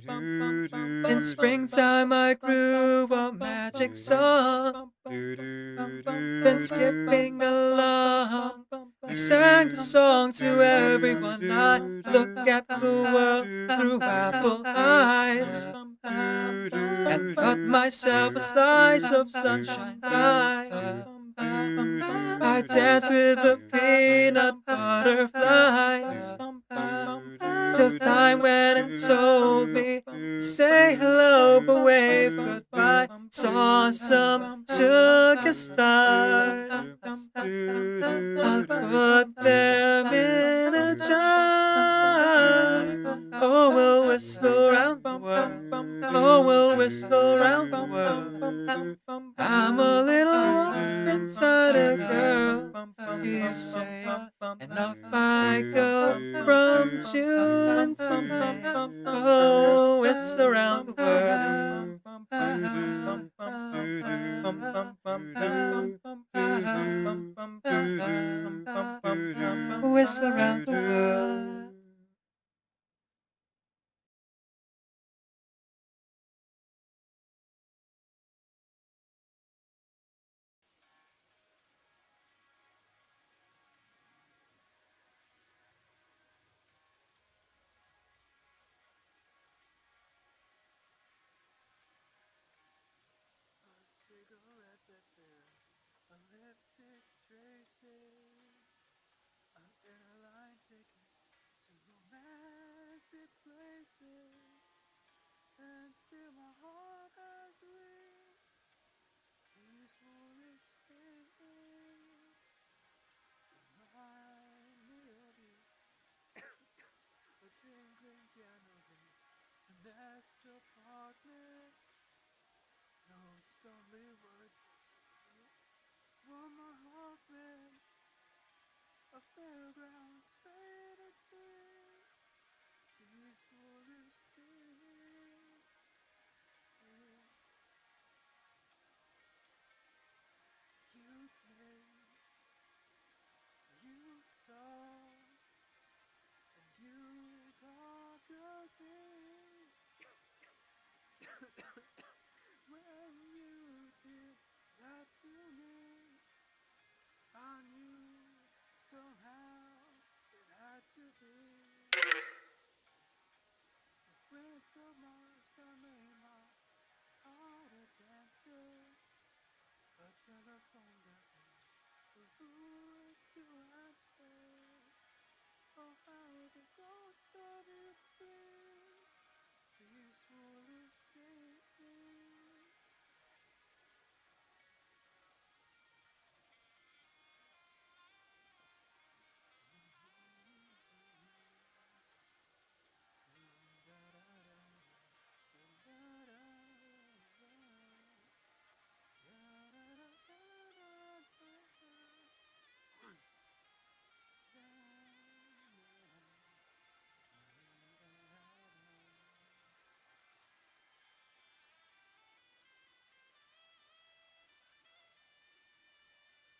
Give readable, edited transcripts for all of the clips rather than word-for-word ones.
In springtime I grew a magic song, then skipping along I sang the song to everyone. I look at the world through apple eyes and cut myself a slice of sunshine pie. I dance with the peanut butterflies till time went and told me say hello but wave goodbye. Saw some sugar stars, I'll put them in a jar. Oh, we'll whistle around the world. Oh, we'll whistle around the world. I'm a little wolf inside a girl, you say, and off I go from June to May. Oh, whistle around the world. Whistle around the world. Cigarette that burns, a lipstick traces, an airline ticket to romantic places, and still my heart has wings. These foolish things remind me of you. A tinkling piano in the next apartment. No stumbling words. One more Hoffman. A fairground's faded streets. These foolish things. You came, you saw, and you conquered me. When you did that to me, I knew somehow it had to be. The prince of Mars that made my heart a dancer. A telephone that rings, but who is to answer? Oh, how the ghost of you please, these foolish things.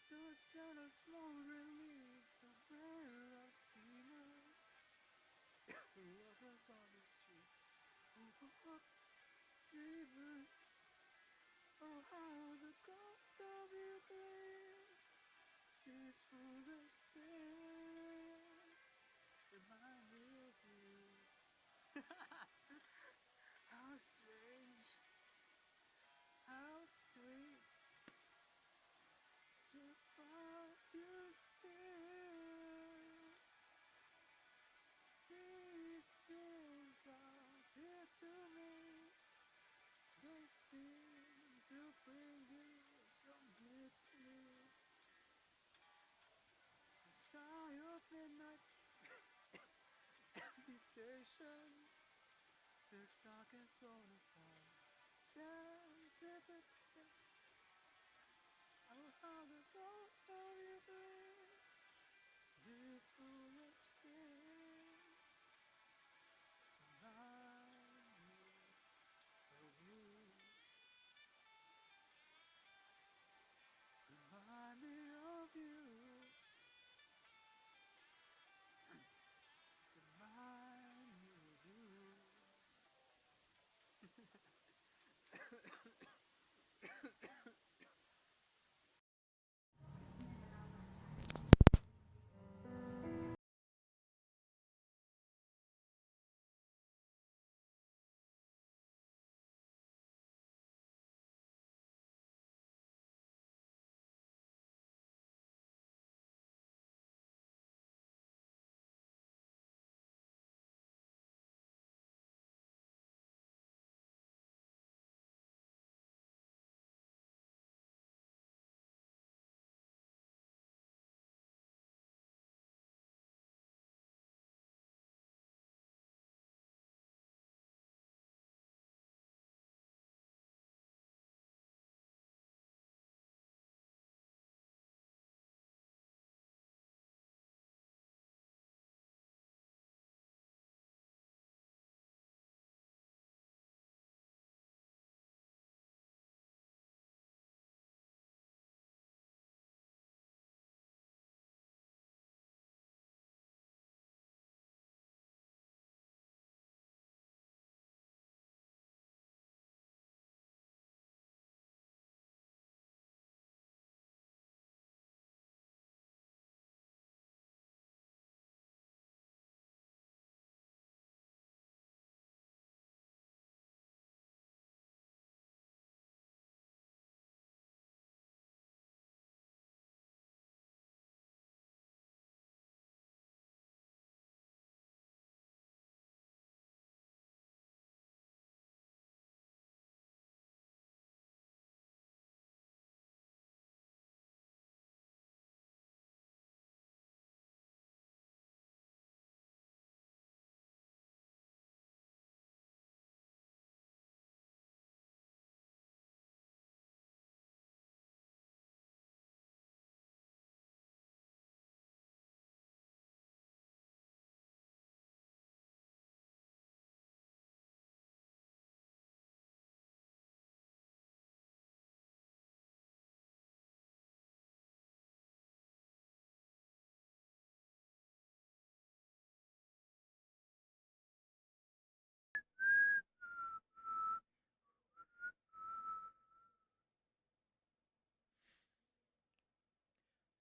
The sound of smoke relieves the blare of steamers. Lovers on the street, neighbors. Oh, how the ghost of you plays these foolish things. Remind me of you. How strange, how sweet to find you still. These things are dear to me. They seem to bring you some good to me. The sigh of midnight, empty stations, six stockings thrown aside. Dance if it's oh, how the ghost of you plays these foolish things. Remind me of you. Remind me of you. Remind me of you.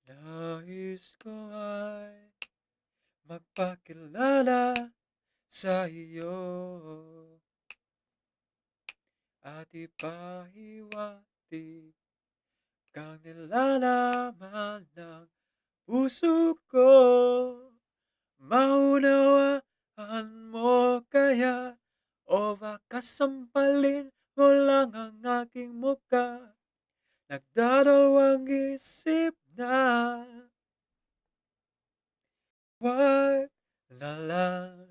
Nais ko ay magpakilala sa iyo at ipahiwatig kang nilalaman ng puso ko. Maunawaan mo kaya o baka sampalin mo lang ang aking mukha. Nagdadalawang isip na wag na lang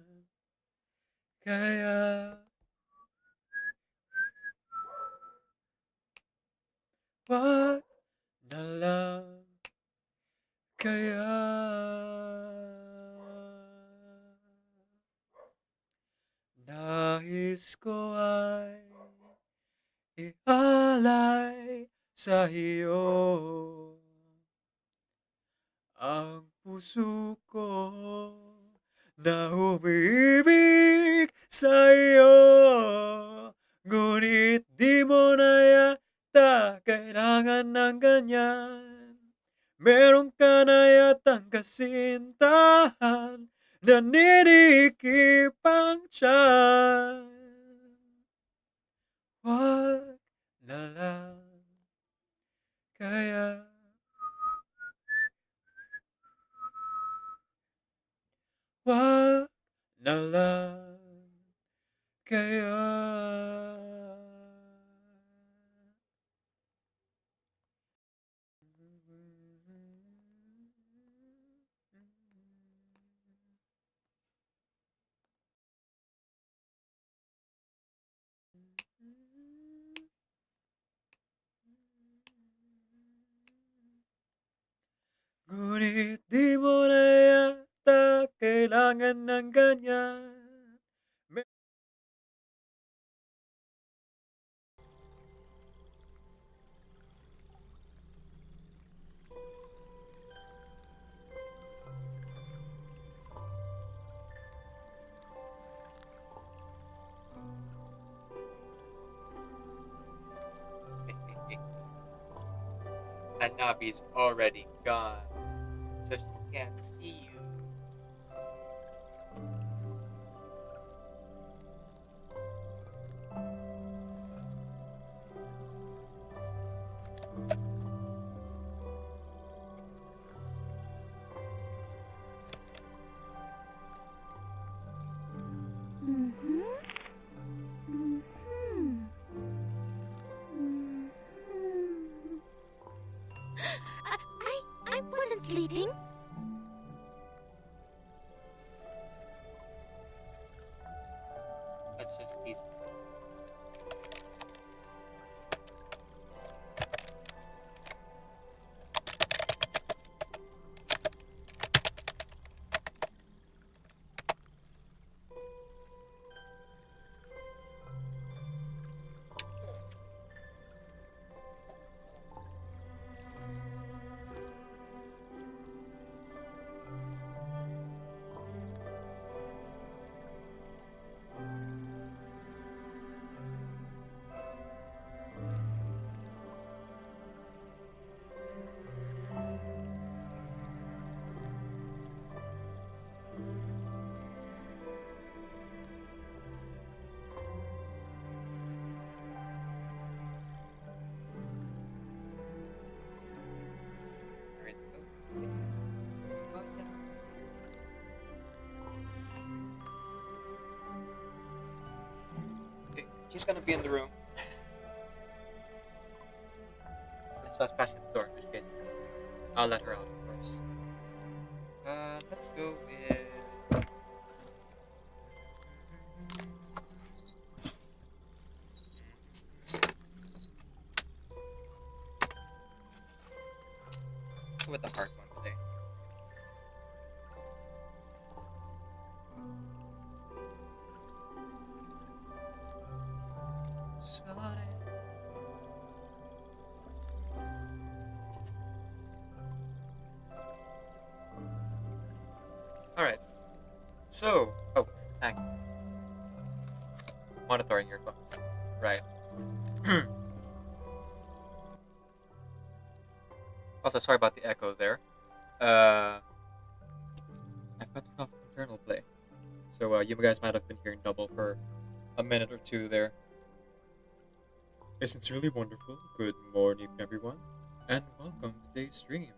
kaya, wag na lang kaya. Nais ko ay ialay sa iyo ang puso ko na umiibig sa iyo. Ngunit di mo na yata kailangan ng ganyan. Meron ka na yatang kasintahan na ninikip ang tiyan. Wag na lang kaya, wag na lang kaya. Ngunit di mo na yata kailangan ng ganyan. Hanabi's already gone, so she can't see you. Mm-hmm. Mm-hmm. Mm-hmm. I wasn't sleeping. That's just teasing. Alright, okay. Calm down. Okay, she's gonna be in the room. Let's start smashing the door, in which case I'll let her out, of course. Let's go with. Let's go with the hard one today. Sorry. Alright, so. Oh, hang on. Monitoring earphones. Right. Also, sorry about the echo there. I've got to turn off internal play. So, you guys might have been hearing double for a minute or two there. It's sincerely wonderful. Good morning, everyone, and welcome to today's stream.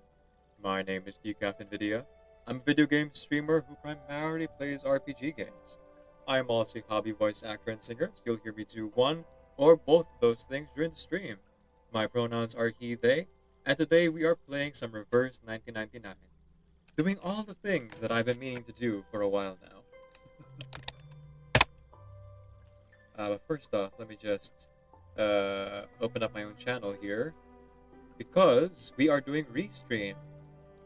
My name is decaffeinated. I'm a video game streamer who primarily plays RPG games. I am also a hobby voice actor and singer, so you'll hear me do one or both of those things during the stream. My pronouns are he, they, and today we are playing some reverse 1999. Doing all the things that I've been meaning to do for a while now. But first off, let me just open up my own channel here, because we are doing restream,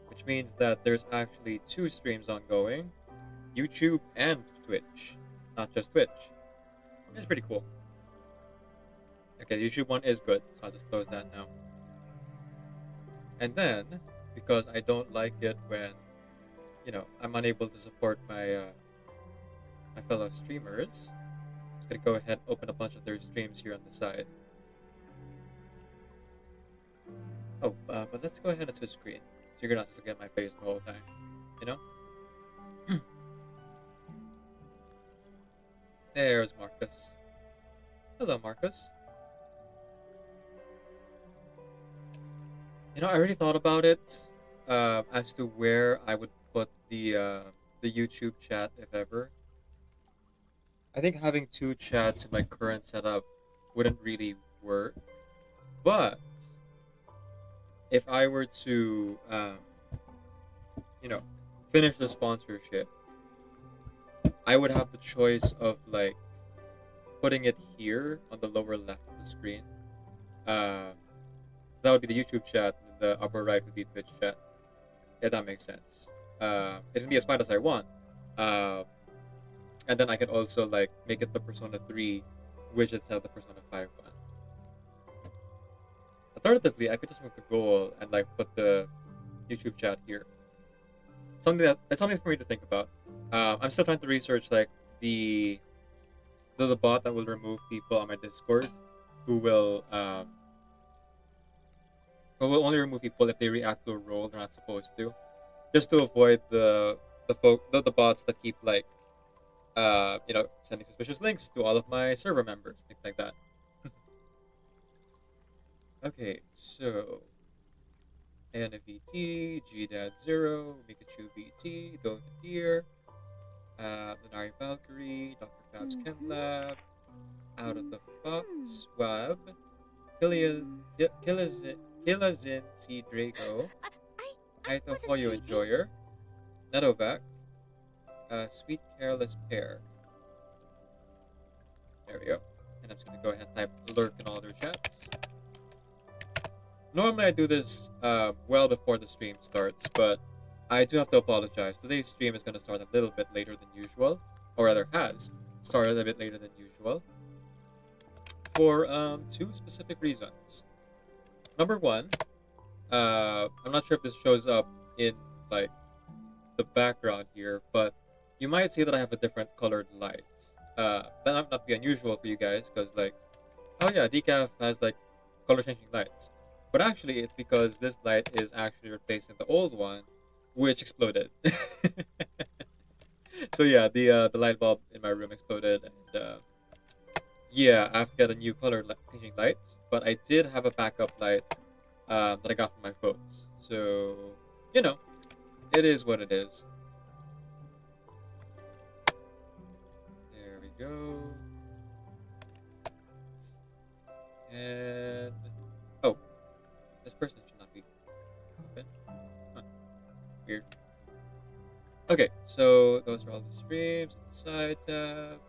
which means that there's actually two streams ongoing, YouTube and Twitch, not just Twitch. It's pretty cool. Okay, the YouTube one is good, so I'll just close that now. And then, because I don't like it when, I'm unable to support my my fellow streamers, I'm just gonna go ahead and open a bunch of their streams here on the side. Oh, but let's go ahead and switch screen, so you're not just looking at my face the whole time, you know? There's Marcus. Hello, Marcus. I already thought about it, as to where I would put the YouTube chat, if ever. I think having two chats in my current setup wouldn't really work, but if I were to, finish the sponsorship, I would have the choice of putting it here on the lower left of the screen. So that would be the YouTube chat, and the upper right would be Twitch chat. If that makes sense. It can be as wide as I want. And then I can also make it the Persona 3 widget instead of the Persona 5 one. Alternatively, I could just move the goal and put the YouTube chat here. It's something for me to think about. I'm still trying to research the bot that will remove people on my Discord who will but we'll only remove people if they react to a role they're not supposed to, just to avoid the bots that keep like sending suspicious links to all of my server members, things like that. Okay, so NVT, GDAD0, Pikachu VT, Dota Deer, Lunari Valkyrie, Dr. Fab's Chem Lab, Out of the Fox, Wab, Killazin C. Draco, I Aito wasn't Hoyo sleeping. Enjoyer, Nedovac, Sweet Careless Pear. There we go. And I'm just gonna go ahead and type lurk in all their chats. Normally I do this well before the stream starts, but I do have to apologize. Today's stream is gonna start a little bit later than usual, or rather has started a bit later than usual, for two specific reasons. Number one, I'm not sure if this shows up in like the background here, but you might see that I have a different colored light. That might not be unusual for you guys, because like, oh yeah, decaf has like color changing lights. But actually, it's because this light is actually replacing the old one, which exploded. So yeah, the light bulb in my room exploded, and yeah, I have to get a new color changing light. But I did have a backup light that I got from my folks. So you know, it is what it is. There we go. And oh, this person should not be open. Huh. Weird. Okay, so those are all the streams on the side tab.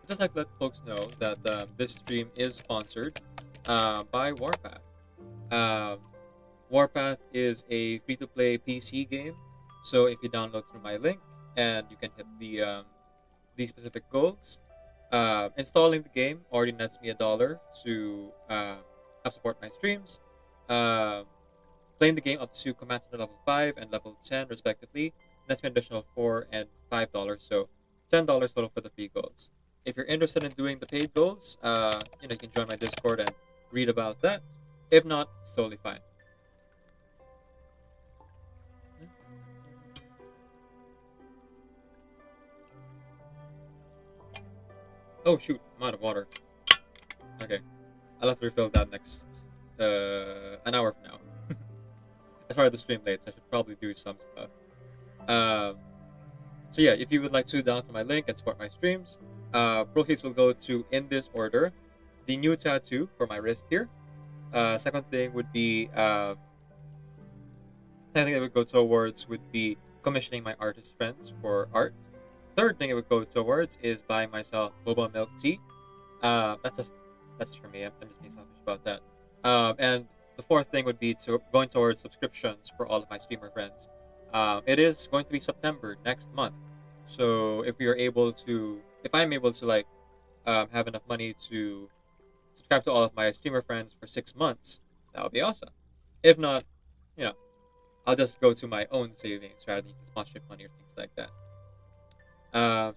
Just like to let folks know that this stream is sponsored by Warpath. Um, Warpath is a free-to-play PC game, so if you download through my link and you can hit the specific goals, installing the game already nets me $1 to help support my streams. Playing the game up to Command Center level 5 and level 10 respectively nets me an additional $4 and $5, so $10 total for the free goals. If you're interested in doing the paid goals, you can join my Discord and read about that. If not, it's totally fine. Oh shoot, I'm out of water. Okay, I'll have to refill that next an hour from now. I started the stream late, so I should probably do some stuff. So yeah, if you would like to download my link and support my streams, proceeds will go to, in this order, the new tattoo for my wrist here. Second thing would be second thing it would go towards would be commissioning my artist friends for art. Third thing it would go towards is buying myself boba milk tea. That's just for me. I'm just being selfish about that. And the fourth thing would be going towards subscriptions for all of my streamer friends. It is going to be September next month, so if I'm able to like have enough money to subscribe to all of my streamer friends for 6 months, that would be awesome. If not, you know, I'll just go to my own savings rather than sponsorship money or things like that.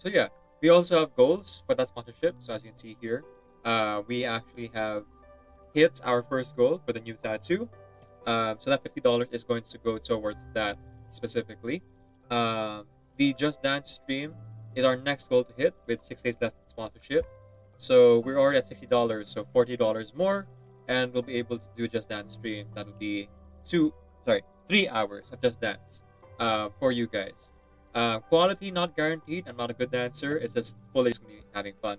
So yeah, we also have goals for that sponsorship. So as you can see here, we actually have hit our first goal for the new tattoo. So that $50 is going to go towards that specifically. The Just Dance stream is our next goal to hit with 6 days left in sponsorship. So we're already at $60, so $40 more, and we'll be able to do Just Dance stream. That'll be 3 hours of Just Dance for you guys. Quality not guaranteed. I'm not a good dancer. It's just fully just gonna be having fun.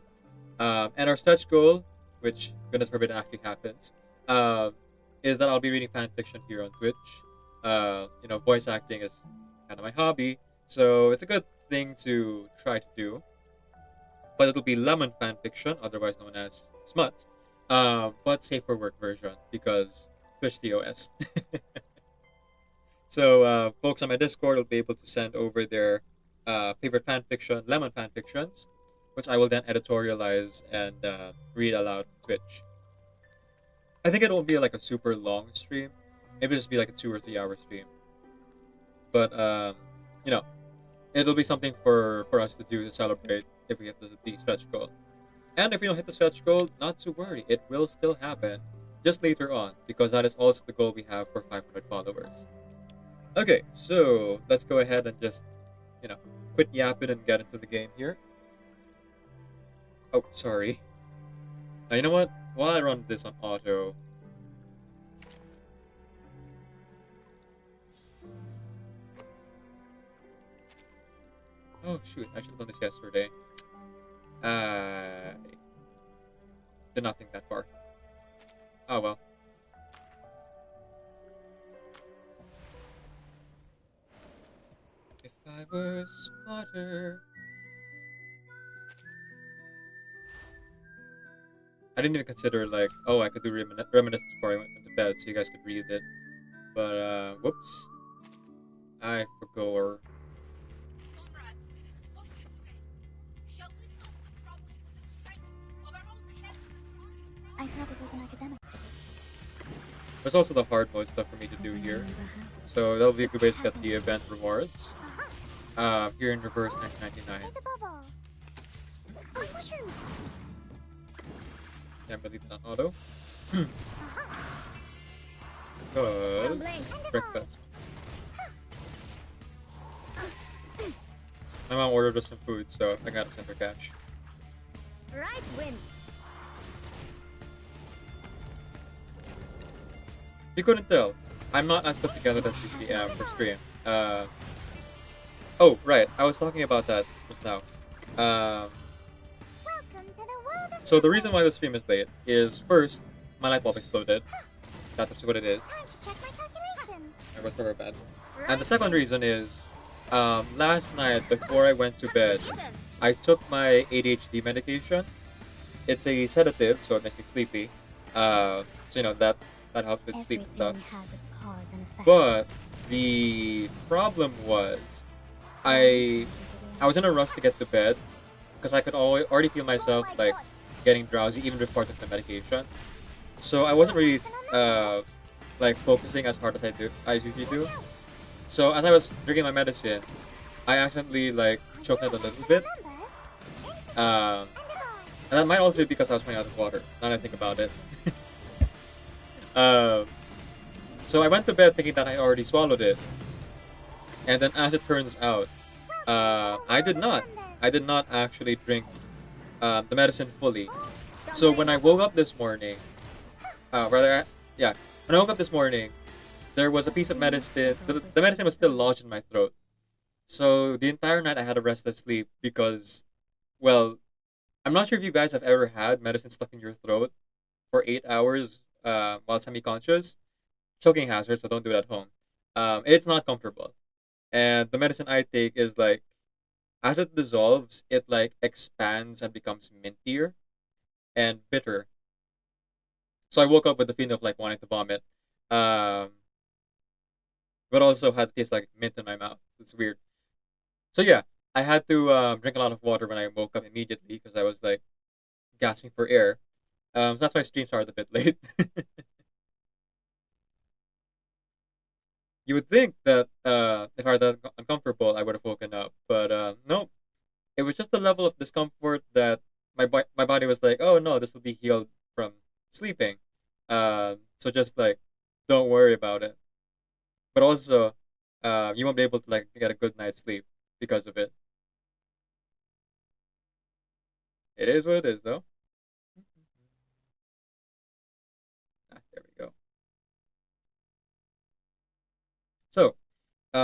And our stretch goal, which goodness forbid actually happens, is that I'll be reading fan fiction here on Twitch. Voice acting is kind of my hobby, so it's a good thing to try to do. But it'll be lemon fan fiction, otherwise known as smut, but safe for work version because Twitch TOS. So folks on my Discord will be able to send over their favorite fan fiction, lemon fan fictions, which I will then editorialize and read aloud on Twitch. I think it won't be like a super long stream. Maybe it'll just be like a 2 or 3 hour stream. But it'll be something for us to do to celebrate if we get the stretch goal. And if you don't hit the stretch goal, not to worry, it will still happen, just later on, because that is also the goal we have for 500 followers. Okay, so let's go ahead and just, quit yapping and get into the game here. Oh, sorry. Now, you know what? While I run this on auto, oh shoot, I should have done this yesterday. I did not think that far. Oh well. If I were smarter. I didn't even consider, like, oh, I could do reminiscence before I went into bed so you guys could read it. But, whoops. I forgot. Comrades, what do you say? Shall we solve the problem with the strength of our own heads and I thought it was an academic. There's also the hard mode stuff for me to do here. So that'll be a good way to get the event rewards. Here in reverse 1999. It's a bubble. Oh, mushrooms. Can't believe it's not auto. Because breakfast. My mom ordered us some food, so I gotta send her cash. Right win. You couldn't tell. I'm not as put together as usually am for stream. Oh, right. I was talking about that just now. Welcome to the world of So the reason why the stream is late is first, my light bulb exploded. That's what it is. time to check my calculation. It was very bad. And the second reason is, last night before I went to bed, I took my ADHD medication. It's a sedative, so it makes me sleepy. So that helps with sleep and stuff. Everything has its cause and effect. But the problem was, I was in a rush to get to bed because I could already feel myself like getting drowsy even before I took the medication. So I wasn't really like focusing as hard as I usually do. So as I was drinking my medicine, I accidentally like choked it a little bit. And that might also be because I was running out of water. Now that I think about it. So I went to bed thinking that I already swallowed it, and then as it turns out, I did not. I did not actually drink the medicine fully. So when I woke up this morning, when I woke up this morning, there was a piece of medicine. The medicine was still lodged in my throat. So the entire night I had a restless sleep because, well, I'm not sure if you guys have ever had medicine stuck in your throat for 8 hours while semi-conscious. Choking hazard, so don't do it at home. It's not comfortable. And the medicine I take is like, as it dissolves, it like expands and becomes mintier and bitter. So I woke up with the feeling of like wanting to vomit. But also had to taste like mint in my mouth. It's weird. So yeah, I had to drink a lot of water when I woke up immediately because I was like gasping for air. So that's why stream started a bit late. You would think that if I were that uncomfortable, I would have woken up, but no. It was just the level of discomfort that my body was like, oh no, this will be healed from sleeping. So just like, don't worry about it. But also, you won't be able to like get a good night's sleep because of it. It is what it is, though. There we go. So,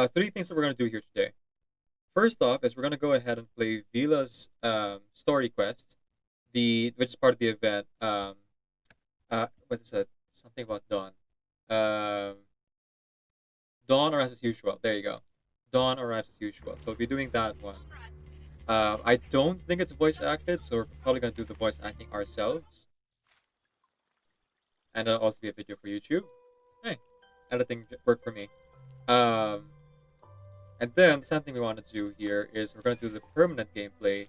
three things that we're going to do here today. First off is we're going to go ahead and play Vila's story quest, which is part of the event. What is it? Something about Dawn. Dawn arrives as usual. There you go. Dawn arrives as usual. So we'll be doing that one. I don't think it's voice acted, so we're probably going to do the voice acting ourselves. And it'll also be a video for YouTube. Hey, editing worked for me. And then the second thing we want to do here is we're going to do the permanent gameplay,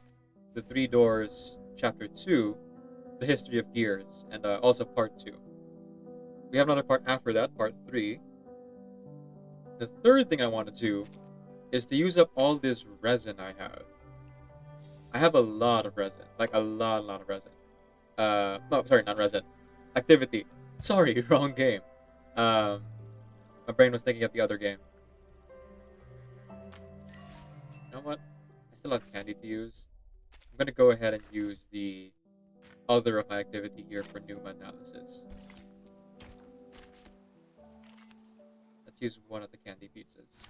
the Three Doors Chapter 2, the History of Gears, and also Part 2. We have another part after that, Part 3. The third thing I want to do is to use up all this resin I have. I have a lot of resin, like a lot of resin. No, sorry, not resin. Activity. Sorry, wrong game. Um, my brain was thinking of the other game. You know what? I still have candy to use. I'm gonna go ahead and use the other of my activity here for Numa analysis. Let's use one of the candy pizzas.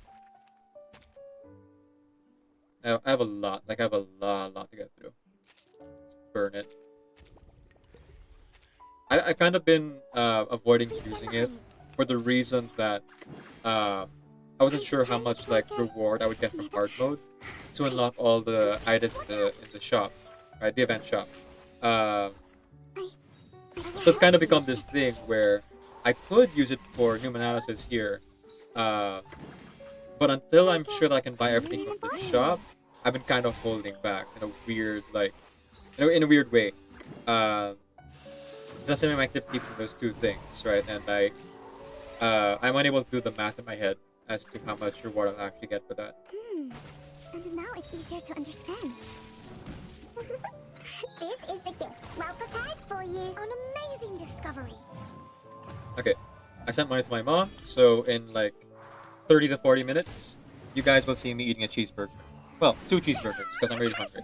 I have a lot, like I have a lot to get through. Just burn it. I kind of been avoiding Please stand using behind it me. for the reason that uh, I wasn't sure how much like reward I would get from hard mode to unlock all the items in the shop, right? The event shop. Um, I so it's kind of become this thing where I could use it for human analysis here, uh, but until I'm sure that I can buy everything from the shop, I've been kind of holding back in a weird like, in a weird way. Um, just in my activity between those two things, right? And I'm unable to do the math in my head as to how much reward I'll actually get for that. And now it's easier to understand. This is the gift. Well prepared for you. An amazing discovery. Okay, I sent money to my mom, so in like 30 to 40 minutes, you guys will see me eating a cheeseburger. Well, 2 cheeseburgers, because I'm really hungry.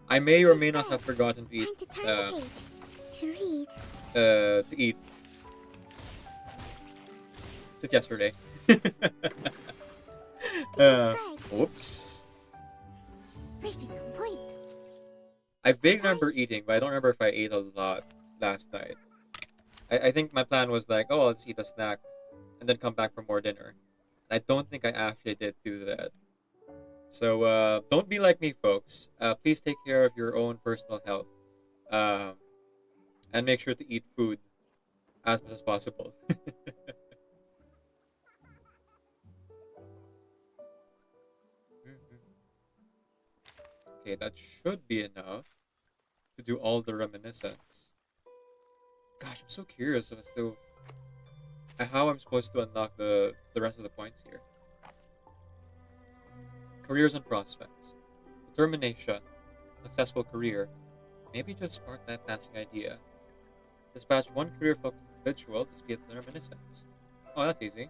I may or may not have forgotten to eat, Time to turn the page. To read. to eat since yesterday. uh, Subscribe. Oops. Briefing complete. I vaguely remember eating, but I don't remember if I ate a lot last night. I think my plan was like, oh, let's eat a snack and then come back for more dinner. And I don't think I actually did do that. So don't be like me, folks. Please take care of your own personal health. Um, and make sure to eat food as much as possible. Okay, that should be enough to do all the reminiscence. Gosh, I'm so curious as to how I'm supposed to unlock the rest of the points here. Careers and prospects. Determination. Successful career. Maybe just spark that passing idea. Dispatch one career-focused individual to speed up the reminiscence. Oh, that's easy.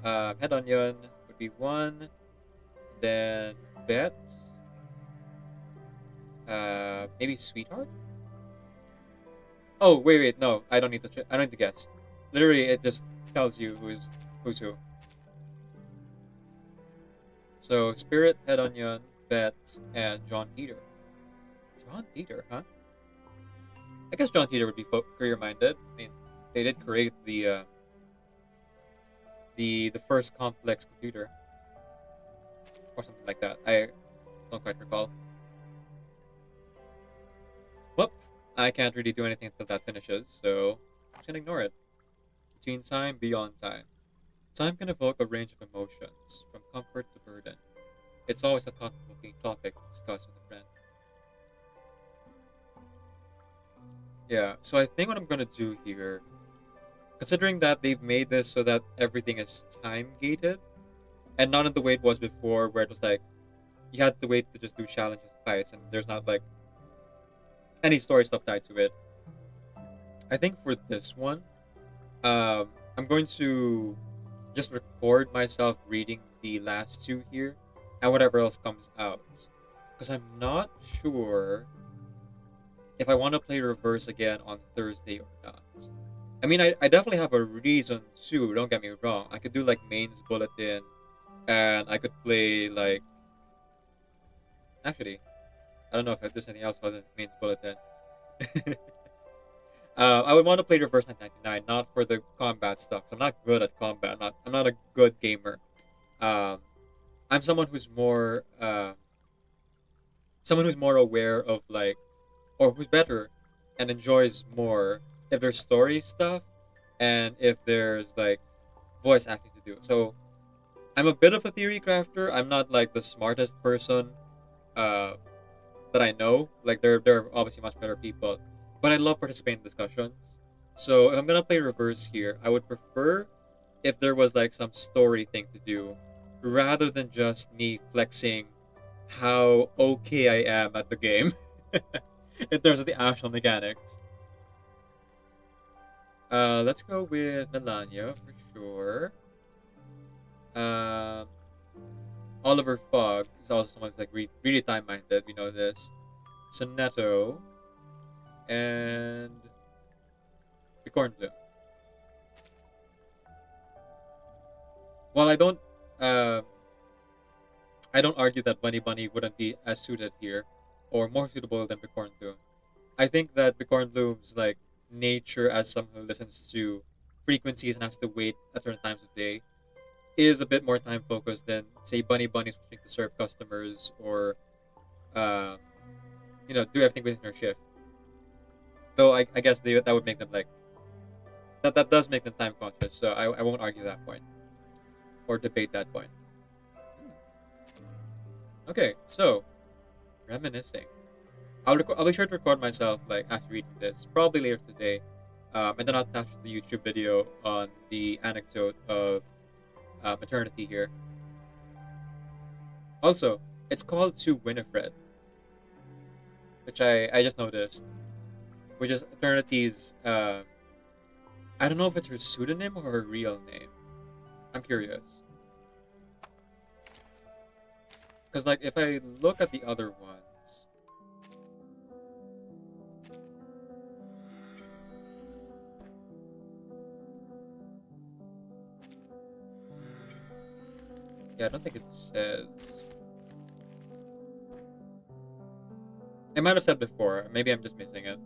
Head onion would be one. Then bet. Maybe sweetheart. Oh, wait, no, I don't need to. I don't need to guess. Literally, it just tells you who's who. So Spirit, Head Onion, Bet, and John Teeter. John Teeter, huh? I guess John Teeter would be career-minded. I mean, they did create the first complex computer or something like that. I don't quite recall. Whoop! I can't really do anything until that finishes, so I'm just gonna ignore it. Between time, beyond time. Time can evoke a range of emotions, from comfort to burden. It's always a thought-provoking topic to discuss with a friend. Yeah, so I think what I'm gonna do here, considering that they've made this so that everything is time-gated, and not in the way it was before, where it was like, you had to wait to just do challenges and fights, and there's not like any story stuff tied to it. I think for this one, I'm going to just record myself reading the last two here and whatever else comes out. Because I'm not sure if I want to play reverse again on Thursday or not. I mean, I definitely have a reason to, don't get me wrong. I could do like mains bulletin and I could play like. Actually, I don't know if there's anything else other than mains bulletin. I would want to play Reverse 999, not for the combat stuff. 'Cause I'm not good at combat. I'm not a good gamer. Um, I'm someone who's more aware of like, or who's better and enjoys more if there's story stuff and if there's like voice acting to do. So I'm a bit of a theory crafter. I'm not like the smartest person uh, that I know. Like there are obviously much better people, but I love participating in discussions. So if I'm gonna play reverse here, I would prefer if there was like some story thing to do, rather than just me flexing how okay I am at the game in terms of the actual mechanics. Let's go with Melania for sure. Um, Oliver Fogg is also someone who's like really time minded. We know this. Sonetto and the Cornbloom. While um, I don't argue that Bunny Bunny wouldn't be as suited here, or more suitable than Bicorn Bloom. I think that Bicorn Bloom's like nature as someone who listens to frequencies and has to wait at certain times of day is a bit more time focused than say Bunny Bunny switching to serve customers or um, do everything within her shift. Though I guess that would make them like that does make them time conscious. So I won't argue that point or debate that point. Okay, so reminiscing. I'll be sure to record myself like actually reading this probably later today, and then I'll attach the YouTube video on the anecdote of maternity here. Also, it's called To Winifred, which I just noticed, which is Eternity's. I don't know if it's her pseudonym or her real name. I'm curious, because like if I look at the other ones. Yeah, I don't think it says. It might have said before. Maybe I'm just missing it.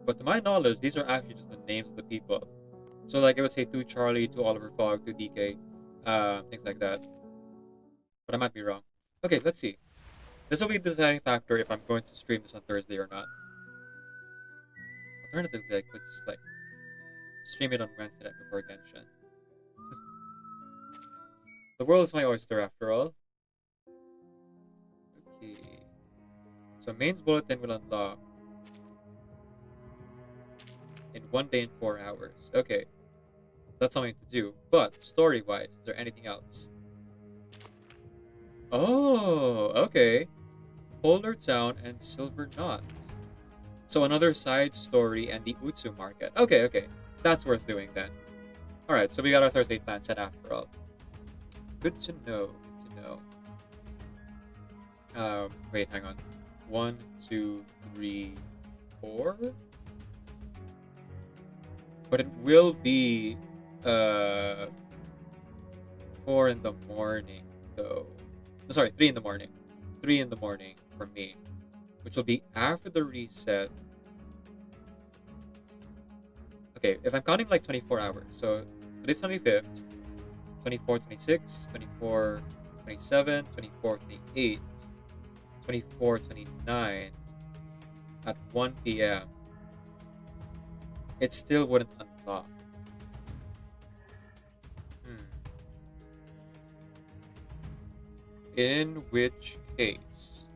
But to my knowledge, these are actually just the names of the people. So like it would say to Charlie, to Oliver Fogg, to DK, things like that. But I might be wrong. Okay, let's see. This will be the deciding factor if I'm going to stream this on Thursday or not. Alternatively, I could just like stream it on Wednesday night before Genshin. The world is my oyster after all. Okay. So main's bulletin will unlock in 1 day and 4 hours. Okay. That's something to do. But story-wise, is there anything else? Oh, okay. Polar Town and Silver Knot. So another side story and the Utsu market. Okay, okay. That's worth doing then. Alright, so we got our Thursday plan set after all. Good to know. Good to know. Wait, hang on. 1, 2, 3, 4? But it will be 4 in the morning though. Sorry, 3 in the morning. 3 in the morning for me. Which will be after the reset. Okay, if I'm counting like 24 hours, so today's 25th, 24, 26, 24, 27, 24, 28, 24, 29 at 1 p.m. It still wouldn't unlock. In which case,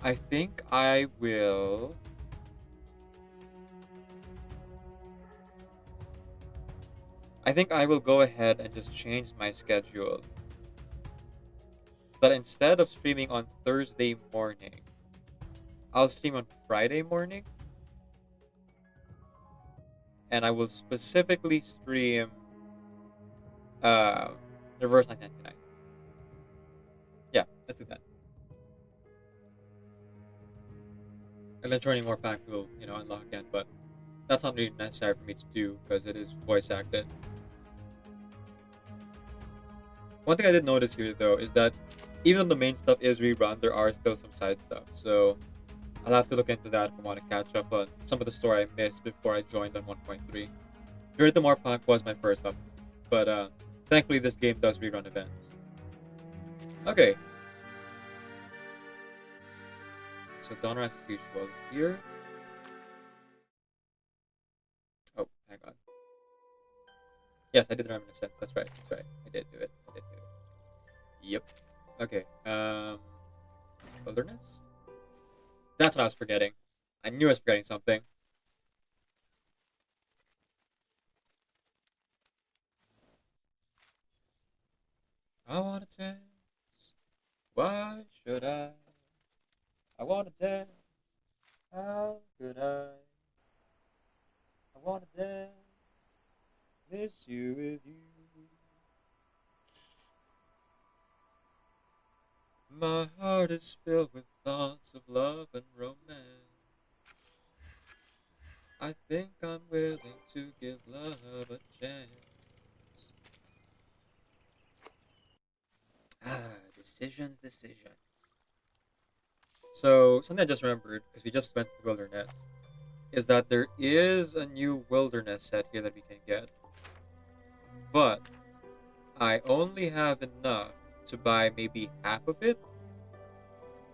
I think I will. I think I will go ahead and just change my schedule so that instead of streaming on Thursday morning, I'll stream on Friday morning, and I will specifically stream uh, Reverse 999. Yeah, let's do that. And then joining Warpath will, unlock again, but that's not really necessary for me to do because it is voice acted. One thing I did notice here though is that even though the main stuff is rerun, there are still some side stuff. So I'll have to look into that if I want to catch up on some of the story I missed before I joined on 1.3. Journey to Morpunk was my first update, but thankfully this game does rerun events. Okay. So Donner as usual is here. Oh, hang on. Yes, I did reminiscence. That's right. That's right. I did do it. Yep. Okay. Wilderness? That's what I was forgetting. I knew I was forgetting something. I want to dance Why should I? I wanna dance. How could I? I wanna dance. Miss you with you. My heart is filled with thoughts of love and romance. I think I'm willing to give love a chance. Decisions. So, something I just remembered, because we just went to the wilderness, is that there is a new wilderness set here that we can get. But I only have enough to buy maybe half of it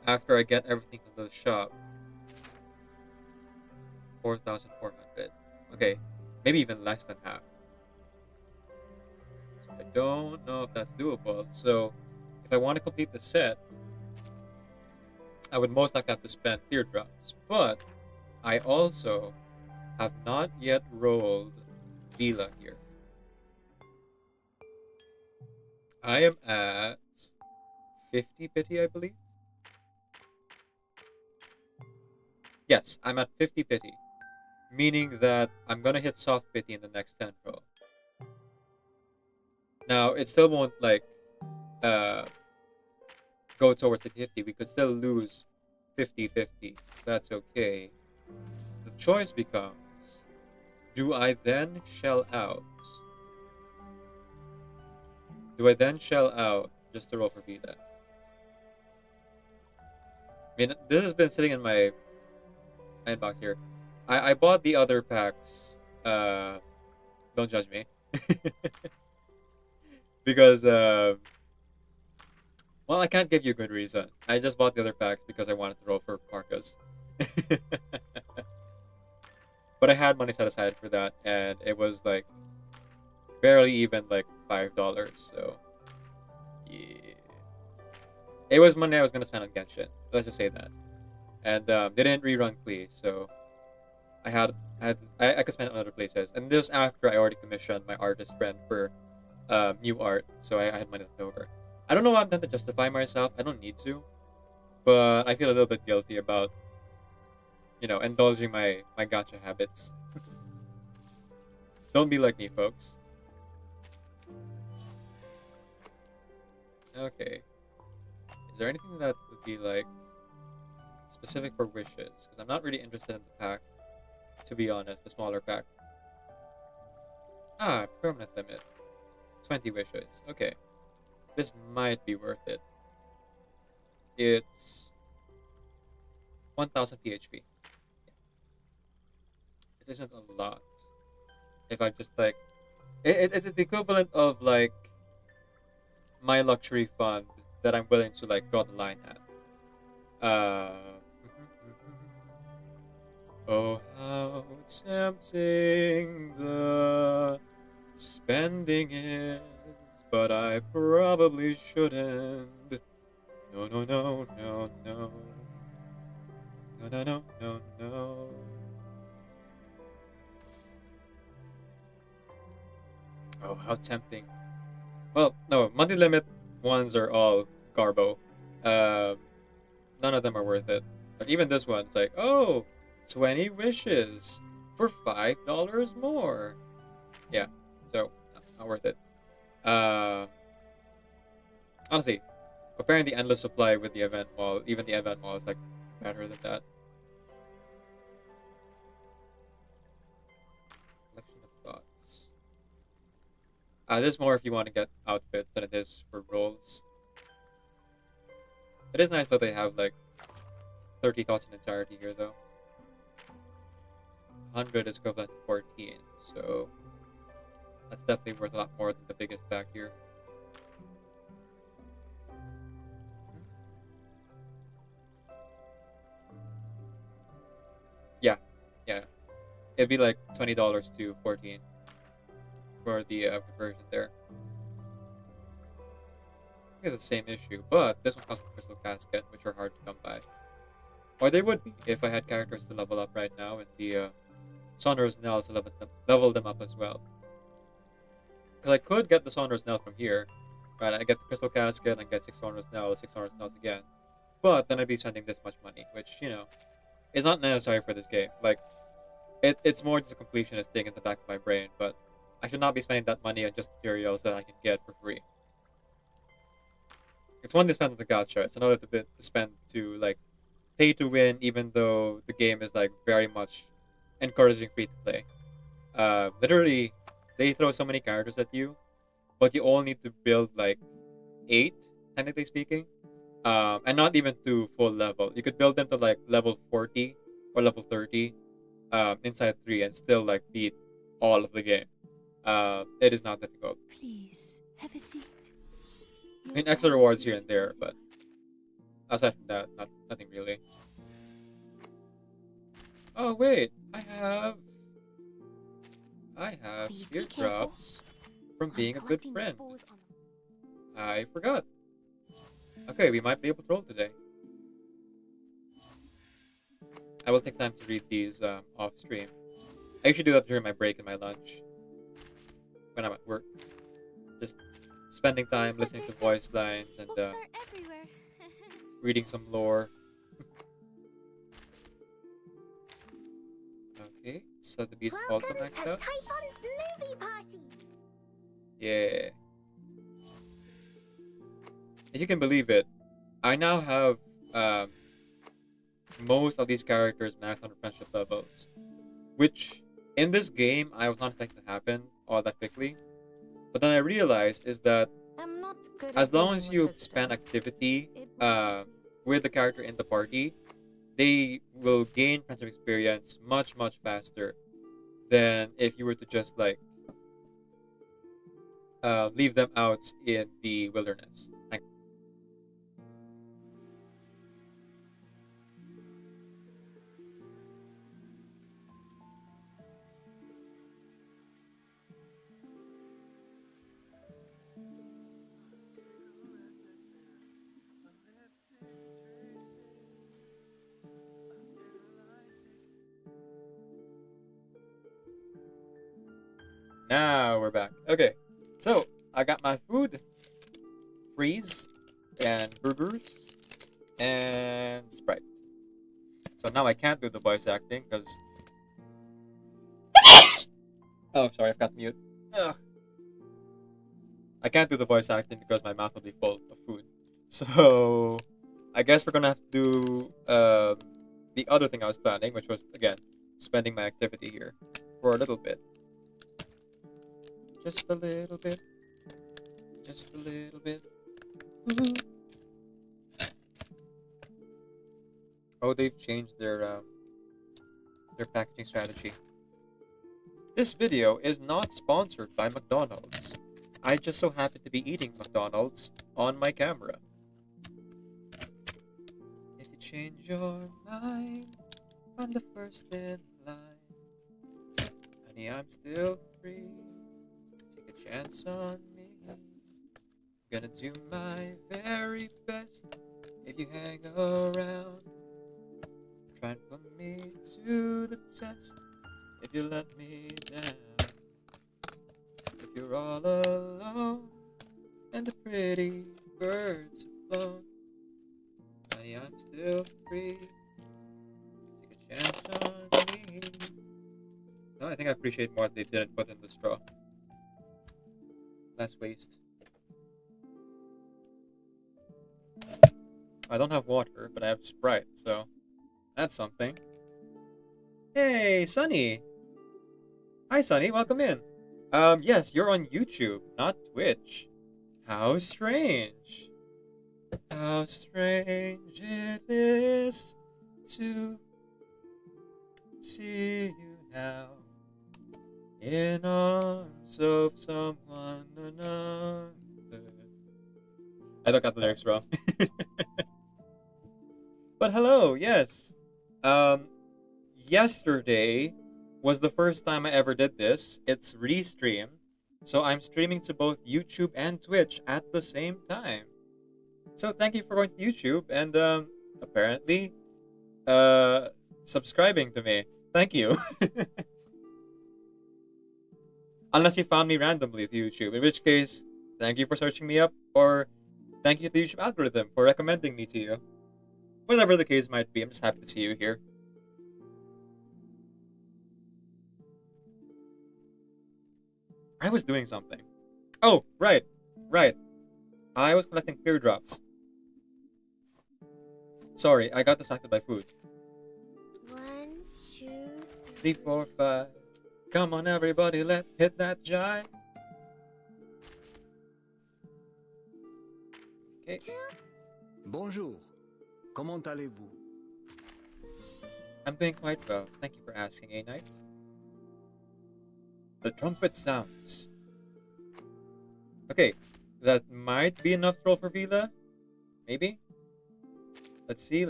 after I get everything from the shop. 4,400. Okay, maybe even less than half. So I don't know if that's doable. So if I want to complete the set, I would most likely have to spend teardrops. But I also have not yet rolled Vila here. I am at 50 pity, I believe. Yes, I'm at 50 pity, meaning that I'm gonna hit soft pity in the next 10 roll. Now, it still won't uh, go towards 50-50. We could still lose 50-50. That's okay. The choice becomes, do I then shell out? Do I then shell out just to roll for Vita? I mean, this has been sitting in my inbox here. I bought the other packs. Don't judge me. Because, well, I can't give you a good reason. I just bought the other packs because I wanted to roll for Marcus. But I had money set aside for that, and it was like barely even like $5. So, yeah. It was money I was going to spend on Genshin. Let's just say that. And they didn't rerun Klee, so I could spend it on other places. And this was after I already commissioned my artist friend for new art, so I had money left over. I don't know why I'm trying to justify myself. I don't need to, but I feel a little bit guilty about, indulging my gacha habits. Don't be like me, folks. Okay. Is there anything that would be like specific for wishes? Because I'm not really interested in the pack, to be honest, the smaller pack. Permanent limit. 20 wishes. Okay. This might be worth it. It's 1000 PHP. It isn't a lot. If I just like... it's the equivalent of like my luxury fund that I'm willing to like draw the line at. Oh, how tempting the spending is, but I probably shouldn't. No, no, no, no, no. No, no, no, no, no. Oh, how tempting. Well, no, monthly limit ones are all garbo. None of them are worth it. But even this one, it's like, oh, 20 wishes for $5 more. Yeah, so not worth it. Honestly, comparing the endless supply with the event mall, even the event mall is like better than that. Collection of thoughts. This is more if you want to get outfits than it is for rolls. It is nice that they have like 30 thoughts in entirety here, though. 100 is equivalent to 14, so that's definitely worth a lot more than the biggest pack here. Yeah. It'd be like $20 to 14 for the conversion there. I think it's the same issue, but this one comes with Crystal Casket, which are hard to come by. Or they would be if I had characters to level up right now, and the Sonorous Knells to level them up as well. Because I could get the Sonorous Knell from here, Right, I get the crystal casket, I get 600 snows, 600 snows again. But then I'd be spending this much money, which, is not necessary for this game. Like, it's more just a completionist thing in the back of my brain, but I should not be spending that money on just materials that I can get for free. It's one to spend on the gacha, it's another bit to spend to, like, pay to win, even though the game is, like, very much encouraging free to play. Literally, they throw so many characters at you, but you only need to build, like, 8, technically speaking. And not even to full level. You could build them to, like, level 40 or level 30 inside 3 and still, like, beat all of the game. It is not difficult. Please, have a seat. I mean, extra rewards here and there, but aside from that, nothing really. Oh wait, I have Please be careful. eardrops from I'm being a good collecting friend. spores on them. I forgot. Okay, we might be able to roll today. I will take time to read these off stream. I usually do that during my break and my lunch when I'm at work. Just spending time listening to voice lines and Books are everywhere. reading some lore. Okay, so the beast also Welcome maxed to out. Typhon's movie posse. Yeah. If you can believe it, I now have most of these characters maxed on friendship levels, which in this game I was not expecting to happen all that quickly. But then I realized is that I'm not good as at long dealing as with you this spend stuff. activity It with the character in the party, they will gain friendship experience much faster than if you were to just like leave them out in the wilderness. Now we're back. Okay, so I got my food, freeze, and burgers, and Sprite. So now I can't do the voice acting because. Oh, sorry, I forgot to mute. Ugh. I can't do the voice acting because my mouth will be full of food. So I guess we're gonna have to do the other thing I was planning, which was again spending my activity here for a little bit. Just a little bit. Just a little bit. Woo-hoo. Oh, they've changed their packaging strategy. This video is not sponsored by McDonald's. I just so happen to be eating McDonald's on my camera. If you change your mind, I'm the first in line. Honey, I'm still free. Take a chance on me. I'm gonna do my very best. If you hang around, try and put me to the test. If you let me down, if you're all alone, and the pretty birds have flown, honey, I'm still free. Take a chance on me. No, I think I appreciate more they didn't put in the straw. Less waste. I don't have water, but I have Sprite, so that's something. Hey, Sunny! Hi, Sunny, welcome in. Yes, you're on YouTube, not Twitch. How strange. How strange it is to see you now in arms of someone another. I don't got the lyrics wrong. But hello, yes. Yesterday was the first time I ever did this. It's restream. So I'm streaming to both YouTube and Twitch at the same time. So thank you for going to YouTube and apparently subscribing to me. Thank you. Unless you found me randomly to YouTube, in which case, thank you for searching me up Or thank you to the YouTube algorithm for recommending me to you. Whatever the case might be, I'm just happy to see you here. I was doing something. Oh, right. I was collecting teardrops. Sorry, I got distracted by food. 1, 2, 3, 4, 5. Come on, everybody, let's hit that jive. Okay. Bonjour. Comment allez-vous? I'm doing quite well. Thank you for asking, Knight. The trumpet sounds. Okay, that might be enough troll for Vila. Maybe? Let's see. You've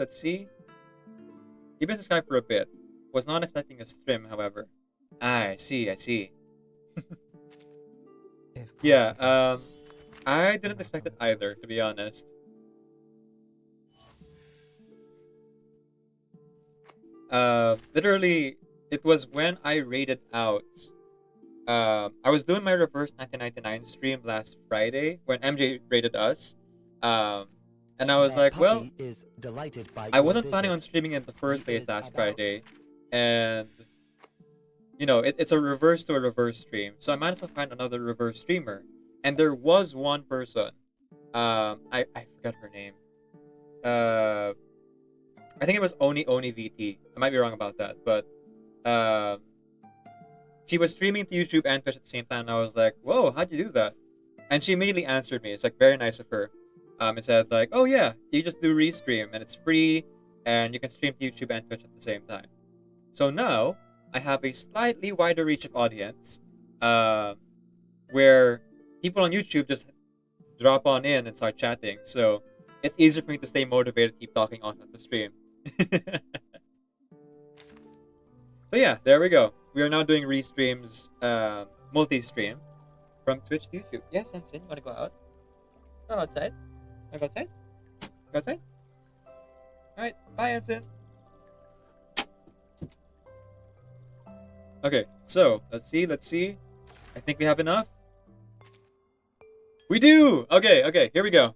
been subscribed for a bit. Was not expecting a stream, however. I see. Yeah, I didn't expect it either, to be honest. Literally, it was when I raided out. I was doing my reverse 1999 stream last Friday when MJ raided us. And I was like, well, I wasn't planning on streaming in the first place last Friday. And, you know, it's a reverse to a reverse stream. So I might as well find another reverse streamer. And there was one person. I forgot her name. I think it was Oni VT. I might be wrong about that. But, she was streaming to YouTube and Twitch at the same time. And I was like, whoa, how'd you do that? And she immediately answered me. It's like very nice of her. It said like, oh yeah, you just do restream and it's free and you can stream to YouTube and Twitch at the same time. So now I have a slightly wider reach of audience, where people on YouTube just drop on in and start chatting. So it's easier for me to stay motivated to keep talking on the stream. So yeah, there we go. We are now doing restreams, multi-stream from Twitch to YouTube. Yes, Samson, you want to go out? Go outside. Go outside? Go outside? Alright, bye, Anson. Okay, so, let's see. I think we have enough. We do! Okay, here we go.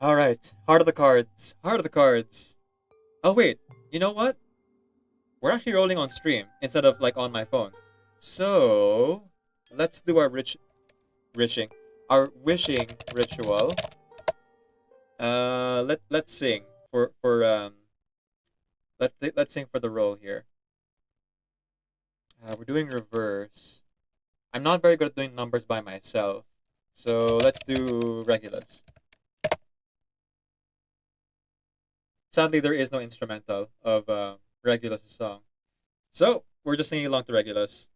Alright, heart of the cards. Oh, wait, you know what? We're actually rolling on stream instead of, like, on my phone. So, let's do our wishing ritual. Let's sing let's sing for the roll here. We're doing reverse. I'm not very good at doing numbers by myself, so let's do Regulus. Sadly, there is no instrumental of Regulus' song, so we're just singing along to Regulus.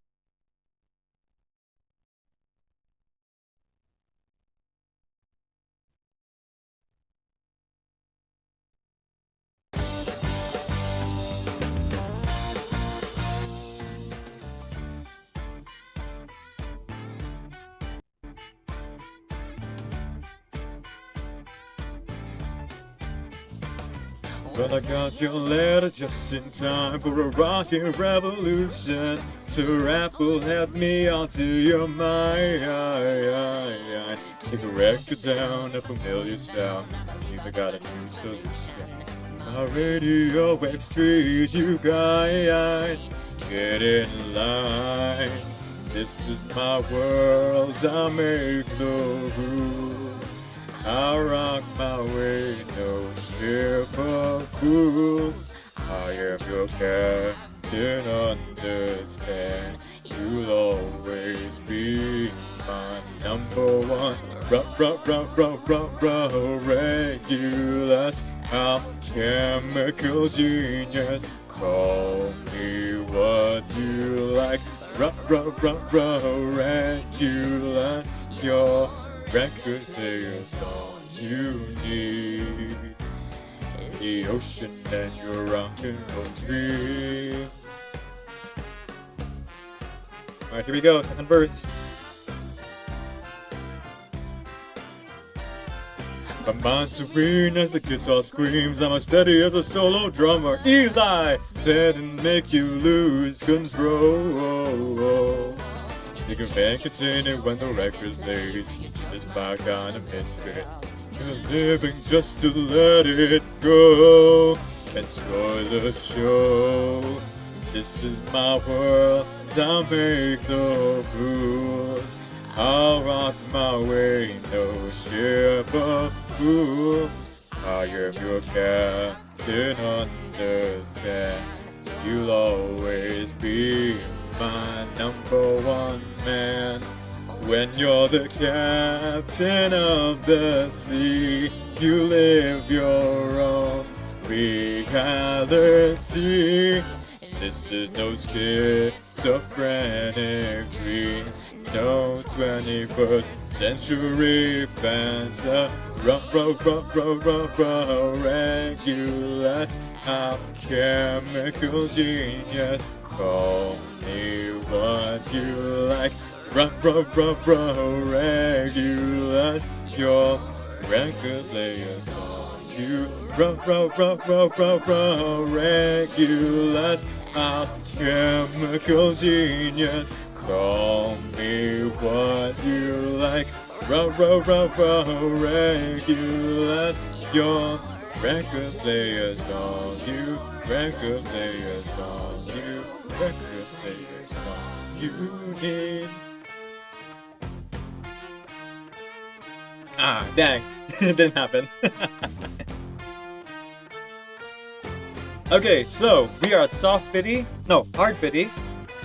Well, I got your letter just in time for a rockin' revolution. So rap will help me onto your mind. Take a record down, a familiar sound. You've got a new solution. My radio wave street, you guys. Get in line. This is my world, I make the rules. I rock my way, no fear for fools. I am your captain, understand. You'll always be my number one. Regulus, I'm chemical genius. Call me what you like. Regulus, your record player's all you need. The ocean and your rock and roll dreams. Alright, here we go, second verse. My mind's serene as the guitar screams. I'm as steady as a solo drummer. Eli, dead and make you lose control. You can then continue when the record plays. Just back on a misfit. You're living just to let it go. Enjoy the show. This is my world. I make the rules. I'll rock my way, no ship of fools. I am your captain, understand. You'll always be my number one man. When you're the captain of the sea, you live your own reality. This is no schizophrenic dream, no 21st century fantasy. Regulus, alchemical genius. Call me what you like. Regulus, your record players on you. Regulus, alchemical genius. Call me what you like. Regulus, your record players on you. Record players on you. Record players on you. Need. Ah, dang. It didn't happen. Okay, so we are at soft pity. No, hard pity.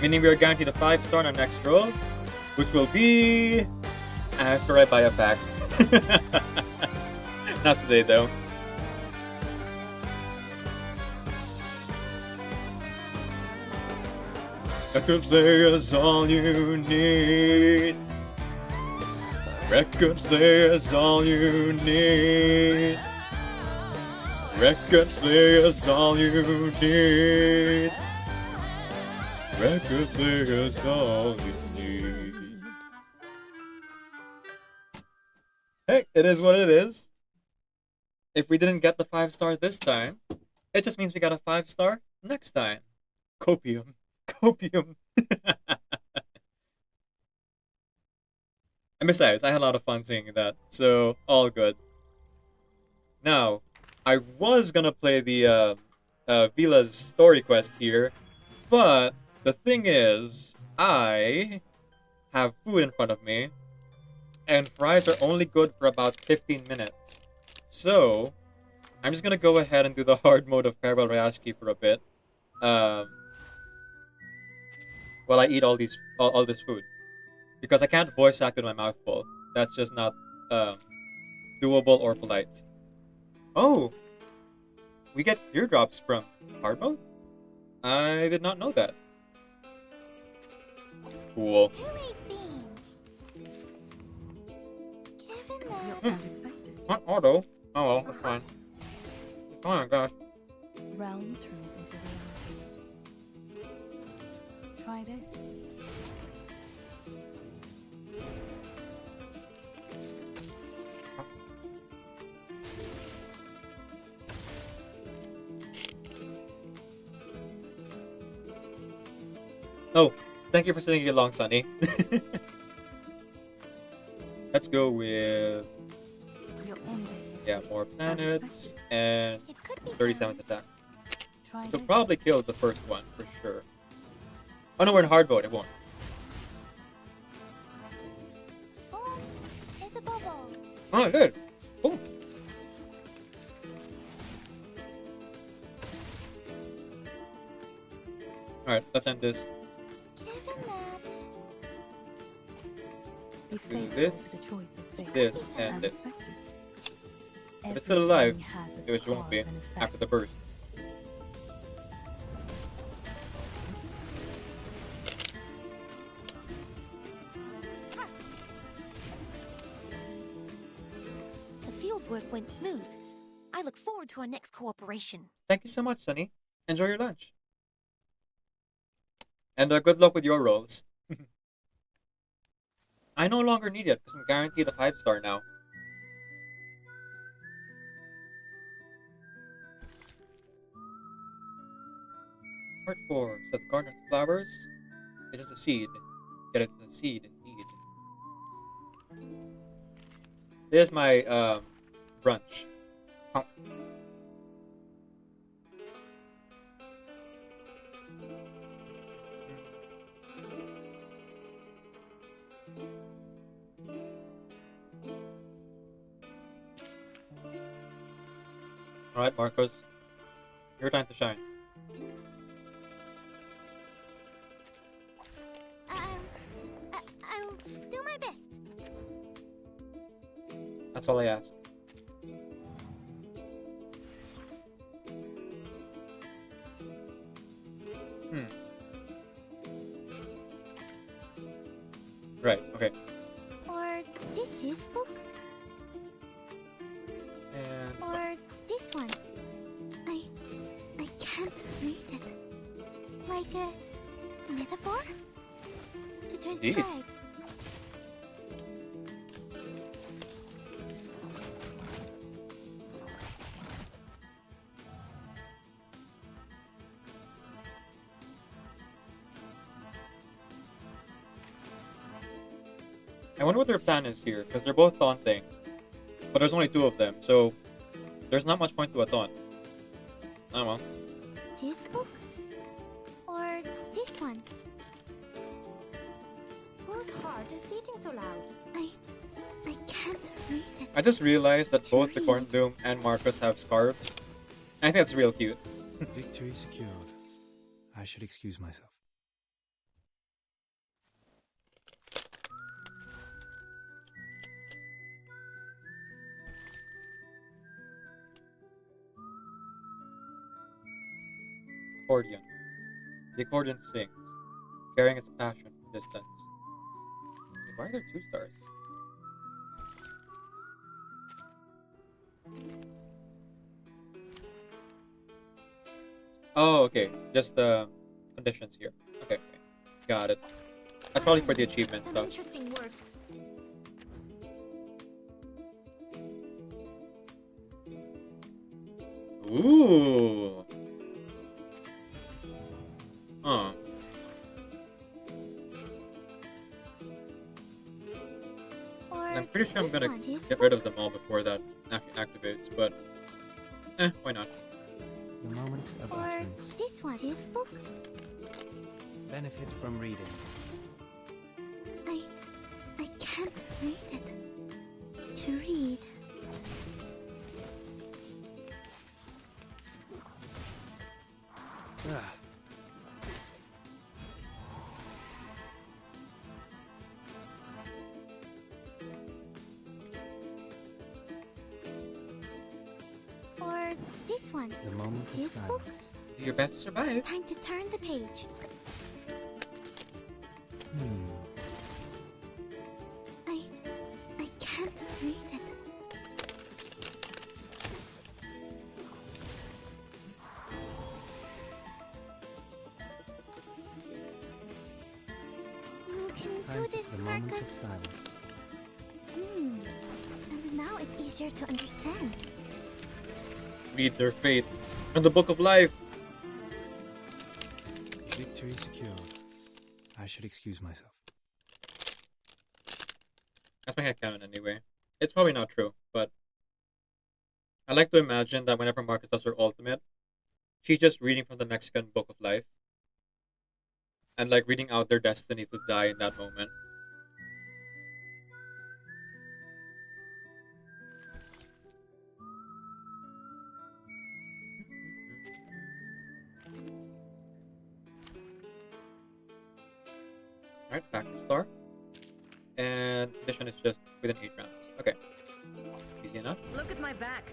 Meaning we are guaranteed a 5-star on our next roll, which will be after I buy a pack. Not today though. Record players all you need. Record players all you need. Record players all you need. Record players all you need. Hey, it is what it is. If we didn't get the 5-star this time, it just means we got a 5-star next time. Copium. Copium. And besides, I had a lot of fun singing that, so all good. Now, I was gonna play the Vila's story quest here, but the thing is, I have food in front of me, and fries are only good for about 15 minutes. So, I'm just gonna go ahead and do the hard mode of Farewell Rayashki for a bit, while I eat all this food. Because I can't voice act with my mouth full. That's just not doable or polite. Oh! We get teardrops from hard mode? I did not know that. Cool. Who ate beans? Given that... As expected. Not auto. Oh well, that's fine. Oh my gosh. Realm turns into reality. Try this. Oh, thank you for singing along, Sunny. Let's go with Your ending is more planets and It could be 37th attack. Try So this. probably kill the first one for sure. Oh no, we're in hard mode. It won't. Form is a bubble. Oh, it did. Boom. All right, let's end this. Given that... Be do faithful this, to the choice of fate. this, and As this. expected. But it's still alive, Everything has its which won't be cause and effect. after the burst. The field work went smooth. I look forward to our next cooperation. Thank you so much, Sunny. Enjoy your lunch. And good luck with your rolls. I no longer need it because I'm guaranteed a 5-star now. Part 4. Set the garden of flowers. It is a seed. get it to seed indeed. This is my brunch. Oh. Alright, Marcos. Your time to shine. I'll do my best. That's all I ask. Right, okay. Or this useful. And Or this one. I can't read it. Like a metaphor? To Indeed. transcribe. I wonder what their plan is here, because they're both taunting. But there's only two of them, so there's not much point to a taunt. Oh well. This book? Or this one? Whose heart is beating so loud? I can't read it. I just realized that both the Read. Corn Doom and Marcus have scarves. And I think that's real cute. Victory secured. I should excuse myself. Accordion. The accordion sings, carrying its passion from distance. Wait, why are there 2 stars? Oh, okay. Just the conditions here. Okay, okay. Got it. That's probably for the achievement Some stuff. interesting work. Ooh. Huh. Or I'm pretty sure I'm this gonna one, this get rid book? of them all before that actually activates, but why not? The moment of Or utterance. this one, this book? Benefit from reading. I can't read it. To read. Ah, Or this one. the moment of This book? silence. Do your best to survive. Time to turn the page. Hmm. I can't read it. You can Time do for this, the moment Marcus. of silence. And now it's easier to understand. Read their fate in the Book of Life. Victory secured. I should excuse myself. That's my headcanon anyway. It's probably not true, but I like to imagine that whenever Marcus does her ultimate, she's just reading from the Mexican Book of Life. And like reading out their destiny to die in that moment. Alright, back to star. And condition is just within 8 rounds. Okay. Easy enough. Look at my back.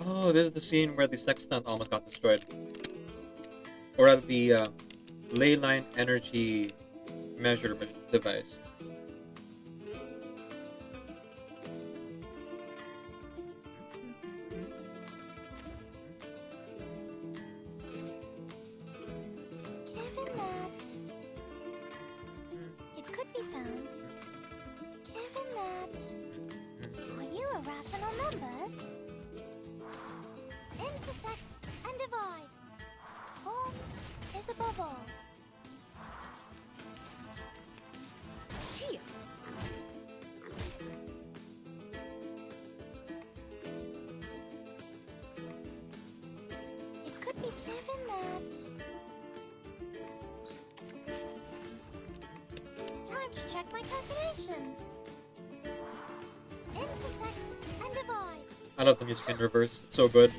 Oh, this is the scene where the sextant almost got destroyed. Or rather, the ley line energy measurement device. Given that it could be found, given that are you irrational numbers? Intersect and divide. fall. Cheer. It could be given that. Time to check my calculation. Intersect and divide. I love the music in reverse. It's so good.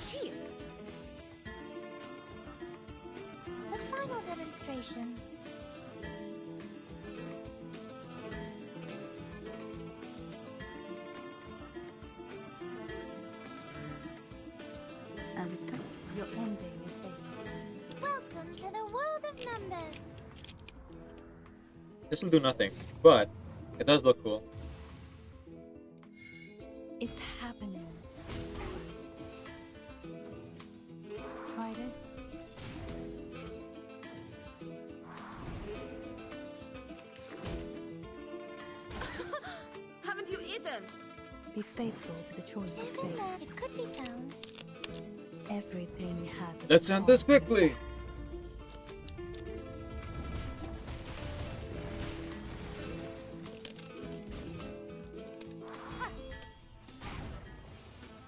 Cheer. The final demonstration. As expected, your ending is fate. Welcome to the world of numbers. This will do nothing, but it does look cool. It's happening. Tried it? Haven't you eaten? Be faithful to the choice of Given fate. that it could be found. Everything has its Let's end this flaws. quickly.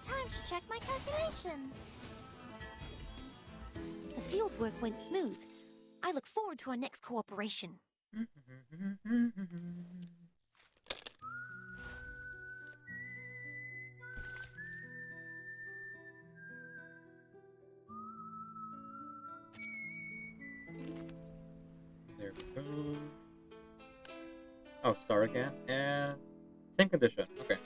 Time to check my calculation. The field work went smooth. I look forward to our next cooperation. There we go. Oh, star again, and same condition. Okay.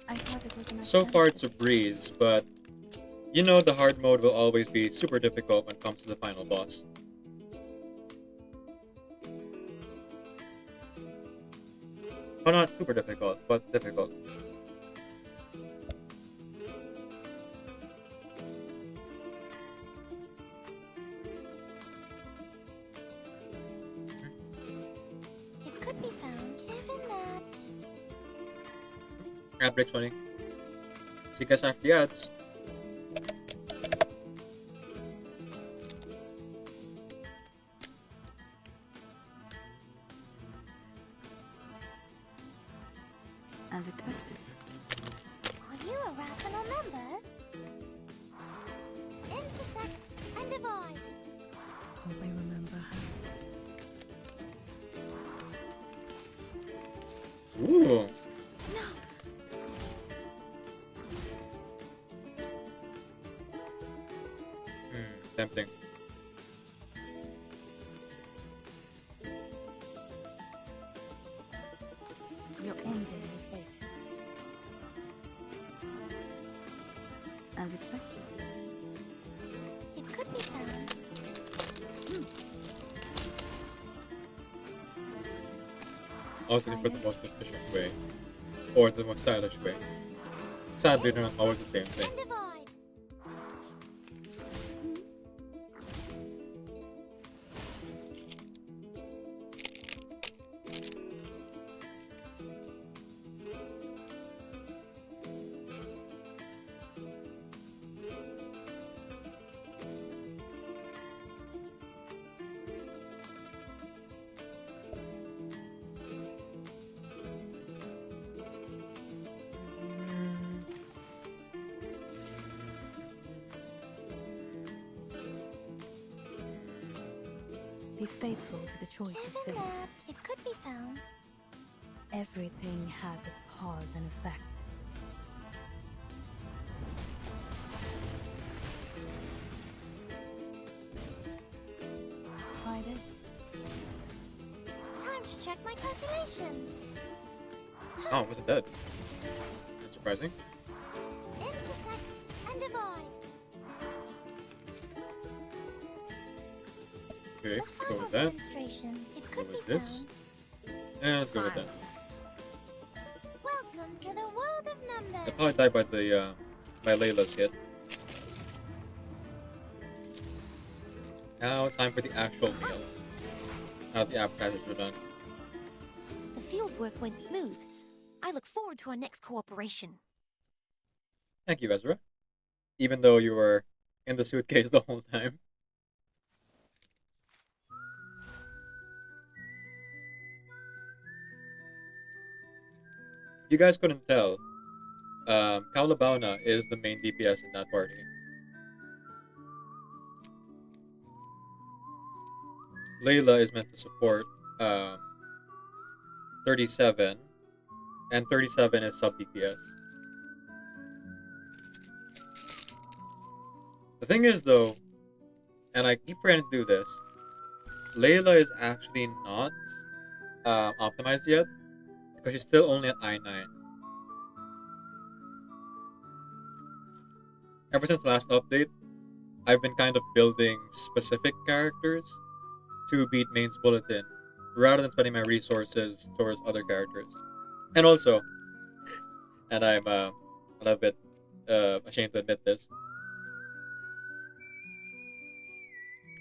I thought it was an So far accident. it's a breeze, but you know the hard mode will always be super difficult when it comes to the final boss. Well, not super difficult, but difficult. It could be found given that. Ad breaks running. See you guys after the ads. As expected. Are you irrational numbers? Intersect and divide. Hope I remember how. Ooh. No. Tempting. Your ending is fate. As expected. It could be found. I was looking for the most efficient way, or the most stylish way. Sadly, they're not always the same thing. And divide. Be faithful to the choice of Given fate. that it could be found. Everything has its cause and effect. Tried it? Time to check my calculation. Oh, was it dead? That's surprising. Intersect and divide. Okay, The let's go final with that. demonstration. It Go could be with this. found. And let's go with that. Welcome to the world of I'll numbers. probably die by the by Layla's hit. Now time for the actual meal. Now the appetizers are done. The field work went smooth. I look forward to our next cooperation. Thank you, Ezra. even though you were in the suitcase the whole time. You guys couldn't tell. Kaulabauna is the main DPS in that party. Layla is meant to support um, 37, and 37 is sub DPS. The thing is, though, and I keep forgetting to do this, Layla is actually not optimized yet because she's still only at I9. Ever since the last update, I've been kind of building specific characters to beat mains bulletin rather than spending my resources towards other characters. And also, and I'm a little bit ashamed to admit this,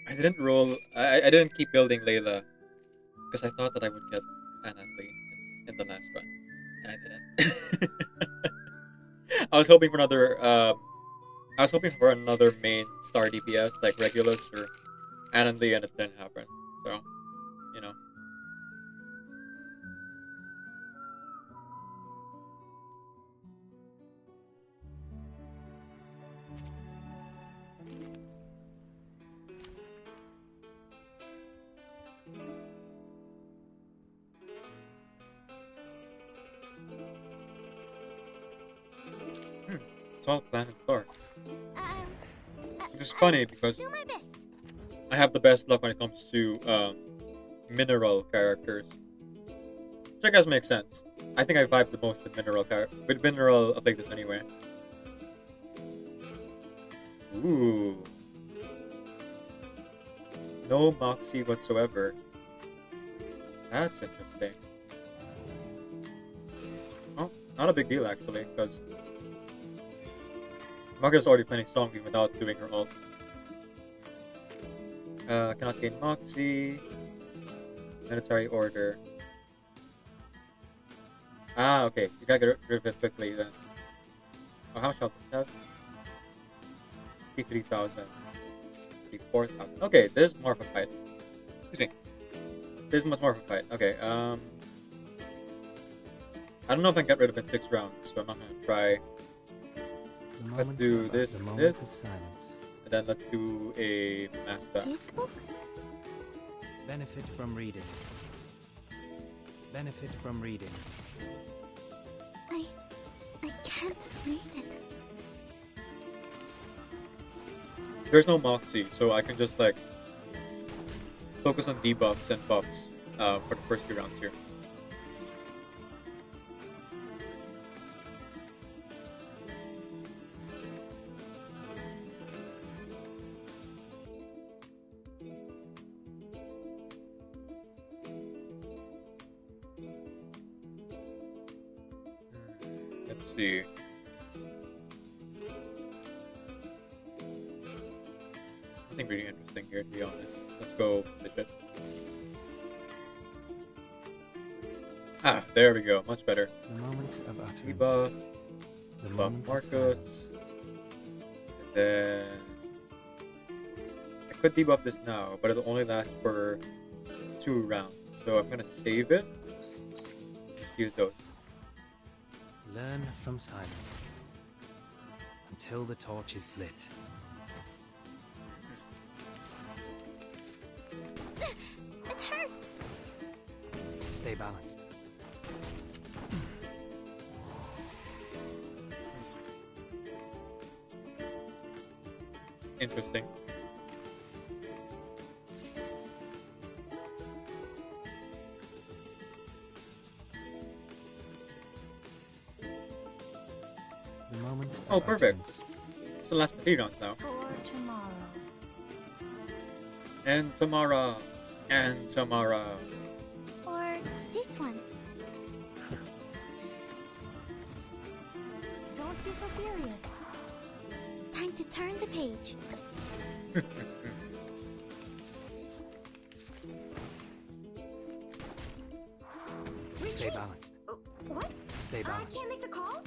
I didn't roll. I didn't keep building Layla because I thought that I would get Anatli in the last run, and I didn't. I was hoping for another. I was hoping for another main star DPS like Regulus or Anatli, and it didn't happen. So, you know. It's all Planet Star. Which is funny because Do my best. I have the best luck when it comes to mineral characters. Which I guess makes sense. I think I vibe the most with mineral abilities anyway. Ooh. No Moxie whatsoever. That's interesting. Oh, not a big deal actually, because Margaret's already playing Songby without doing her ult. Cannot gain Moxie. Military order. Ah, okay. You gotta get rid of it quickly then. Oh, how much health does it have? 53,000. 34,000. Okay, this is more of a fight. Excuse me. This is much more of a fight. Okay, I don't know if I can get rid of it in 6 rounds, so I'm not gonna try. Let's do this and this. And then let's do a mass back. This book? Benefit from reading. Benefit from reading. I can't read it. There's no Moxie, so I can just like focus on debuffs and buffs for the first 2 rounds here. Let's see. Nothing really interesting here, to be honest. Let's go Bishop. Ah, there we go. Much better. The moment of utterance. Debuff. The Debuff moment of Marcus. And then I could debuff this now, but it'll only last for 2 rounds. So I'm gonna save it. Just use those. Learn from silence until the torch is lit. It hurts. Stay balanced. Interesting. The moment of Oh, perfect. utterance. It's the last 3 rounds now. For tomorrow. And Samara. And Samara. Or this one. Don't be so furious. Time to turn the page. Stay balanced. What? Stay I balanced. can't make the call?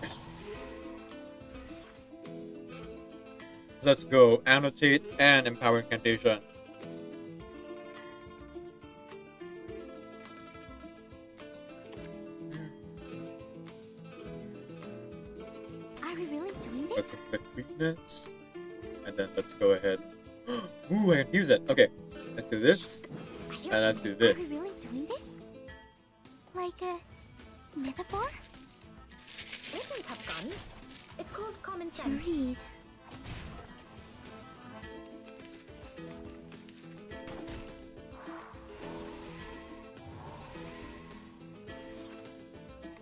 Just Let's go. Annotate and empower incantation. Are we really doing this? Let's click weakness. And then let's go ahead. Ooh, I can use it. Okay. Let's do this. I hear And let's do something. Are this. we really doing this? Like a metaphor? Agents have guns. It's called common To sense. read.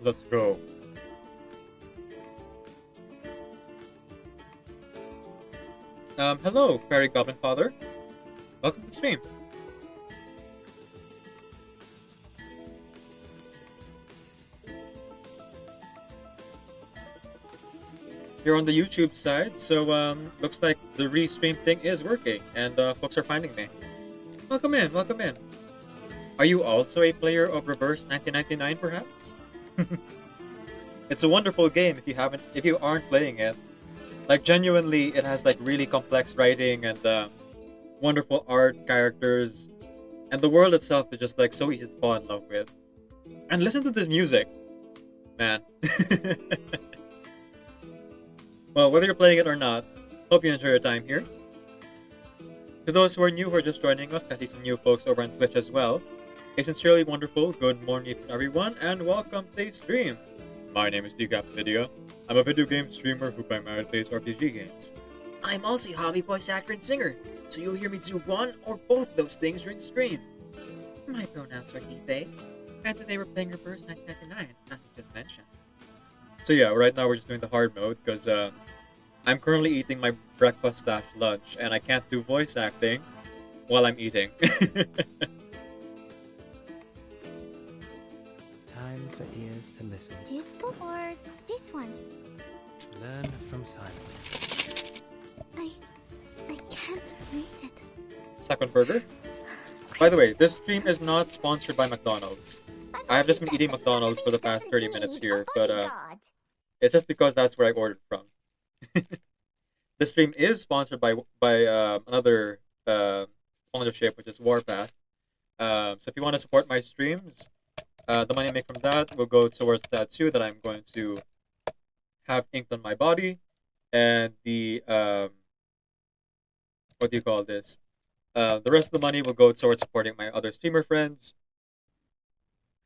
Let's go. Hello, Fairy Goblin Father. Welcome to the stream. You're on the YouTube side, so looks like the restream thing is working, and folks are finding me. Welcome in, welcome in. Are you also a player of Reverse 1999, perhaps? It's a wonderful game if you aren't playing it. Like genuinely, it has like really complex writing and wonderful art, characters, and the world itself is just like so easy to fall in love with. And listen to this music, man. Well, whether you're playing it or not, hope you enjoy your time here. To those who are new who are just joining us, I see some new folks over on Twitch as well. A sincerely wonderful good morning to everyone, and welcome to the stream. My name is decaffeinated. I'm a video game streamer who primarily plays RPG games. I'm also a hobby voice actor and singer, so you'll hear me do one or both those things during the stream. My pronouns are he, they, and today we're playing Reverse 1999, as I just mentioned. So yeah, right now we're just doing the hard mode, because I'm currently eating my breakfast / lunch, and I can't do voice acting while I'm eating. Time for ears to listen. This book or this one? Learn from silence. I can't read it. Second burger. By the way, this stream is not sponsored by McDonald's. I have just been eating McDonald's for the past 30 minutes here, but it's just because that's where I ordered from. This stream is sponsored by another sponsorship, which is Warpath. So if you want to support my streams, the money I make from that will go towards the tattoo that I'm going to have inked on my body, and the what do you call this? The rest of the money will go towards supporting my other streamer friends,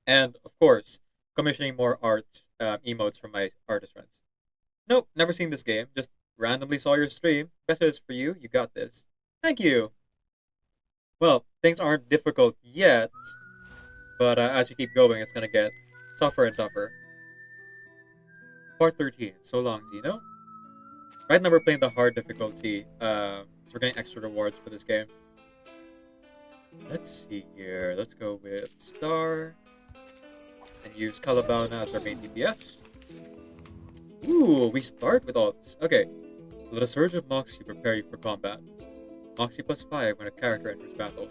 and of course, commissioning more art emotes from my artist friends. Nope, never seen this game. Just randomly saw your stream. Best is for you. You got this. Thank you. Well, things aren't difficult yet, but as we keep going, it's gonna get tougher and tougher. Part 13. So long, Zeno. Right now we're playing the hard difficulty, so we're getting extra rewards for this game. Let's see here. Let's go with Star. And use Calabana as our main DPS. Ooh, we start with alts. Okay. Let a surge of Moxie prepare you for combat. Moxie +5 when a character enters battle.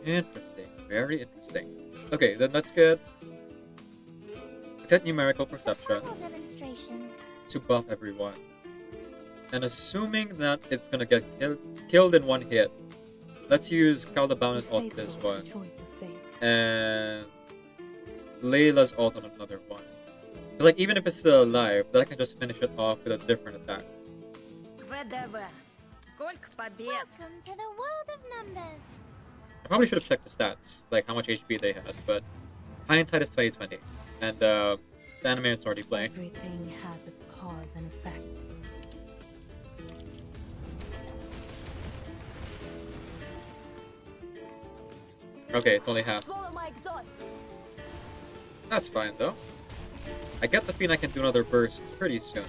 Interesting. Very interesting. Okay, then let's get numerical perception Formal demonstration. to buff everyone. And assuming that it's gonna get killed in one hit, let's use Calabana's ult this one. And Layla's ult on another one. Because like even if it's still alive, then I can just finish it off with a different attack. Welcome to the world of numbers. I probably should have checked the stats, like how much HP they had, but hindsight is 2020, and the anime is already playing. Everything has its cause and effect. Okay, it's only half. Swallow my exhaust. That's fine though. I get the feeling I can do another burst pretty soon.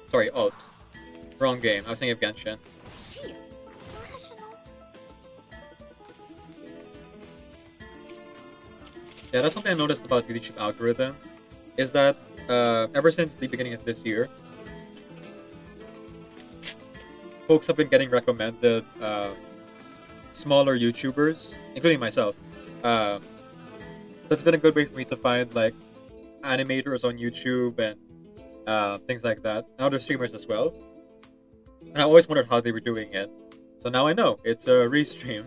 Sorry, ult. Wrong game. I was thinking of Genshin. Sheer. Rational. Yeah, that's something I noticed about the YouTube algorithm, is that ever since the beginning of this year, folks have been getting recommended smaller YouTubers, including myself. That's been a good way for me to find like animators on YouTube and things like that, and other streamers as well. And I always wondered how they were doing it. So now I know it's a restream,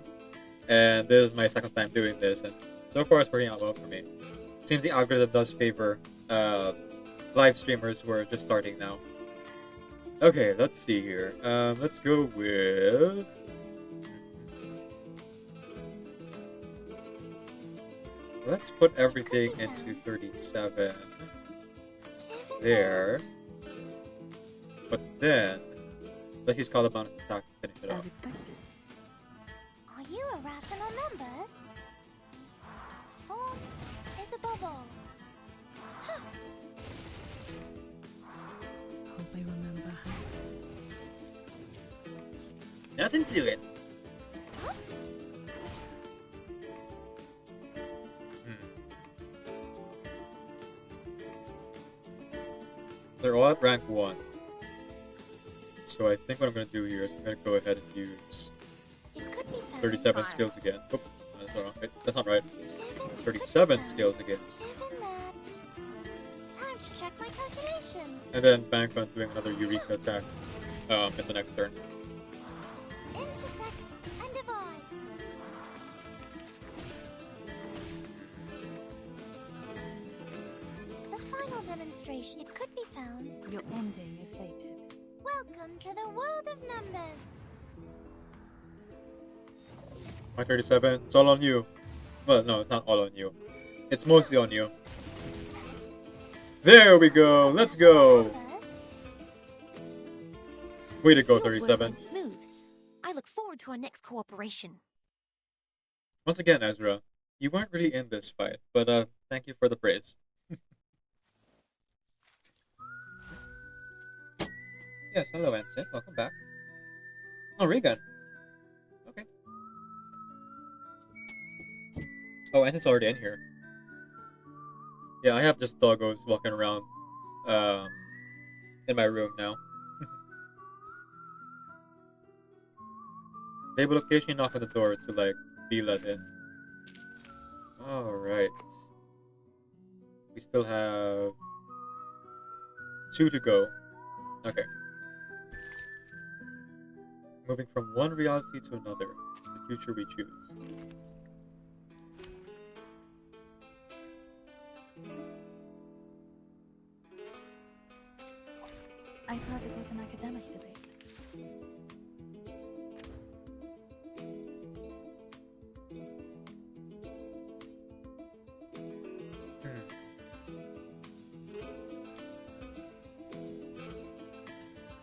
and this is my second time doing this, and so far it's working out well for me. Seems the algorithm does favor live streamers who are just starting now. Okay, let's see here. Let's go with. Let's put everything into 37 there. But then, let's use Caliban's attack to finish it As off. expected. Are you irrational numbers? 4 is a bubble. Hope I remember how. Nothing to it. They're all at rank 1. So I think what I'm going to do here is I'm going to go ahead and use It could be found 37 skills again. Oop, that's not right. That's not right. 37 skills again. Given that. Time to check my calculation. And then bank on doing another Eureka attack in the next turn. Intersect and divide. The final demonstration. It could be found. Your ending is fated. Welcome to the world of numbers. My 37, it's all on you. Well, no, it's not all on you. It's mostly on you. There we go. Let's go. First, Way to go, Field work 37. went smooth. I look forward to our next cooperation. Once again, Ezra, you weren't really in this fight, but thank you for the praise. Yes, hello, Ensign. Welcome back. Oh, Regan. Okay. Oh, Ensign's already in here. Yeah, I have just doggos walking around in my room now. They will occasionally knock on the door to, like, be let in. Alright. We still have 2 to go. Okay. Moving from one reality to another, the future we choose. I thought it was an academic debate.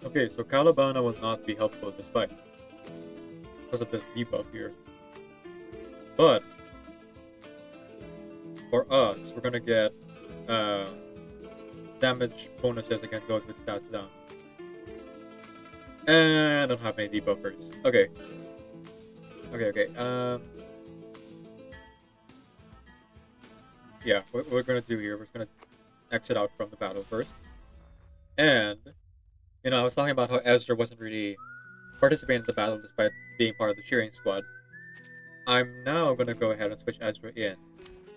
Okay, so Calabana will not be helpful in this fight because of this debuff here. But for us, we're gonna get damage bonuses against those with stats down. And I don't have any debuffers. Okay. Okay. Yeah, what we're gonna do here, we're just gonna exit out from the battle first. And you know, I was talking about how Ezra wasn't really participating in the battle despite being part of the cheering squad. I'm now gonna go ahead and switch Ezra in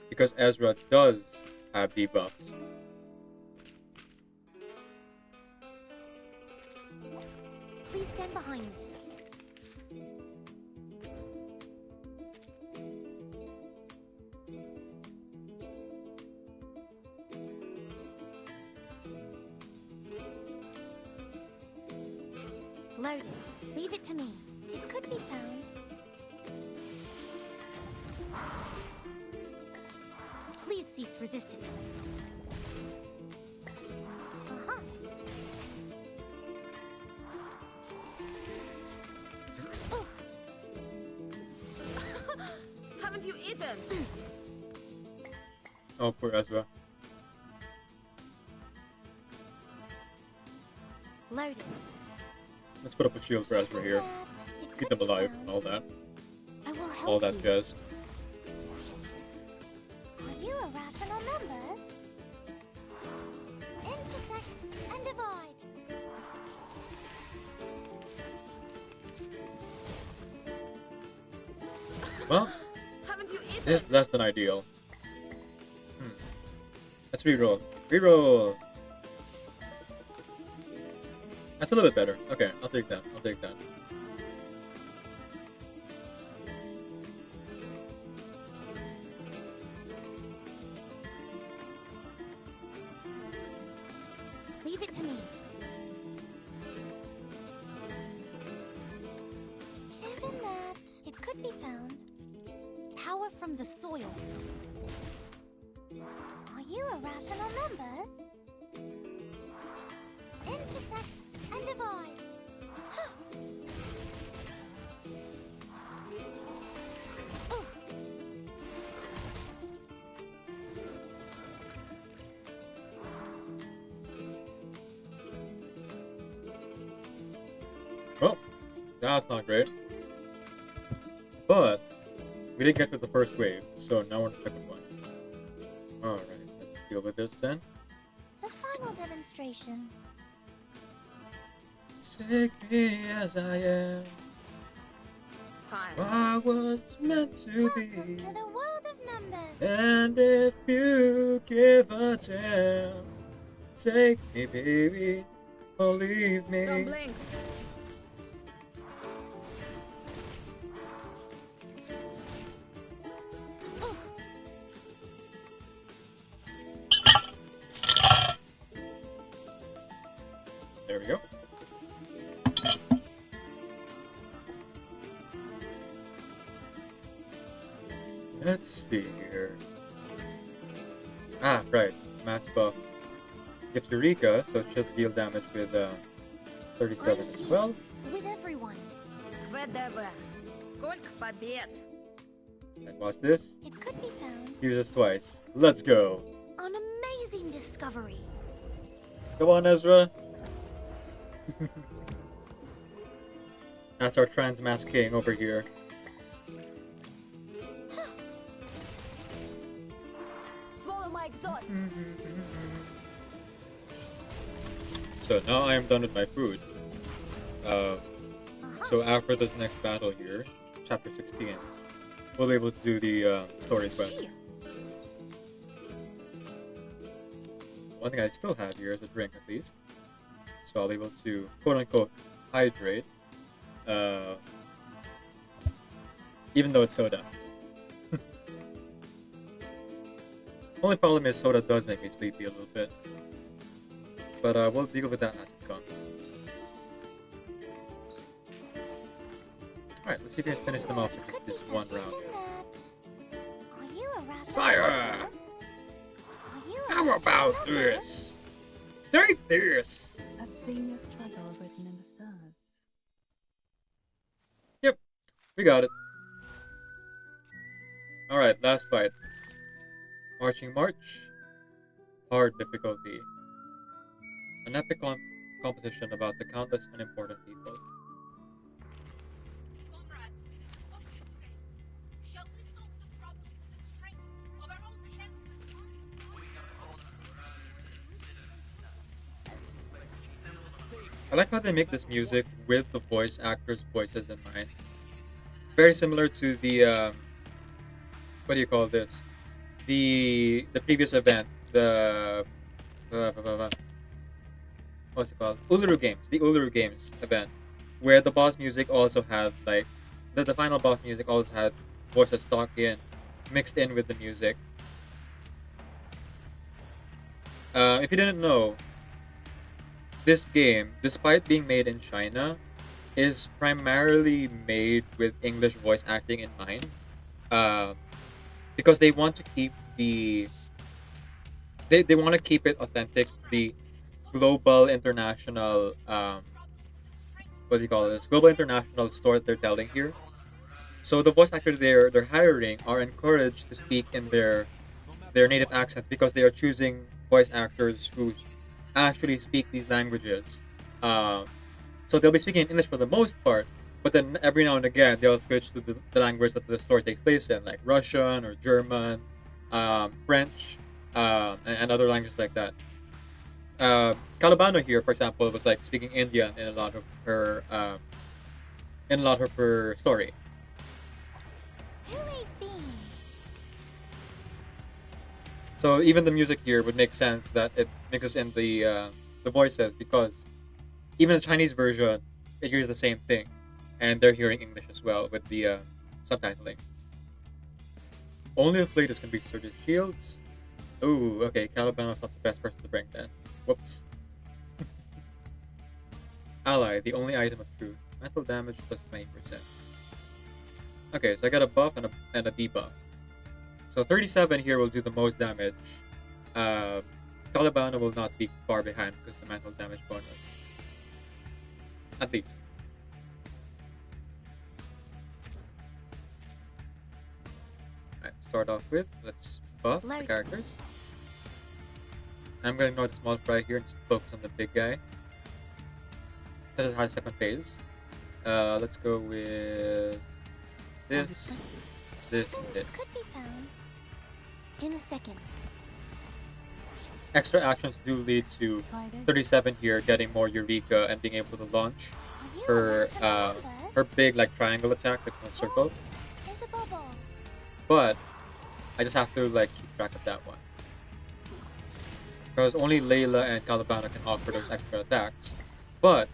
because Ezra does have debuffs. Please stand behind me. Loaded. Leave it to me. it could be found. Please cease resistance. Uh-huh. Haven't you eaten? Oh, poor Ezra. Loaded. Let's put up a shield for Ezra here. It Keep could them be alive found. and all that. I will help All that you. jazz. Are you irrational numbers? Intersect and divide. Well, Haven't you eaten? this is less than ideal. Let's reroll. Reroll! That's a little bit better. Okay, I'll take that. I'll take that. Leave it to me. Given that It could be found. Power from the soil. are you irrational numbers? Intersect and divide. Ugh. Well, that's not great. But we did get to the first wave, so now we're on the second one. Alright, let's just deal with this then. The final demonstration. Take me as I am. I was meant to Welcome be. to the world of numbers. And if you give a damn, take me, baby, or leave me. Don't blink. There we go. Let's see here. Ah, right. Mass buff. Gets Eureka, so it should deal damage with 37 as well. With everyone. ВДВ. Сколько побед? And watch this. It could be found. Uses twice. Let's go. An amazing discovery. Come on, Ezra. That's our trans mass king over here. Swallow my exhaust. So now I am done with my food. So after this next battle here, chapter 16, we'll be able to do the story quest. One thing I still have here is a drink at least. So I'll be able to quote unquote hydrate. Even though it's soda. Only problem is soda does make me sleepy a little bit. But we'll deal with that as it comes. Alright, let's see if we can finish them off with just this one round. Are you irrational Fire! numbers? Are you How irrational about numbers? this? Take this! A senior struggle written in the stars. Yep, we got it. Alright, last fight. Marching March. Hard difficulty. An epic composition about the countless unimportant people. Comrades, what do you say? Shall we solve the problem with the strength of our own hands and arms? I like how they make this music with the voice actors' voices in mind. Very similar to the what do you call this? The previous event, the what's it called? Uluru Games, the Uluru Games event, where the boss music also had like the final boss music also had voices stuck in, mixed in with the music. If you didn't know, this game, despite being made in China, is primarily made with English voice acting in mind, because they want to keep they want to keep it authentic to the global international what do you call this? Global international story they're telling here. So the voice actors they're hiring are encouraged to speak in their native accents because they are choosing voice actors who actually speak these languages. So they'll be speaking in English for the most part, but then every now and again they'll switch to the language that the story takes place in, like Russian or German, French, and other languages like that. Calabano here, for example, was like speaking Indian in a lot of her story. Who ate beans? So even the music here would make sense that it mixes in the voices because even the Chinese version, it hears the same thing, and they're hearing English as well with the subtitling. Only afflicted can be certain shields. Ooh, okay, Calibano's not the best person to bring then. Whoops. Ally, the only item of truth. Mental damage plus 20%. Okay, so I got a buff and a debuff. So 37 here will do the most damage. Calibano will not be far behind because the mental damage bonus. At least. Alright, start off with, let's buff the Light. characters. I'm gonna ignore the small fry here and just focus on the big guy. Because it has second phase. Let's go with this, this, and this. Could be found in a second. Extra actions do lead to Try this. 37 here getting more Eureka and being able to launch Are you her allowed to know this? her big like triangle attack, like one circle. There's a bubble. But I just have to like keep track of that one. Because only Layla and Calibana can offer those extra attacks. But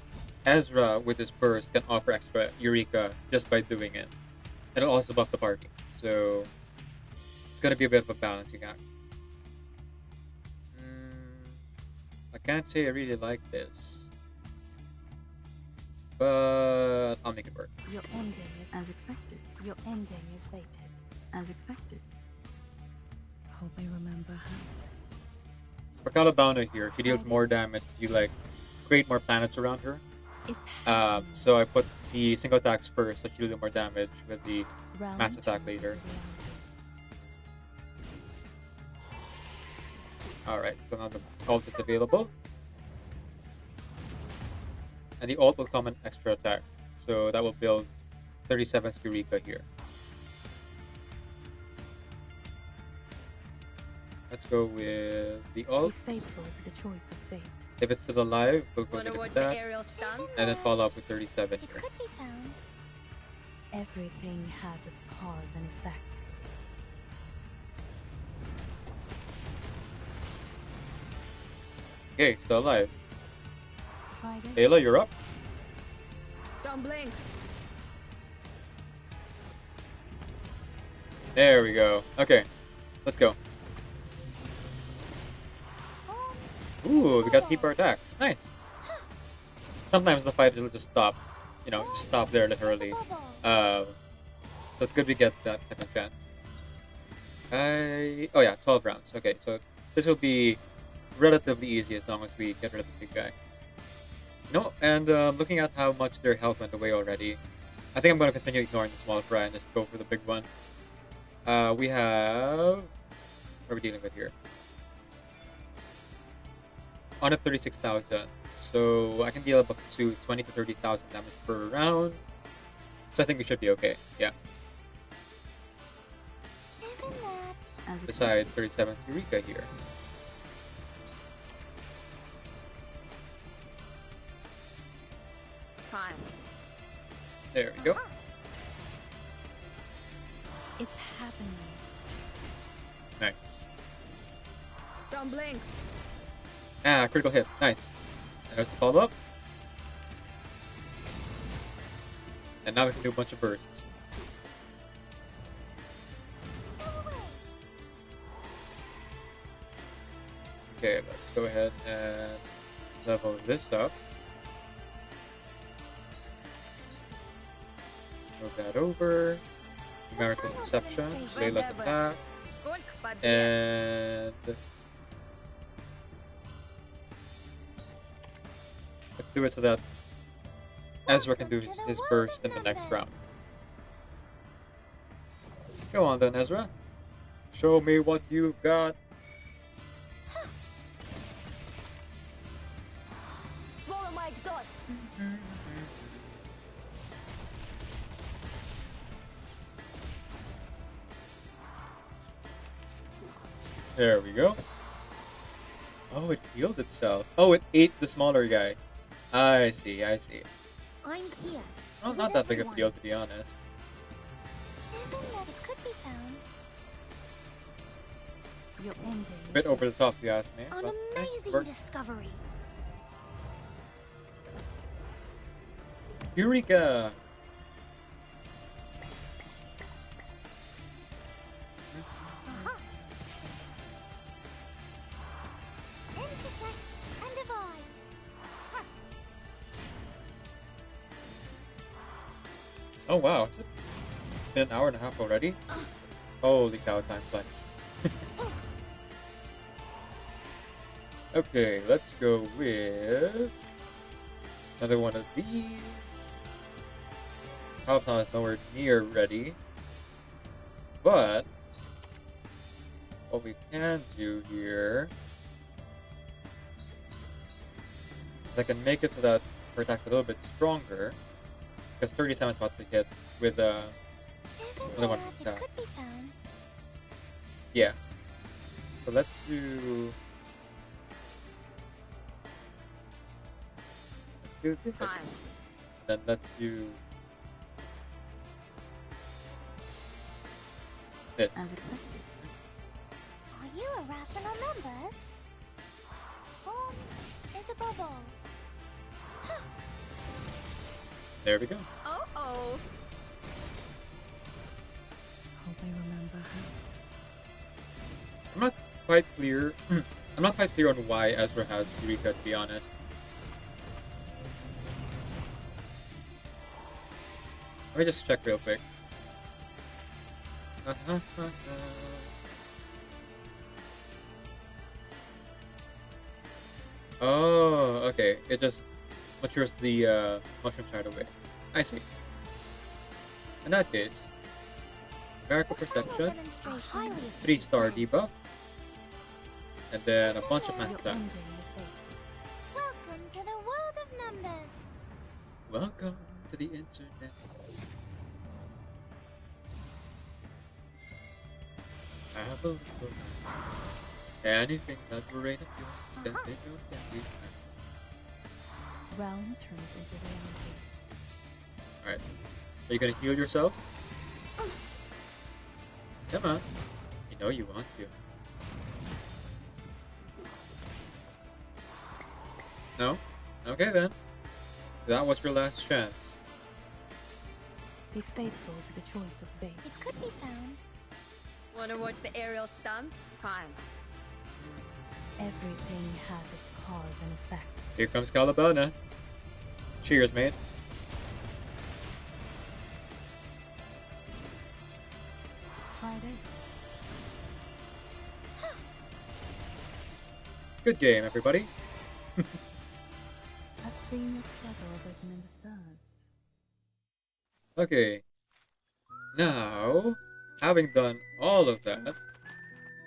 Ezra with his burst can offer extra Eureka just by doing it. And it'll also buff the party. So it's gonna be a bit of a balancing act. I can't say I really like this. But I'll make it work. Your ending is as expected. Your ending is fated. As expected. Hope I remember how. For Calibana here, she deals more damage. You like create more planets around her. It's So I put the single attacks first, so she'll do more damage with the realm mass attack turns later. into reality. Alright, so now the ult is available. And the ult will come an extra attack. So that will build 37 Eureka here. Let's go with the Be ult. faithful to the choice of fate. If it's still alive, we'll go Wanna with watch the attack. aerial stunts? And then follow up with 37 It here. could be found. Everything has its cause and effect. Okay, still alive. Try this. Ayla, you're up. Don't blink. There we go. Okay, let's go. Ooh, we got to keep our attacks. Nice. Sometimes the fight will just stop. You know, just stop there literally. So it's good we get that second chance. Oh yeah, 12 rounds. Okay, so this will be relatively easy as long as we get rid of the big guy. No, and looking at how much their health went away already, I think I'm going to continue ignoring the small fry and just go for the big one. We have... What are we dealing with here? 136,000. So I can deal up to 20 to 30,000 damage per round. So I think we should be okay. Yeah. Given that. As Besides 37 Eureka here. Fine. There we go. It's happening. Nice. Don't blink. Ah, critical hit. Nice. And there's the follow-up. And now we can do a bunch of bursts. Okay, let's go ahead and level this up. Move that over. Numerical Perception, Layla's attack, Сколько побед? and let's do it so that Ezra can do his burst in the next round. Go on then, Ezra. Show me what you've got. Swallow my exhaust. There we go. Oh, it healed itself. Oh, it ate the smaller guy. I see, I see. I'm here. Well, not that big of a deal, to be honest. Given that it could be found. Your ending A bit is over the top, if you ask me. An but, amazing works. discovery. Eureka! Aha. Intersect and divide. Huh. Oh wow, it's been an hour and a half already? Holy cow, time flies. Okay, let's go with another one of these. Peloton is nowhere near ready. But what we can do here is I can make it so that her attack's a little bit stronger. Because 37 is about to hit with another one of It could be attacks. found. Yeah. So let's do this. Fine. Then let's do this. As expected. Are you irrational members? Form is a bubble. There we go. Oh. Hope I remember how. I'm not quite clear. I'm not quite clear on why Ezra has Eureka, to be honest. Let me just check real quick. Oh, okay. It just matures the mushroom side away. I see. In that case, Miracle Perception, Highly 3-star debuff, and then a bunch of math Your attacks. ending is fated. Welcome to the world of numbers. Welcome to the internet. Have a look. Anything that will rain a few, stand in your candy. Realm turns into reality. Alright. Are you gonna heal yourself? Come on. You know you want to. No? Okay then. That was your last chance. Be faithful to the choice of fate. It could be found. Wanna watch the aerial stunts? Fine. Everything has its cause and effect. Here comes Calabana. Cheers, mate. Friday. Good game, everybody. I've seen your struggle written in the stars. Okay. Now, having done all of that,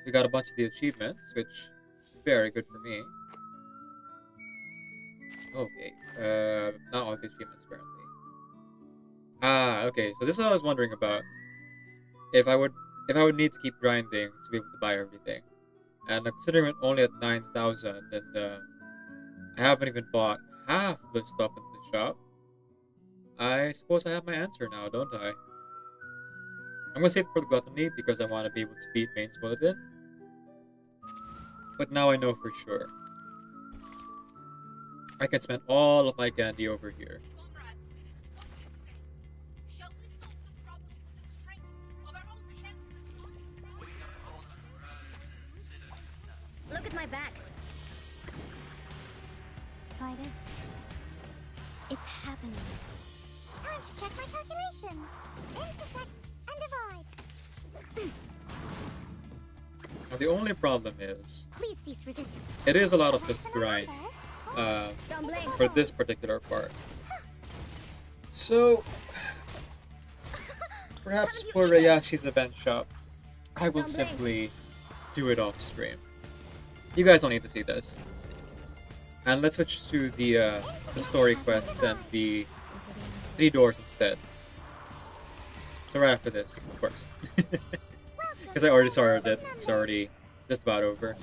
we got a bunch of the achievements, which is very good for me. Okay. Not all the achievements, apparently. Ah, okay. So this is what I was wondering about. If I would need to keep grinding to be able to buy everything. And considering it only at 9,000, and I haven't even bought half the stuff in the shop, I suppose I have my answer now, don't I? I'm gonna save it for the gluttony because I want to be able to beat Main's Bulletin. But now I know for sure. I can spend all of my candy over here. Comrades, what do you say? Shall we solve the problem with the strength of our own hands and Look at my back. Friday. It's happening. Time to check my calculations. Intersect and divide. Now the only problem is, Please cease resistance. it is a lot of just grind Don't blame. for this particular part. So, perhaps for Rayashi's event shop, I will simply do it off stream. You guys don't need to see this. And let's switch to the story quest and the 3 doors instead. So right after this, of course. Because I already started it, it's already just about over.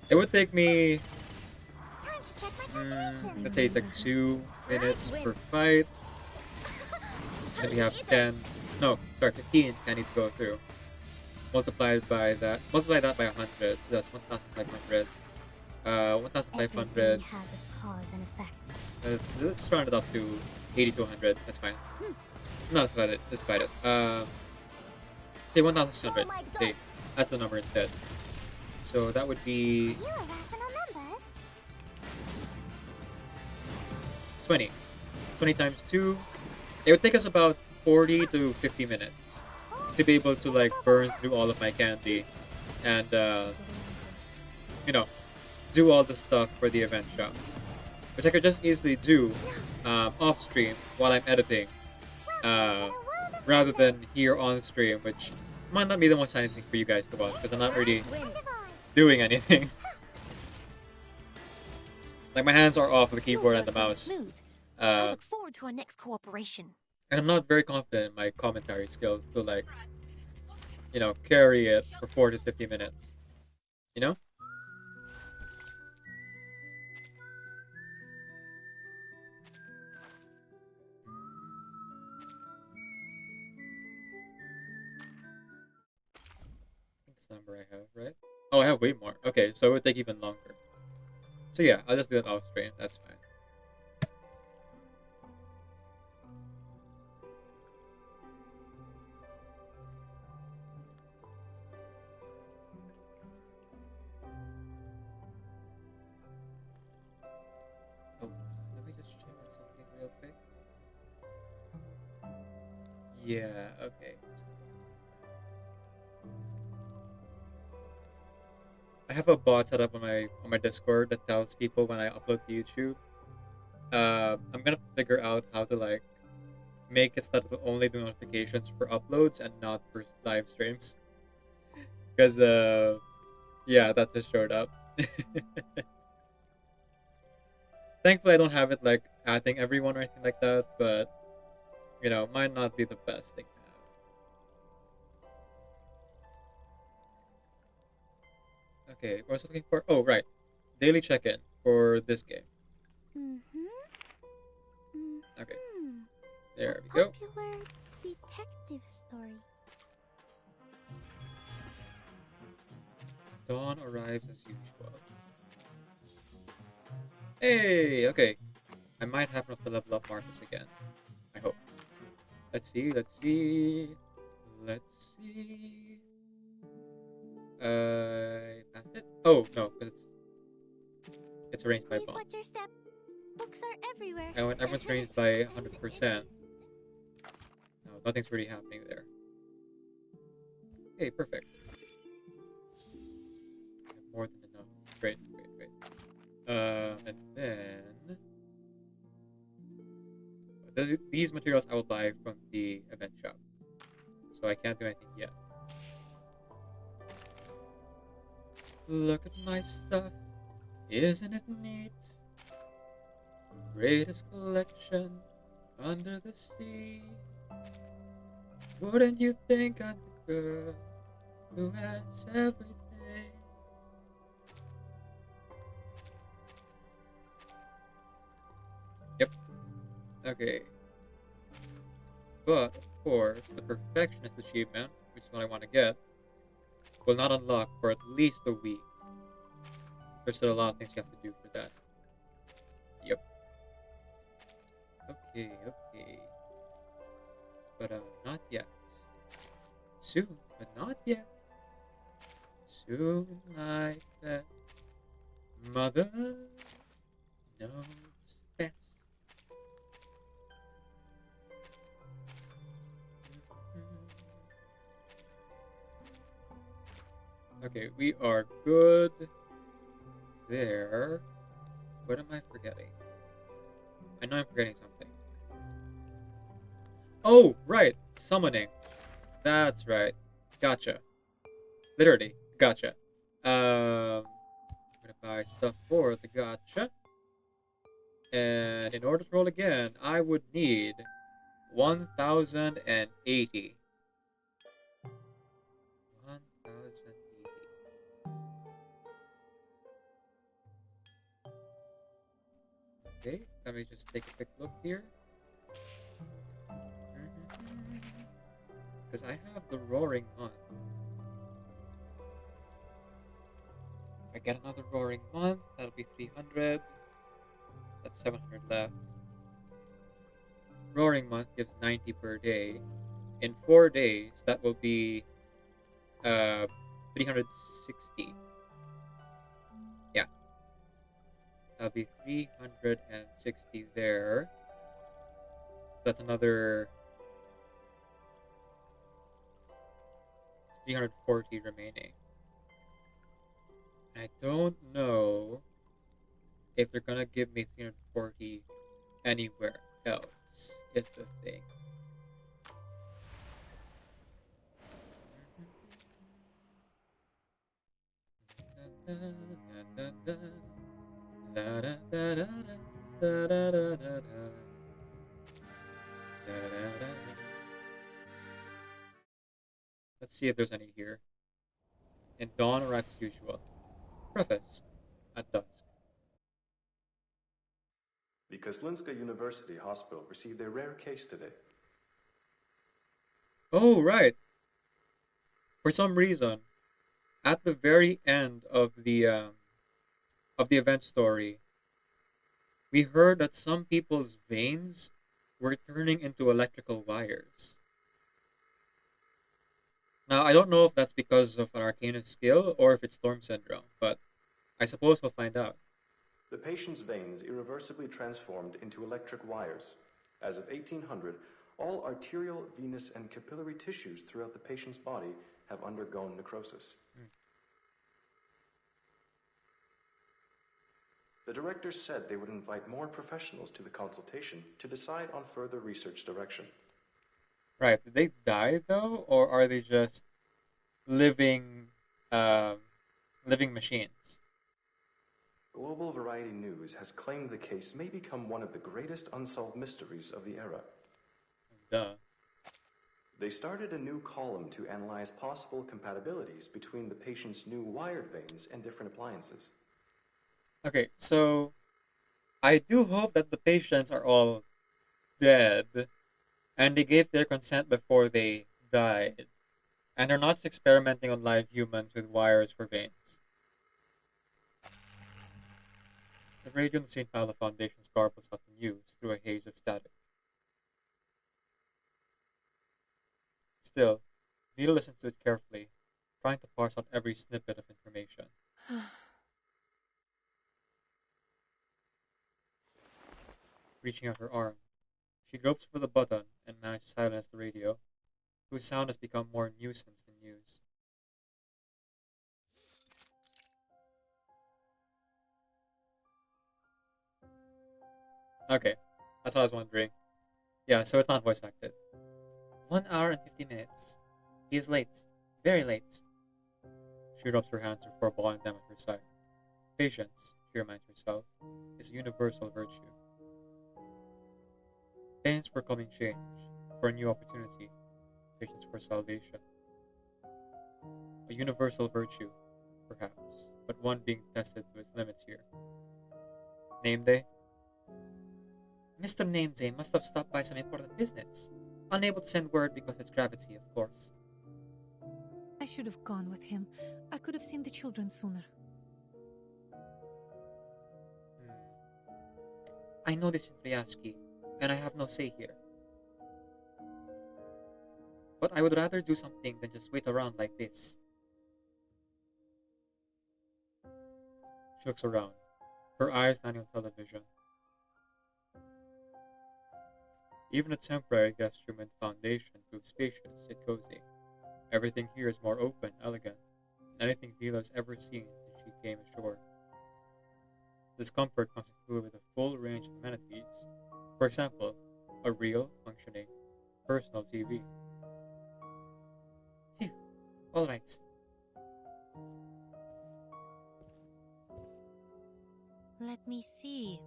It would take me, Time to check my calculations. let's say like 2 minutes per fight. And we have 10, no, sorry, 15 I need to go through. Multiply that by 100, so that's 1,500. 1,500, Everything has its cause and effect. let's round it up to 80 to 100. That's fine. No, that's about it. That's about it. Say 1,600. Say that's the number instead. So that would be You irrational numbers. 20. 20 times 2. It would take us about 40 to 50 minutes to be able to like burn through all of my candy and you know, do all the stuff for the event shop, which I could just easily do off stream while I'm editing, rather than here on stream, which might not be the most exciting thing for you guys to watch because I'm not really doing anything. Like my hands are off of the keyboard and the mouse, Smooth. I uh, look forward to our next cooperation. and I'm not very confident in my commentary skills to like, you know, carry it for 40 to 50 minutes. You know? I think that's the number I have, right? Oh, I have way more. Okay, so it would take even longer. So yeah, I'll just do it off screen. That's fine. Oh, let me just check on something real quick. Yeah, okay. I have a bot set up on my Discord that tells people when I upload to YouTube. I'm gonna figure out how to like make it so that it will only do notifications for uploads and not for live streams. Because yeah, that just showed up. Thankfully, I don't have it like adding everyone or anything like that, but you know, might not be the best thing to have. Okay, what was I looking for? Oh, right. Daily check-in for this game. Okay, there we go. Popular detective story. Dawn arrives as usual. Hey, okay. I might have enough to level up Marcus again. I hope. Let's see, let's see. Let's see. Passed it? Oh, no, because it's arranged by Please bond. watch your step. Books are everywhere. Everyone's arranged by 100%. No, nothing's really happening there. Okay, perfect. I have more than enough. Great, great, great. And then these materials I will buy from the event shop, so I can't do anything yet. Look at my stuff, isn't it neat? Greatest collection under the sea. Wouldn't you think I'm the girl who has everything? Yep. Okay. But, of course, the Perfectionist achievement, which is what I want to get, will not unlock for at least a week. There's still a lot of things you have to do for that. Yep. Okay, okay. But, not yet. Soon, but not yet. Soon, like that. Mother knows best. Okay, we are good there. What am I forgetting? I know I'm forgetting something. Oh, right! Summoning. That's right. Gotcha. Literally, gotcha. I'm gonna buy stuff for the gotcha. And in order to roll again, I would need 1,080. 1,080. Okay, let me just take a quick look here. Because I have the Roaring Month. If I get another Roaring Month, that'll be 300. That's 700 left. roaring month gives 90 per day. In 4 days, that will be 360. Yeah, that'll be 360 there. So that's another 340 remaining. I don't know if they're gonna give me 340 anywhere else, is the thing. Let's see if there's any here. And dawn arrives as usual. Preface. At dusk. The Kozlinska University Hospital received a rare case today. Oh, right. For some reason, at the very end of the event story, we heard that some people's veins were turning into electrical wires. Now, I don't know if that's because of an arcanist skill or if it's storm syndrome, but I suppose we'll find out. The patient's veins irreversibly transformed into electric wires. As of 1800, all arterial, venous, and capillary tissues throughout the patient's body have undergone necrosis. The directors said they would invite more professionals to the consultation to decide on further research direction. Right. Did they die though, or are they just living, um, living machines? Global Variety News has claimed the case may become one of the greatest unsolved mysteries of the era. Duh. They started a new column to analyze possible compatibilities between the patient's new wired veins and different appliances. Okay, so I do hope that the patients are all dead and they gave their consent before they died. And they're not just experimenting on live humans with wires for veins. The radio on the St. Paolo Foundation's garb was out in use through a haze of static. Still, Vita listens to it carefully, trying to parse out every snippet of information. Reaching out her arm, she gropes for the button and manages to silence the radio, whose sound has become more nuisance than news. Okay, that's what I was wondering. Yeah, so it's not voice acted. 1 hour and 50 minutes. He is late. Very late. She rubs her hands before balling them at her side. Patience, she reminds herself, is a universal virtue. Patience for coming change, for a new opportunity, patience for salvation. A universal virtue, perhaps, but one being tested to its limits here. Name day? Mr. Name Day must have stopped by some important business. Unable to send word because of its gravity, of course. I should have gone with him. I could have seen the children sooner. I know this is Ryashki, and I have no say here. But I would rather do something than just wait around like this. She looks around, her eyes landing on television. Even a temporary guest room and foundation proved spacious yet cozy. Everything here is more open, elegant, than anything Vila's ever seen since she came ashore. This comfort comes included with a full range of amenities. For example, a real, functioning, personal TV. Phew, all right. Let me see.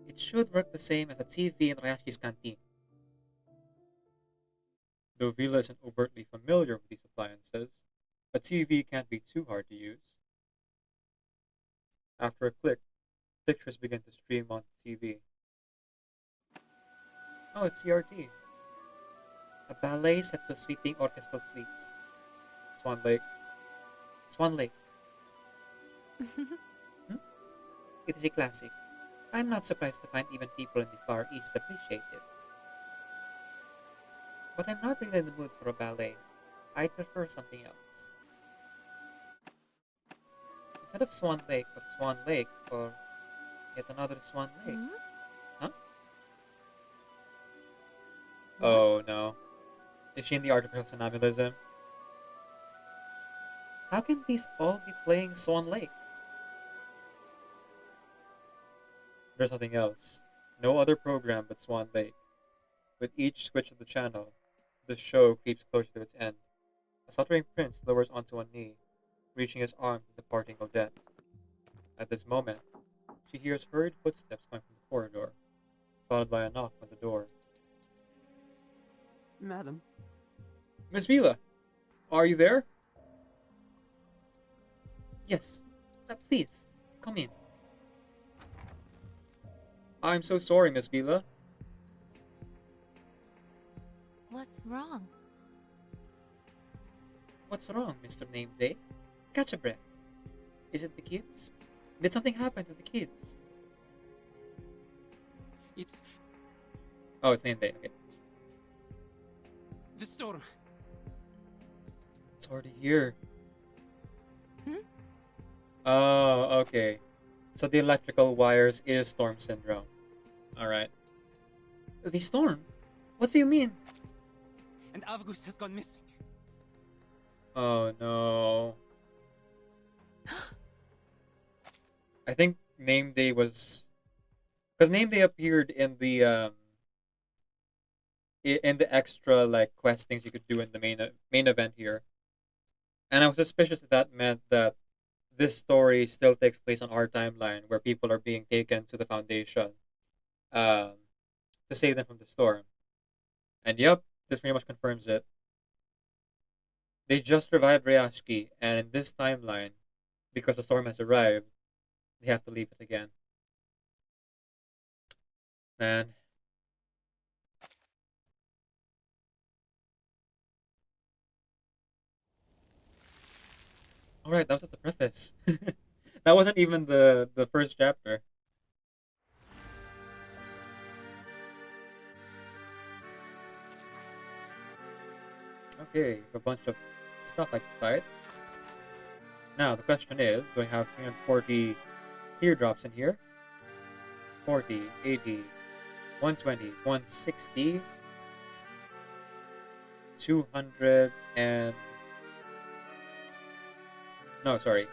It should work the same as a TV in Ryashi's canteen. Though Vila isn't overtly familiar with these appliances, a TV can't be too hard to use. After a click, pictures begin to stream onto the TV. Oh, it's CRT. A ballet set to sweeping orchestral suites. Swan Lake. Swan Lake. Hmm? It is a classic. I'm not surprised to find even people in the Far East appreciate it. But I'm not really in the mood for a ballet. I'd prefer something else. Instead of Swan Lake, or yet another Swan Lake. Hmm? Huh? What? Oh no. Is she in the artificial somnambulism? How can these all be playing Swan Lake? There's nothing else. No other program but Swan Lake. With each switch of the channel, the show creeps closer to its end. A stuttering prince lowers onto one knee, reaching his arm to the departing Odette. At this moment, she hears hurried footsteps coming from the corridor, followed by a knock on the door. Madam, Miss Vila, are you there? Yes. Please, come in. I'm so sorry, Miss Vila. What's wrong? What's wrong, Mr. Nameday? Catch a breath. Is it the kids? Did something happen to the kids? it's Oh, it's Nameday. Okay. the storm. It's already here. Hmm? Oh, okay. So the electrical wires is storm syndrome. Alright. The storm? What do you mean? And August has gone missing. Oh no. I think Name Day was because Name Day appeared in the in the extra like quest things you could do in the main event here, and I was suspicious if that meant that this story still takes place on our timeline where people are being taken to the Foundation um to save them from the storm. And yep, this pretty much confirms it. They just revived Ryashki, and in this timeline, because the storm has arrived, they have to leave it again. Man. Alright, that was just the preface. That wasn't even the first chapter. Okay, a bunch of stuff I can fight. Now, the question is, do I have 340 teardrops in here? 40, 80, 120, 160, 200, and... No, sorry.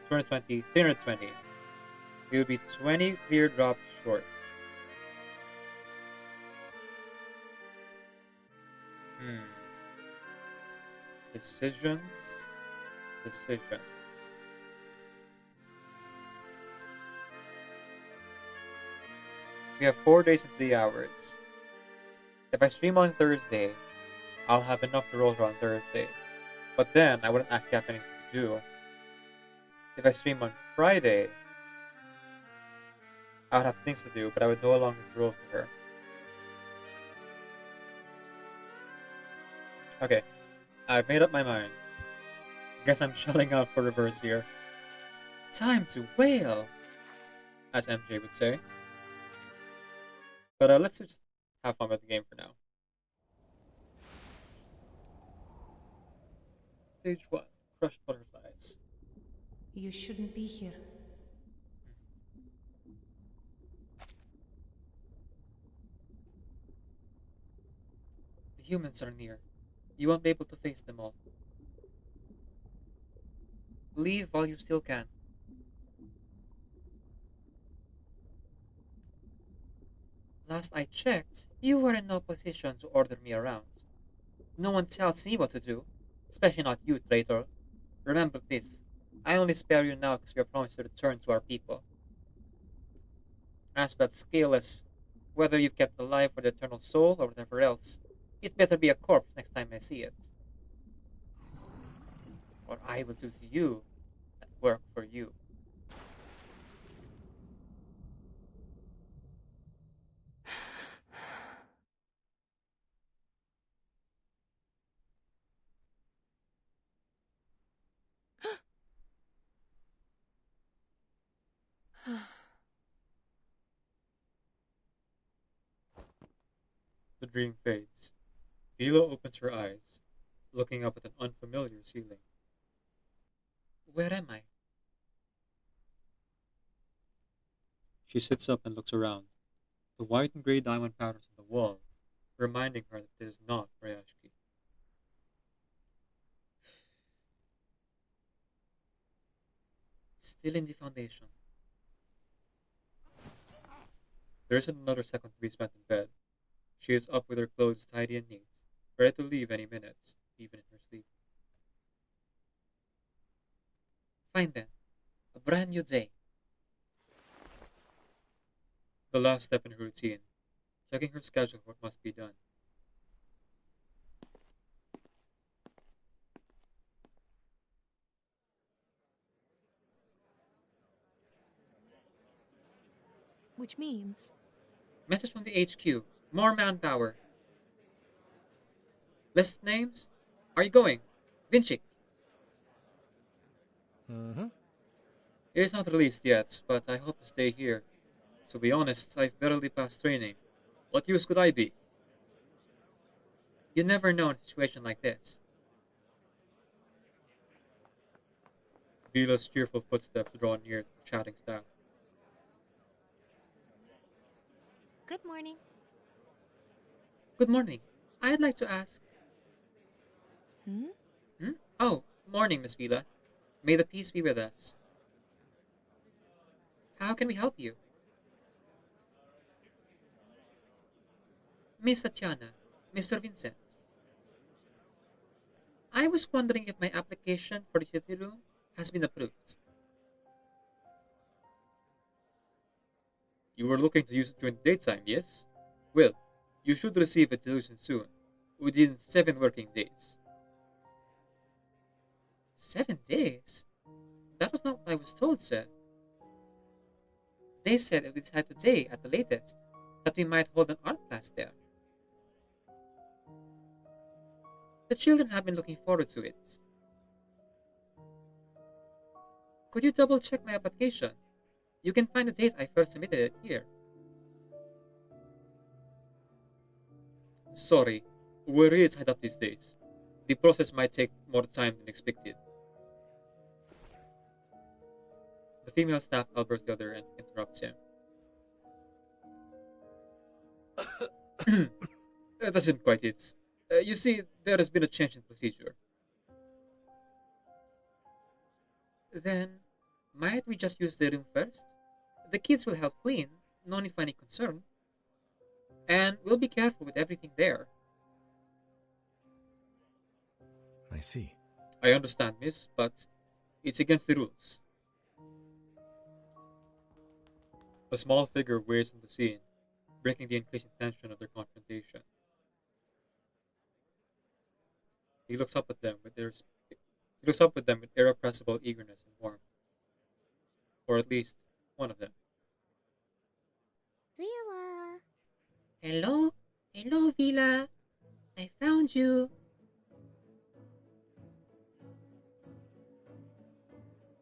220, 320. We will be 20 teardrops short. Hmm. Decisions. Decisions. We have 4 days and 3 hours. If I stream on Thursday, I'll have enough to roll her on Thursday. But then, I wouldn't actually have anything to do. If I stream on Friday, I would have things to do, but I would no longer to roll for her. Okay, I've made up my mind. Guess I'm shelling out for reverse here. Time to wail, as MJ would say. But let's just have fun with the game for now. Stage 1, Crushed Butterflies. You shouldn't be here. The humans are near. You won't be able to face them all. Leave while you still can. Last I checked, you were in no position to order me around. No one tells me what to do, especially not you, traitor. Remember this. I only spare you now because we are promised to return to our people. As for that scaleless, whether you've kept alive for the eternal soul or whatever else, it better be a corpse next time I see it. Or I will do to you that work for you. The dream fades. Vila opens her eyes, looking up at an unfamiliar ceiling. Where am I? She sits up and looks around. The white and grey diamond patterns on the wall, reminding her that it is not Rayashki. Still in the foundation. There isn't another second to be spent in bed. She is up with her clothes tidy and neat, ready to leave any minute, even in her sleep. Fine then. A brand new day. The last step in her routine, checking her schedule for what must be done. Which means Message from the HQ. More manpower. List names? Are you going? Vinchik. Mm-hmm. He is not released yet, but I hope to stay here. To be honest, I've barely passed training. What use could I be? You never know in a situation like this. Vila's cheerful footsteps draw near the chatting staff. Good morning. Good morning. I'd like to ask... Hmm? Hmm? Oh, morning, Miss Vila. May the peace be with us. How can we help you? Miss Tatiana, Mr. Vincent. I was wondering if my application for the city room has been approved. You were looking to use it during the daytime, yes? Well, you should receive a delusion soon, within 7 working days. 7 days? That was not what I was told, sir. They said it would decide today at the latest, that we might hold an art class there. The children have been looking forward to it. Could you double check my application? You can find the date I first submitted it here. Sorry, we're really tied up these days. The process might take more time than expected. The female staff elbows the other and interrupts him. That isn't quite it. You see, there has been a change in procedure. Then, might we just use the room first? The kids will help clean, no need for any concern. And we'll be careful with everything there. I see. I understand, miss, but it's against the rules. A small figure waves on the scene, breaking the increasing tension of their confrontation. He looks up at them with irrepressible eagerness and warmth. Or at least one of them. Vila. Hello? Hello, Vila. I found you.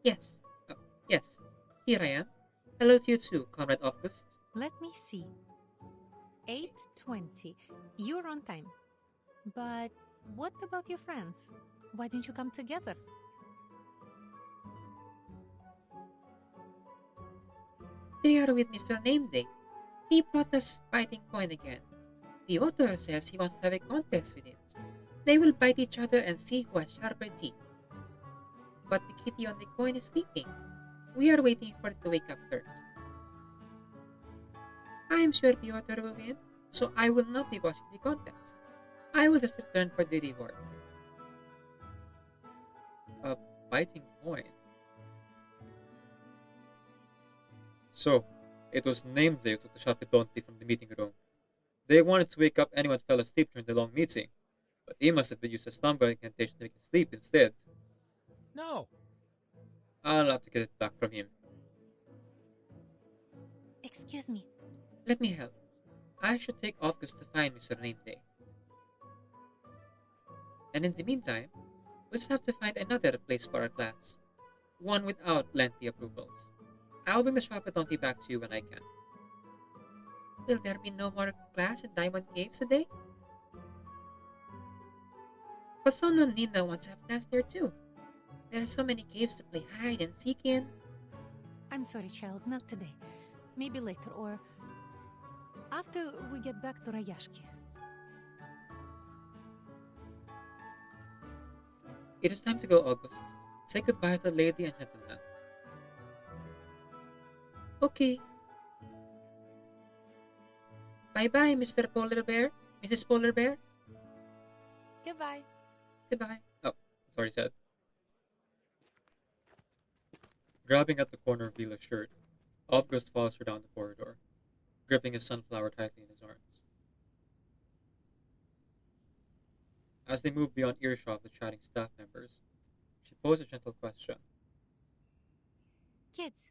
Yes. Oh, yes. Here I am. Hello to you too, Comrade August. let me see. 8:20. You're on time. But what about your friends? Why didn't you come together? They are with Mr. Nameday. He brought us biting coin again. The author says he wants to have a contest with it. They will bite each other and see who has sharper teeth. But the kitty on the coin is sleeping. We are waiting for it to wake up first. I am sure Piotr will win, so I will not be watching the contest. I will just return for the rewards. A biting coin. So, it was Nameday who took the Sharpedonti from the meeting room. They wanted to wake up anyone who fell asleep during the long meeting, but he must have used a slumber incantation to make him sleep instead. No. I'll have to get it back from him. Excuse me. Let me help. I should take August to find Mr. Nameday. And in the meantime, we'll just have to find another place for our class. One without lengthy approvals. I'll bring the Sharpedonti back to you when I can. Will there be no more class in Diamond Caves today? But Son and Nina wants to have class there too. There are so many caves to play hide and seek in. I'm sorry, child, not today. Maybe later, or after we get back to Rayashki. It is time to go, August. Say goodbye to the lady and gentleman. Okay. Bye-bye, Mr. Polar Bear. Mrs. Polar Bear. Goodbye. Goodbye. Oh, sorry, said. Grabbing at the corner of Vila's shirt, August follows her down the corridor, gripping his sunflower tightly in his arms. As they move beyond earshot of the chatting staff members, she posed a gentle question. Kids,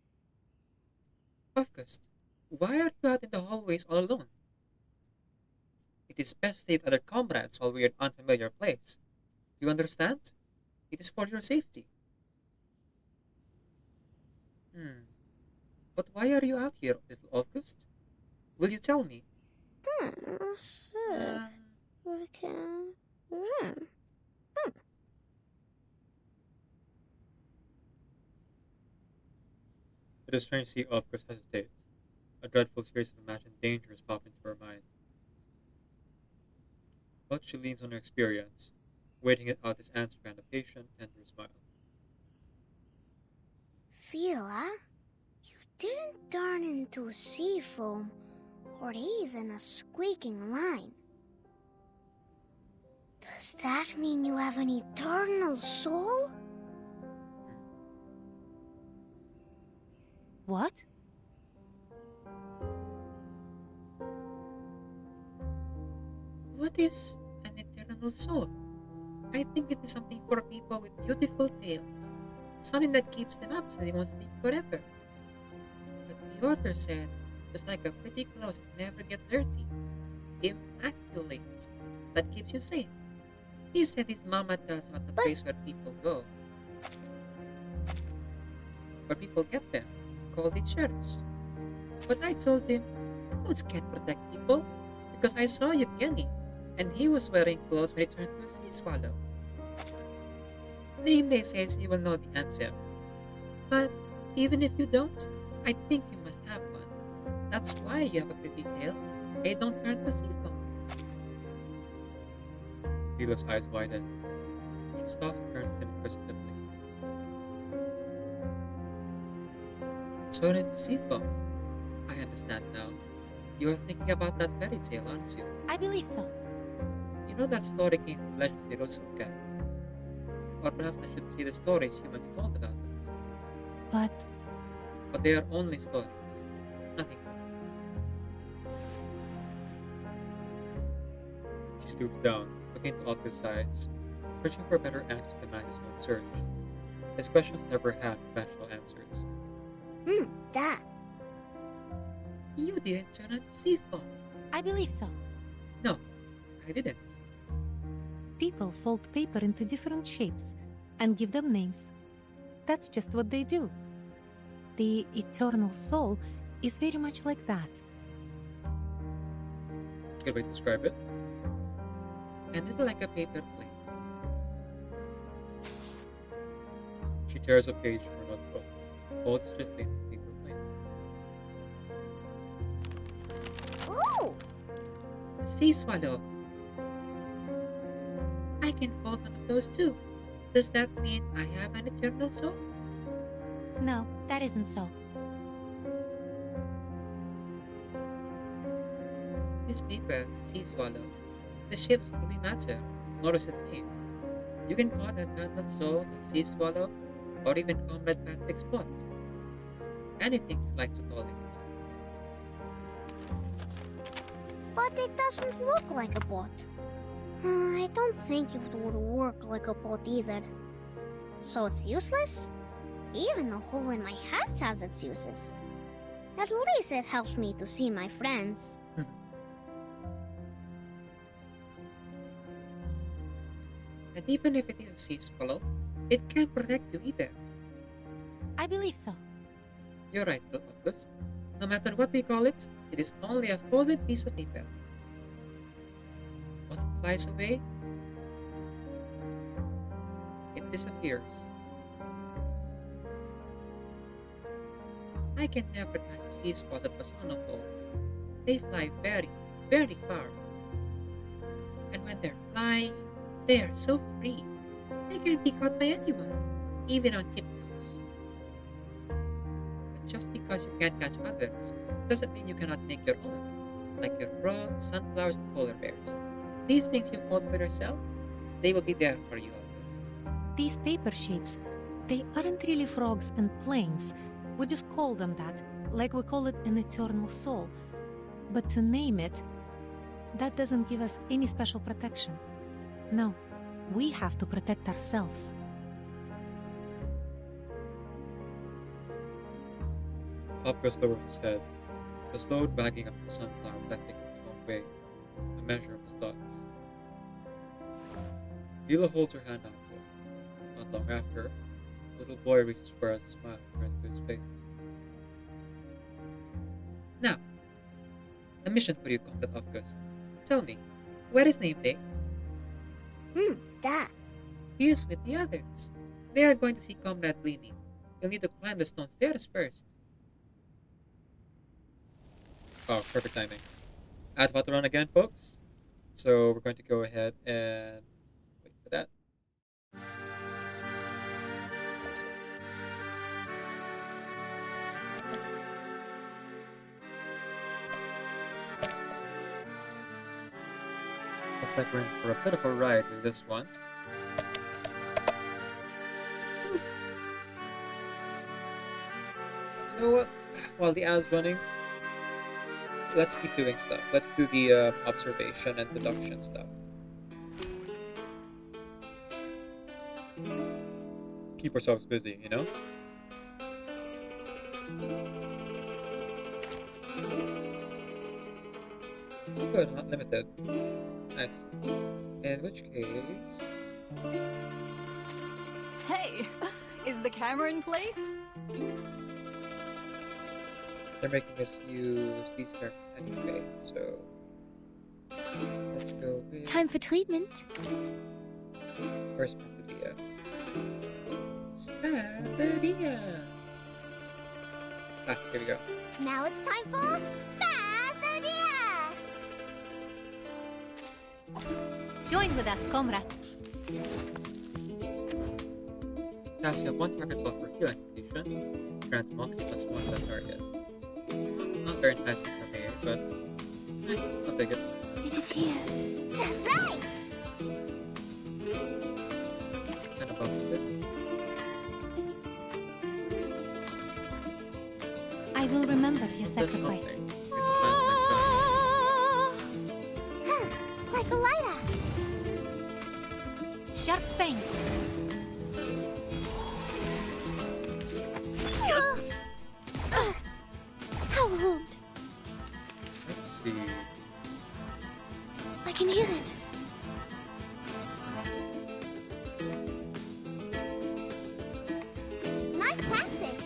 August, why are you out in the hallways all alone? It is best to stay with other comrades while we are in an unfamiliar place. Do you understand? It is for your safety. But why are you out here, little August? Will you tell me? Sure. We can. It is strange to see August hesitate. A dreadful series of imagined dangers pop into her mind. But she leans on her experience, waiting it out his answer behind a patient, tender smile. Vila, you didn't turn into sea foam or even a squeaking line. Does that mean you have an eternal soul? what? What is an eternal soul? I think it is something for people with beautiful tails. Something that keeps them up so they won't sleep forever. But the author said it's like a pretty clothes that never get dirty. Immaculate. That keeps you safe. He said his mama tells about the place where people go. Where people get them. Called it church. But I told him, clothes can't protect people. Because I saw Yevgeny. And he was wearing clothes when he turned to a sea swallow. Name day says you will know the answer. But even if you don't, I think you must have one. That's why you have a pretty tail. They don't turn to sea foam. Vila's eyes widen. She stops and turns to him inquisitively. Turn into sea foam. I understand now. You are thinking about that fairy tale, aren't you? I believe so. You know that story came from Legends of the Rosilka. Or perhaps I should say the stories humans told about us. But they are only stories, nothing more. She stoops down, looking into Alfred's eyes, searching for better answers to match his own search. His questions never had conventional answers. That. You didn't turn into sea foam. I believe so. No, I didn't. People fold paper into different shapes and give them names. That's just what they do. The eternal soul is very much like that. Good way to describe it. And little like a paper plane. She tears a page from her notebook, folds swiftly into the paper plane. Ooh! A sea swallow. I can fold one of those too. Does that mean I have an eternal soul? No, that isn't so. This paper, sea swallow, the shapes don't really matter, nor does it name. You can call the eternal soul a sea swallow, or even Comrade Patrick's bot. Anything you like to call it. But it doesn't look like a bot. I don't think it would work like a bot either. So it's useless? Even the hole in my hat has its uses. At least it helps me to see my friends. And even if it is a sea swallow, it can't protect you either. I believe so. You're right, August. No matter what we call it, it is only a folded piece of paper. Once it flies away, it disappears. I can never catch the seeds while the persona folds. They fly very, very far. And when they're flying, they are so free. They can't be caught by anyone, even on tiptoes. But just because you can't catch others, doesn't mean you cannot make your own, like your frogs, sunflowers, and polar bears. These things you fold for yourself, they will be there for you, of course. These paper shapes, they aren't really frogs and planes. We just call them that, like we call it an eternal soul. But to name it, that doesn't give us any special protection. No, we have to protect ourselves. Hofgus lowers his head, the slowed wagging of the sunflower reflecting in its own way, a measure of his thoughts. Hila holds her hand out to him. Not long after, the little boy reaches for us a smile turns to his face. Now, a mission for you, Comrade Hofgus. Tell me, where is name day? That. He is with the others. They are going to see Comrade Bleeny. You'll need to climb the stone stairs first. Oh, perfect timing. Ad's about to run again, folks. So we're going to go ahead and wait for that. Looks like we're in for a bit of a ride with this one. You know what? While the ad's running, let's keep doing stuff. Let's do the observation and deduction stuff. Keep ourselves busy, you know? Good, not limited. Nice. In which case... Hey, is the camera in place? They're making us use these cameras anyway, so... Let's go with... Time for treatment. First Spathadia. Spathadia! Ah, here we go. Now it's time for Spathadia! Join with us, comrades. Cast a 1 target buff for healing completion. Grants Moxie plus 1 to the target. Not very enticing for me, but I'll take it. It is here. That's right! What kind of buff is it? I will remember your Does sacrifice. something. Guess I'll find it next time. Like a lighter. Sharp fangs. How wound. Let's see. I can hear it. Nice tactic.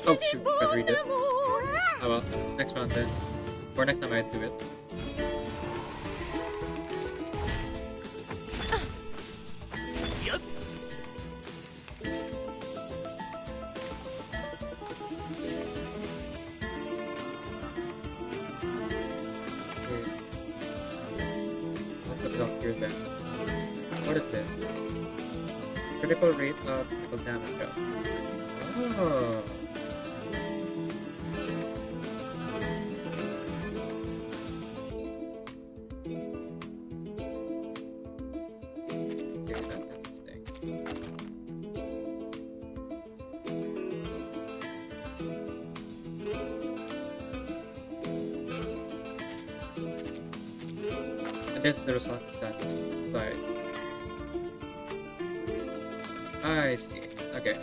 Oh shoot, I read it. Oh well, next round then. Or next time I do it. Okay. Let's put it up here then. What is this? Critical rate of critical damage up. Oh. Okay, that's interesting. And there's the result status slides. I see. Okay.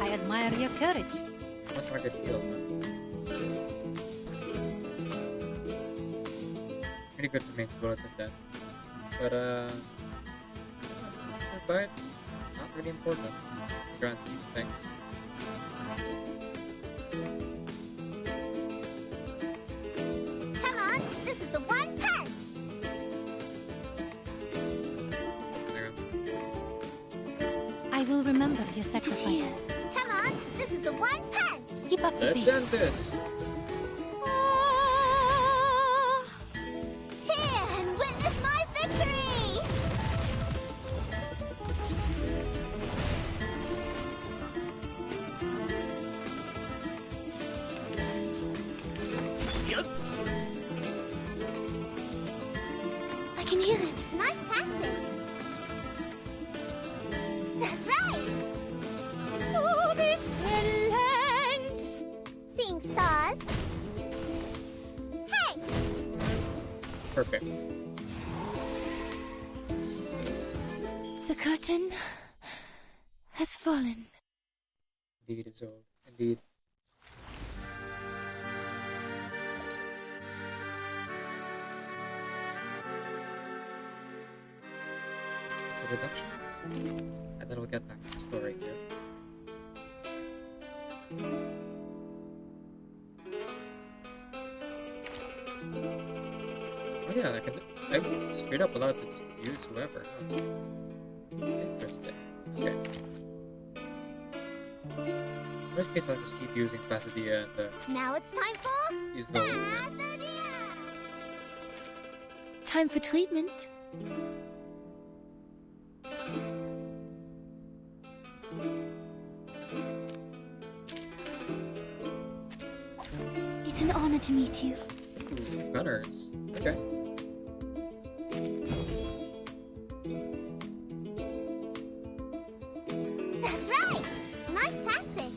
I admire your courage. One target heal, huh? pretty good for main bullet at that. But but not really important in the grand scheme of things. Come on, this is the one punch! There. I will remember your It is sacrifice. here. Come on, this is the one punch! Keep up the Let's pace. end this. Cheer and witness my victory! I can hear it. Nice tactic. That's right. Oh, these talents. Seeing stars. Hey! Perfect. The curtain has fallen. Indeed, Isolde. Indeed. It's a reduction. And then we'll get back to the story here. Oh yeah, I'm straight up allowed to just use whoever. Huh? Interesting. Okay. In which case I'll just keep using Spathadia and Now it's time for Isolde. Spathadia! Time for treatment. It's an honor to meet you. Ooh, gunners. Okay. That's right! Nice tactic!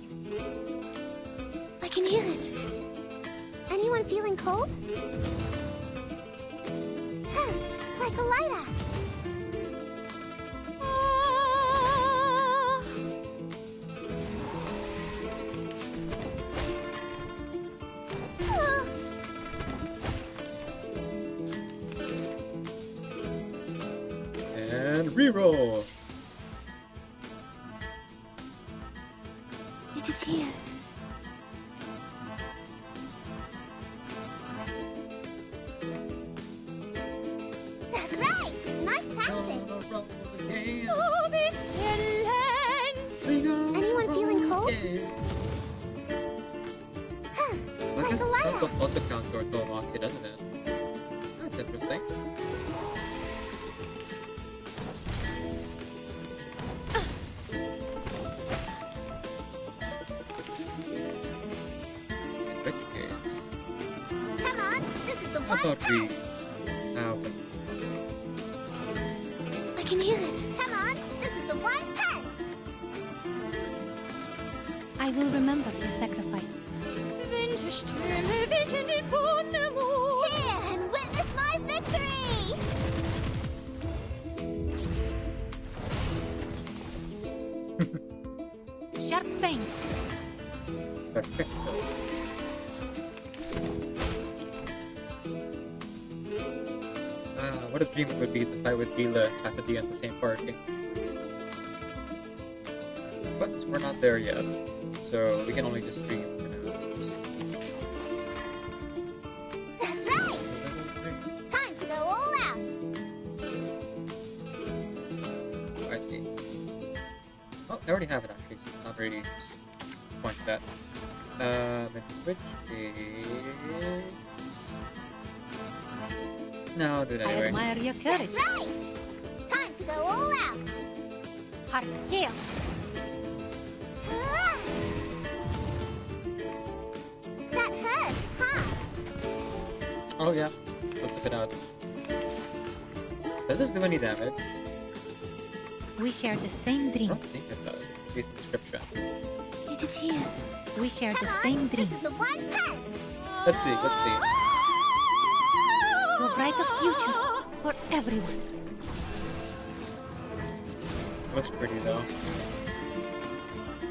I can hear it. Anyone feeling cold? Huh, like a lighter. Ah. And reroll. It is here. That's right! Nice tactic! Oh, these talents! Anyone feeling cold? Huh, Well, like a that lighter. also counts toward Moxie, doesn't it? That's interesting. In which case, Come on, this is the how one about we punch! now? I can hear it. Come on, this is the one punch! I will remember your sacrifice. Cheer and witness my victory! Sharp fangs. Perfecto. What a dream it would be if I would deal Spathadia in the same party. But we're not there yet, so we can only just dream for now. That's right! Time to go all out! I see. Oh, I already have it actually, so it's not really point to that. In which case... No, I'll do it I anyway. admire your courage. That's right! Time to go all out! Heart scale. Ah! That hurts, huh? Oh yeah, let's check it out. Does this do any damage? We share the same I dream. don't think it does. Based on description. It is here. We share Come the on, same dream. this is the one punch! Let's see, let's see. To a brighter future for everyone. Looks pretty though.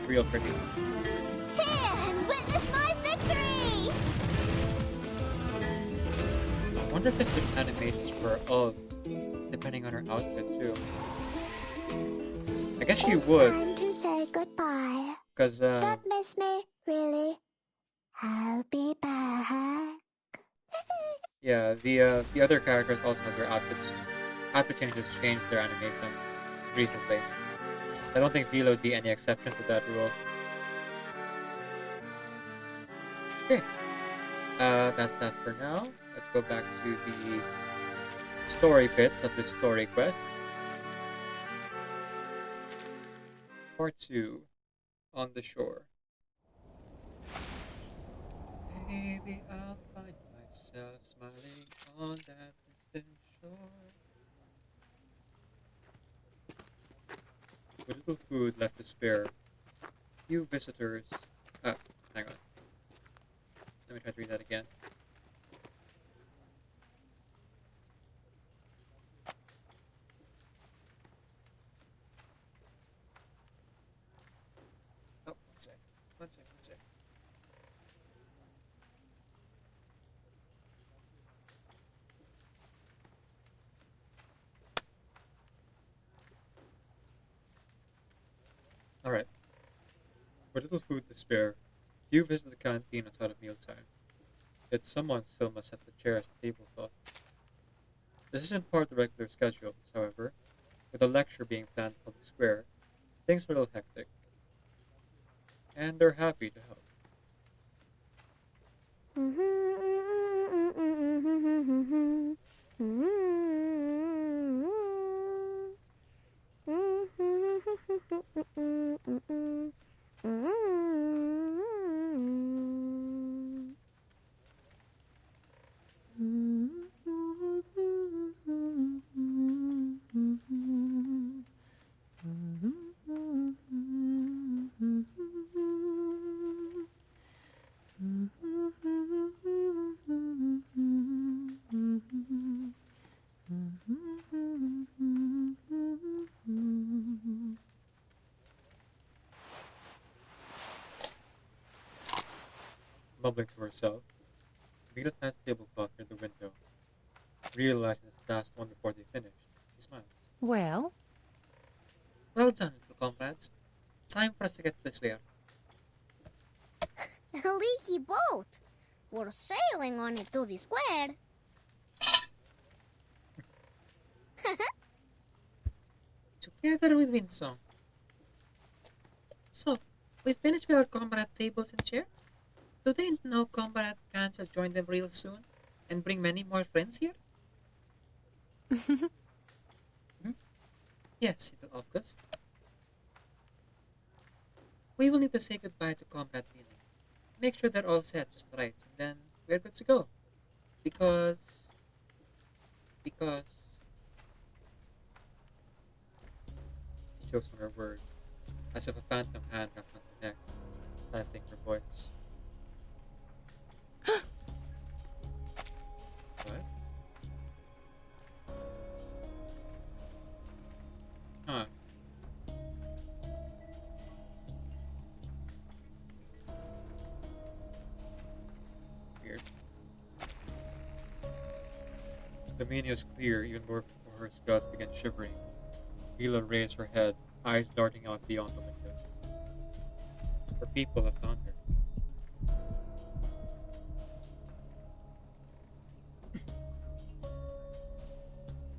Real pretty. Cheer and witness my victory! wonder if it's the animations for all, depending on her outfit too. I guess she would, Time to say goodbye. because Don't miss me, really. I'll be back. yeah, the other characters also have their outfit changes changed their animations recently. I don't think Velo would be any exception to that rule. Okay, that's that for now. Let's go back to the story bits of the story quest. Part 2, On the Shore. Maybe I'll find myself smiling on that distant shore. With little food left to spare, few visitors. Ah, hang on. Let me try to read that again. Oh, one sec. One sec, one sec. Alright. With little food to spare, few visit the canteen outside of mealtime. Yet someone still must set the chairs and tablecloths. This isn't part of the regular schedule, however. With a lecture being planned in public square, things are a little hectic. And they're happy to help. Mumbling to herself, Vita plants the tablecloth near the window. Realizing it's the last one before they finish, she smiles. Well, Well done, little comrades. Time for us to get to the square. A leaky boat. We're sailing on it to the square. Together with Winsong. So, we finished with our comrade tables and chairs? Do they know comrade Gans will join them real soon and bring many more friends here? Yes, little August. We will need to say goodbye to comrade Nina. Make sure they're all set just right, and then we're good to go. Because... She chokes on her word, as if a phantom hand wrapped on her neck, stifling her voice. What? Huh. Weird. The meaning is clear even before her guts began shivering. Vila raised her head, eyes darting out beyond the window. Her people have found her.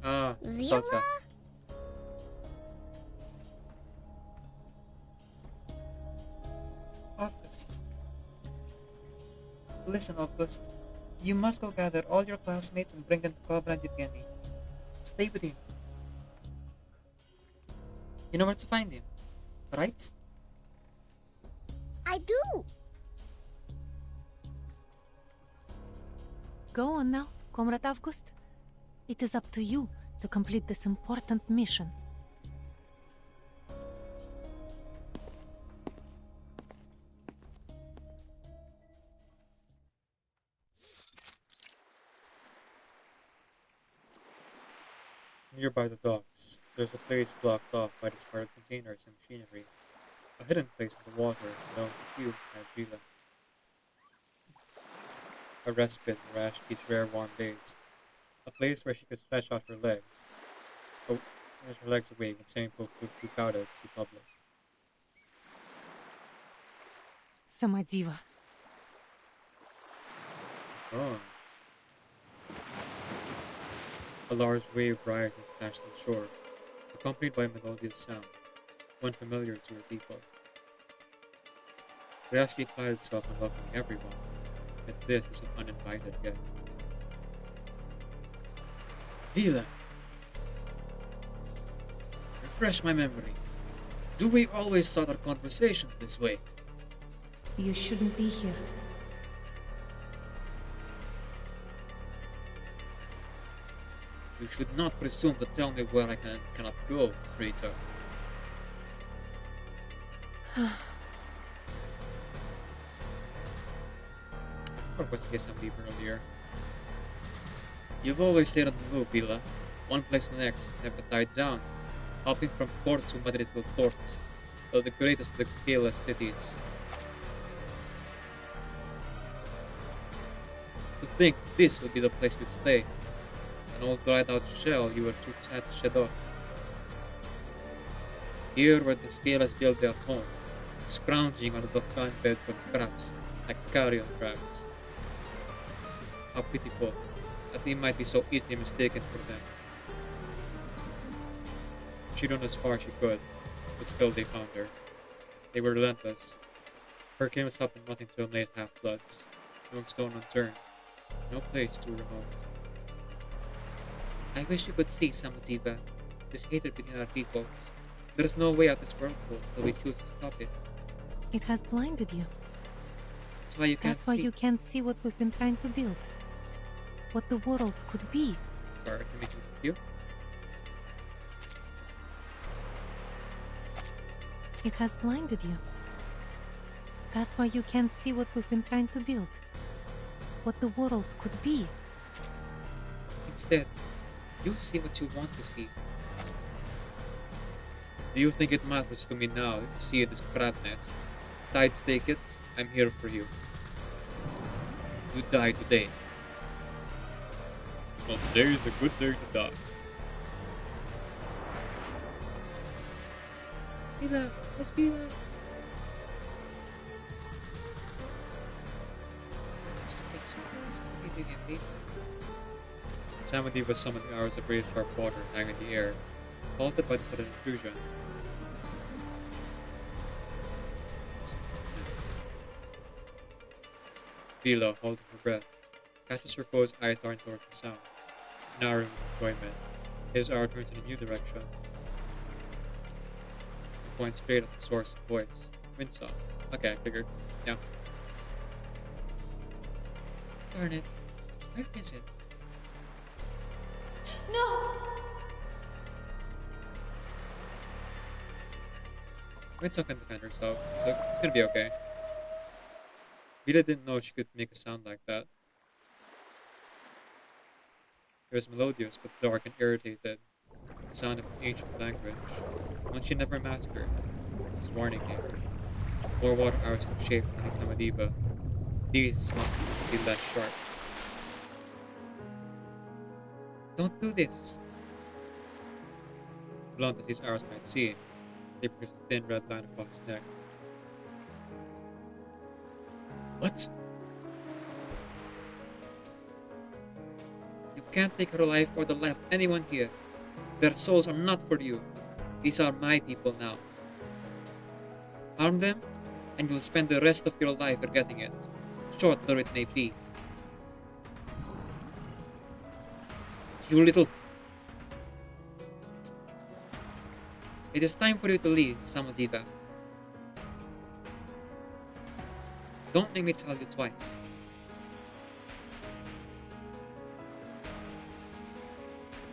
Ah, Vila? Salta. August. Listen, August. You must go gather all your classmates and bring them to Comrade Yevgeny. Stay with him. You know where to find him, right? I do. go on now, Comrade August. It is up to you to complete this important mission. Nearby the docks, there's a place blocked off by discarded containers and machinery, a hidden place in the water known to few inside Vila. A respite in Rashki's rare warm days, A place where she could stretch out her legs. Oh, stretch her legs away when swimming pool proved too crowded, too public. Samadiva. Oh. A large wave rises and slashes the shore, accompanied by a melodious sound, one familiar to her people. Reality prides itself on welcoming everyone, yet this is an uninvited guest. Vila! Refresh my memory. Do we always start our conversations this way? You shouldn't be here. You should not presume to tell me where I can and cannot go, traitor. I was to get some deeper earlier. You've always stayed on the move, Vila. One place to the next, never tied down. Hopping from port to Madrid to port, to the greatest of scaleless cities. To think this would be the place we'd stay. An old dried out shell you were too sad to shed off. Here where the scalers build their home, scrounging on the dockland bed for scraps, like carrion crabs. How pitiful that we might be so easily mistaken for them. She ran as far as she could, but still they found her. They were relentless. Her came stopping nothing to eliminate half-bloods. No stone unturned. No place too remote. I wish you could see Samadiva, this hatred between our peoples. There is no way out this whirlpool, so we choose to stop it. It has blinded you. That's why you can't That's why see. you can't see what we've been trying to build. What the world could be. Sorry to make you. It has blinded you. That's why you can't see what we've been trying to build. What the world could be. Instead, you see what you want to see. Do you think it matters to me now that you see this crab nest? Tides take it, I'm here for you. You die today. Well, today is a good day to die. Vila, where's Vila? Samadiva summoned hours of very sharp water hanging in the air, halted by the sudden intrusion. Vila, holding her breath, catches her foe's eyes darting towards the sound, narrowing with enjoyment. His arrow turns in a new direction. He points straight at the source of voice. Windsaw. Okay, I figured. Yeah. Darn it. Where is it? No! Windsaw can defend herself, so it's gonna be okay. Vila didn't know she could make a sound like that. It was melodious but dark and irritated, the sound of an ancient language, one she never mastered. His warning came. More water arrows took shape on the Samadiva. These must be less sharp. Don't do this! Blunt as these arrows might seem, they produced a thin red line across his neck. What? You can't take her life or the life of anyone here. Their souls are not for you. These are my people now. Harm them, and you'll spend the rest of your life regretting it, short though it may be. You little... It is time for you to leave, Samadiva. Don't make me tell you twice.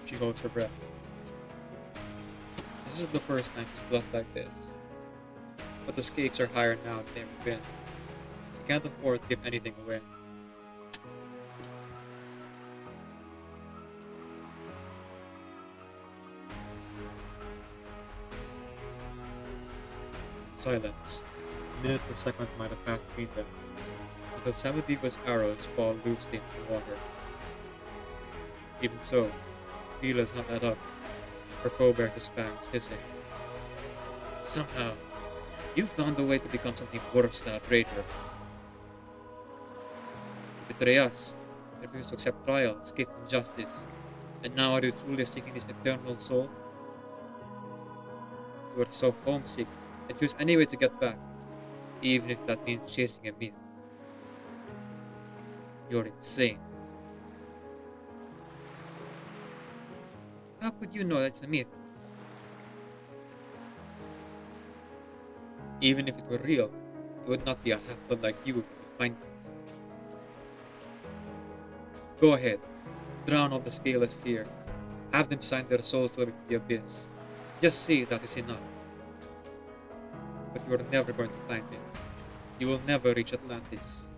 She holds her breath. This is the first time she's bluffed like this. But the stakes are higher now than they've ever been. She can't afford to give anything away. Silence. Minutes and seconds might have passed between them, until Samadiva's arrows fall loosely into the water. Even so, Vila's not let up. Her foe bares his fangs, hissing. Somehow, you found a way to become something worse than a traitor. You betray us, refuse to accept trial, escape from justice, and now are you truly seeking this eternal soul? You are so homesick and choose any way to get back, even if that means chasing a myth. You're insane. How could you know that's a myth? Even if it were real, it would not be a half-blood like you who would find it. Go ahead, drown all the scalers here. Have them sign their souls over to the abyss. Just see that is enough. But you are never going to find it. You will never reach Atlantis.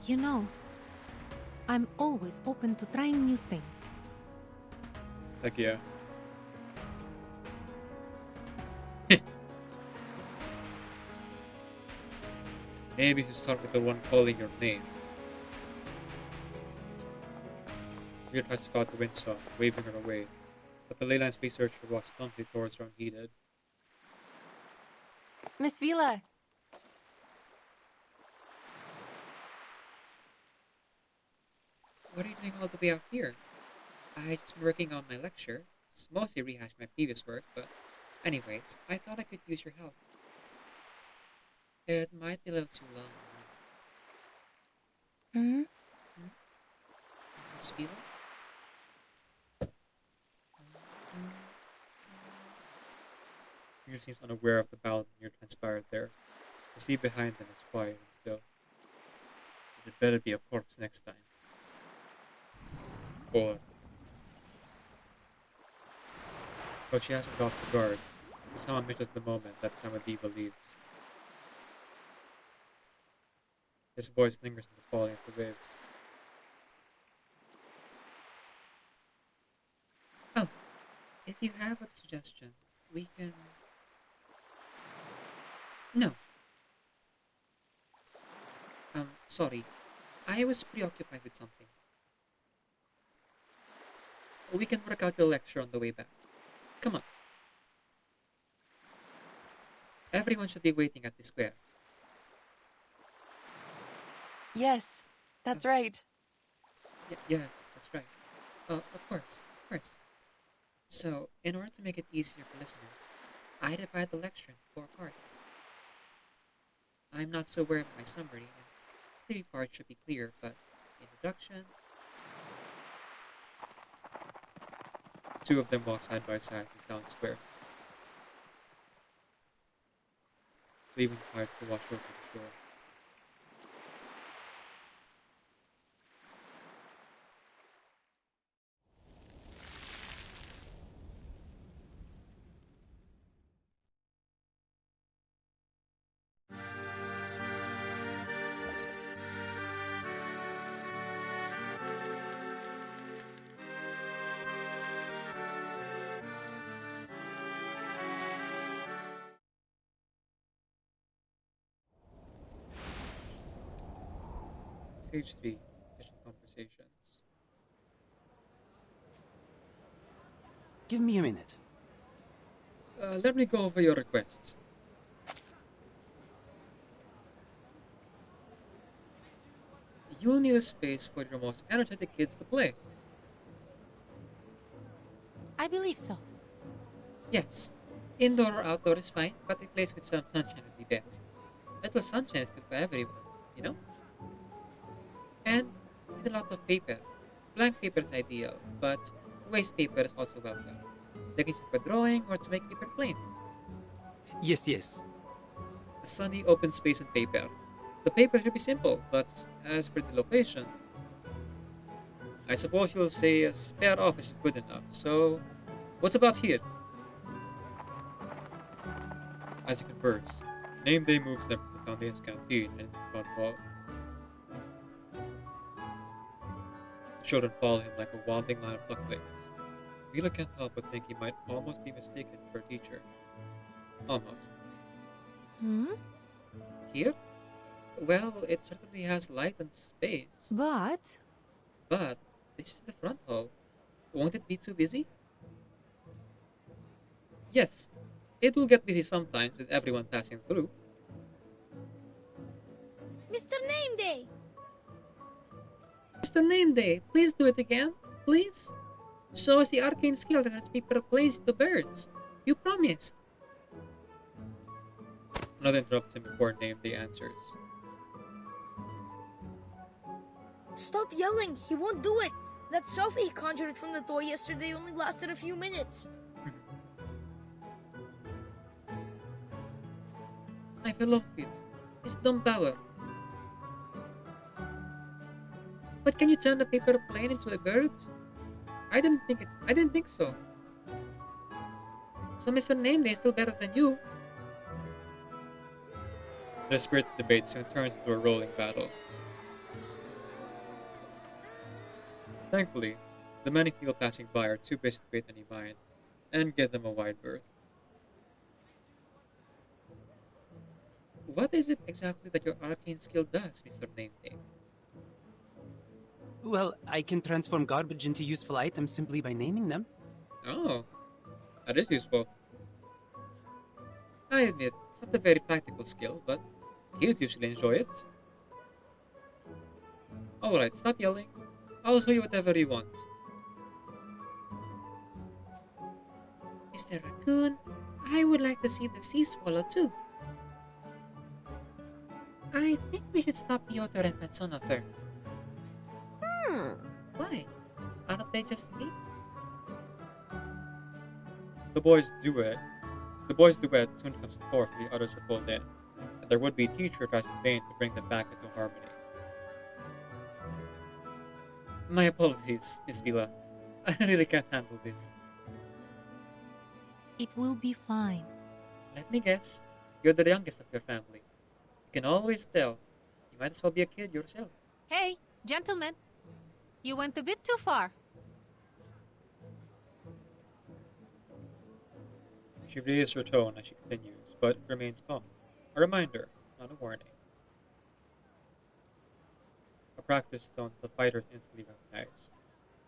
You know, I'm always open to trying new things. Like, yeah. Maybe you start with the one calling your name. Mir tries to cut the windsaw, waving her away, but the Leyland's researcher walks clumsily towards her unheeded. Miss Vila. What are you doing all the way out here? I just been working on my lecture. It's mostly rehashing my previous work, but anyways, I thought I could use your help. It might be a little too long. Hmm? Miss Vila? Peter seems unaware of the battle near transpired there. The sea behind them is quiet and still. It better be a corpse next time. Or... But she hasn't got the guard. She somehow misses the moment that Samadiva leaves. His voice lingers in the falling of the waves. Oh, if you have suggestions, we can... No. Sorry. I was preoccupied with something. We can work out your lecture on the way back. Come on. Everyone should be waiting at the square. Yes, that's right. Yes, that's right. Of course. So, in order to make it easier for listeners, I divide the lecture into 4 parts. I'm not so aware of my summary, and 3 parts should be clear, but introduction... 2 of them walk side by side in town square, leaving cars to wash over the shore. Stage 3, Kitchen Conversations. Give me a minute. Let me go over your requests. You'll need a space for your most energetic kids to play. I believe so. Yes, indoor or outdoor is fine, but a place with some sunshine would be best. Little sunshine is good for everyone, you know? And with a lot of paper. Blank paper is ideal, but waste paper is also welcome. They can use it for drawing or to make paper planes. Yes. A sunny open space and paper. The paper should be simple, but as for the location, I suppose you'll say a spare office is good enough, so what's about here? As you converse, name day moves them from the Foundation's canteen and into the front hall. The children follow him like a wandering line of ducklings. Vila can't help but think he might almost be mistaken for a teacher. Almost. Hmm? Here? Well, it certainly has light and space. But But This is the front hall. Won't it be too busy? Yes, it will get busy sometimes with everyone passing through. Mr. Name Day! Mr. Name Day, please do it again, please. Show us the arcane skill that has people placed the birds. You promised. Another interrupts him before Name Day answers. Stop yelling! He won't do it! That selfie he conjured from the door yesterday only lasted a few minutes. I fell off it. It's dumb power. But can you turn a paper plane into a bird? I didn't think so. So Mr. Name Day is still better than you. The spirit debate soon turns into a rolling battle. Thankfully, the many people passing by are too busy to pay any mind and give them a wide berth. What is it exactly that your arcane skill does, Mr. Name Day? Well, I can transform garbage into useful items simply by naming them. Oh, that is useful. I admit, it's not a very practical skill, but kids usually enjoy it. Alright, stop yelling. I'll show you whatever you want. Mr. Raccoon, I would like to see the sea swallow too. I think we should stop Piotr and Matsona first. Why? Aren't they just me? The boys' duet soon comes to forth and the others are pulled in, and their would-be teacher tries in vain to bring them back into harmony. My apologies, Miss Vila. I really can't handle this. It will be fine. Let me guess. You're the youngest of your family. You can always tell. You might as well be a kid yourself. Hey, gentlemen. You went a bit too far. She raises her tone as she continues, but remains calm. A reminder, not a warning. A practice tone the fighters instantly recognize,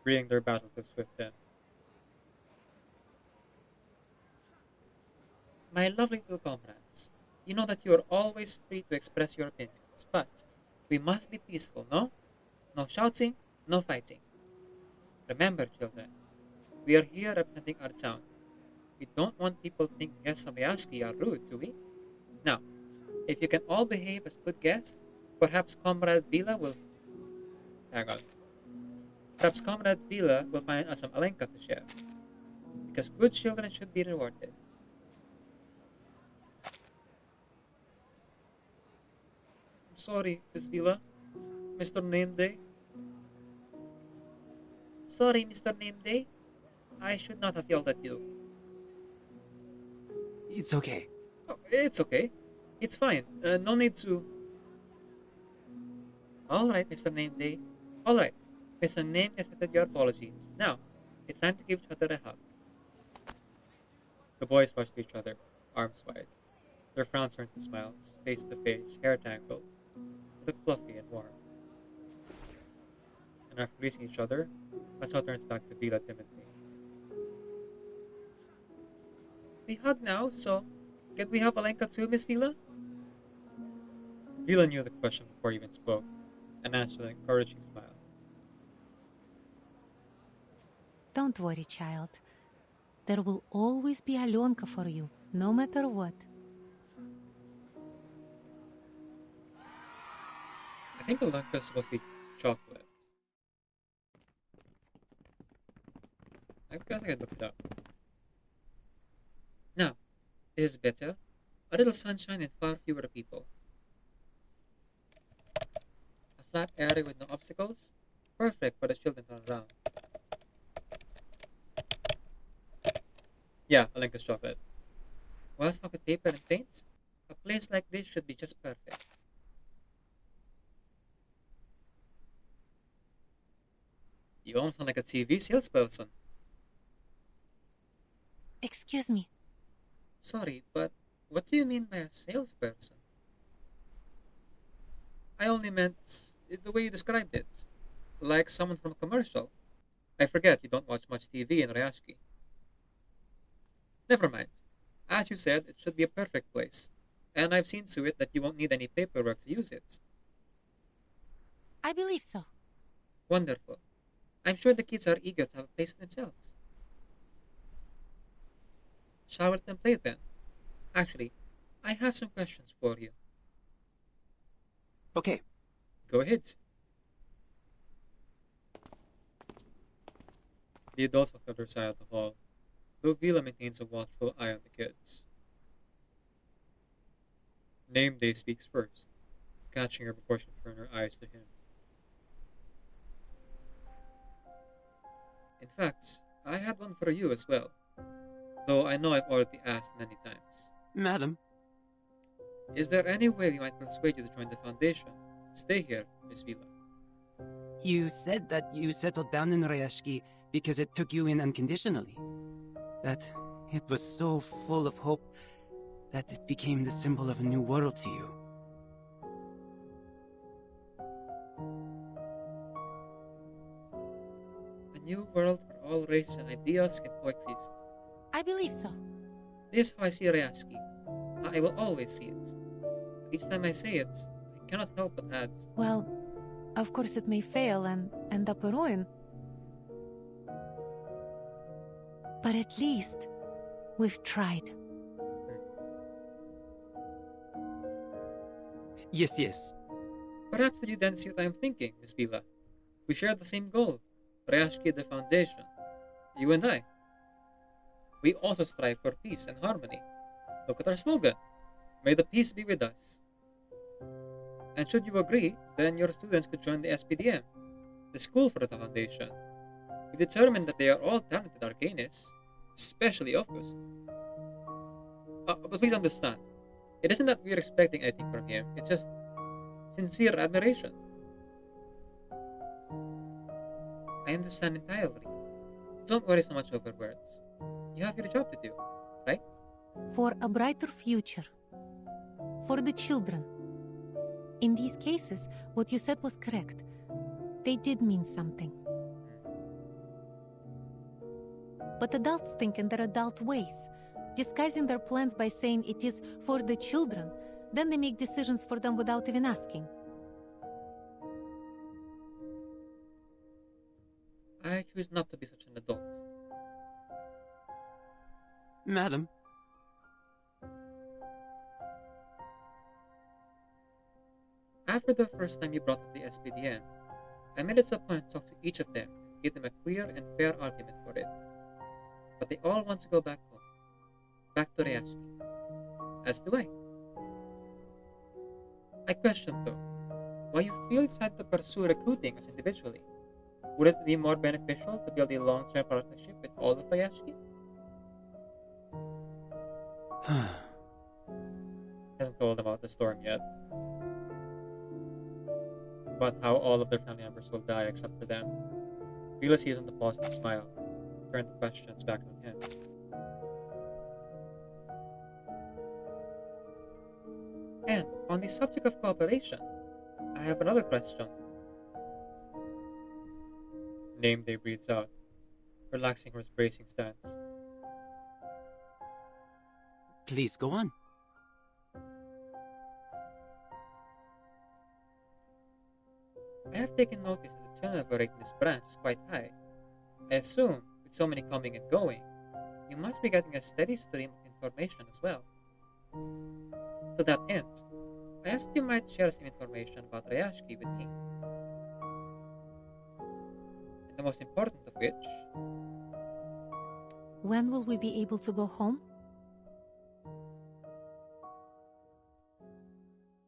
bringing their battle to a swift end. My lovely little comrades, you know that you are always free to express your opinions, but we must be peaceful, no? No shouting, no fighting. Remember, children, we are here representing our town. We don't want people to think guests of Yaski are rude, do we? Now, if you can all behave as good guests, perhaps Comrade Vila will... Hang on. Perhaps Comrade Vila will find us some Alenka to share. Because good children should be rewarded. I'm sorry, Miss Vila. Mr. Name Day. Sorry, Mr. Name Day. I should not have yelled at you. It's okay. Oh, it's okay. It's fine. No need to... Alright, Mr. Name Day. Alright. Mr. Name accepted your apologies. Now, it's time to give each other a hug. The boys rush to each other, arms wide. Their frowns turn to smiles, face to face, hair tangled. They look fluffy and warm. And after releasing each other, Masao turns back to Vila timidly. We hug now, so can we have Alenka too, Miss Vila? Vila knew the question before he even spoke, and answered with an encouraging smile. Don't worry, child. There will always be Alenka for you, no matter what. I think Alenka is supposed to be chocolate. I guess I could look it up. Now, this is better. A little sunshine and far fewer people. A flat area with no obstacles. Perfect for the children to run around. Yeah, Alenka's chocolate. Well stocked with paper and paints, a place like this should be just perfect. You almost sound like a TV salesperson. Excuse me. Sorry, but what do you mean by a salesperson? I only meant the way you described it. Like someone from a commercial. I forget you don't watch much TV in Ryashki. Never mind. As you said, it should be a perfect place. And I've seen to it that you won't need any paperwork to use it. I believe so. Wonderful. I'm sure the kids are eager to have a place to themselves. Shall we let them play then? Actually, I have some questions for you. Okay. Go ahead. The adults on the other side of the hall, though Vila maintains a watchful eye on the kids. Name Day speaks first, catching her before she turned her eyes to him. In fact, I had one for you as well, though I know I've already asked many times. Madam, Is there any way we might persuade you to join the Foundation? Stay here, Miss Vila. you said that you settled down in Ryashki because it took you in unconditionally. That it was so full of hope that it became the symbol of a new world to you. A new world where all races and ideas can coexist. I believe so. This is how I see Ryashki. How I will always see it. But each time I say it, I cannot help but add, Well, of course it may fail and end up a ruin. But at least we've tried. Yes. perhaps did you then see what I am thinking, Miss Vila? We share the same goal, Ryashki the Foundation. You and I. We also strive for peace and harmony. Look at our slogan. May the peace be with us. And should you agree, then your students could join the SPDM, the school for the Foundation. We determined that they are all talented arcanists, especially August. But please understand, it isn't that we are expecting anything from him, it's just sincere admiration. I understand entirely. Don't worry so much over words. You have your job to do, right? For a brighter future. For the children. In these cases, what you said was correct. They did mean something. But adults think in their adult ways, disguising their plans by saying it is for the children. Then they make decisions for them without even asking. I choose not to be such an adult. Madam, After the first time you brought up the SPDM, I made it a point to talk to each of them and give them a clear and fair argument for it. But they all want to go back home, back to Ryashki. As do I. I question though, why you feel decided to pursue recruiting us individually. Would it be more beneficial to build a long-term partnership with all of Ryashki? Hasn't told about the storm yet. About how all of their family members will die except for them. Vila sees on the pause and smile, turn the questions back on him. And on the subject of cooperation, I have another question. Name Day breathes out, relaxing her bracing stance. please go on. I have taken notice that the turnover rate in this branch is quite high. I assume, with so many coming and going, you must be getting a steady stream of information as well. To that end, I asked if you might share some information about Ryashki with me. And the most important of which, When will we be able to go home?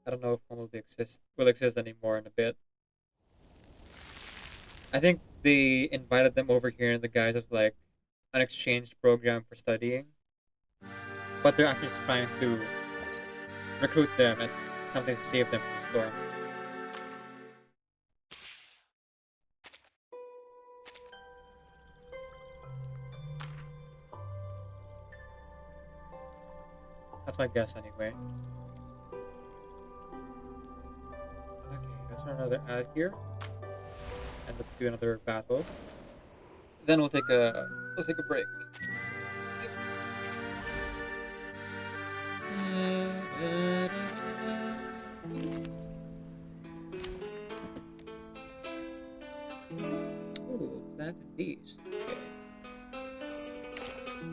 I don't know if home will exist anymore in a bit. I think they invited them over here in the guise of like an exchange program for studying. But they're actually just trying to recruit them and something to save them from the storm. That's my guess anyway. Okay, let's run another ad here. And let's do another battle. Then we'll take a break. Ooh, plant and beast. Okay.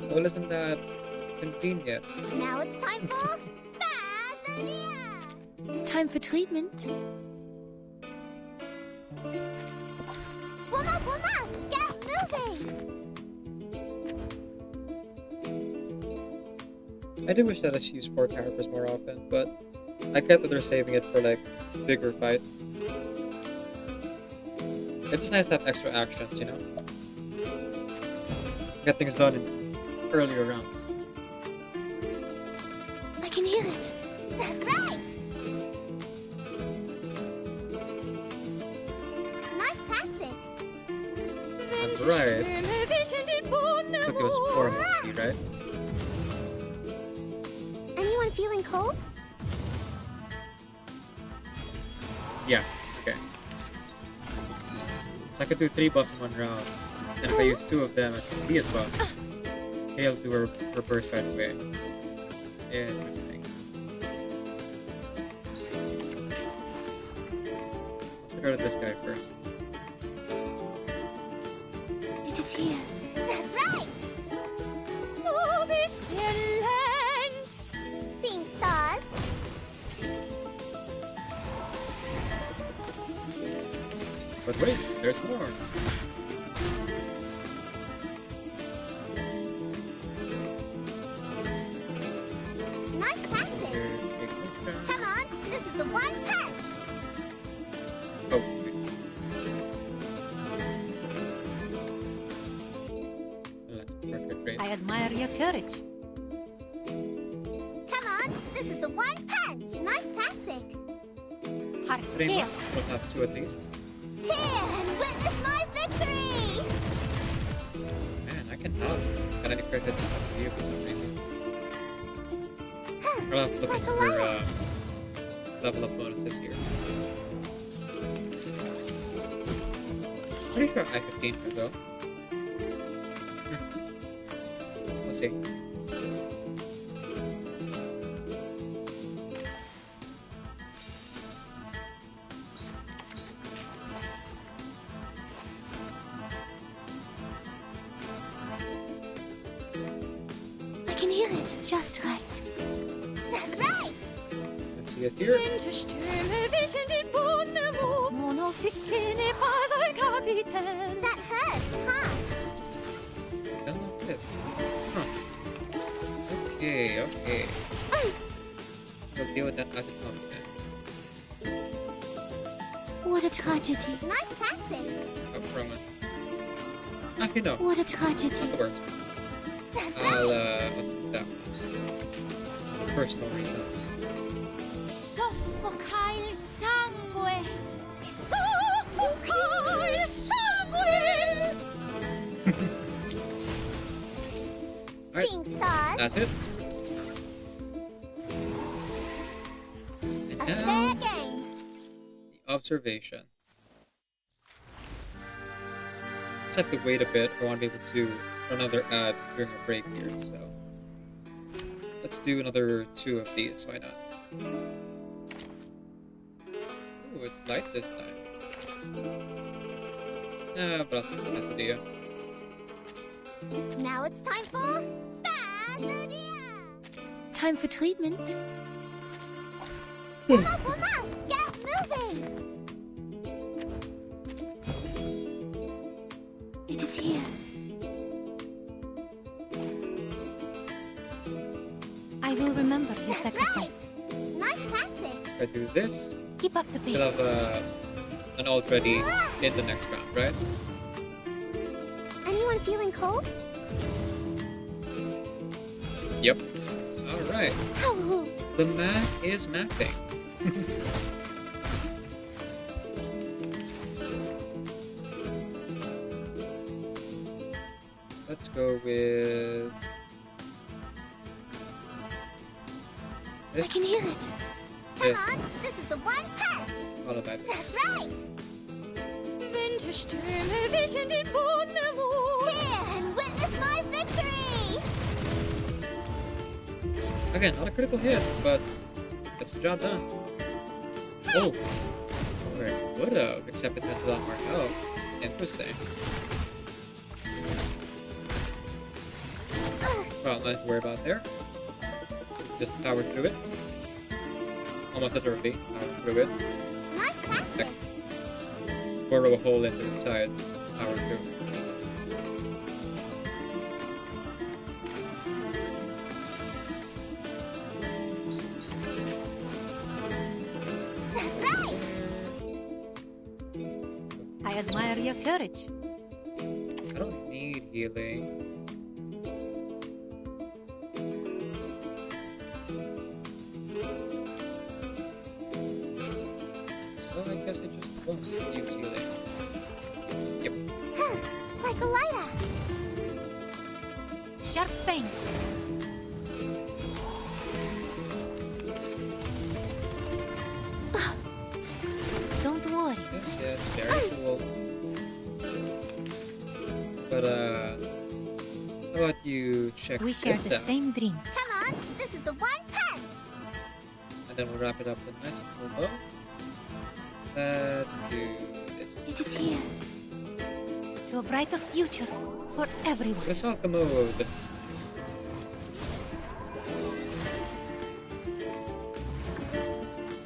Well, isn't that convenient? Now it's time for Spadadia! Time for treatment. Woman, get moving! I do wish that I used 4 characters more often, but I get that they're saving it for like bigger fights. It's just nice to have extra actions, you know? Get things done in earlier rounds. I can hear it. That's right! Nice tactic! That's right. Took it was 4 HP, right? Anyone feeling cold? Yeah, okay. So I could do 3 buffs in 1 round. And if I use 2 of them as Dia's buffs, he'll do her burst right away. Interesting. Let's get rid of this guy first. It is here. That's right! Seeing stars. But wait, there's more. Nice tactic! Come on, this is the one punch! Oh, shoot. Let's work it great. I admire your courage. Come on, this is the one punch! Nice tactic! Hard Pretty scale. much. We'll have 2 at least. Cheer and witness my victory! Man, I can help. Got any credit to you for some reason. I'll have to look Like into a her lion. level up bonuses here. Pretty sure I 15 her though. Let's see. I can hear it. Just right. That's right! Let's see it here. That hurts, huh? Doesn't look good. Huh. Okay. We'll deal with that as it comes then. What a tragedy. Nice tactic! Oh, wrong one. Actually, no. What a tragedy. Not the worst. That's I'll right! do that one. Personal reasons. Soffoca il sangue. Soffoca il sangue. Alright, Seeing stars. that's it. And A now, fair game. the observation. Just have to wait a bit if I want to be able to run another ad during a break here, so. Let's do another 2 of these, why not? Ooh, it's light this time. But I'll stick with the Now it's time for Spadadia! Time for treatment. Woman, get moving! It is here. I will remember your That's sacrifice. right! Nice tactic! If I do this, Keep up the pace. we'll have an ult ready in the next round, right? Anyone feeling cold? Yep. Alright. How rude! The math is mathing. Let's go with I this, can hear it. Come this, on, this is the one punch! followed by this. That's right! Again, not a critical hit, but gets the job done. Oh! Alright, would have, except it has a lot more health. Interesting. Well, nothing to worry about there. Just power through it. Almost a trophy. Power through it. Nice practice. Burrow a hole into the side. Power through. That's right. I admire your courage. I don't need healing. So I guess I just won't use healing. Yep. Like a lighter. Sharp fangs. Don't worry. Yes, very cool. But how about you check We share this the out? same dream. Come on, this is the one punch. And then we'll wrap it up with a nice cool bow. Let's do this. It is here. To a brighter future for everyone. Resolve mode.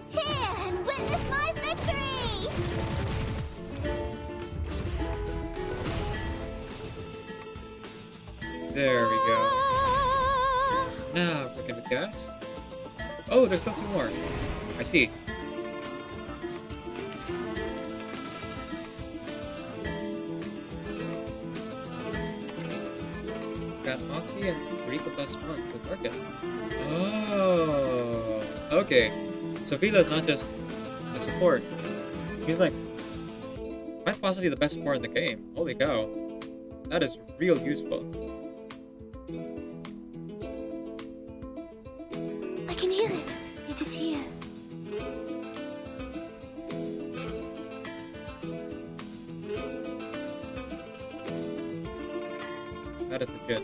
Cheer and witness my victory. There we go. Now we're gonna cast. Oh, there's still two more. I see. Got Moxie and Rika plus one to target. Oh, okay. So Vila's not just a support. He's like quite possibly the best support in the game. Holy cow. That is real useful. I can hear it. It is here. That is legit.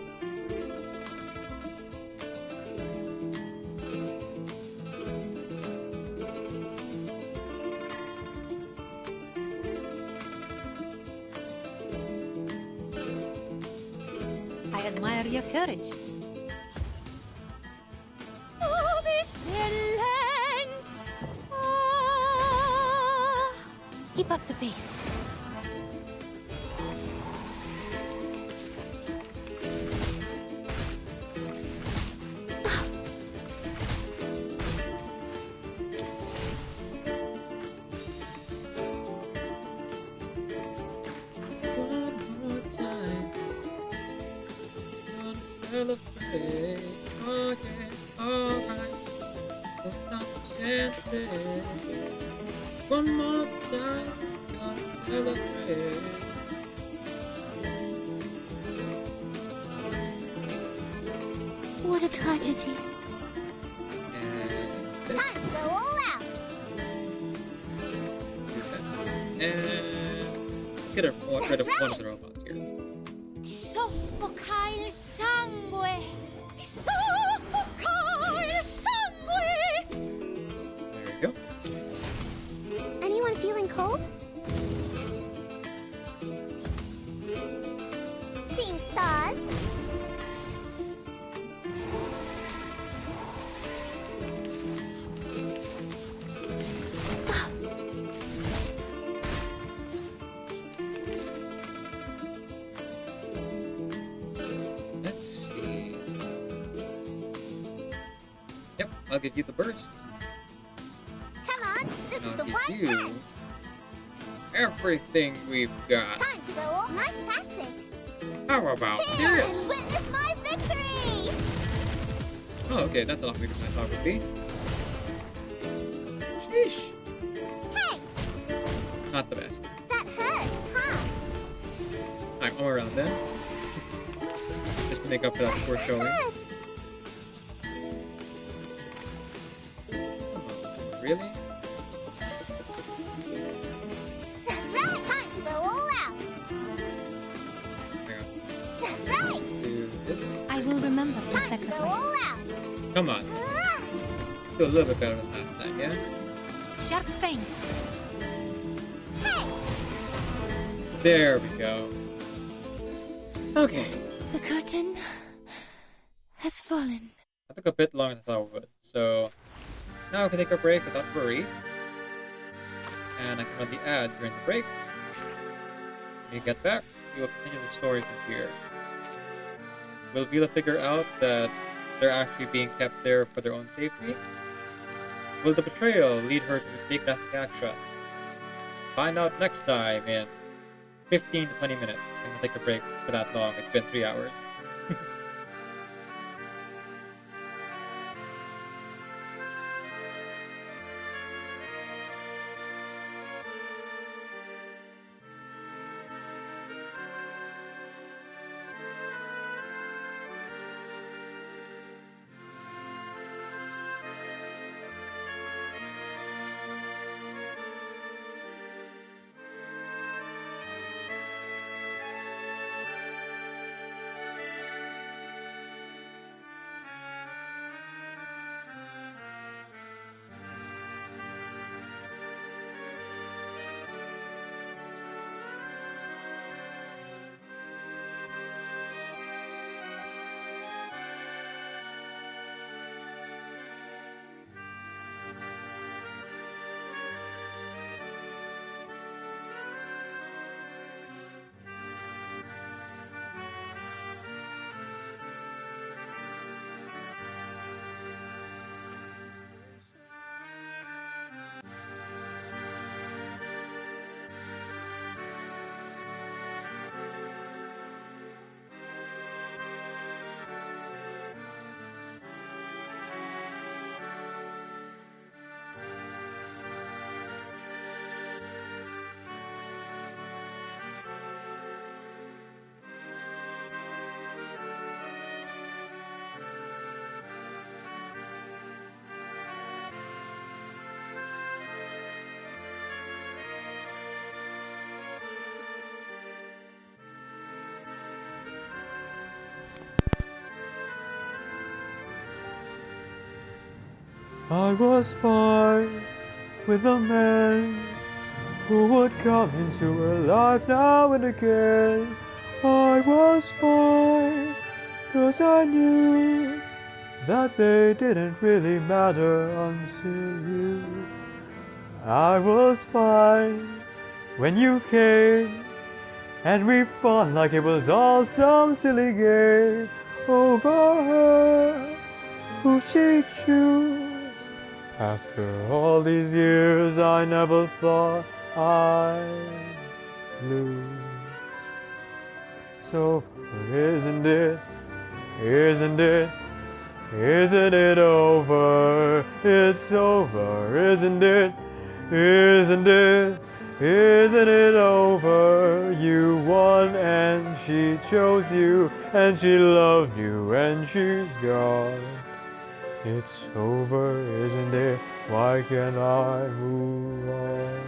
I admire your courage. Oh, these talents! Ah. Keep up the pace. One more time. Gonna celebrate. Okay, alright. Let's stop dancing. One more time. Gonna celebrate. What a tragedy. And Time to go all out. And let's get rid of one of the robots here. Ti soffoca il sangue. Ti soffoca il sangue. There we go. Anyone feeling cold? Seeing stars. Let's see. Yep, I'll give you the burst. Come on, this I'll is the give one you punch. everything we've got. Time to go all nice tactic. How about Cheer and this? witness my victory. Oh, okay, that's a lot bigger than I thought it would be. Sheesh. Hey, Not the best. that hurts, huh? I'm all around then. Just to make up for that poor showing. Hurts. Come on, really? That's right. Time to go all out. Hang on. That's right. Let's do this. I will remember your Time to go sacrifice. all out. Come on. Still a little bit better than last time, yeah? Sharp fangs. There we go. Okay. The curtain has fallen. That took a bit longer than I thought it would. So now I can take a break without worry. And I can run the ad during the break. When you get back, we will continue the story from here. Will Vila figure out that they're actually being kept there for their own safety? Will the betrayal lead her to take drastic action? Find out next time in 15 to 20 minutes. I'm gonna take a break for that long. It's been 3 hours. I was fine with a man who would come into her life now and again. I was fine, 'cause I knew that they didn't really matter until you. I was fine when you came, and we fought like it was all some silly game over her, who she'd choose. After all these years, I never thought I'd lose. So isn't it, isn't it, isn't it over? It's over, isn't it, isn't it, isn't it over? You won and she chose you, and she loved you, and she's gone. It's over, isn't it? Why can't I move on?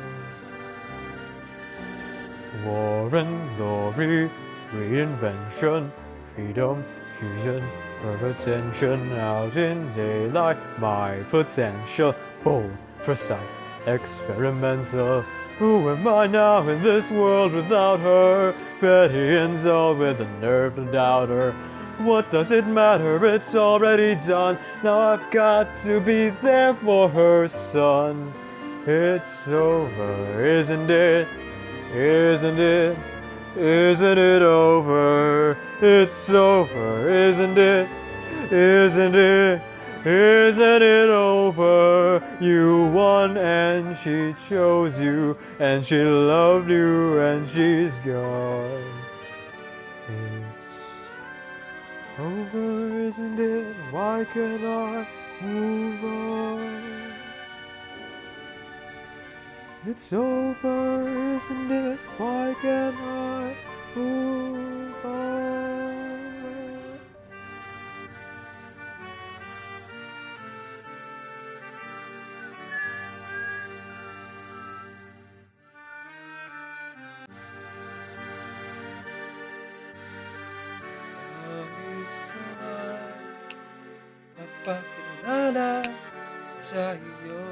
War and glory, reinvention, freedom, fusion, her attention out in daylight, my potential, bold, precise, experimental. Who am I now in this world without her? Petty and dull with the nerve to doubt her. What does it matter? It's already done. Now I've got to be there for her son. It's over, isn't it? Isn't it? Isn't it over? It's over, isn't it? Isn't it? Isn't it over? You won and she chose you, and she loved you, and she's gone. It's over, isn't it? Why can't I move on? It's over, isn't it? Why can't I move on? ipakilala sa iyo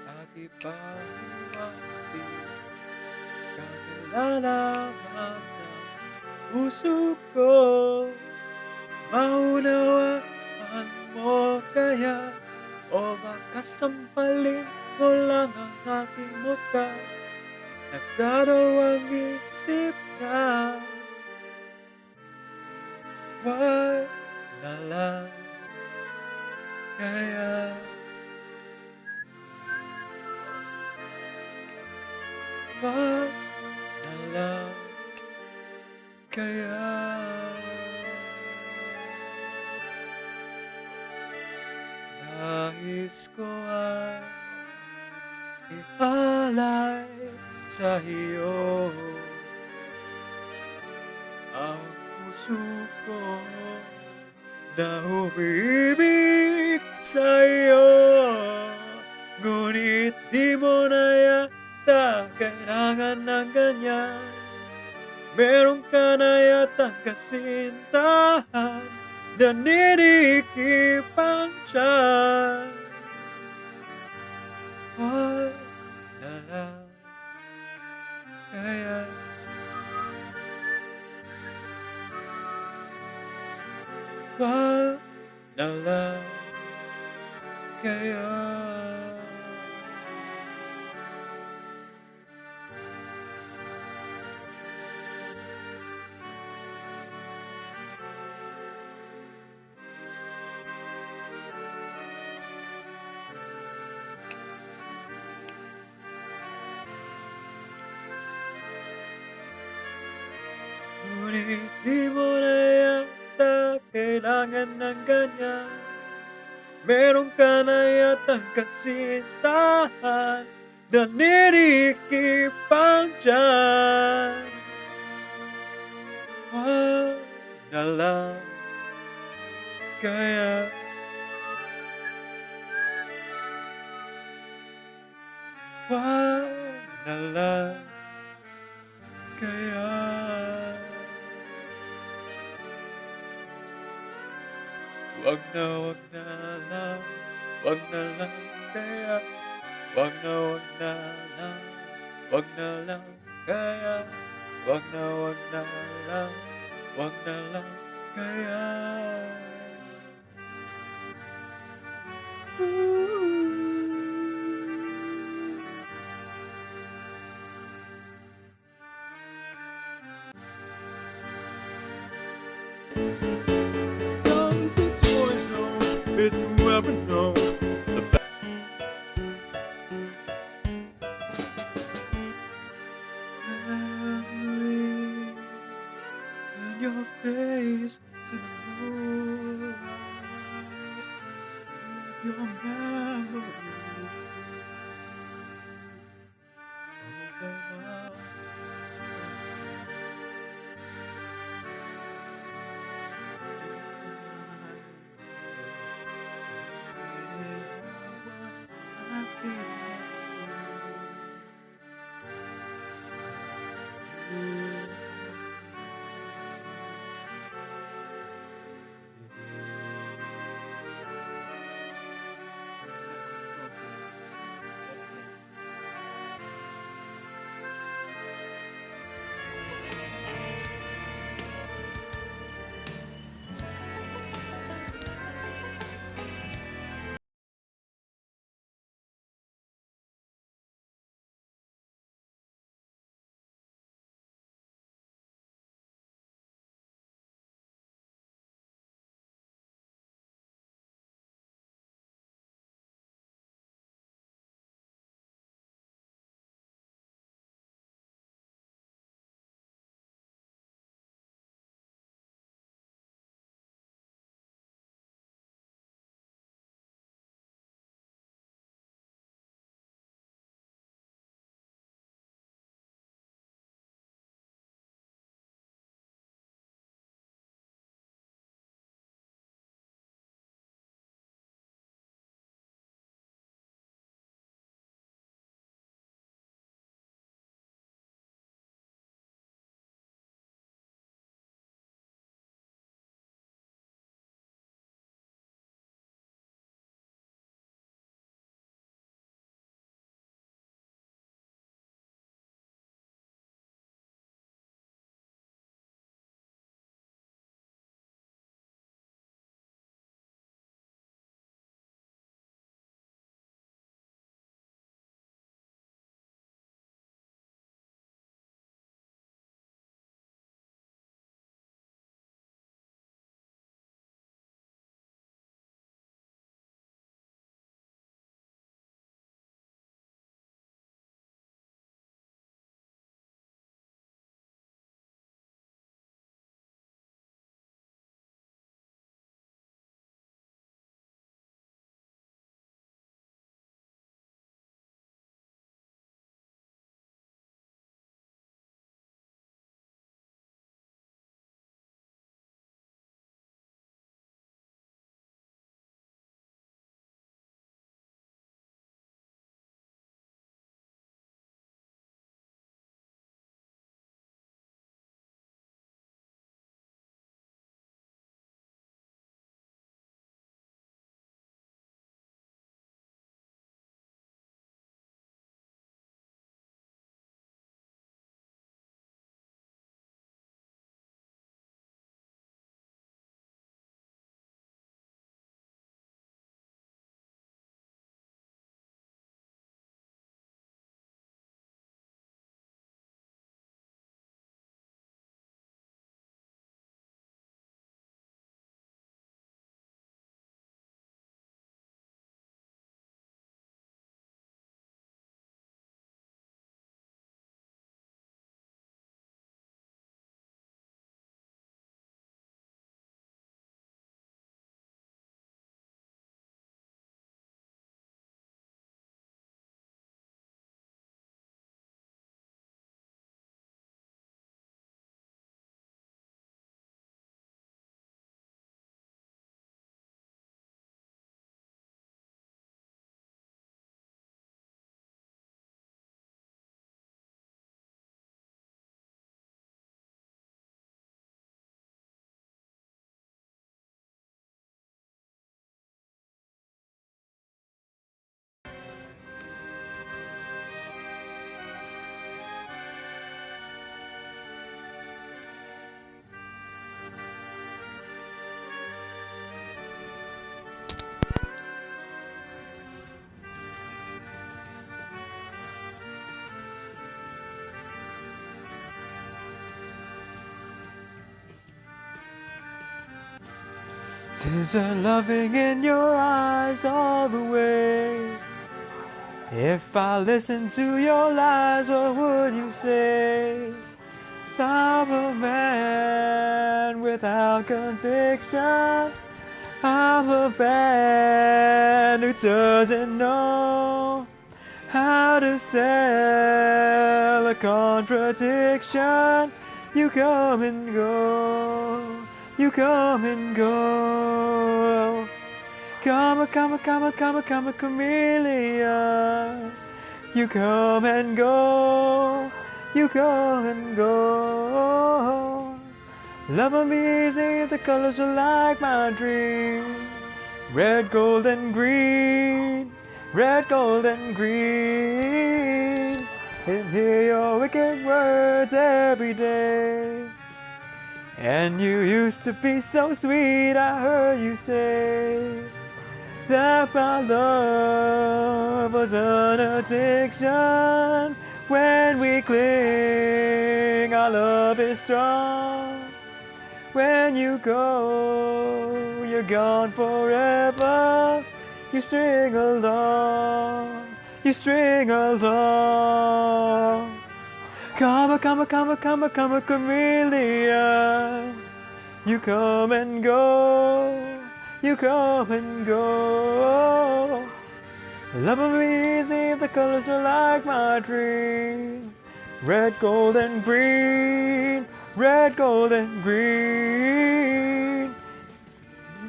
at ipahiwati kakilalaman ng puso ko. Maunawaan mo kaya o baka sampalin mo lang ang aking mukha. Nagdadalawang isip na wag na lang kaya. Wag na lang kaya. Nais ko ay ihalay sa iyo ang puso ko na umiibig sa iyo. Ngunit di mo na yata kailangan ng ganyan. Meron ka na yatang kasintahan na ninikip ang tiyan. Wag na lang kaya. Wag na lang kaya. Ngunit di mo na yata kailangan ng ganyan. Meron ka na yatang kasintahan na ninikip ang tiyan. Wag na lang kaya. Wag na lang kaya. Wag na lang, wag na lang kaya. Wag na lang, wag na lang kaya. Wag na lang, wag na lang kaya. Comes its voice, oh, it's whoever knows. Memory, turn your face to the moonlight. Let your memory open up. 'Tis a loving in your eyes all the way. If I listened to your lies, what would you say? I'm a man without conviction. I'm a man who doesn't know how to sell a contradiction. You come and go, you come and go. Come a chameleon. You come and go, you come and go. Love 'em easy, the colors are like my dream. Red, gold, and green, red, gold, and green. And hear your wicked words every day. And you used to be so sweet, I heard you say that my love was an addiction. When we cling, our love is strong. When you go, you're gone forever. You string along, you string along. Come a chameleon. You come and go, you come and go. Love 'em easy, the colors are like my dream. Red, gold, and green, red, gold, and green.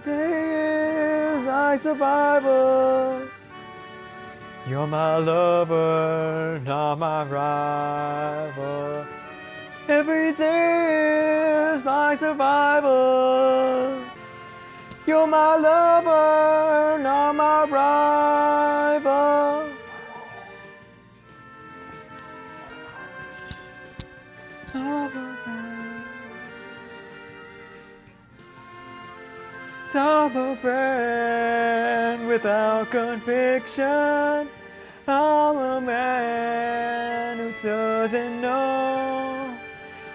There is like survival. You're my lover, not my rival. Every day is like survival. You're my lover, not my rival. I'm a man without conviction. I'm a man who doesn't know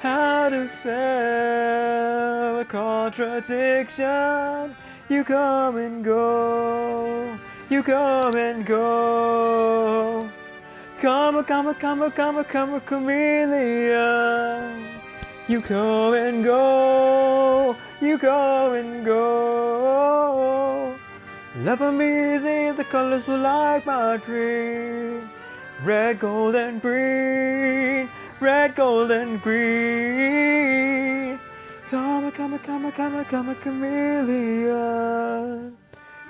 how to sell a contradiction. You come and go, you come and go. Come a chameleon. You come and go, you come and go. Love 'em easy, the colors were like my dream. Red, gold, and green, red, gold, and green. Come a chameleon.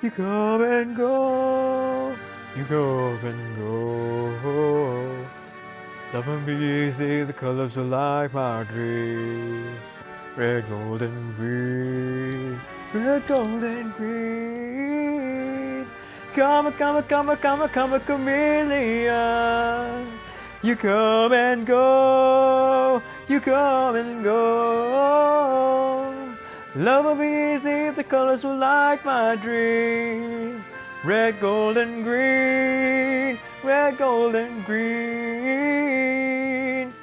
You come and go, you come and go. Love 'em easy, the colors are like my dream. Red, gold, and green, red, gold, and green. Come a chameleon. You come and go, you come and go. Love 'em easy, the colors were like my dream. Red, gold, and green, red, gold, and green.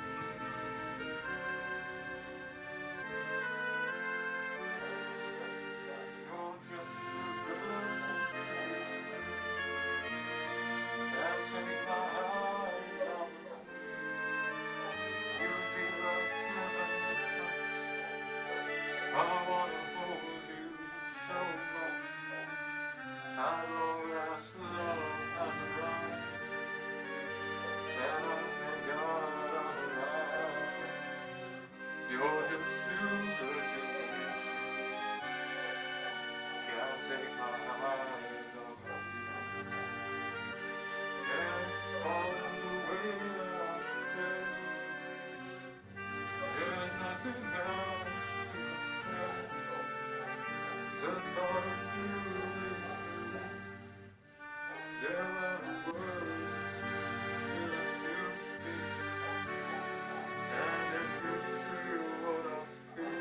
You're just too good to be free. Can't take my eyes off of you. You'd be like heaven touch. I wanna hold you so much. At long last, love has arrived, and I thank God I'm alive. You're just too good to be true. Can't take my eyes off of you. Yeah, all in the way that I stay. There's nothing else to compare. The thought of you is new. There are words left to speak, and it's good to you what I feel.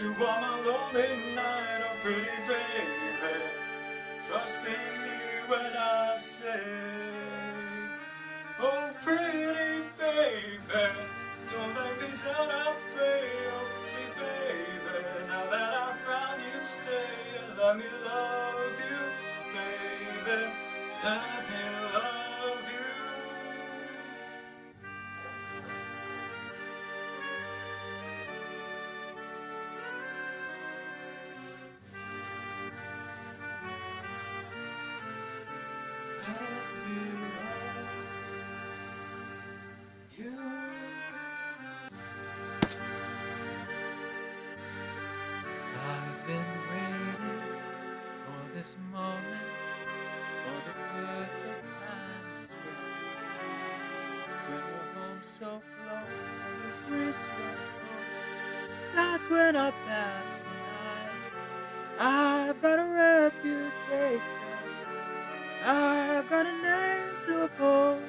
To warm a lonely night, oh pretty baby, trust in me when I say, oh pretty baby, don't let me down, I pray, oh pretty baby, now that I found you, stay and let me love you, baby, let me love you. I've been waiting for this moment, for the perfect time to strike. When you're home so close and you wish you're home, that's when I pass the night. I've got a reputation, I've got a name to uphold,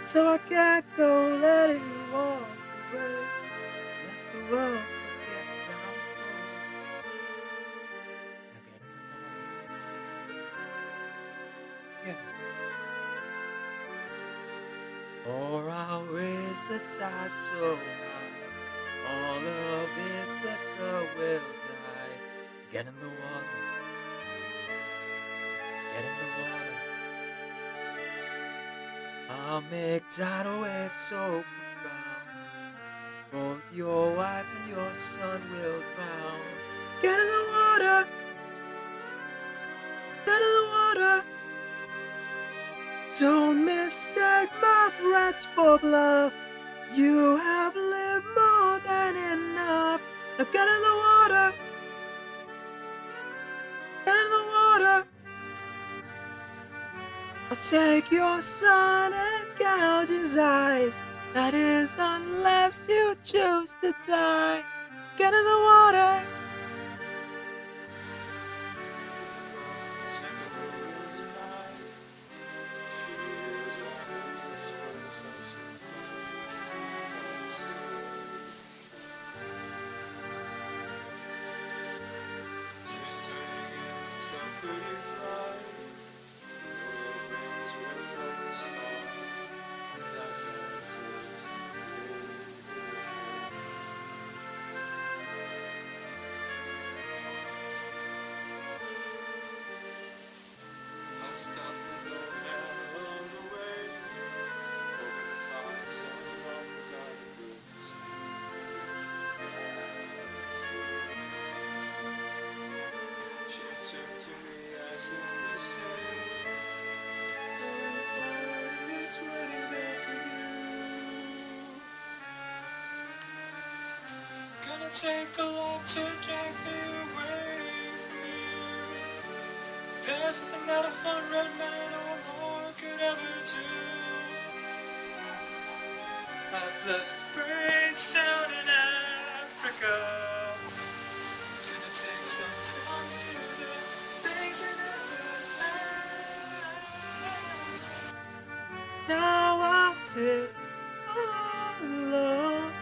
so I can't go letting you walk away, lest the world forgets I'm cold. Or I'll raise the tide so high, all of it liquor will die. Get in the water, get in the water. I'll make tidal waves so profound, both your wife and your son will drown. Get in the water, get in the water. Don't mistake my threats for bluff. You have lived more than enough. Now get in the water, get in the water. I'll take your son and gouge his eyes. That is unless you choose to die. Get in the water. She's turning into a pretty fly. Wings with the stars that just I stopped and go down along the way, hoping to find someone who got the goods. She turned to me as if to say, "Oh boy, it's waiting there for you." Gonna take a lot to drag me away from you. There's nothing that 100 men or more could ever do. I've blessed the brains down in Africa. Gonna take some time to the things you never had. Now I sit all alone,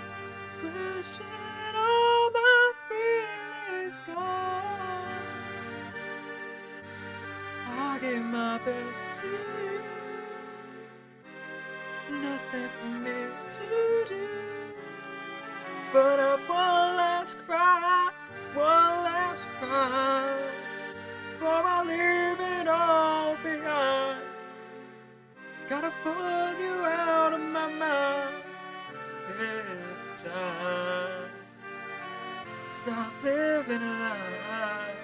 wishing all my feelings gone. I gave my best to you, nothing for me to do, but I've one last cry, before I leave it all behind. Gotta put you out of my mind this time. Stop living a lie.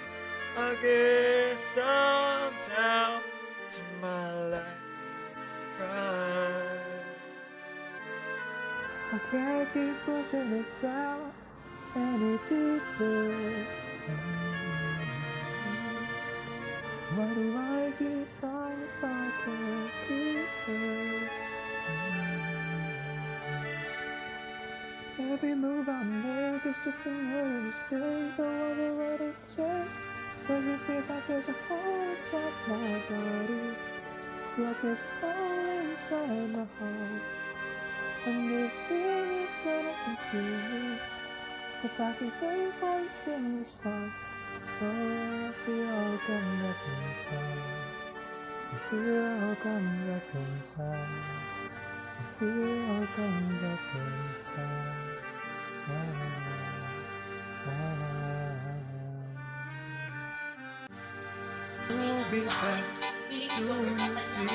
I guess I'm down to my last cry. I can't keep pushing this down any deeper. Why do I keep trying if I can't keep her? Every move I make is just another mistake. I wonder what it takes. Does it feel like there's a hole inside my body? Like there's a hole inside my heart. And this feeling's gonna consume me. If I keep waiting for you still this time, oh, I feel all coming back inside. I feel all coming back inside. I feel all coming back inside. You'll be back soon, you see.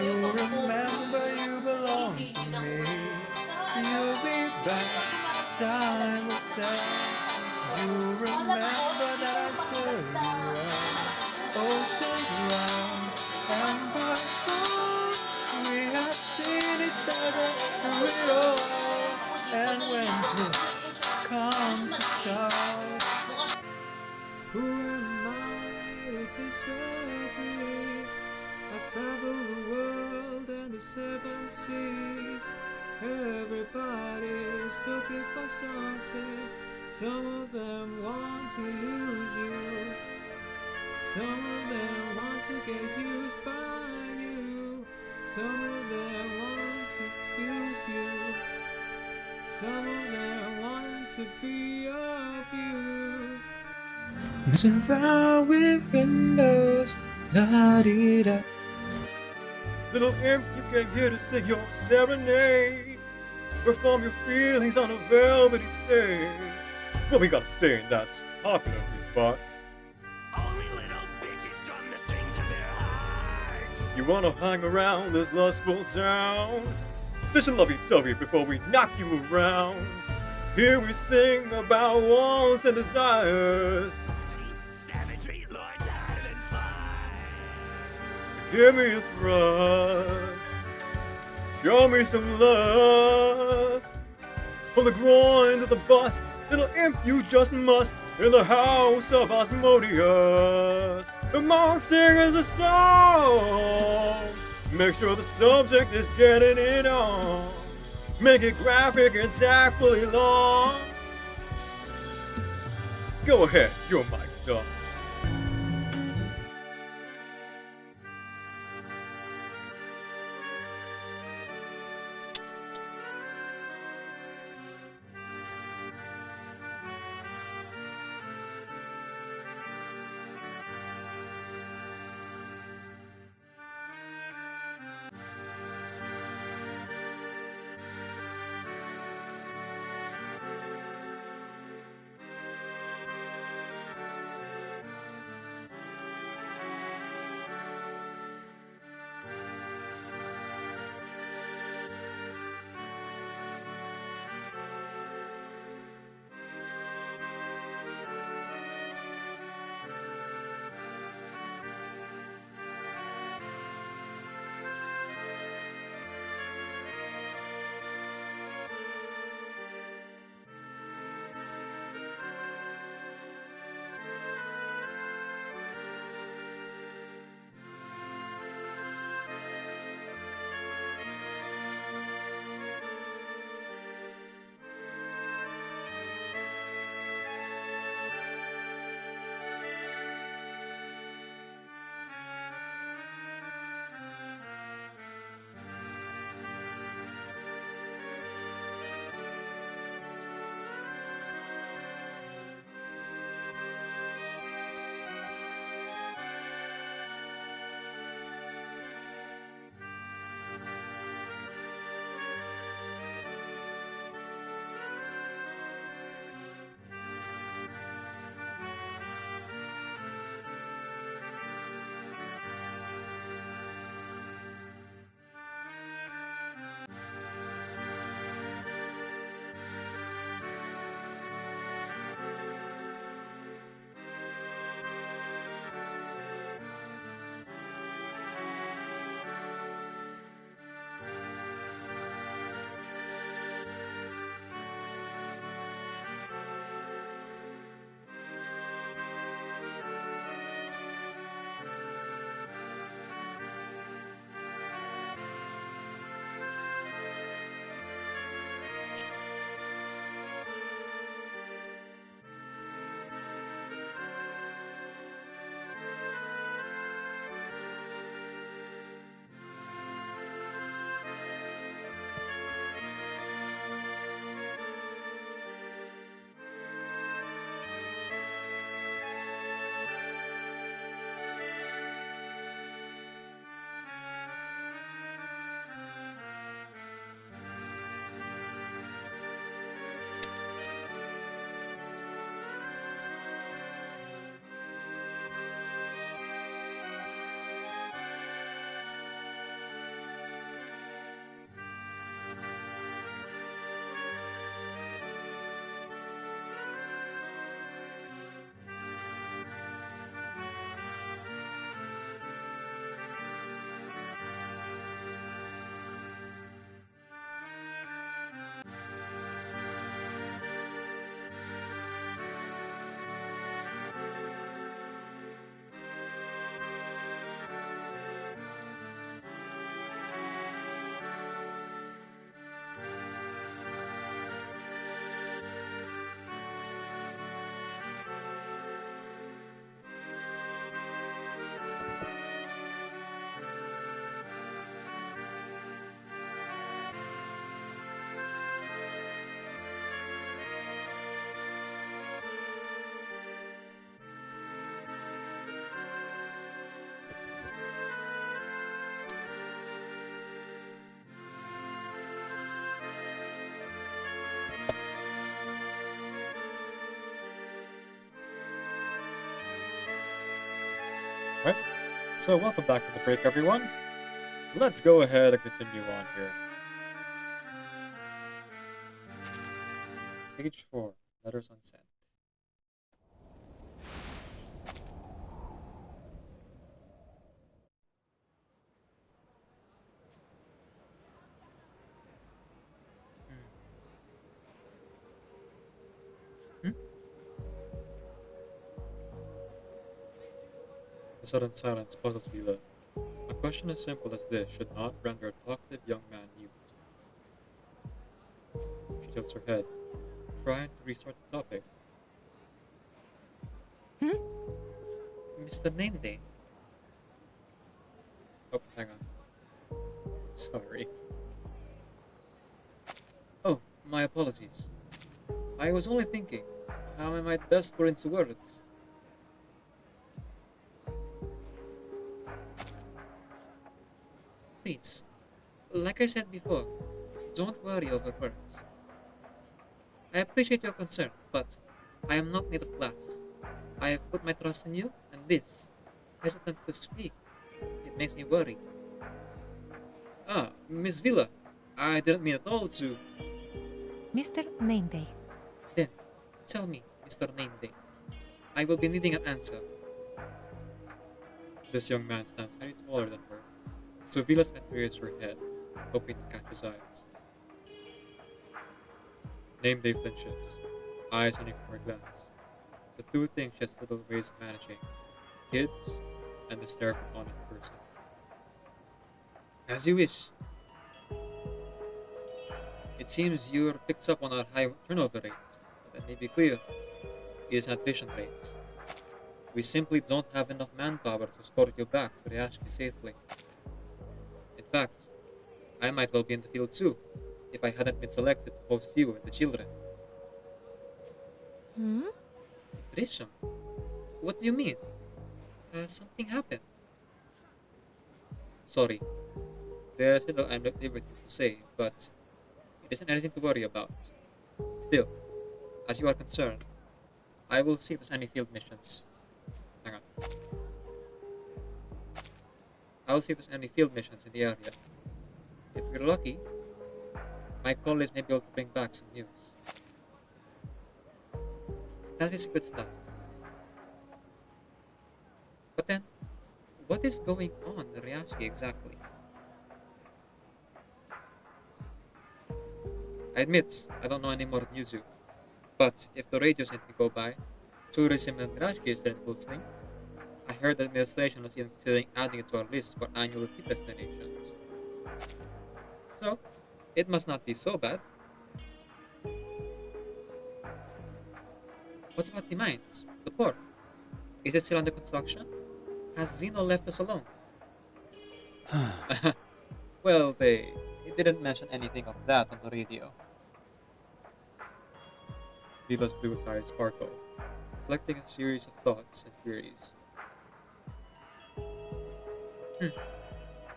You remember you belong to me. You'll be back, time will tell. You remember that I served you well. Oceans rise and before we have seen each other through it all. And when push comes to shove, who am I to disagree? I've traveled the world and the seven seas. Everybody's looking for something. Some of them want to use you. Some of them want to get used by you. Some of them want to use you. Some of them want to be abused. Messing around with windows, la-dee-da. Little imp, you came here to sing your serenade. Perform your feelings on a velvety stage. Well, we got a saying that's popular in these parts. Only little bitches strum the strings of their hearts. You wanna hang around this lustful town? Fish and lovey-dovey before we knock you around. Here we sing about wants and desires. Savagery, Lord, higher than fire. So give me a thrust. Show me some lust. From the groin to the bust, little imp, you just must. In the house of Osmodeus. Come on, sing us a song. Make sure the subject is getting it on. Make it graphic and tactfully long. Go ahead, your mic's up. Right? So welcome back from the break, everyone. Let's go ahead and continue on here. Stage 4, Letters Unsent. Hmm? The sudden silence puzzles Vila. A question as simple as this should not render a talkative young man mute. She tilts her head, trying to restart the topic. Mr. Name Day. Oh, hang on. Sorry. Oh, my apologies. I was only thinking how I might best put into words. Please, like I said before, don't worry over words. I appreciate your concern, but I am not made of glass. I have put my trust in you, and this hesitance to speak, it makes me worry. Ah, Miss Villa, I didn't mean at all to... Mr. Nameday. Then, tell me, Mr. Nameday. I will be needing an answer. This young man stands any taller than her, so Villa's had to raise her head, hoping to catch his eyes. Nameday flinches, eyes on her glance. The two things she has little ways of managing, kids and the stare of an honest person. As you wish. It seems you're picked up on our high turnover rates, but let me be clear, it is an attrition rate. We simply don't have enough manpower to escort you back to Ryashki safely. In fact, I might well be in the field too, if I hadn't been selected to host you and the children. Attrition? What do you mean? Has something happened? Sorry, there's little I'm at liberty to say, but it isn't anything to worry about. Still, as you are concerned, I will see if there's any field missions. Hang on. I'll see if there's any field missions in the area. If we're lucky, my colleagues may be able to bring back some news. That is a good start. But then, what is going on in Ryashki exactly? I admit, I don't know any more than you do. But if the radio sent me go by, tourism in Ryashki is still in full swing. I heard the administration was even considering adding it to our list for annual retreat destinations. So, it must not be so bad. What about the mines? The port? Is it still under construction? Has Zeno left us alone? Well, they didn't mention anything of that on the radio. Vila's blue eyes sparkle, reflecting a series of thoughts and queries.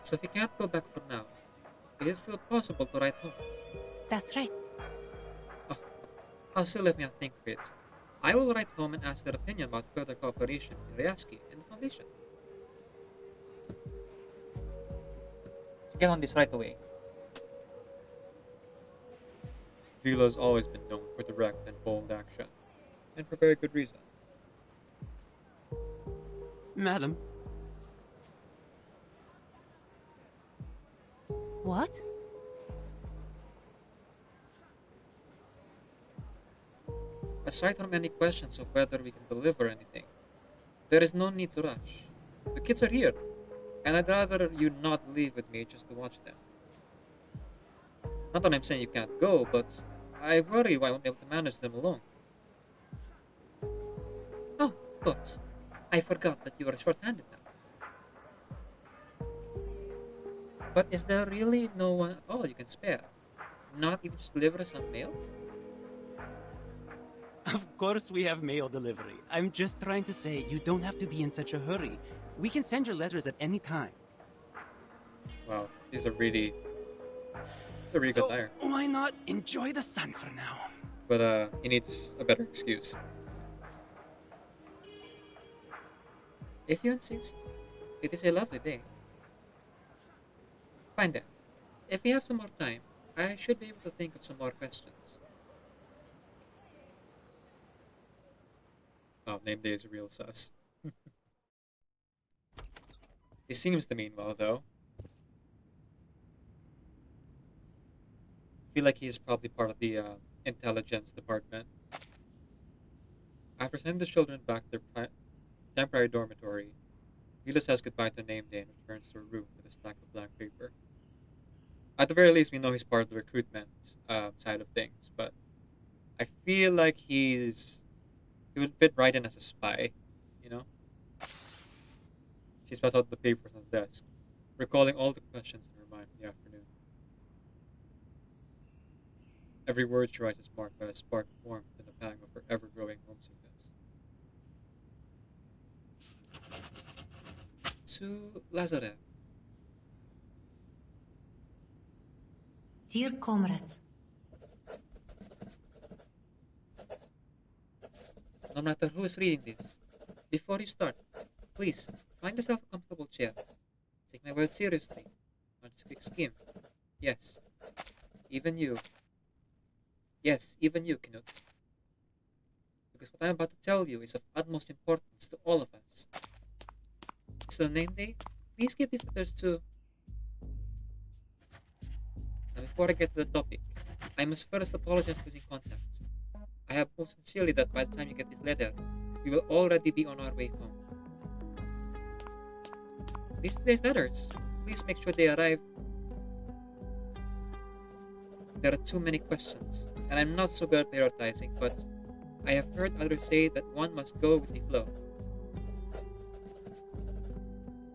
So if we can't go back for now, it is still possible to write home. That's right. I'll still let me think of it. I will write home and ask their opinion about further cooperation in Ryashki and the Foundation. Get on this right away. Vila's always been known for direct and bold action, and for very good reason. Madam, What? Aside from any questions of whether we can deliver anything, there is no need to rush. The kids are here, and I'd rather you not leave with me just to watch them. Not that I'm saying you can't go, but I worry I won't be able to manage them alone. Oh, of course. I forgot that you are short-handed now. But is there really no one at all you can spare? Not even just deliver some mail? of course we have mail delivery. I'm just trying to say you don't have to be in such a hurry. We can send your letters at any time. Wow, he's a really good liar. Why not enjoy the sun for now? But he needs a better excuse. If you insist, it is a lovely day. Fine then. If we have some more time, I should be able to think of some more questions. Oh, name day is real sus. He seems to mean well, though. I feel like he's probably part of the intelligence department. After sending the children back to their temporary dormitory, Vila says goodbye to name day and returns to her room with a stack of blank paper. At the very least, we know he's part of the recruitment side of things, but I feel like he would fit right in as a spy, you know? She spat out the papers on the desk, recalling all the questions in her mind in the afternoon. Every word she writes is marked by a spark of warmth and a pang of her ever-growing homesickness. To Lazarev. Dear comrades, No matter who is reading this, before you start, please find yourself a comfortable chair. Take my words seriously. Not just a quick scheme. Yes, even you. Yes, even you, Knut. Because what I'm about to tell you is of utmost importance to all of us. So, name day, please give these letters to. Now, before I get to the topic, I must first apologize for losing contact. I hope most sincerely that by the time you get this letter, we will already be on our way home. These today's letters, please make sure they arrive. There are too many questions, and I'm not so good at prioritizing, but I have heard others say that one must go with the flow.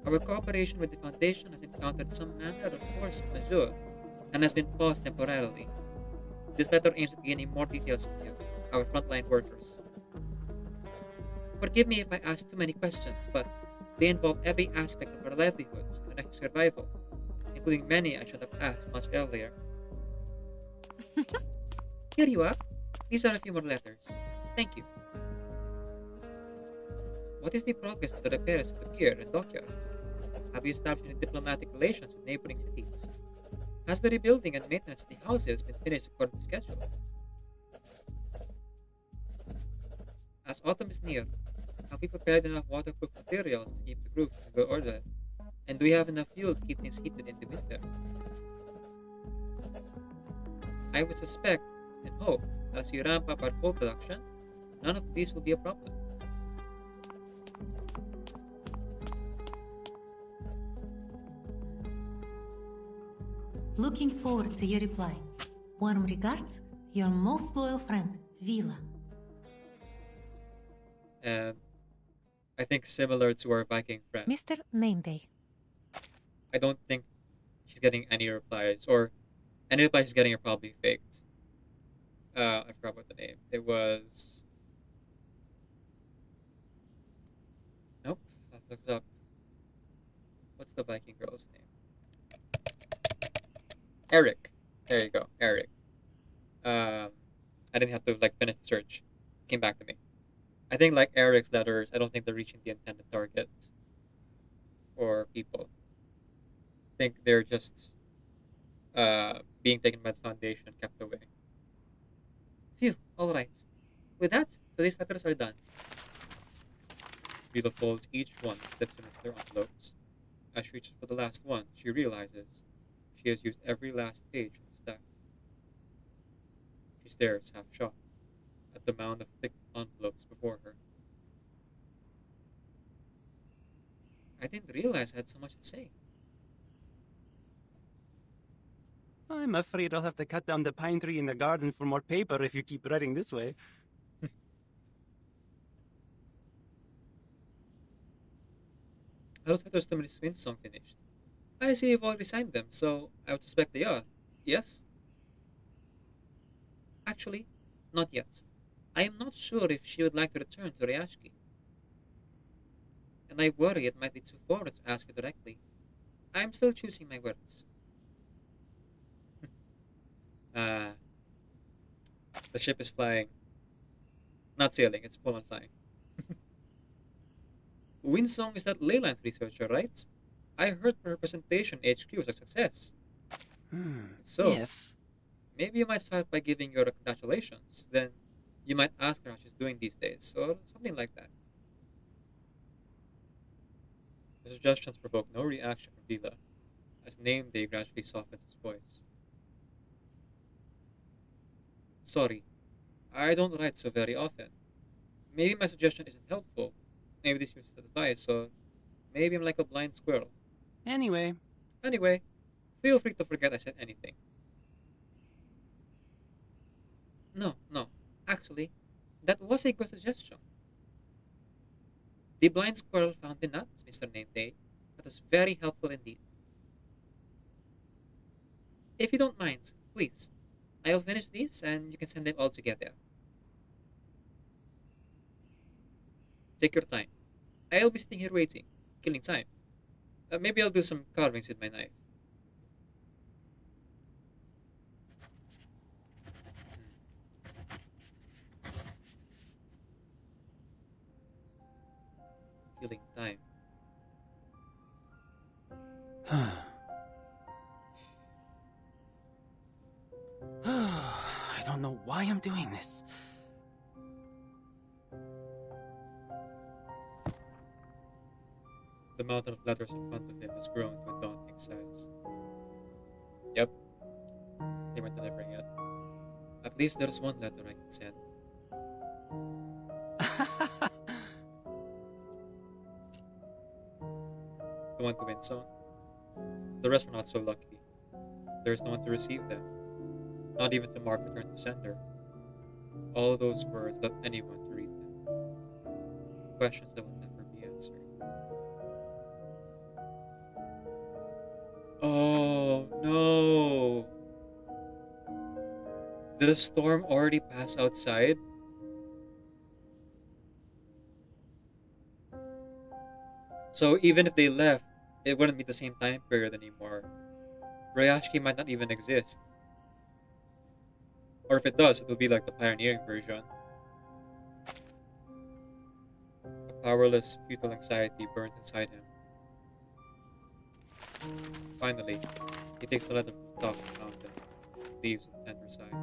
Our cooperation with the Foundation has encountered some manner of force majeure and has been paused temporarily. This letter aims at gaining more details from you, our frontline workers. Forgive me if I ask too many questions, but they involve every aspect of our livelihoods and our survival, including many I should have asked much earlier. Here you are. These are a few more letters. Thank you. What is the progress of the repairs to the pier and dockyard? Have you established any diplomatic relations with neighboring cities? Has the rebuilding and maintenance of the houses been finished according to schedule? As autumn is near, have we prepared enough waterproof materials to keep the roofs in good order? And do we have enough fuel to keep things heated in the winter? I would suspect and hope that as we ramp up our coal production, none of these will be a problem. looking forward to your reply. Warm regards, your most loyal friend, Vila. And I think similar to our Viking friend, Mr. Nameday. I don't think she's getting any replies, or any replies she's getting are probably faked. I forgot what the name. It was. Nope. Let's look it up. What's the Viking girl's name? Eric. There you go, Eric. I didn't have to finish the search. It came back to me. I think Eric's letters, I don't think they're reaching the intended target or people. I think they're just being taken by the foundation and kept away. Phew, alright. With that, today's letters are done. Vila folds each one and slips them into their envelopes. As she reaches for the last one, she realizes she has used every last page from the stack. She stares, half shocked, at the mound of thick envelopes before her. I didn't realize I had so much to say. I'm afraid I'll have to cut down the pine tree in the garden for more paper if you keep writing this way. How's Heather's Tommy Swin's song finished? I see you've already signed them, so I would suspect they are. Yes? Actually, not yet. I am not sure if she would like to return to Ryashki. And I worry it might be too forward to ask her directly. I am still choosing my words. The ship is flying. Not sailing, it's full on flying. Winsong is that Leyland's researcher, right? I heard her presentation HQ was a success. So, If. maybe you might start by giving her congratulations. Then you might ask her how she's doing these days, or something like that. The suggestions provoked no reaction from Vila. As name day gradually softened his voice. Sorry, I don't write so very often. Maybe my suggestion isn't helpful. Maybe this is advice, or maybe I'm like a blind squirrel. Anyway. Anyway, feel free to forget I said anything. No. Actually, that was a good suggestion. The blind squirrel found the nuts, Mr. Nameday. That was very helpful indeed. If you don't mind, please, I'll finish these and you can send them all together. Take your time. I'll be sitting here waiting, killing time. Maybe I'll do some carvings with my knife. Killing time. I don't know why I'm doing this. The mountain of letters in front of him has grown to a daunting size. Yep, they weren't delivering it. At least there's one letter I can send. The one to Winsong. The rest were not so lucky. There's no one to receive them, not even to mark return to sender. All those words without anyone to read them. Questions that will never be answered. Oh no! Did the storm already pass outside? So even if they left, it wouldn't be the same time period anymore. Ryashiki might not even exist. Or if it does, it'll be like the pioneering version. A powerless, futile anxiety burns inside him. Finally, he takes the letter from the top of the mountain and leaves with a tender sigh.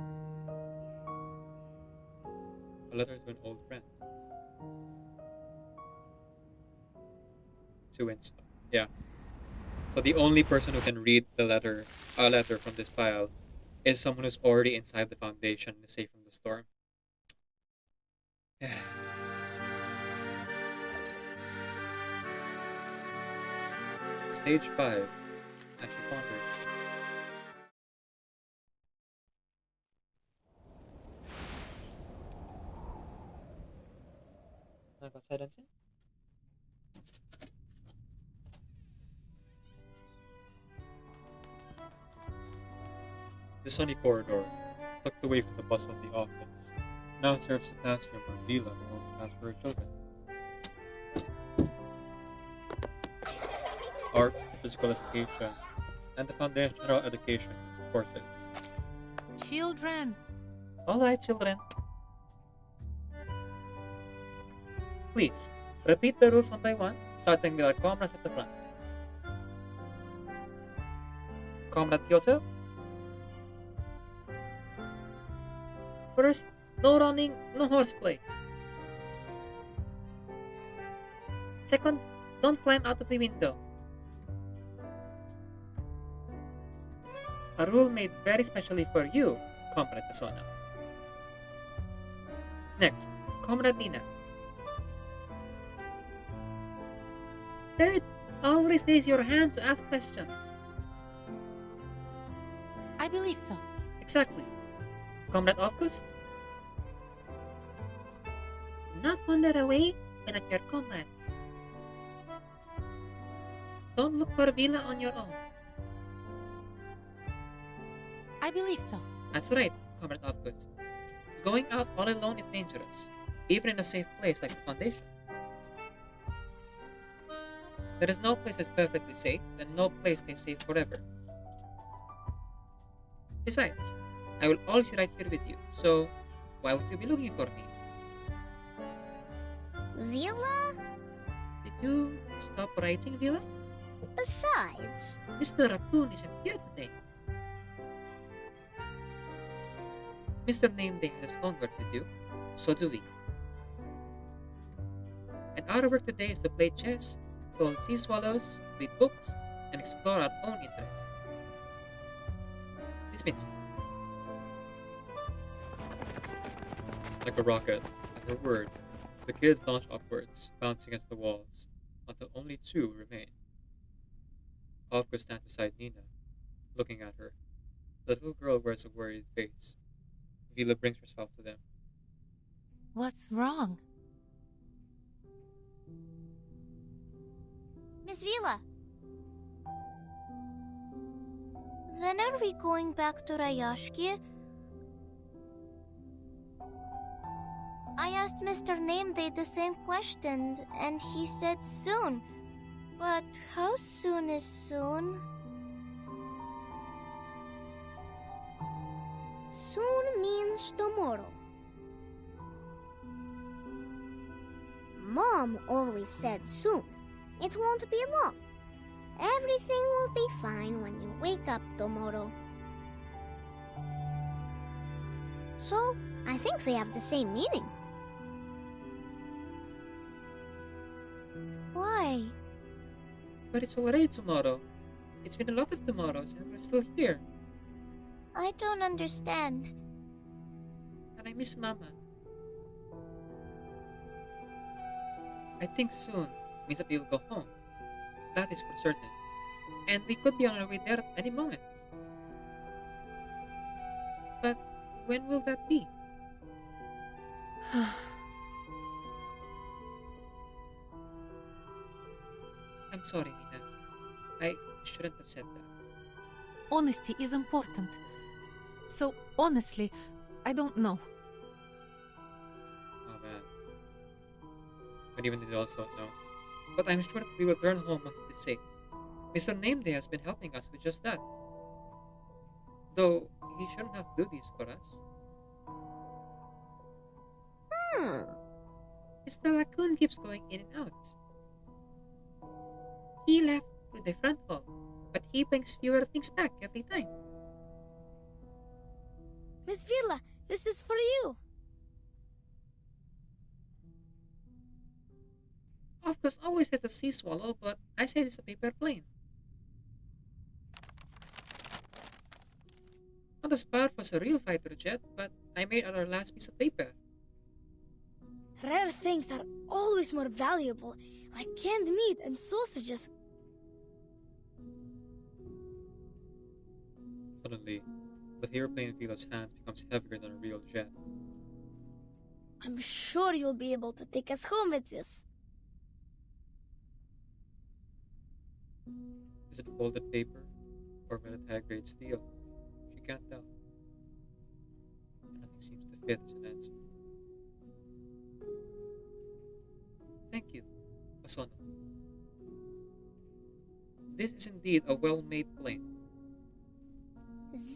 A letter to an old friend. To Winsong. Yeah. So the only person who can read a letter from this pile is someone who's already inside the foundation and is safe from the storm. Stage 5. As she ponders. Can I go outside and see? The sunny corridor, tucked away from the bustle of the office, now serves the classroom where Vila holds class for her children. Art, physical education, and the foundational education courses. Children! Alright, children. Please, repeat the rules one by one, starting with our comrades at the front. Comrade Kyoto? First, no running, no horseplay. Second, don't climb out of the window. A rule made very specially for you, Comrade Persona. Next, Comrade Nina. Third, always raise your hand to ask questions. I believe so. Exactly. Comrade August? Do not wander away without your comrades. Don't look for Vila on your own. I believe so. That's right, Comrade August. Going out all alone is dangerous, even in a safe place like the Foundation. There is no place that's perfectly safe, and no place stays safe forever. Besides, I will always be right here with you, so why would you be looking for me? Vila? Did you stop writing, Villa? Besides, Mr. Raccoon isn't here today. Mr. Nameday has his own work to do, so do we. And our work today is to play chess, fold sea swallows, read books, and explore our own interests. Dismissed. Like a rocket, at her word, the kids launch upwards, bounce against the walls, until only two remain. Avka stands beside Nina, looking at her. The little girl wears a worried face. Vila brings herself to them. What's wrong? Miss Vila. When are we going back to Rayashki? I asked Mr. Nameday the same question, and he said soon. But how soon is soon? Soon means tomorrow. Mom always said soon. It won't be long. Everything will be fine when you wake up tomorrow. So, I think they have the same meaning. Why? But it's already tomorrow. It's been a lot of tomorrows, and we're still here. I don't understand. And I miss Mama. I think soon means that we will go home. That is for certain. And we could be on our way there at any moment. But when will that be? I'm sorry, Nina. I shouldn't have said that. Honesty is important. So, honestly, I don't know. Oh man. But even the adults don't know. But I'm sure that we will return home once it is safe. Mr. Nameday has been helping us with just that. Though, he shouldn't have to do this for us. Mr. Raccoon keeps going in and out. He left through the front hall, but he brings fewer things back every time. Miss Vila, this is for you. Of course, always says a sea swallow, but I said it's a paper plane. Not as powerful as a real fighter jet, but I made our last piece of paper. Rare things are always more valuable, like canned meat and sausages. Suddenly, the airplane in Vila's hands becomes heavier than a real jet. I'm sure you'll be able to take us home with this. Is it folded paper or military-grade steel? She can't tell. Nothing seems to fit as an answer. Thank you, Asono. This is indeed a well-made plane.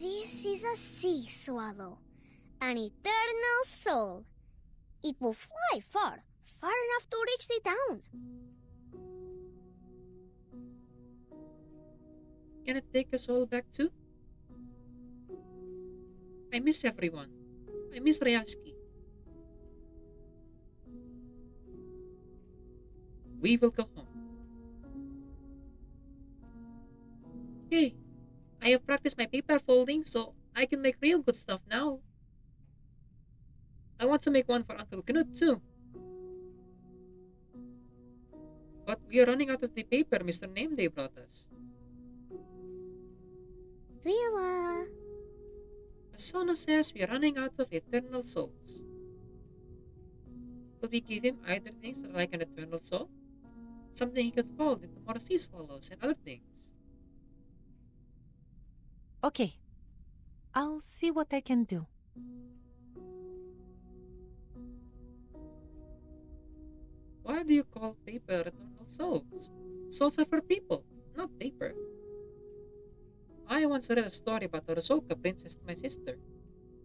This is a sea swallow, an eternal soul. It will fly far, far enough to reach the town. Can it take us all back too? I miss everyone. I miss Ryaski. We will go home. Hey, I have practiced my paper folding, so I can make real good stuff now. I want to make one for Uncle Knut too. But we are running out of the paper Mr. Nameday brought us. Vila. Asono says we are running out of eternal souls. Could we give him either things that are like an eternal soul? Something he could fold into more sea swallows and other things. Okay. I'll see what I can do. Why do you call paper eternal souls? Souls are for people, not paper. I once read a story about a Rosolka princess to my sister.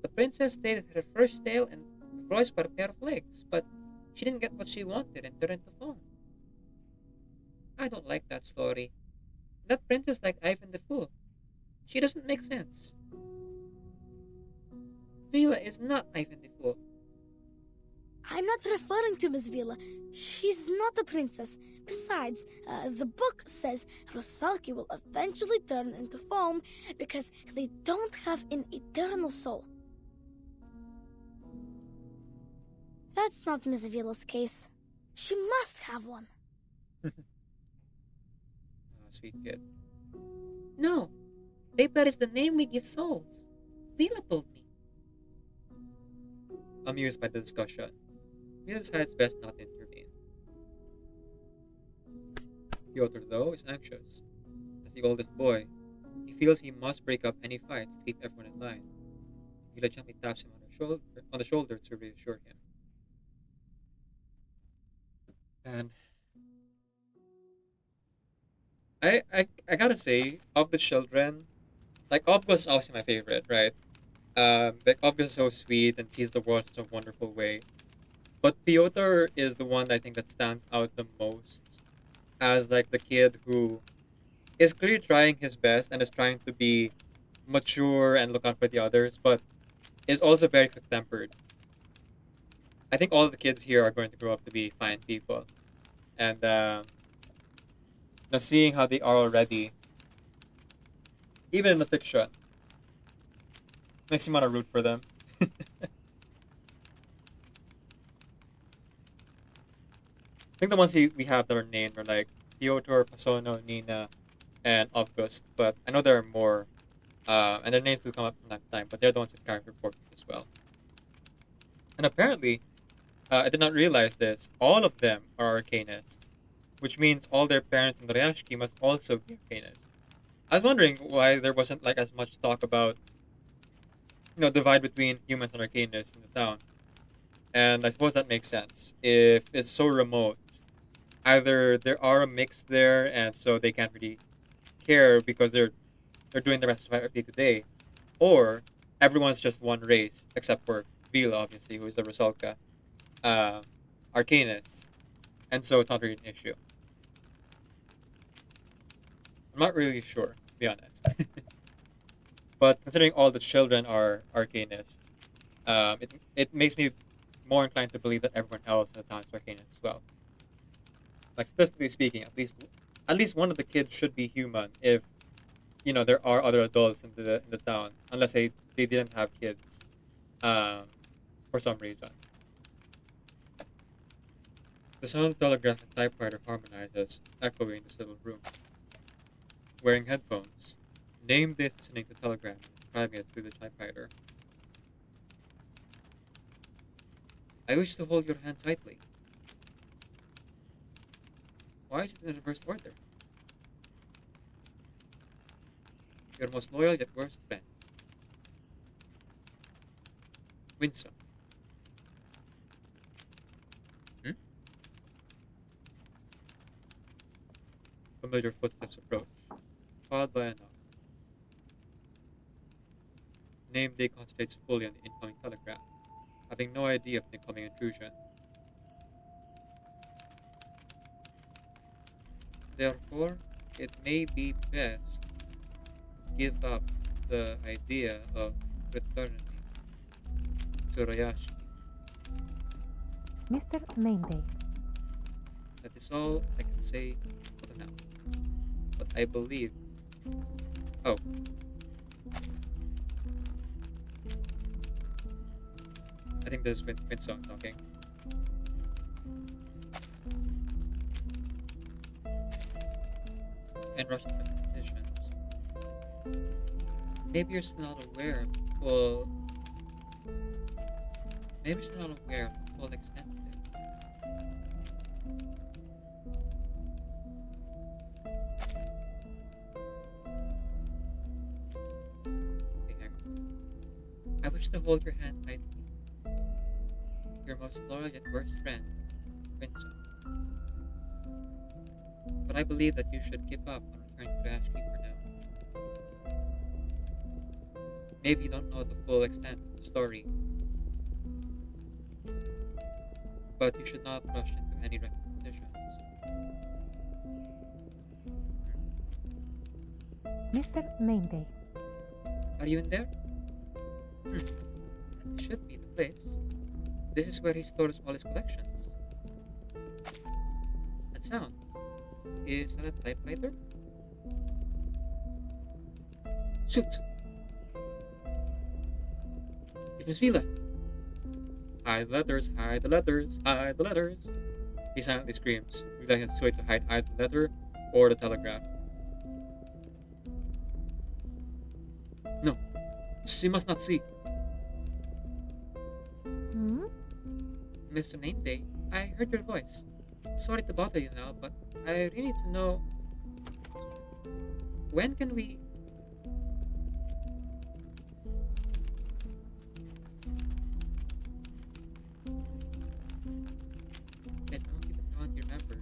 The princess stayed at her first tail and voiced for a pair of legs, but she didn't get what she wanted and turned into foam. I don't like that story. That princess like Ivan the Fool. She doesn't make sense. Vila is not Ivan the Fool. I'm not referring to Miss Vila. She's not a princess. Besides, the book says Rosalki will eventually turn into foam because they don't have an eternal soul. That's not Miss Vila's case. She must have one. Oh, sweet kid. No, Paper is the name we give souls. Vila told me. Amused by the discussion, Vila decides best not to intervene. Piotr, though, is anxious. As the oldest boy, he feels he must break up any fights to keep everyone in line. Vila gently taps him on the shoulder to reassure him. And I gotta say, of the children, like August is obviously my favorite, right? Like August is so sweet and sees the world in such a wonderful way. But Piotr is the one I think that stands out the most as like the kid who is clearly trying his best and is trying to be mature and look out for the others, but is also very quick tempered. I think all the kids here are going to grow up to be fine people. And now seeing how they are already, even in the fiction, makes me want to root for them. I think the ones we have that are named are like Piotr, Pasono, Nina, and August, but I know there are more, and their names do come up from time to time, but they're the ones with character portraits as well. And apparently, I did not realize this, all of them are arcanists, which means all their parents in Ryashki must also be arcanists. I was wondering why there wasn't like as much talk about, divide between humans and arcanists in the town. And I suppose that makes sense. If it's so remote, either there are a mix there and so they can't really care because they're doing the rest of it day to day, or everyone's just one race except for Vila, obviously, who is a Rusalka arcanist, and so it's not really an issue. I'm not really sure, to be honest. But considering all the children are arcanists, it makes me more inclined to believe that everyone else in the town is arcanist as well. Like statistically speaking, at least one of the kids should be human if there are other adults in the town, unless they didn't have kids for some reason. The sound of the telegraph and typewriter harmonizes, echoing in this little room. Wearing headphones, Name is listening to the telegram and describing it through the typewriter. I wish to hold your hand tightly. Why is it in reverse order? Your most loyal yet worst friend. Winsome. Familiar footsteps approach, followed by a knock. Name Day concentrates fully on the incoming telegram, having no idea of the incoming intrusion. Therefore, it may be best to give up the idea of returning to Royashki. Mr. Nameday. That is all I can say for now. But I believe... Oh. I think this is Winsong talking. And rush to decisions. Maybe you're still not aware of the full... Maybe you're still not aware of the full extent of it. Okay, hang on. I wish to hold your hand tightly. Your most loyal yet worst friend, Winsong. But I believe that you should give up on returning to Ashby for now. Maybe you don't know the full extent of the story, but you should not rush into any reckless decisions. Mr. Nameday. Are you in there? That should be the place. This is where he stores all his collections. That sound. Is that a typewriter? Shoot! It's Miss Vila. Hide the letters, hide the letters, hide the letters. He silently screams, realizing it's too late to hide either the letter or the telegraph. No, she must not see. Hmm? Mr. Nameday, I heard your voice. Sorry to bother you now, but I really need to know... When can we... I don't see the town you remember,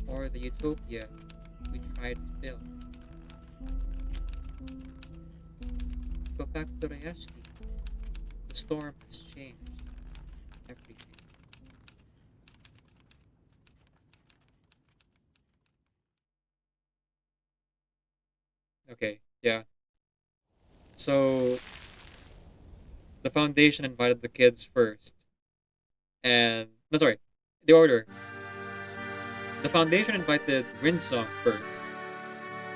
or the utopia we tried to build. Go back to Rayashki. The storm has changed everything. Okay, yeah. So the foundation invited the kids first. And no, sorry, the order. The foundation invited Windsong first.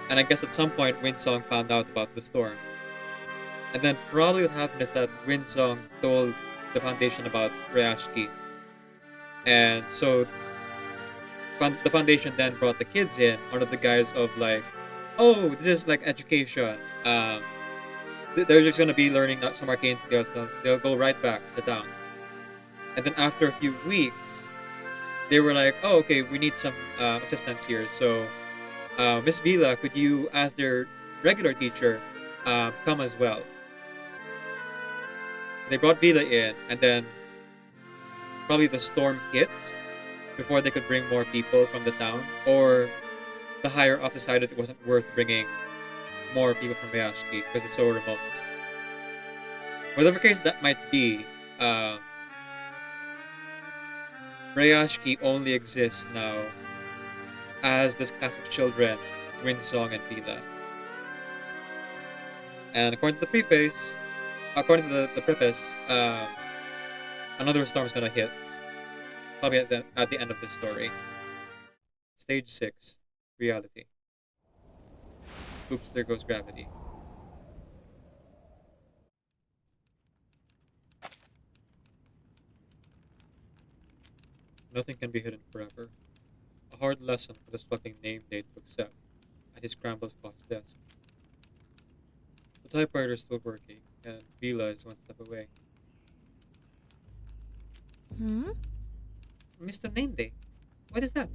And I guess at some point Windsong found out about the storm. And then probably what happened is that Windsong told the foundation about Rayashki. And so the foundation then brought the kids in under the guise of like, oh, this is like education. They're just gonna be learning some arcane skills. They'll go right back to town. And then after a few weeks, they were like, oh, okay, we need some assistance here. So, Miss Vila, could you, as their regular teacher, come as well? They brought Vila in, and then probably the storm hit before they could bring more people from the town, or the higher up decided it wasn't worth bringing more people from Rayashki because it's so remote. Whatever case that might be, Rayashki only exists now as this class of children, Windsong and Vila. And according to the preface, another storm's gonna hit, probably at the end of the story. Stage 6, reality. Oops, there goes gravity. Nothing can be hidden forever. A hard lesson for this fucking Nameday to accept as he scrambles across his desk. The typewriter is still working, and Vila is one step away. Hmm? Mr. Nameday, what is that?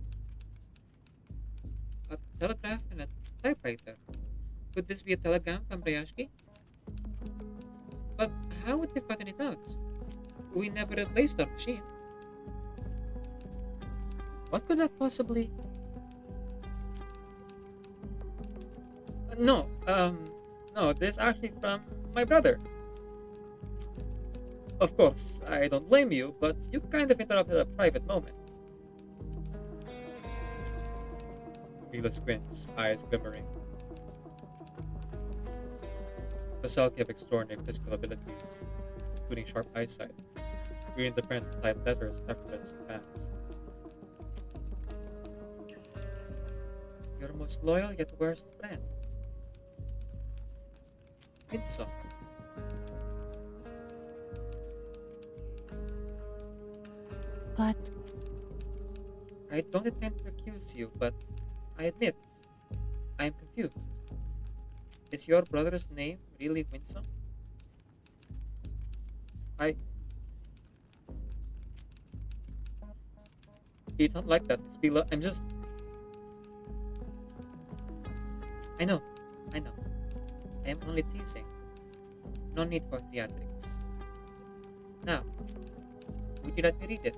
A telegraph and a typewriter. Could this be a telegram from Rayashki? But how would we have gotten it out? We never replaced our machine. What could that possibly... No, this is actually from my brother. Of course, I don't blame you, but you kind of interrupted a private moment. Vila squints, eyes glimmering. Vasalki have extraordinary physical abilities, including sharp eyesight, reading the print and type letters effortless and fast. Your most loyal yet worst friend. Windsong. But I don't intend to accuse you, but I admit, I am confused. Is your brother's name really Windsong? It's not like that, Miss Vila. I'm just... I know. I am only teasing. No need for theatrics. Now, would you let me read it?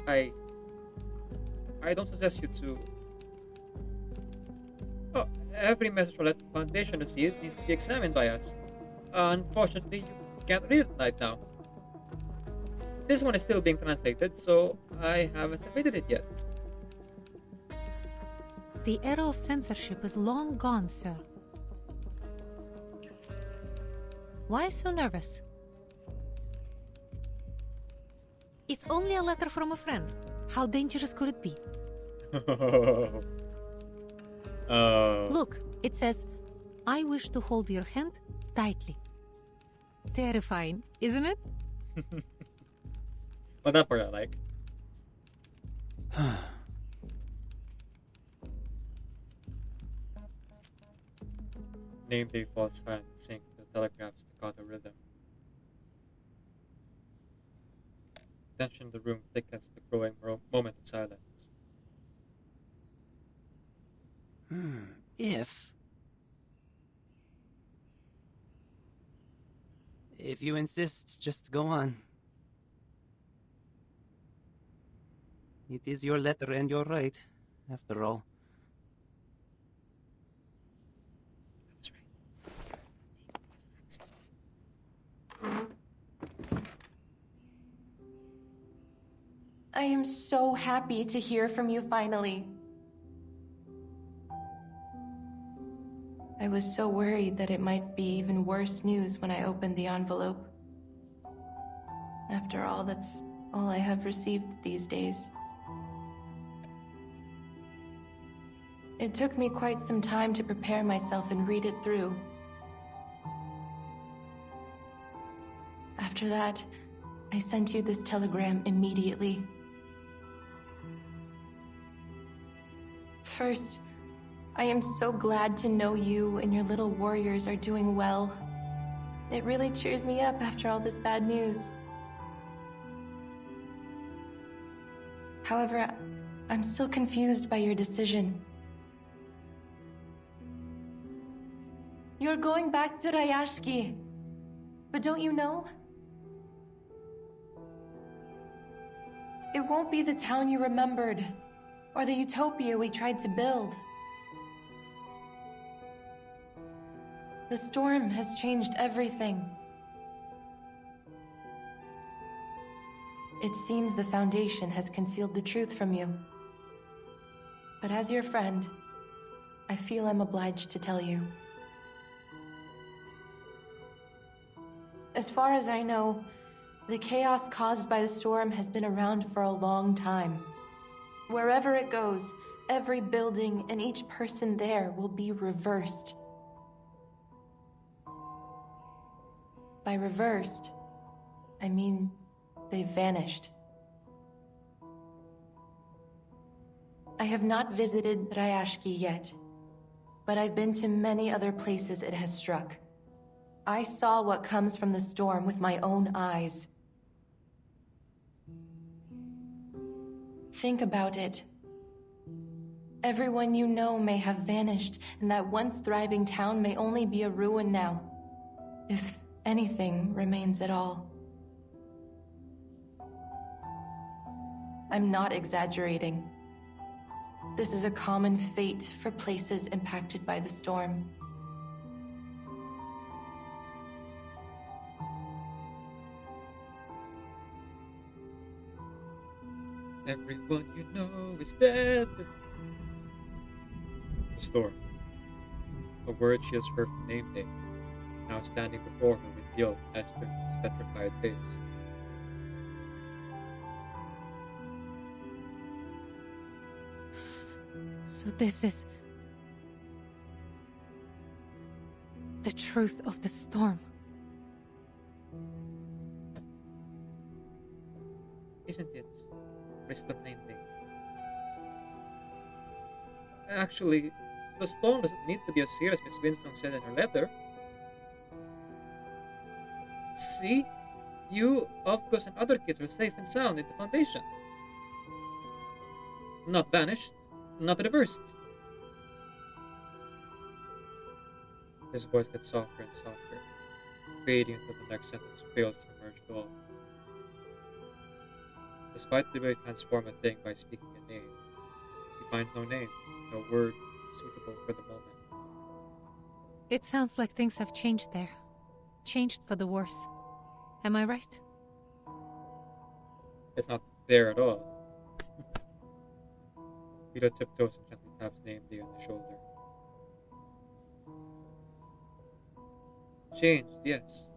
I don't suggest you to... Oh, every message or letter the Foundation receives needs to be examined by us. Unfortunately, you can't read it right now. This one is still being translated, so I haven't submitted it yet. The era of censorship is long gone, sir. Why so nervous? It's only a letter from a friend. How dangerous could it be? Look, it says, I wish to hold your hand tightly. Terrifying, isn't it? Well, that part I like. Name day falls silent in sync with the telegraph's staccato rhythm. Tension in the room thickens the growing moment of silence. If you insist, just go on. It is your letter and your right, after all. That's right. I am so happy to hear from you finally. I was so worried that it might be even worse news when I opened the envelope. After all, that's all I have received these days. It took me quite some time to prepare myself and read it through. After that, I sent you this telegram immediately. First, I am so glad to know you and your little warriors are doing well. It really cheers me up after all this bad news. However, I'm still confused by your decision. You're going back to Rayashki, but don't you know? It won't be the town you remembered, or the utopia we tried to build. The storm has changed everything. It seems the Foundation has concealed the truth from you. But as your friend, I feel I'm obliged to tell you. As far as I know, the chaos caused by the storm has been around for a long time. Wherever it goes, every building and each person there will be reversed. By reversed, I mean they've vanished. I have not visited Rayashki yet, but I've been to many other places it has struck. I saw what comes from the storm with my own eyes. Think about it. Everyone you know may have vanished, and that once thriving town may only be a ruin now, if anything remains at all. I'm not exaggerating. This is a common fate for places impacted by the storm. Everyone you know is dead. The storm. A word she has heard from name day, now standing before her with guilt etched in his petrified face. So this is the truth of the storm. Isn't it, Mr. Name Day? Actually, the storm doesn't need to be as serious as Miss Winston said in her letter. See? You, Avgus, and other kids are safe and sound in the Foundation. Not vanished, not reversed. His voice gets softer and softer, fading until the next sentence fails to emerge at all. Despite the way to transform a thing by speaking a name, he finds no name, no word suitable for the moment. It sounds like things have changed there. Changed for the worse. Am I right? It's not there at all. Vito tiptoes and gently taps namely on the shoulder. Changed, yes.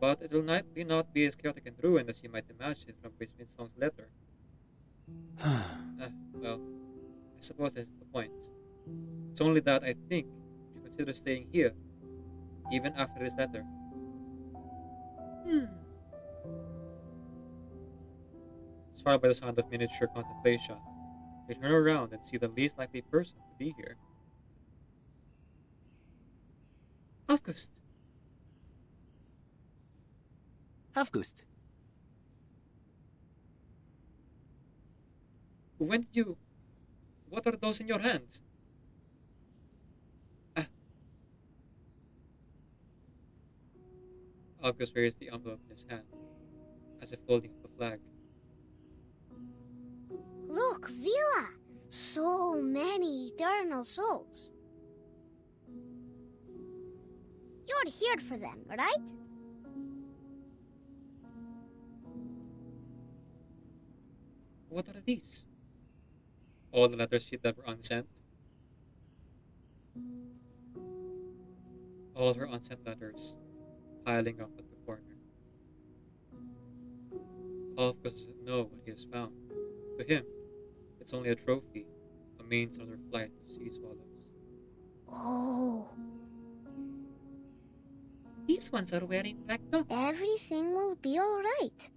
But it will not be as chaotic and ruined as you might imagine from Song's letter. Well, I suppose that's the point. It's only that I think you should consider staying here, even after this letter. Inspired by the sound of miniature contemplation, they turn around and see the least likely person to be here. August! August. When did you... What are those in your hands? August raised the envelope in his hand, as if holding up a flag. Look, Vila! So many eternal souls. You're here for them, right? What are these? All the letters she that were unsent? All her unsent letters, piling up at the corner. August doesn't know what he has found. To him, it's only a trophy, a means on their flight of sea swallows. Oh. These ones are wearing black dots. Everything will be alright.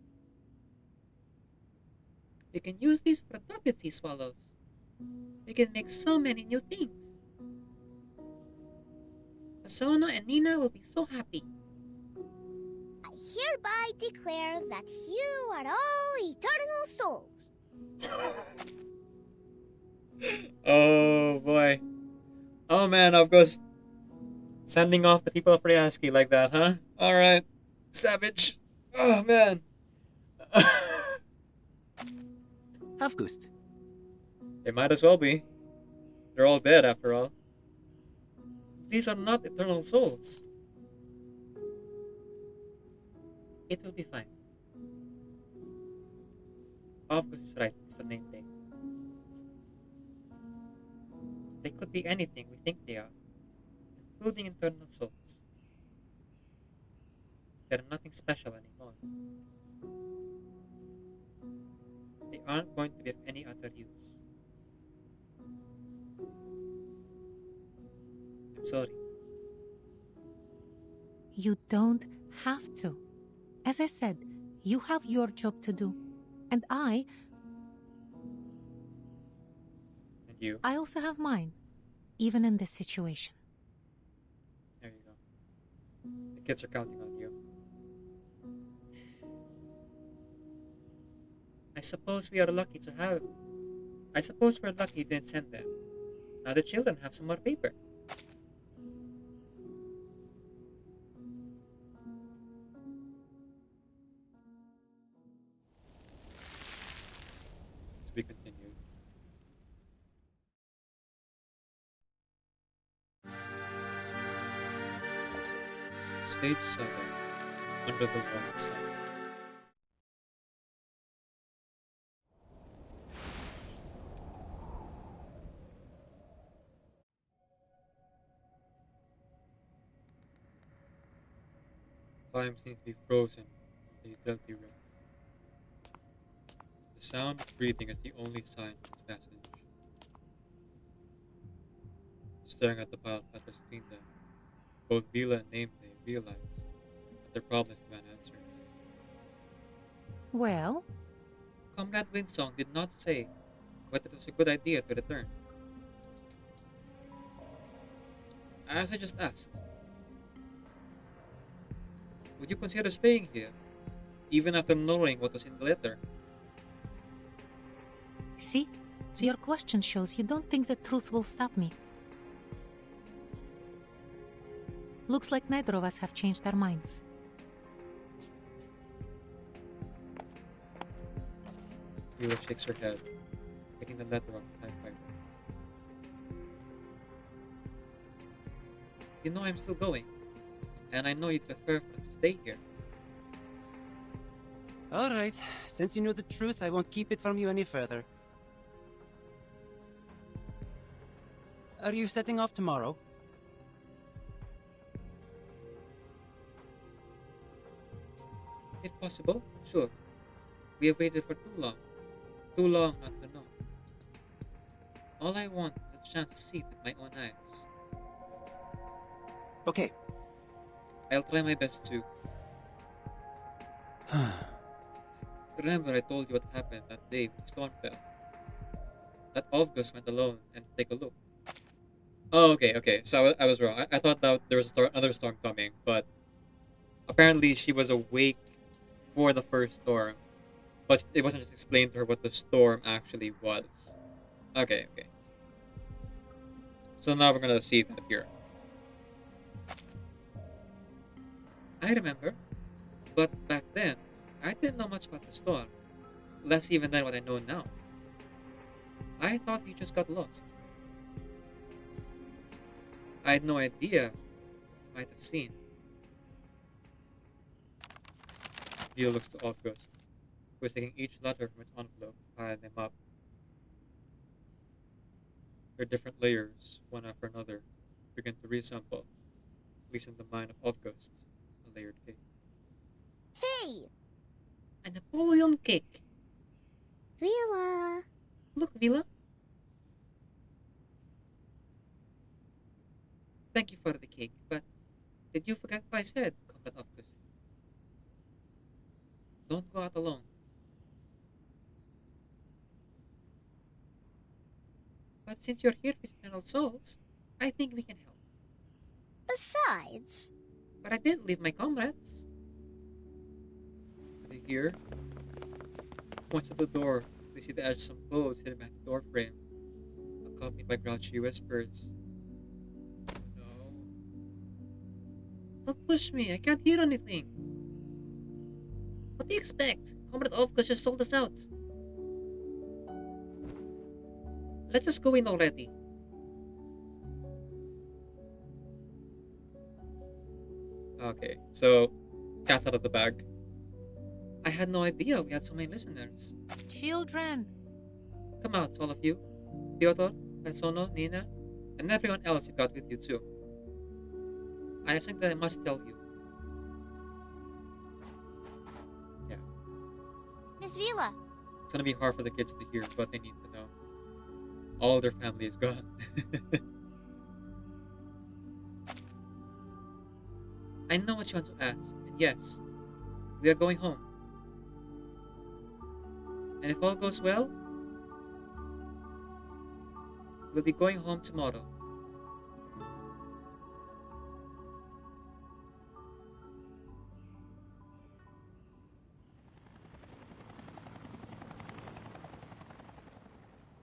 You can use these for dotted sea swallows. You can make so many new things. Asona and Nina will be so happy. I hereby declare that you are all eternal souls. Oh boy. Oh man, August. Sending off the people of Ryaski like that, huh? Alright. Savage. Oh man. August. They might as well be. They're all dead after all. These are not eternal souls. It will be fine. August is right, Mr. Nameplate. They could be anything we think they are, including eternal souls. They're nothing special anymore. They aren't going to be of any other use. I'm sorry. You don't have to. As I said, you have your job to do. And And you? I also have mine, even in this situation. There you go. The kids are counting on you. I suppose we're lucky you didn't send them. Now the children have some more paper. To be continued. Stage 7. Under the Warm Sun. Time seems to be frozen in the utility room. The sound of breathing is the only sign of its passage. Staring at the pile of letters between them, both Vila and Nameplay realize that their problem is to demand answers. Well, Comrade Windsong did not say whether it was a good idea to return. As I just asked, would you consider staying here, even after knowing what was in the letter? see? Your question shows you don't think the truth will stop me. Looks like neither of us have changed our minds. Vila shakes her head, taking the letter off the typewriter. You know I'm still going, and I know you'd prefer for us to stay here. Alright, since you know the truth, I won't keep it from you any further. Are you setting off tomorrow? If possible, sure. We have waited for too long. Too long not to know. All I want is a chance to see it with my own eyes. Okay. I'll try my best to. Remember I told you what happened that day when the storm fell? That August went alone and take a look. Oh, okay. So I was wrong. I thought that there was another storm coming, but apparently she was awake for the first storm. But it wasn't just explained to her what the storm actually was. Okay. So now we're gonna see that here. I remember, but back then, I didn't know much about the storm. Less even than what I know now. I thought you just got lost. I had no idea what you might have seen. Theo looks to August, who is taking each letter from its envelope, piling them up. Their different layers, one after another, begin to reassemble, at least in the mind of August, a layered cake. Hey! A Napoleon cake! Vila! Look, Vila! Thank you for the cake, but did you forget what I said, Comrade August? Don't go out alone. But since you're here with eternal souls, I think we can help. Besides... But I didn't leave my comrades. Are they here? Points at the door. They see the edge of some clothes hidden behind the door frame, accompanied by grouchy whispers. No. Don't push me, I can't hear anything. What do you expect? Comrade August just sold us out. Let's just go in already. Okay, so cat's out of the bag. I had no idea we had so many listeners. Children! Come out, all of you. Fyodor, Pensono, Nina, and everyone else you got with you too. I have something that I must tell you. Yeah. Miss Vila! It's gonna be hard for the kids to hear, but they need to know. All their family is gone. I know what you want to ask, and yes, we are going home. And if all goes well, we'll be going home tomorrow.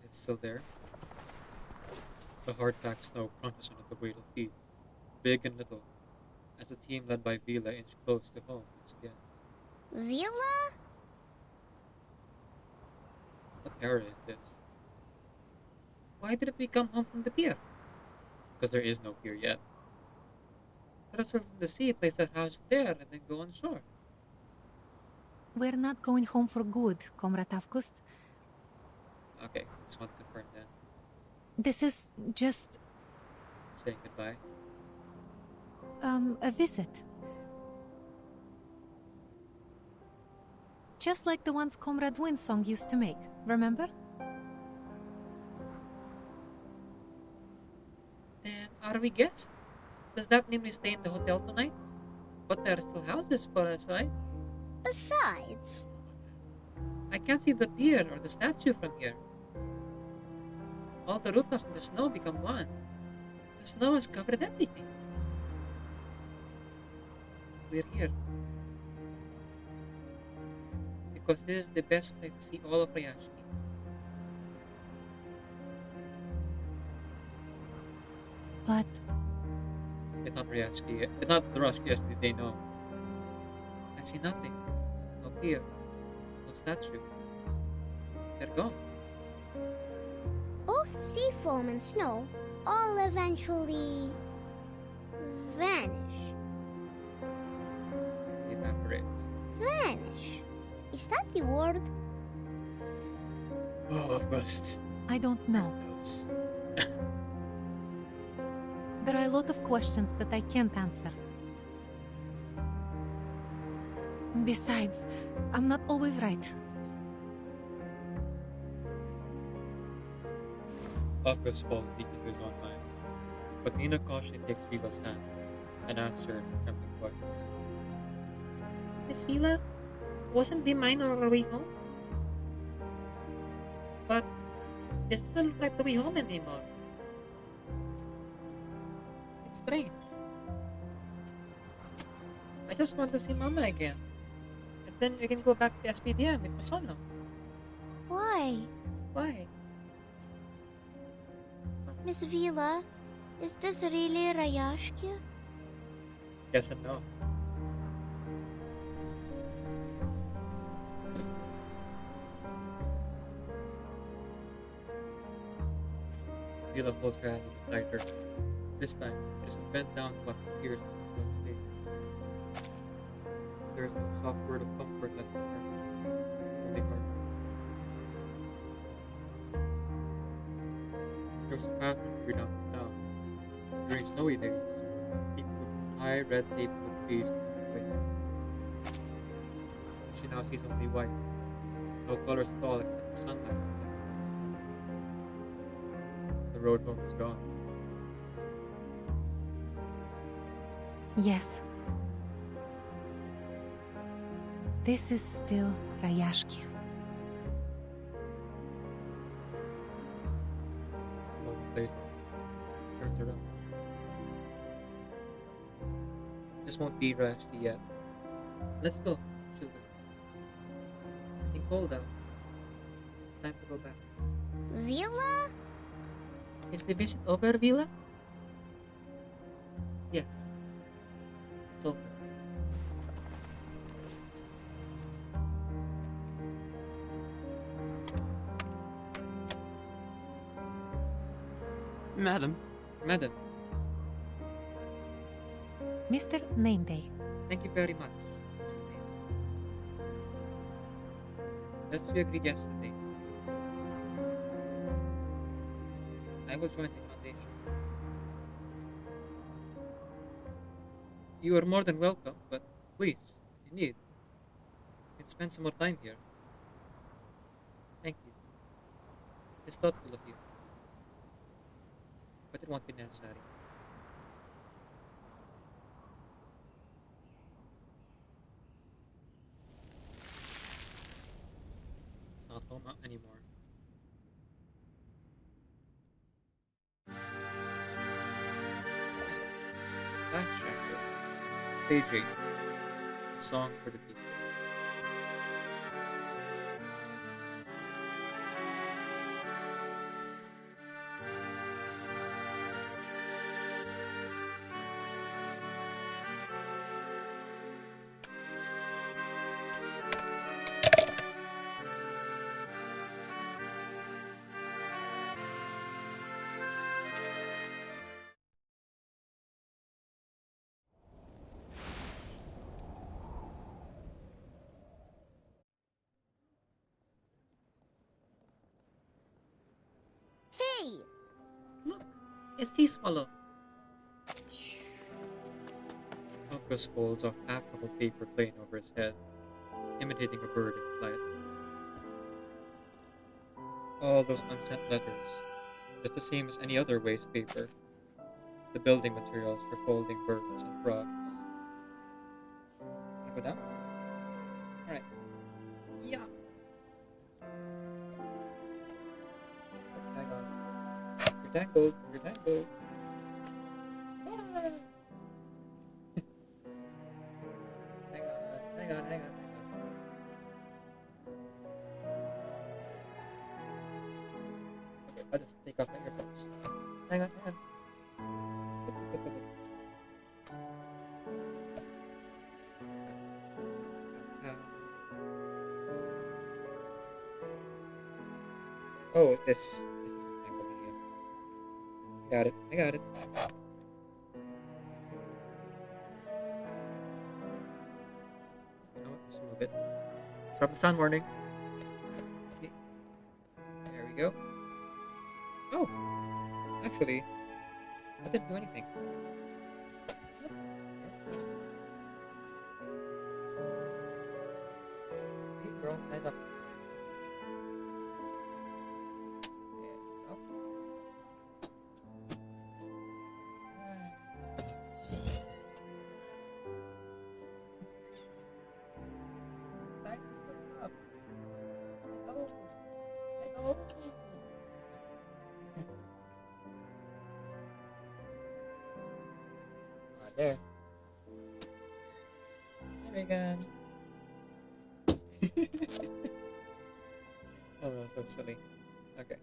It's still there. The hard-packed snow crunches under the weight of feet, big and little, as the team led by Vila inched close to home once again. Vila? What era is this? Why didn't we come home from the pier? Because there is no pier yet. Let us in the sea, place our house there, and then go on shore. We're not going home for good, Comrade August. Okay, just want to confirm then. This is just, Saying goodbye. a visit. Just like the ones Comrade Windsong used to make, remember? Then are we guests? Does that mean we stay in the hotel tonight? But there are still houses for us, right? Besides... I can't see the pier or the statue from here. All the rooftops in the snow become one. The snow has covered everything. We're here. Because this is the best place to see all of Ryashki. But It's not Ryashki. It's not the Ryashki they know. I see nothing. No pier. No statue. They're gone. Both sea foam and snow all eventually... vanish. Evaporate. Vanish. Is that the word? Oh, August. I don't know. Who knows? There are a lot of questions that I can't answer. Besides, I'm not always right. Alphys falls deep into his own mind, but Nina cautiously takes Vila's hand and asks her in a trembling voice. Miss Vila, wasn't the mine on our way home? But this doesn't look like the way home anymore. It's strange. I just want to see Mama again. And then we can go back to SPDM with Masono. Why? Why? Miss Vila, is this really Rayashkia? Yes and no. Vila holds her hand even tighter. This time, she doesn't bend down to wipe the tears from her friend's face. There is no soft word of comfort left in her, only hardship. There was a path from here down to town. During snowy days, people would tie red tape to the trees to keep away. She now sees only white, no colors at all except the sunlight reflected on the snow. The road home is gone. Yes. This is still Rayashkia. A moment later, she turns around. This won't be Rashki yet. Let's go, children. It's getting cold out. It's time to go back. Vila? Is the visit over, Vila? Yes. It's over. Madam. Madam, Mr. Nameday. thank you very much, Mr. Mayor. As we agreed yesterday, I will join the foundation. You are more than welcome, but please, if you need, you can spend some more time here. Thank you. It is thoughtful of you, but it won't be necessary. It's not home anymore. Last chapter, Stage 8, a song for the teacher. Hey! Look, it's Tea Swallow. Alphys holds a half-crumpled paper plane over his head, imitating a bird in flight. All those unsent letters, just the same as any other waste paper. The building materials for folding birds and frogs. Wanna go down? Alright. Yeah. Hang on. You're tangled. You're tangled. Ah. Hang on. Okay, I'll just take off my earphones. Hang on. Oh, this is the tangled again. I got it. You know what? Just move it. Start the sound warning. Okay. There we go. Oh, actually, I didn't do anything. See, we're all tied up. There we go. Thank you for the up. Hello. Hello. There. There again. Oh, no, so silly. Okay.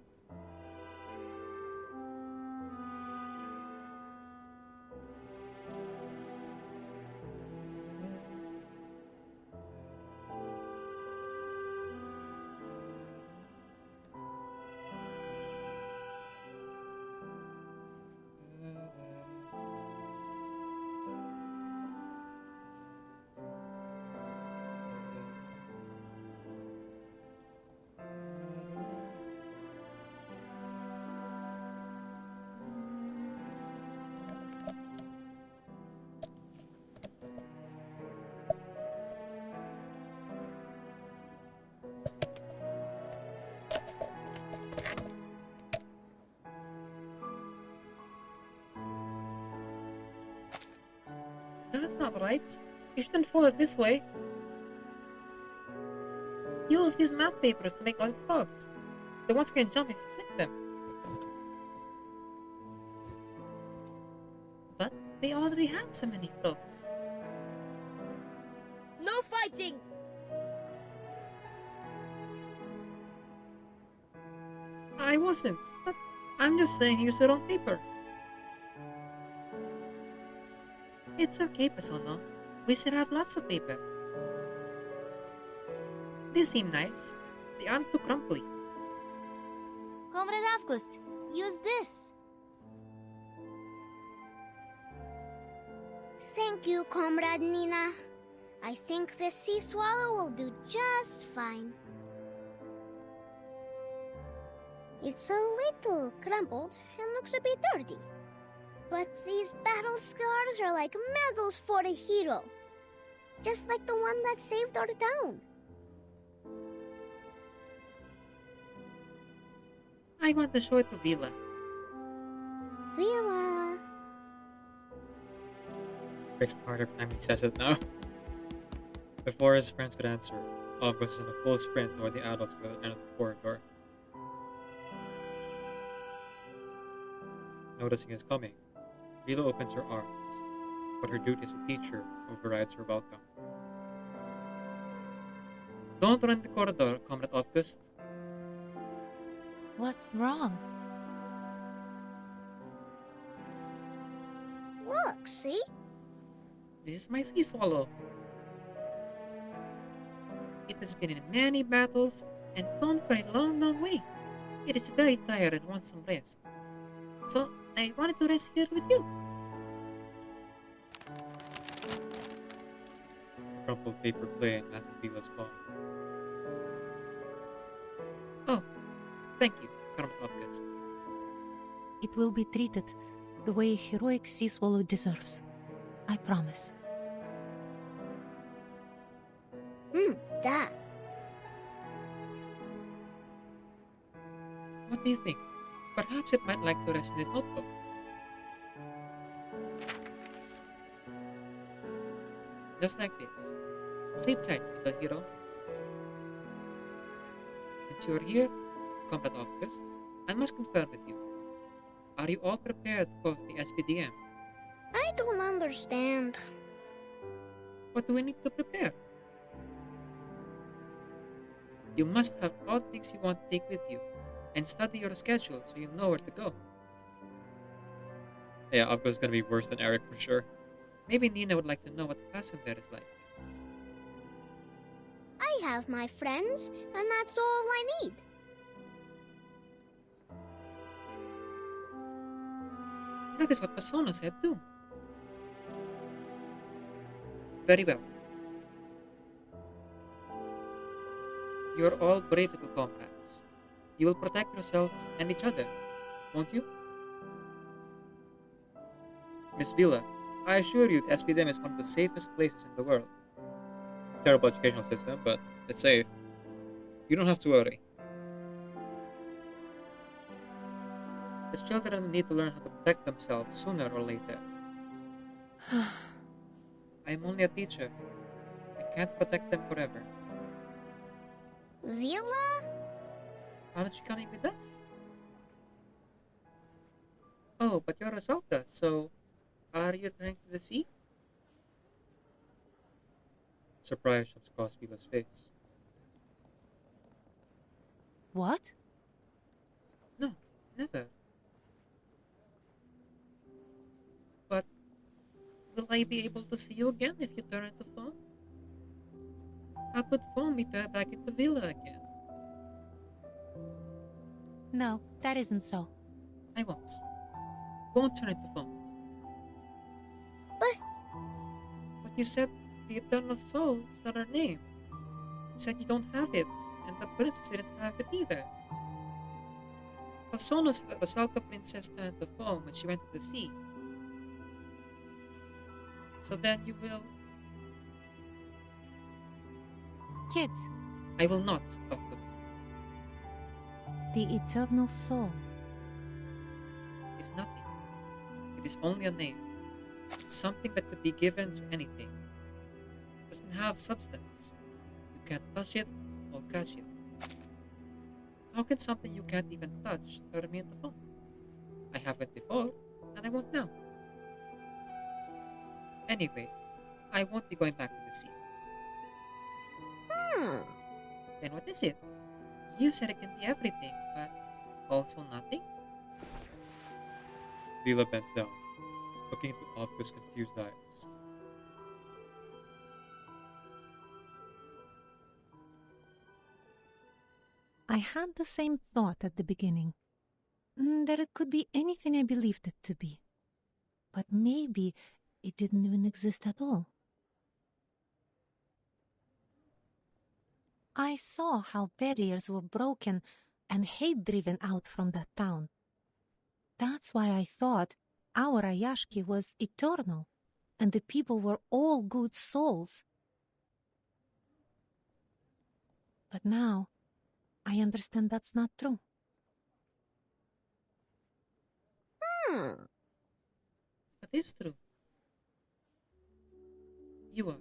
That's not right. You shouldn't fold it this way. Use these matte papers to make like frogs. The ones can jump if you flick them. But they already have so many frogs. No fighting! I wasn't, but I'm just saying use the wrong paper. It's okay, Pasono. We should have lots of paper. These seem nice. They aren't too crumply. Comrade Avgust, use this. Thank you, Comrade Nina. I think this sea swallow will do just fine. It's a little crumpled and looks a bit dirty. But these battle scars are like medals for a hero. Just like the one that saved our town. I want to show it to Vila. Vila. Breaks part every time he says it now. Before his friends could answer, August was in a full sprint toward the adults at the end of the corridor. Noticing his coming, Vila opens her arms, but her duty as a teacher overrides her welcome. Don't run the corridor, Comrade August. What's wrong? Look, see? This is my sea swallow. It has been in many battles and flown for a long, long way. It is very tired and wants some rest. So, I wanted to rest here with you. The crumpled paper plane lands in Vila's palm. Oh, thank you, Comrade August. It will be treated the way a heroic sea swallow deserves. I promise. That. What do you think? Perhaps it might like to rest in his notebook. Just like this. Sleep tight, little hero. Since you are here, Comrade August, I must confer with you. Are you all prepared to go to the SPDM? I don't understand. What do we need to prepare? You must have all things you want to take with you, and study your schedule so you know where to go. Yeah, August is gonna be worse than Eric for sure. Maybe Nina would like to know what the classroom there is like. I have my friends, and that's all I need. That is what Pasono said too. Very well. You are all brave little comrades. You will protect yourselves and each other, won't you? Miss Villa, I assure you the SPDM is one of the safest places in the world. Terrible educational system, but it's safe. You don't have to worry. The children need to learn how to protect themselves sooner or later. I'm only a teacher. I can't protect them forever. Vila? Aren't you coming with us? Oh, but you're a Salta, so are you turning to the sea? Surprise shows across Vila's face. What? No, never. But will I be able to see you again if you turn into foam? How could foam be turned back into Villa again? No, that isn't so. I won't turn into foam. But you said the eternal soul is not our name. You said you don't have it, and the princess didn't have it either. Persona said that the Salka princess turned to foam when she went to the sea. So then you will... Kids, I will not, of course. the eternal soul. Is nothing. It is only a name. Something that could be given to anything. It doesn't have substance. You can't touch it or catch it. How can something you can't even touch turn me into foam? I haven't before, and I won't now. Anyway, I won't be going back to the sea. Then what is it? You said it can be everything, but also nothing? Vila bends down, looking into Avka's confused eyes. I had the same thought at the beginning, that it could be anything I believed it to be. But maybe it didn't even exist at all. I saw how barriers were broken and hate driven out from that town. That's why I thought our Ayashki was eternal, and the people were all good souls. But now, I understand that's not true. What is true? You are.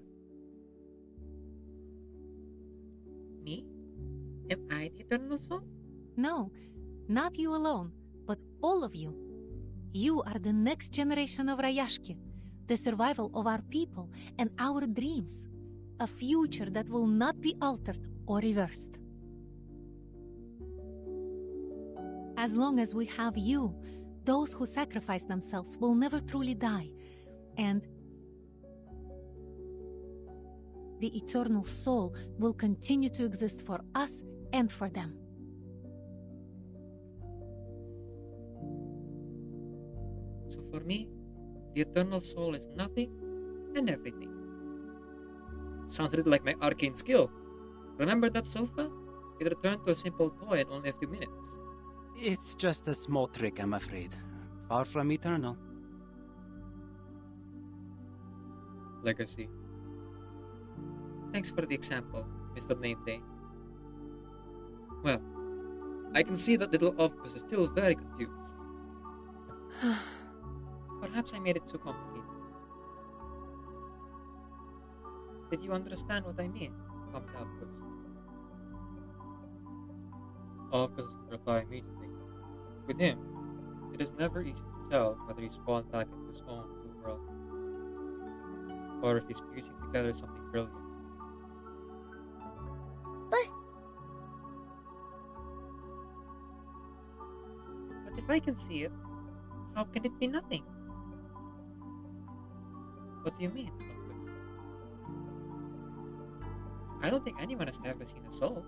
Me? Am I the eternal soul? No, not you alone, but all of you. You are the next generation of Rayashki, the survival of our people and our dreams, a future that will not be altered or reversed. As long as we have you, those who sacrifice themselves will never truly die, and the eternal soul will continue to exist for us and for them. So for me, the eternal soul is nothing and everything. Sounds a little like my arcane skill. Remember that sofa? It returned to a simple toy in only a few minutes. It's just a small trick, I'm afraid. Far from eternal. Legacy. Thanks for the example, Mr. Nameday. Well, I can see that little Ovkus is still very confused. Perhaps I made it too complicated. Did you understand what I mean? Pumped Ovkus. Ovkus doesn't reply immediately. With him, it is never easy to tell whether he's fallen back into his own little world, or if he's piecing together something brilliant. But if I can see it, how can it be nothing? What do you mean, Ovkus? I don't think anyone has ever seen a soul.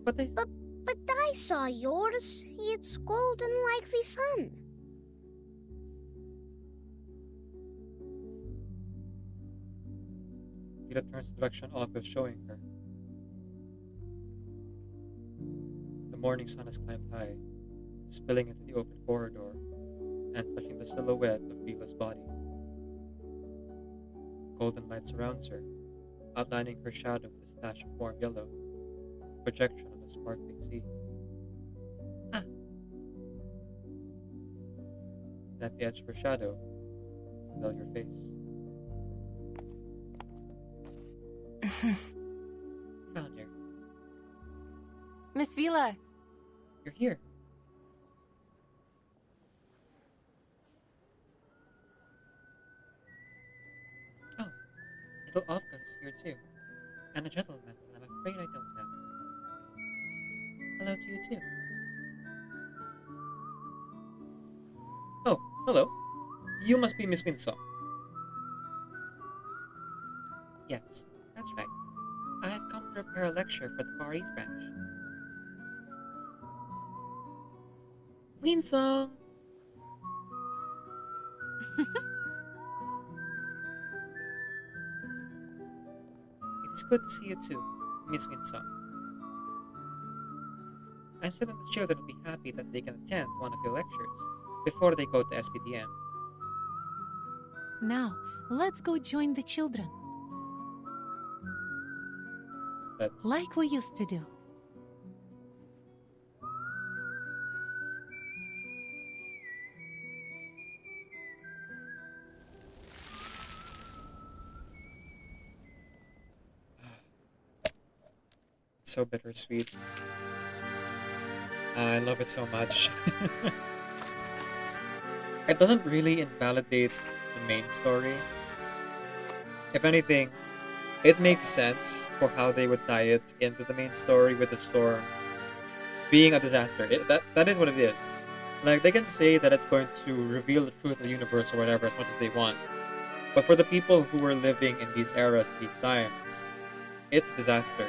But I saw yours. It's golden like the sun. Vila turns the direction Ovkus is showing her. The morning sun has climbed high, spilling into the open corridor, and touching the silhouette of Viva's body. Golden light surrounds her, outlining her shadow with a splash of warm yellow, a projection on a sparkling sea. Ah! And at the edge of her shadow, a familiar face. Found her. Miss Vila, You're here. Oh, little Avka's here too. And a gentleman, I'm afraid I don't know. Hello to you too. Oh, hello. You must be Miss Winsong. Yes, that's right. I have come to prepare a lecture for the Far East branch. Winsong! It is good to see you too, Miss Winsong. I'm certain the children will be happy that they can attend one of your lectures before they go to SPDM. Now, let's go join the children, Let's... like we used to do. It's so bittersweet. I love it so much. It doesn't really invalidate the main story. If anything, it makes sense for how they would tie it into the main story with the storm being a disaster. That is what it is. Like, they can say that it's going to reveal the truth of the universe or whatever as much as they want. But for the people who were living in these eras, these times, it's a disaster.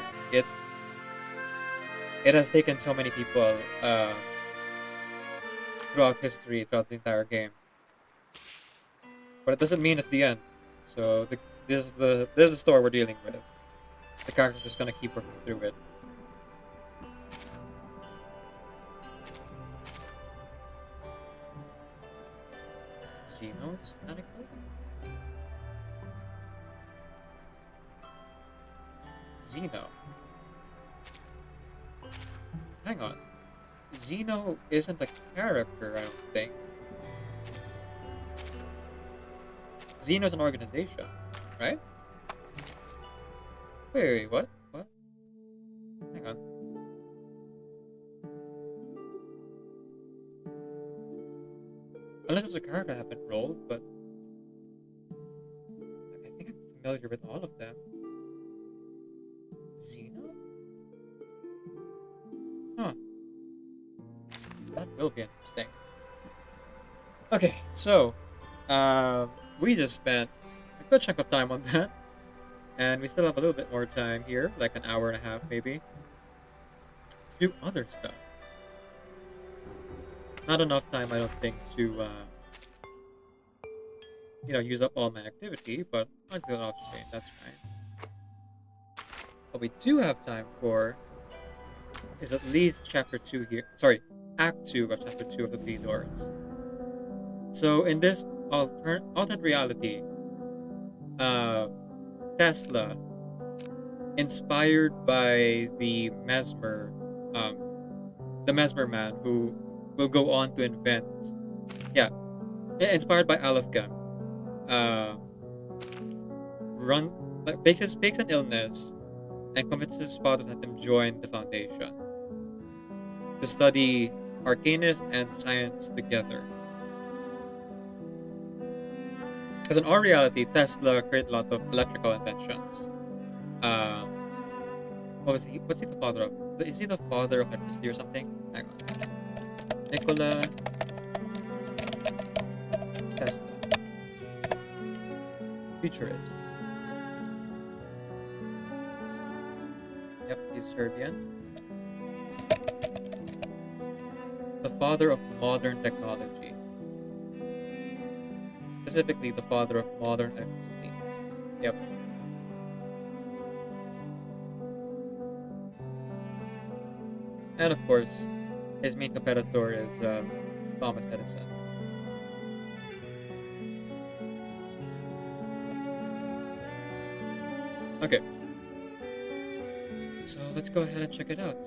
It has taken so many people throughout history, throughout the entire game. But it doesn't mean it's the end. So this is the story we're dealing with. The character's just gonna keep working through it. Xeno's anecdote? Xeno. Hang on. Xeno isn't a character, I don't think. Xeno's an organization, right? Wait, what? What? Hang on. Unless it's a character I haven't rolled, but I think I'm familiar with all of them. Xeno? Huh. That will be interesting. Okay, so we just spent a good chunk of time on that, and we still have a little bit more time here, like an hour and a half maybe, to do other stuff. Not enough time, I don't think, to use up all my activity, but I'll still off screen, that's fine. What we do have time for is at least chapter 2 here. Sorry, act 2 of chapter 2 of the Three Doors. So in this alternate reality, Tesla, inspired by the Mesmer man who will go on to invent, inspired by Alefgem, fakes an illness and convinces his father to let him join the Foundation to study arcanist and science together. Because in our reality, Tesla created a lot of electrical inventions. What's he the father of? Is he the father of electricity or something? Hang on. Nikola Tesla. Futurist. Yep, he's Serbian. The father of modern technology. Specifically, the father of modern electricity. Yep. And of course, his main competitor is Thomas Edison. Okay. So let's go ahead and check it out.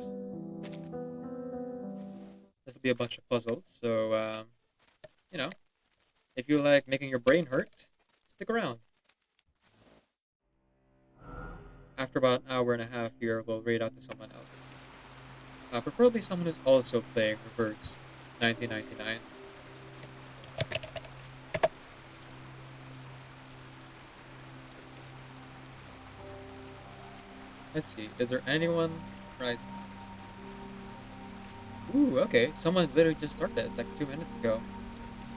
This will be a bunch of puzzles, so, you know, if you like making your brain hurt, stick around. After about an hour and a half here, we'll raid out to someone else. Preferably someone who's also playing Reverse 1999. Let's see, is there anyone right now? Ooh, okay, someone literally just started, like 2 minutes ago.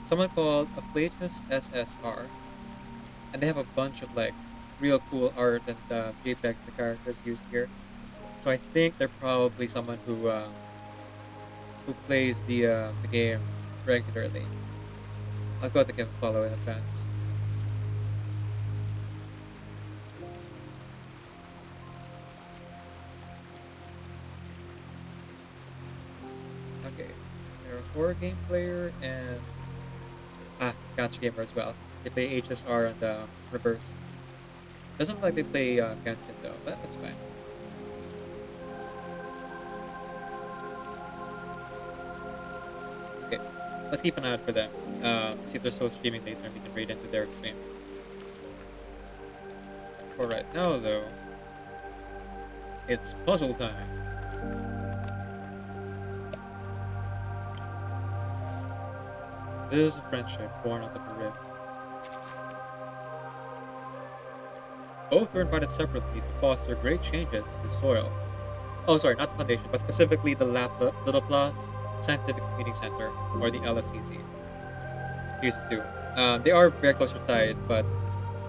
Someone called Afflatus SSR. And they have a bunch of, like, real cool art and JPEGs the characters used here. So I think they're probably someone who plays the game regularly. I'll go to give a follow in advance. Okay, they're a horror game player and gacha gamer as well. They play HSR and Reverse. Doesn't look like they play Genshin though, but that's fine. Okay, let's keep an eye out for them. See if they're still streaming later and we can raid into their stream. For right now though, it's puzzle time. This is a friendship born out of a rift. Both were invited separately to foster great changes in the soil. Oh, sorry, not the Foundation, but specifically the Laplace Scientific Meeting Center, or the LSCC. Here's the two. They are very closely tied, but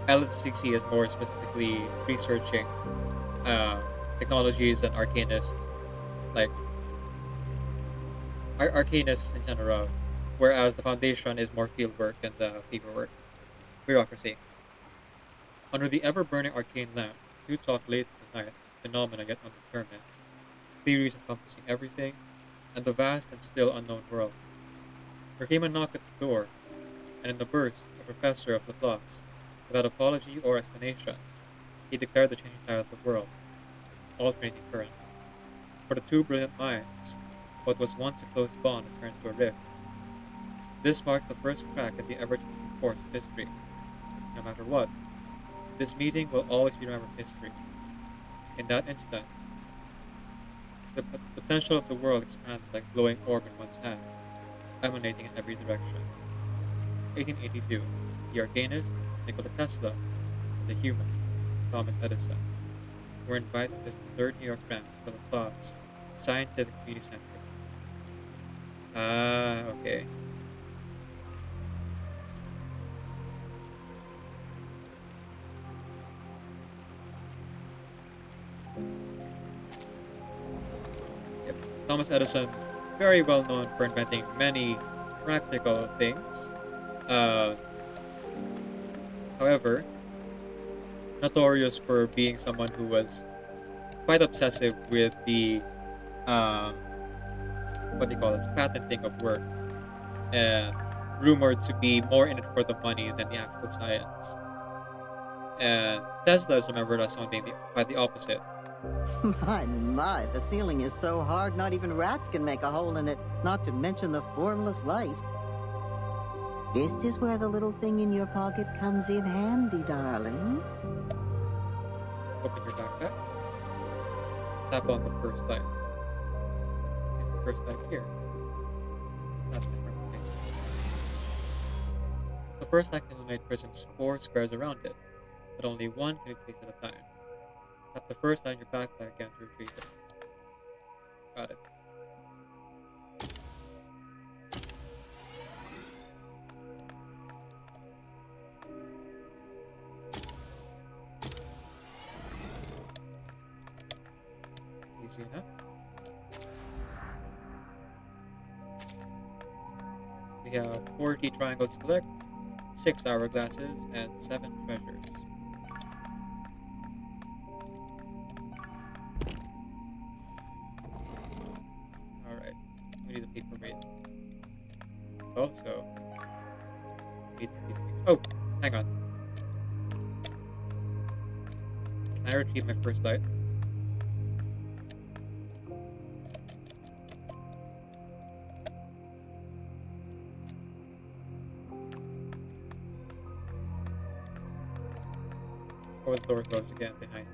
LSCC is more specifically researching technologies and arcanists, like arcanists in general, whereas the Foundation is more fieldwork and paperwork, bureaucracy. Under the ever-burning arcane lamp, two talk late at night, phenomena yet undetermined, theories encompassing everything, and the vast and still unknown world. There came a knock at the door, and in a burst, a professor of Laplace, without apology or explanation, he declared the changing tide of the world, alternating current. For the two brilliant minds, what was once a close bond has turned into a rift. This marked the first crack in the ever-changing course of history. No matter what, this meeting will always be remembered in history. In that instance, the potential of the world expanded like a glowing orb in one's hand, emanating in every direction. 1882, the arcanist, Nikola Tesla, and the human, Thomas Edison, were invited to visit the third New York branch of the Laplace Scientific Meeting Center. Ah, okay. Yep. Thomas Edison, very well known for inventing many practical things. However, notorious for being someone who was quite obsessive with the what do you call this, patenting of work, and rumored to be more in it for the money than the actual science. And Tesla is remembered as something quite the opposite. My, the ceiling is so hard not even rats can make a hole in it, not to mention the formless light. This is where the little thing in your pocket comes in handy, darling. Open your backpack. Tap on the first light. Is the first light here? Not different things. The first light can illuminate prisms 4 squares around it, but only one can be placed at a time. Tap the first light in your backpack again to retrieve it. Got it. Easy enough. We have 4 key triangles to collect, 6 hourglasses, and 7 treasures. Alright, we need a paper weight. Also, we need these things. Oh, hang on. I retrieve my first light. Or the door closes again behind me.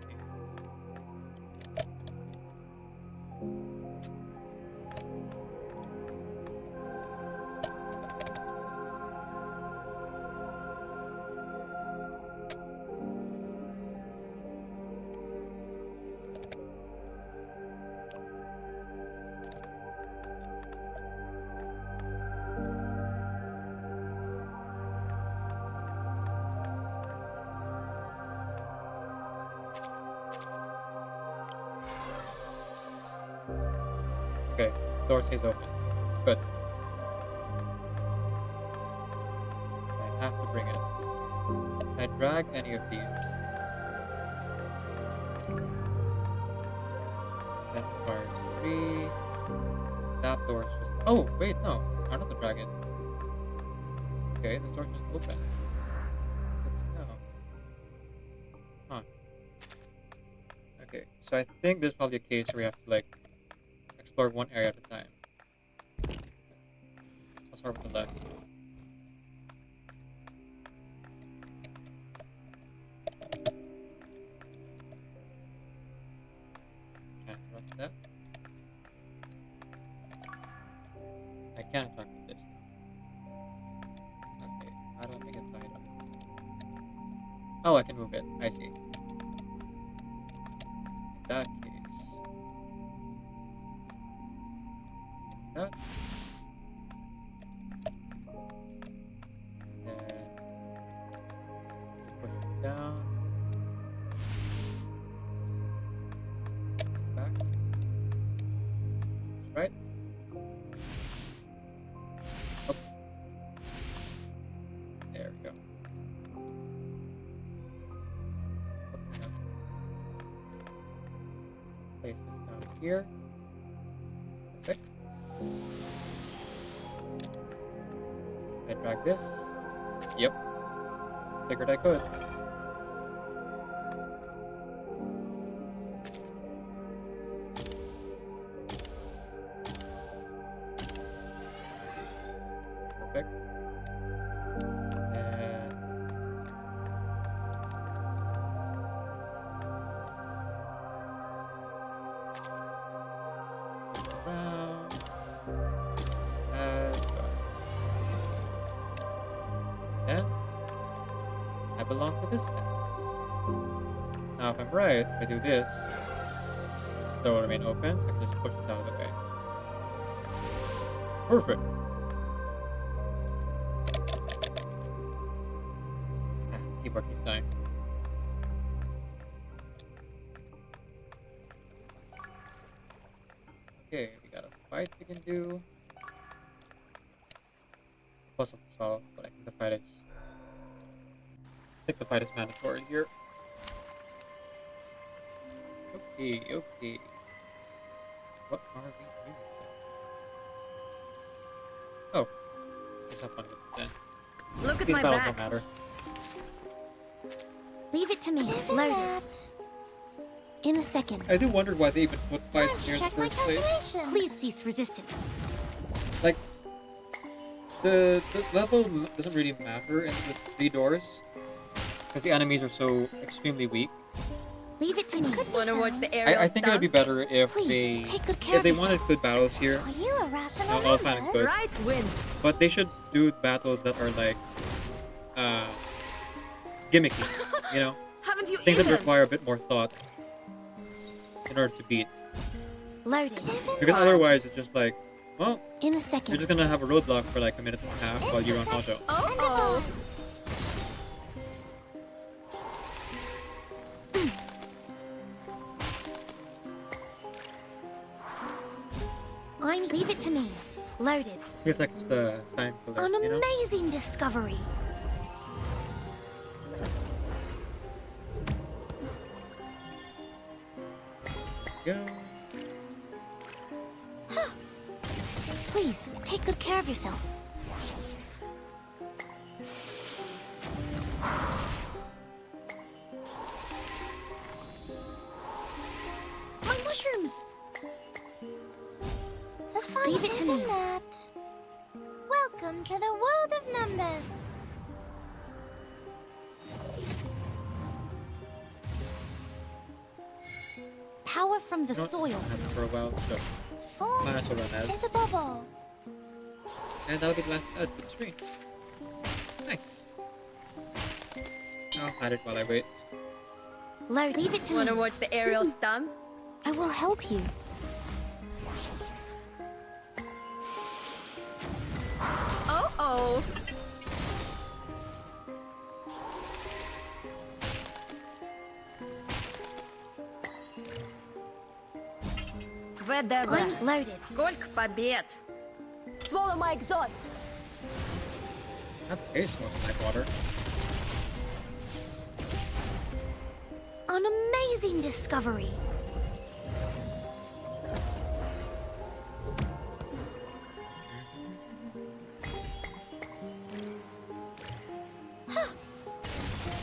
Okay, door stays open. Good. I have to bring it. Can I drag any of these? That requires 3. That door's just... Oh, wait, no. I don't have to drag it. Okay, this door's just open. Good to know. Huh. Okay, so I think there's probably a case where you have to, like, explore one area at a time. I'll start with the left. Can't run to that. I can't talk to this. Okay, how do I make it light up? Oh, I can move it. I see. In that case... that. And then push it down. Back. Right. Up. There we go. Open up. Place this down here. Perfect. I drag this. Yep. Figured I could. Perfect. And around. And then I belong to this set. Now, if I'm right, if I do this, the door will remain open, so I can just push this out of the way. Perfect. Keyboard keeps dying. Okay, we got a fight we can do. Plus of solve, but I think the fight is... I think the fight is mandatory here. Okay, okay. What are we doing? Oh, just have fun with it then. Look at These my battles back. don't matter. Leave it to me. Load it. In a second. I do wonder why they even put fights here in the Check my first place. calculations. Please cease resistance. Like, the level doesn't really matter in the 3 doors because the enemies are so extremely weak. Leave it to me. Wanna watch the aerial I think it would be stunts? better if Please, take good care if they of wanted good battles here. Are you a rat and All fine and good. Right win. But they should do battles that are like gimmicky, you know? Haven't you Things that eaten? require a bit more thought in order to beat. Loaded. Because otherwise it's just like, well, In a second. you're just gonna have a roadblock for like a minute and a half while you're on auto. Oh. Leave it to me. Loaded. It's like just a time killer, An you know? amazing discovery. Go. Please, take good care of yourself. mushrooms. The fun Leave it is to in me. that. Welcome to the world of numbers. Power from the You know what? soil. I haven't for a while, so Four might as well run is ads. a bubble. And that'll be the last ad for the stream. Nice. I'll hide it while I wait. Leave it to Wanna me. watch the aerial stunts? I will help you. Oh. ВДВ. I'm loaded. Сколько побед! Swallow my exhaust. That tastes more like water. An amazing discovery.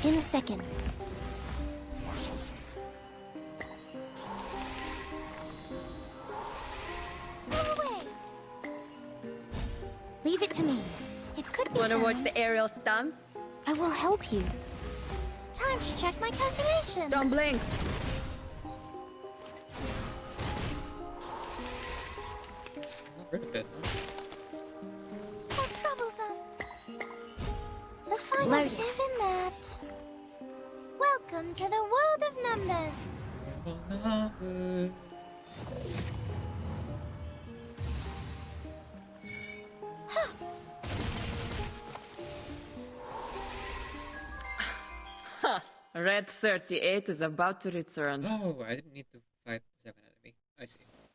In a second. Go away. Leave it to me. It could be Wanna fun. watch the aerial stunts? I will help you. Time to check my calculation. Don't blink. Not rid of it, huh? How troublesome. The fun Loaded. is in that. Welcome to the world of numbers. Red 38 is about to return. Oh, I didn't need to fight the second enemy. I see. Oh,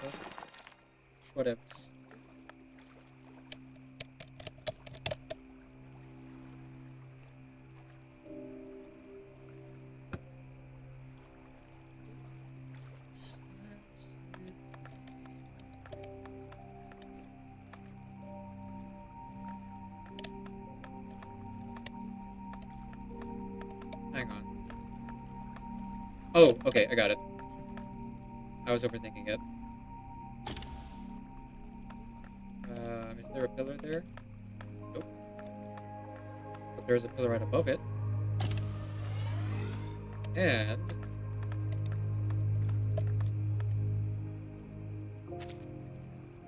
well. Whatevs. Hang on. Oh, okay, I got it. I was overthinking it. Is there a pillar there? Nope. But there's a pillar right above it. And...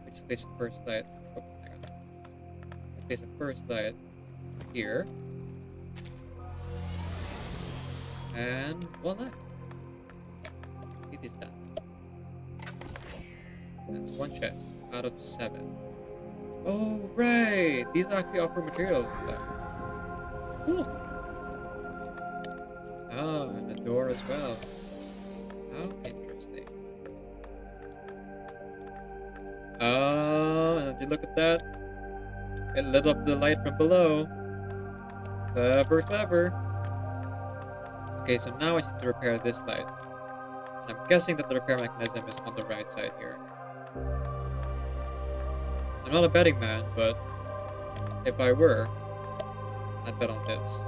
let's place a first light. Oh, hang on. Let's place a first light here. And voila! It is done. That's one chest out of 7. Oh, right! These actually offer materials for them. Cool. Ah, and a door as well. How interesting. Ah, and did you look at that? It lit up the light from below. Clever, clever. Okay, so now I need to repair this light. And I'm guessing that the repair mechanism is on the right side here. I'm not a betting man, but if I were, I'd bet on this.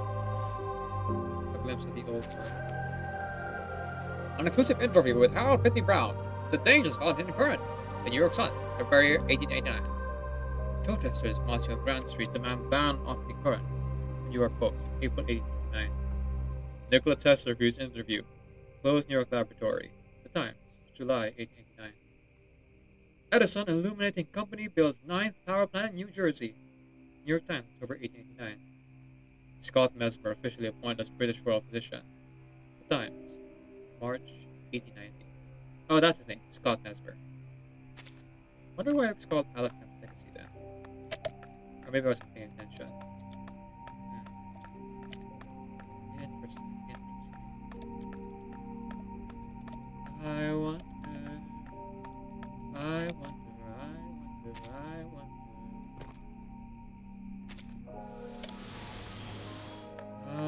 A glimpse of the old world. An exclusive interview with Harold Whitney Brown, The Dangers Found in Current, The New York Sun, February 1889. Protesters marched on Grand Street demand ban of the current. New York Post, April 1889. Nikola Tesla refused interview. Closed New York laboratory. The Times, July 1889. Edison Illuminating Company builds 9th power plant in New Jersey. New York Times, October 1889. Scott Mesmer officially appointed as British royal physician. The Times, March 1890. Oh, that's his name, Scott Mesmer. Wonder why it's called Alec Legacy then. Or maybe I wasn't paying attention. Interesting, interesting. I wonder, I wonder, I wonder, I wonder. I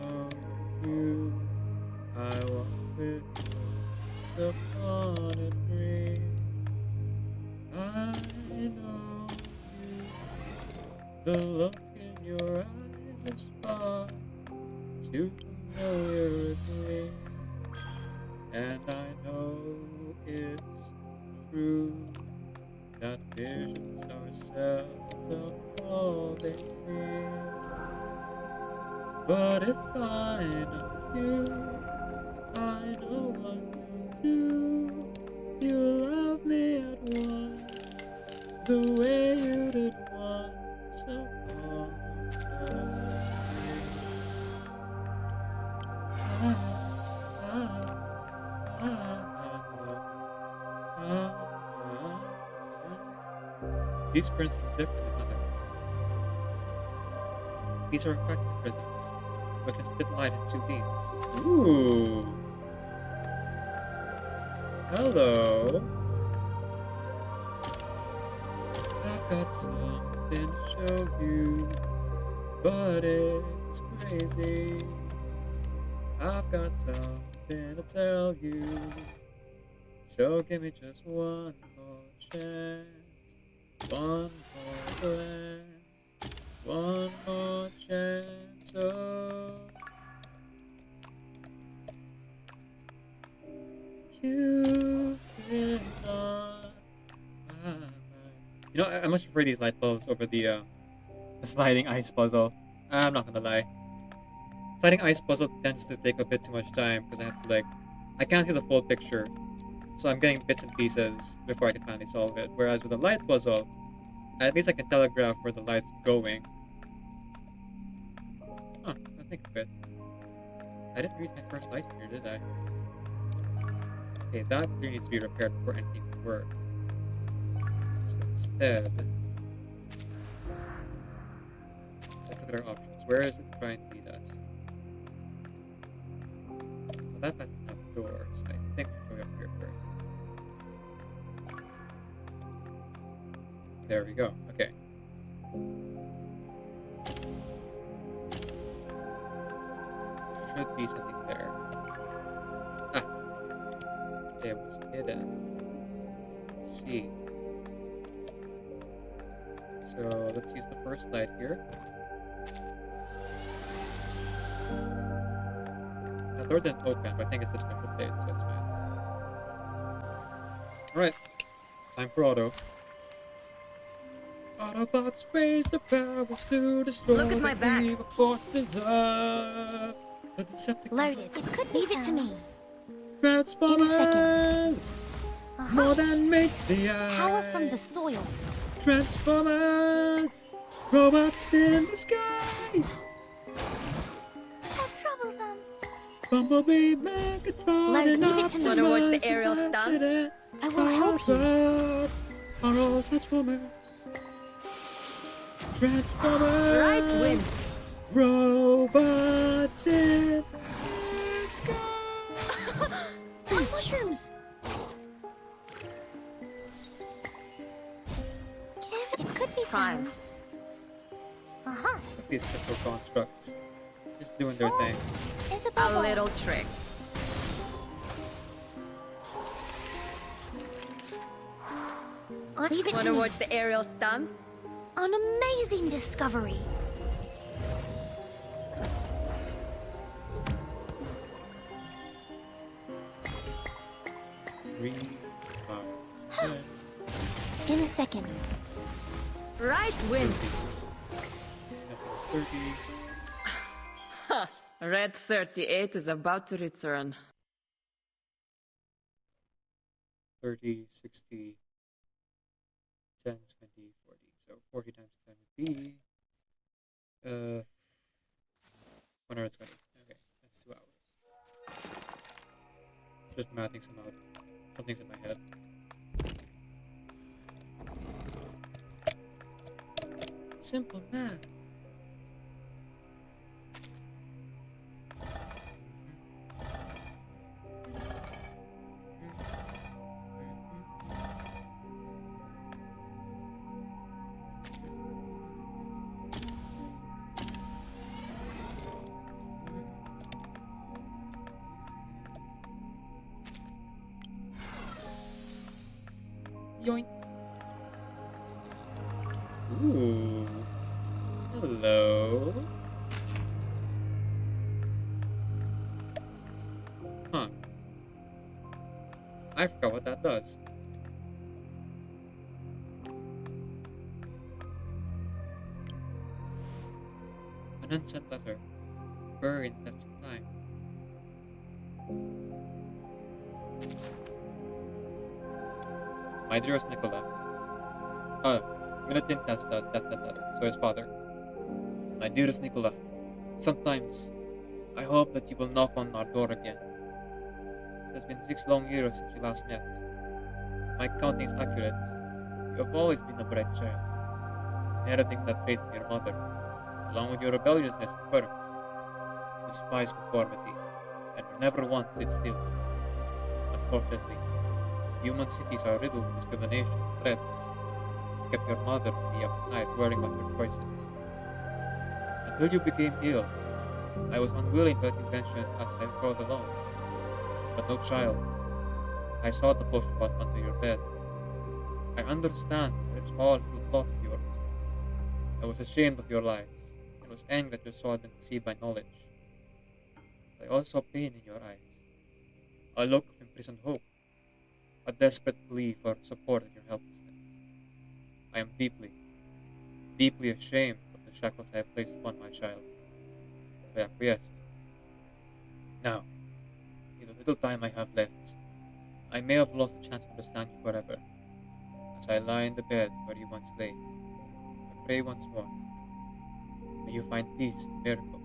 know you, I walk with you upon a dream. I know you, the look in your eyes is far too familiar with me. And I know it's true that visions ourselves are all they see. But if I know you, I know what you'll do. You love me at once, the way you did once upon a These prisms are different than others. These are reflective prisms, but can split light in two beams. Ooh! Hello! I've got something to show you, but it's crazy. I've got something to tell you, so give me just one more chance, one more glance, one more chance. Oh, you cannot. You know, I much prefer these light bulbs over the sliding ice puzzle. I'm not gonna lie. Sliding ice puzzle tends to take a bit too much time because I have to I can't see the full picture. So I'm getting bits and pieces before I can finally solve it. Whereas with a light puzzle, at least I can telegraph where the light's going. Huh, I think of it. I didn't reach my first light here, did I? Okay, that clearly needs to be repaired before anything can work. So instead, let's look at our options. Where is it trying to lead us? Well, that doesn't have a door, so I think we'll go up here first. There we go. Okay. Should be something there. Ah! It was hidden. Let's see. So let's use the first light here. The door didn't open, but I think it's a special plate, so it's fine. Alright. Time for auto. Autobots raise the powers to destroy Look at my back. the evil forces of the Decepticons. Loaded. It could leave it to me. Transformers! More than meets the eye. Power from the soil. Transformers! Robots in the skies! How troublesome. Bumblebee, Megatron, Load, and leave it to me. Optimus Wanna watch the aerial and stunts? Ratchet I will help you. are all Transformers. Transformers! Right win. Robots in the sky! Oh, mushrooms! It could be fun. Uh-huh. Look at these crystal constructs. Just doing their thing. It's a A bubble. little trick. Leave it to Wanna me. watch the aerial stunts? An amazing discovery. Three, five, 10, In a second. Right win. 30. Huh. Red 38 is about to return. 30, 60, 10, 20, 40. So 40 times 10 would be 120. Okay, that's 2 hours. Just mathing some out. Something's in my head. Simple math. Yoink. Ooh. Hello. Huh. I forgot what that does. An unsent letter, buried in the depths of time. My dearest Nicola. Militant Testa's that letter, so his father. My dearest Nicola, sometimes I hope that you will knock on our door again. It has been 6 long years since we last met. If my counting is accurate, you have always been a bright child, inheriting that trait from your mother, along with your rebelliousness and quirks. You despise conformity, and were never one to sit still. Unfortunately, human cities are riddled with discrimination and threats. You kept your mother from me up at night worrying about your choices. Until you became ill, I was unwilling to let you venture as I crawled alone. But no child. I saw the potion bottle under your bed. I understand that it's all a little plot of yours. I was ashamed of your lies, and was angry that your soul had been deceived by knowledge. I also saw pain in your eyes, a look of imprisoned hope, a desperate plea for support in your helplessness. I am deeply, deeply ashamed of the shackles I have placed upon my child. So I acquiesced. Now, in the little time I have left, I may have lost the chance to understand you forever. As I lie in the bed where you once lay, I pray once more. May you find peace and miracles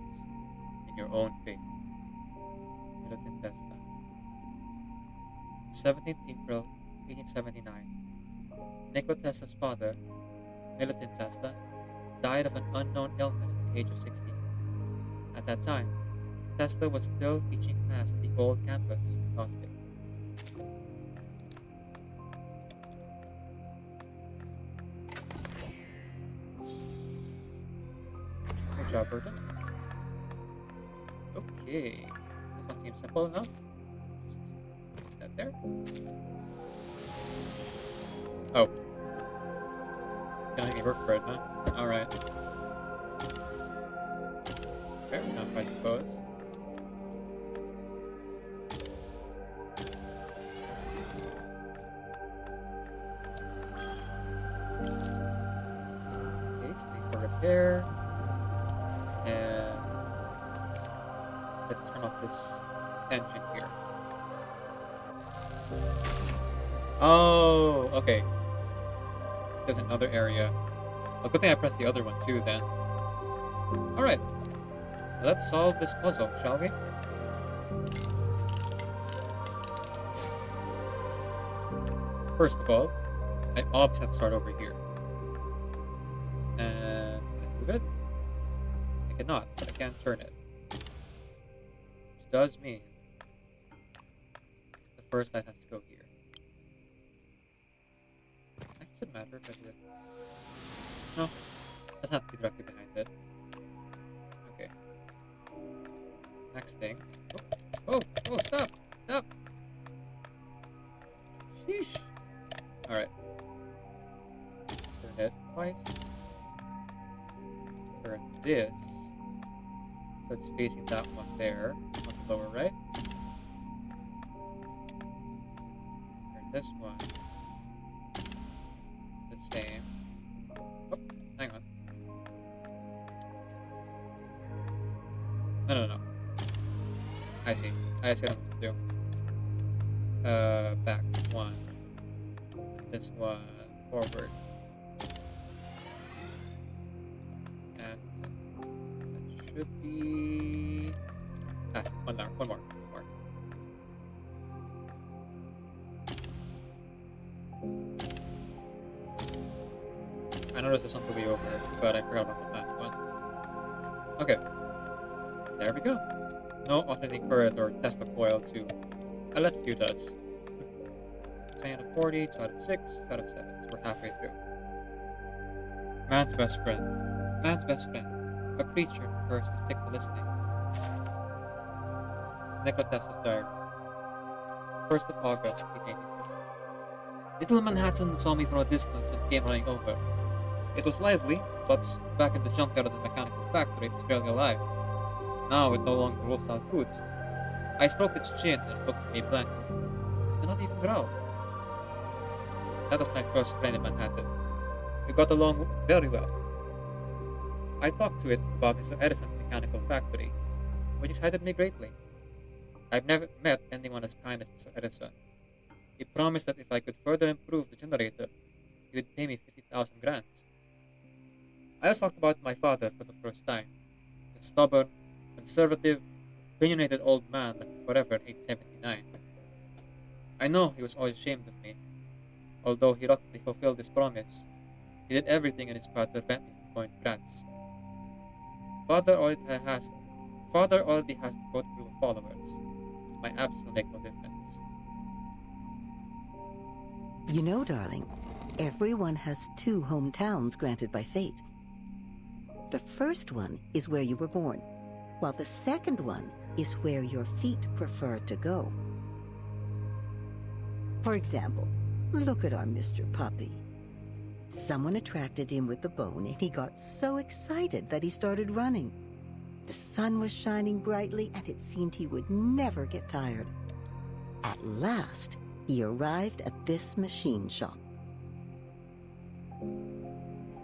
in your own faith. Militant Testa. 17th April 1879. Nikola Tesla's father, Militant Testa, died of an unknown illness at the age of 60. At that time, Tesla was still teaching class at the old campus in Prospect. Good job, Burton. Okay, this one seems simple enough. Just place that there. Oh. Gonna make me work for it, huh? Alright. Fair enough, I suppose. Okay, something for repair. And let's turn off this engine here. Oh, okay. There's another area. Well, good thing I pressed the other one too then. Alright. Let's solve this puzzle, shall we? First of all, I obviously have to start over here. And can I move it? I cannot, but I can turn it. Which does mean the first light has to go here. Does it matter if I do it? No, doesn't have to be directly behind it. Okay. Next thing. Oh, stop! Stop! Sheesh! Alright. Turn it twice. Turn this. So it's facing that one there. On the lower right. Turn this one. The same. Oh, hang on. No. I see what I'm supposed to do. Back one. This one forward. And that should be one more. I noticed this one will be over, but I forgot about the last one. Okay. There we go. No alternating current or Tesla coil to electrocute us. 20 out of 40, 2 out of 6, 2 out of 7. So we're halfway through. Man's best friend. Man's best friend. A creature prefers to stick to listening. Nikola Tesla's diary. 1st of August, 1884. Little Manhattan saw me from a distance and came running over. It was lively, but back in the junkyard of the mechanical factory, it was barely alive. Now it no longer wolfs out food. I stroked its chin and it looked at me blankly. He did not even growl. That was my first friend in Manhattan. We got along very well. I talked to it about Mr. Edison's mechanical factory, which excited me greatly. I've never met anyone as kind as Mr. Edison. He promised that if I could further improve the generator, he would pay me 50,000 grants. I also talked about my father for the first time. The stubborn, conservative, opinionated old man lived forever in 1879. I know he was always ashamed of me. Although he reluctantly fulfilled his promise, he did everything in his power to prevent me from going to Graz. Father already has a growth group of followers. My absence will make no difference. You know, darling, everyone has two hometowns granted by fate. The first one is where you were born, while the second one is where your feet prefer to go. For example, look at our Mr. Puppy. Someone attracted him with the bone, and he got so excited that he started running. The sun was shining brightly, and it seemed he would never get tired. At last, he arrived at this machine shop.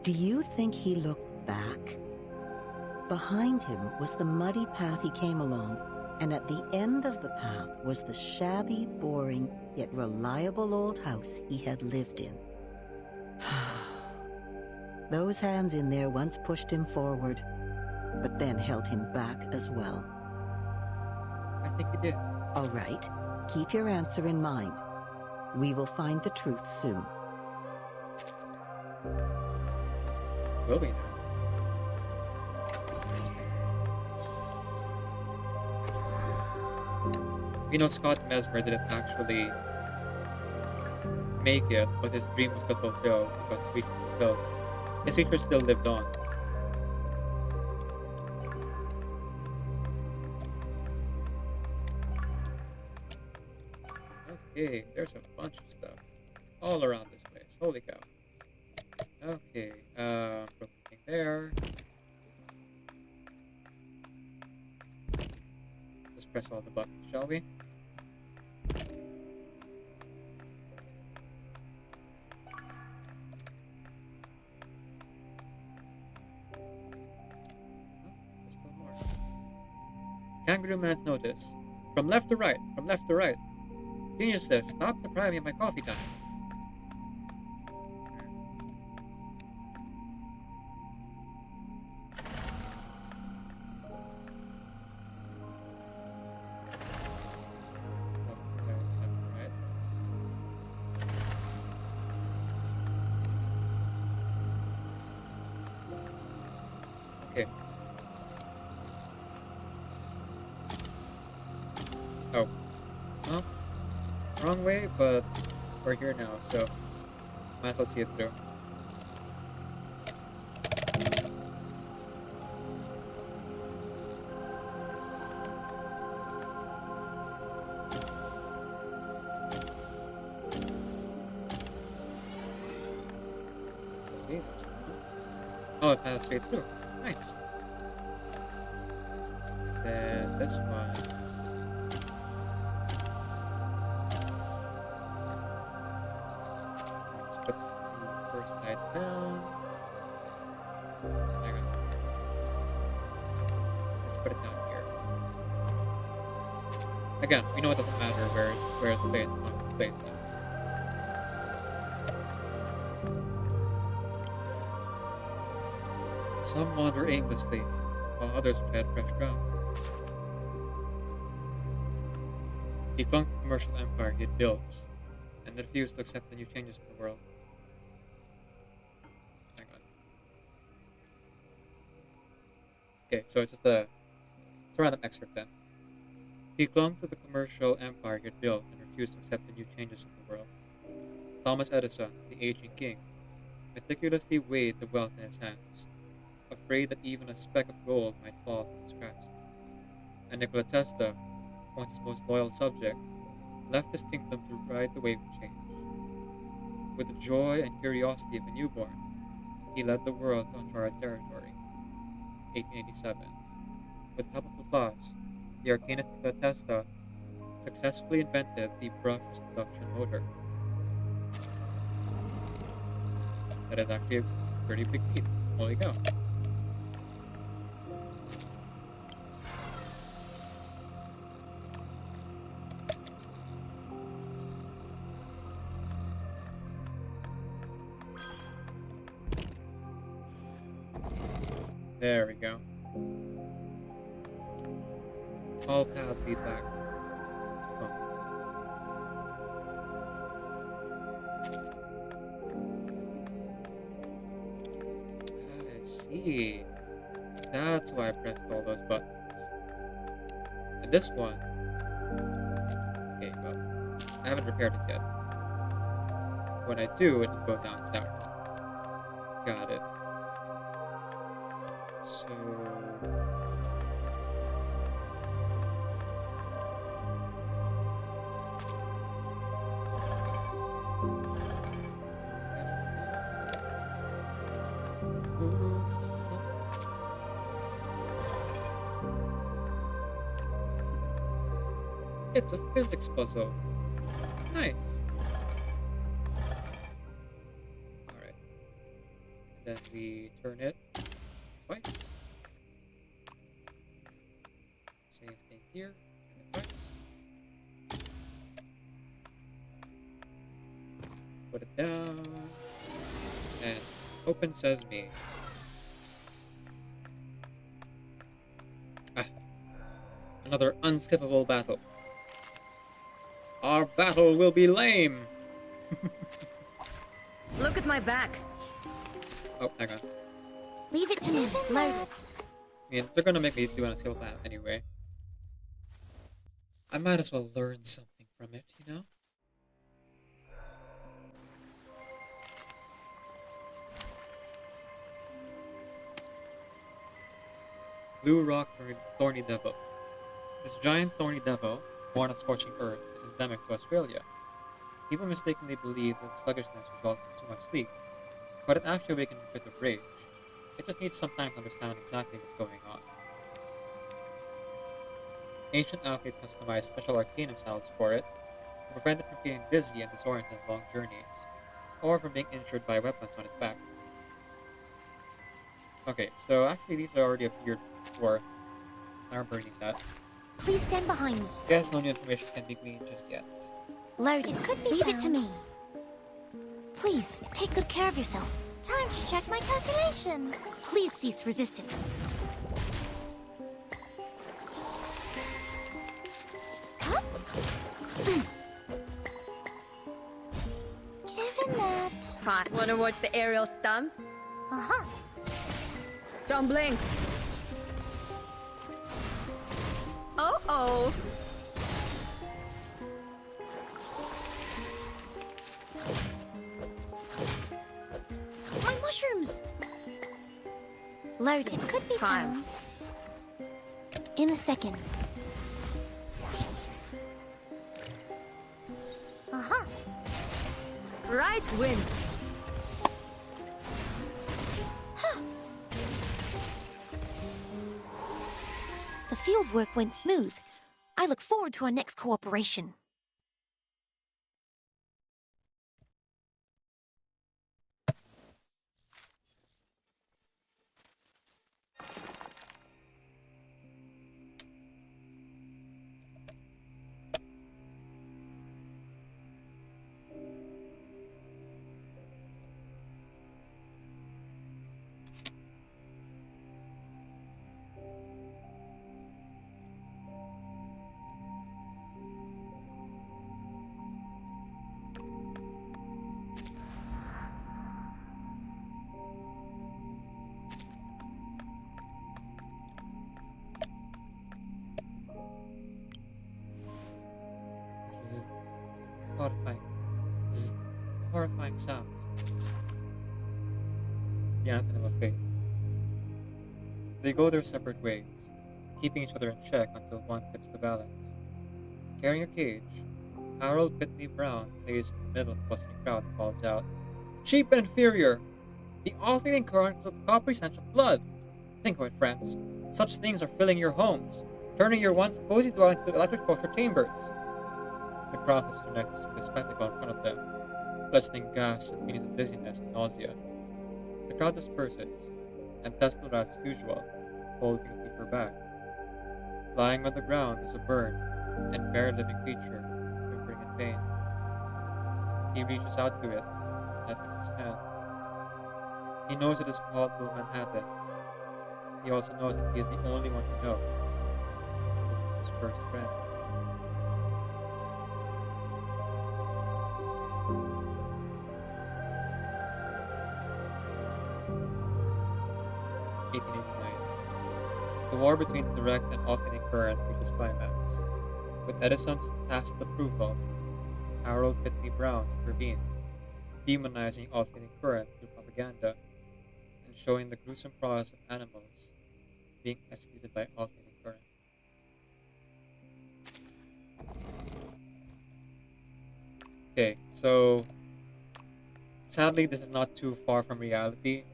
Do you think he looked back? Behind him was the muddy path he came along, and at the end of the path was the shabby, boring, yet reliable old house he had lived in. Those hands in there once pushed him forward, but then held him back as well. I think he did. All right, keep your answer in mind. We will find the truth soon. Will we now? Interesting. We know Scott Mesmer didn't actually make it, but his dream was still fulfilled because his research still lived on. Okay, there's a bunch of stuff all around this place. Holy cow. Okay, broken thing there. Just press all the buttons, shall we? There's still more. Kangaroo Man's notice. From left to right, from left to right. Genius says, stop depriving me of my coffee time. Okay. Oh. Huh? Wrong way, but we're here now, so might as well see it through. Okay, that's one. Oh, it passed straight through. Nice. And then this one. Put the first side down. Hang on. Let's put it down here. Again, we know it doesn't matter where it's placed, it's not its place now. Some wander aimlessly, while others tread fresh ground. He clung to the commercial empire he had built, and refused to accept the new changes in the world. Hang on. Okay, so it's a random excerpt then. He clung to the commercial empire he had built and refused to accept the new changes in the world. Thomas Edison, the aging king, meticulously weighed the wealth in his hands, afraid that even a speck of gold might fall from his grasp. And Nikola Tesla, once his most loyal subject, left his kingdom to ride the wave of change. With the joy and curiosity of a newborn, he led the world to uncharted territory. 1887. With the help of applause, the arcanist Nikola Tesla Successfully invented the brushless induction motor. That is actually a pretty big feat. Holy cow. There we go. All paths lead back to home. I see. That's why I pressed all those buttons. And this one... Okay, well, I haven't repaired it yet. When I do, it'll go down that one. Got it. So... It's a physics puzzle. Nice. Alright. Then we turn it twice. Same thing here. Turn it twice. Put it down. And open sesame. Ah. Another unskippable battle. Our battle will be lame! Look at my back. Oh, hang on. Leave it to me. Load it. I mean, they're gonna make me do an skill path anyway. I might as well learn something from it, you know? Blue Rock Thorny Devil. This giant thorny devil, born of scorching earth, is endemic to Australia. People mistakenly believe that the sluggishness results from too much sleep, but it actually awakens a fit of rage. It just needs some time to understand exactly what's going on. Ancient athletes customized special arcanum salves for it to prevent it from feeling dizzy and disoriented on long journeys, or from being injured by weapons on its back. Okay, so actually these are already appeared before. I'm burning that. Please stand behind me. Guess no new information can be gleaned just yet. Load it. Leave it to me. Please, take good care of yourself. Time to check my calculation. Please cease resistance. Huh? Given that... Hot. Wanna watch the aerial stunts? Uh-huh. Don't blink. Oh. My mushrooms. Loaded. Could be fun. In a second. Uh-huh. Right wind. The fieldwork went smooth. I look forward to our next cooperation. Zzz. Horrifying. Zzz. Horrifying sounds. The anthem of fate. They go their separate ways, keeping each other in check until one tips the balance. Carrying a cage, Harold Pitney Brown plays in the middle of the bustling crowd and calls out, "Cheap and inferior! The alternating current of the coppery stench of blood! Think of it, friends. Such things are filling your homes, turning your once cozy dwellings into electric torture chambers. The crowd has turned next to see the spectacle in front of them, lessening gasps and feelings of dizziness and nausea. The crowd disperses, and Tesla arrives as usual, holding a paper bag. Lying on the ground is a burned and bare living creature, whimpering in pain. He reaches out to it and puts his hand. He knows it is called Little Manhattan. He also knows that he is the only one who knows. This is his first friend. The war between direct and alternating current reaches climax. With Edison's tacit approval, Harold Whitney Brown intervened, demonizing alternating current through propaganda and showing the gruesome process of animals being executed by alternating current. Okay, so sadly this is not too far from reality,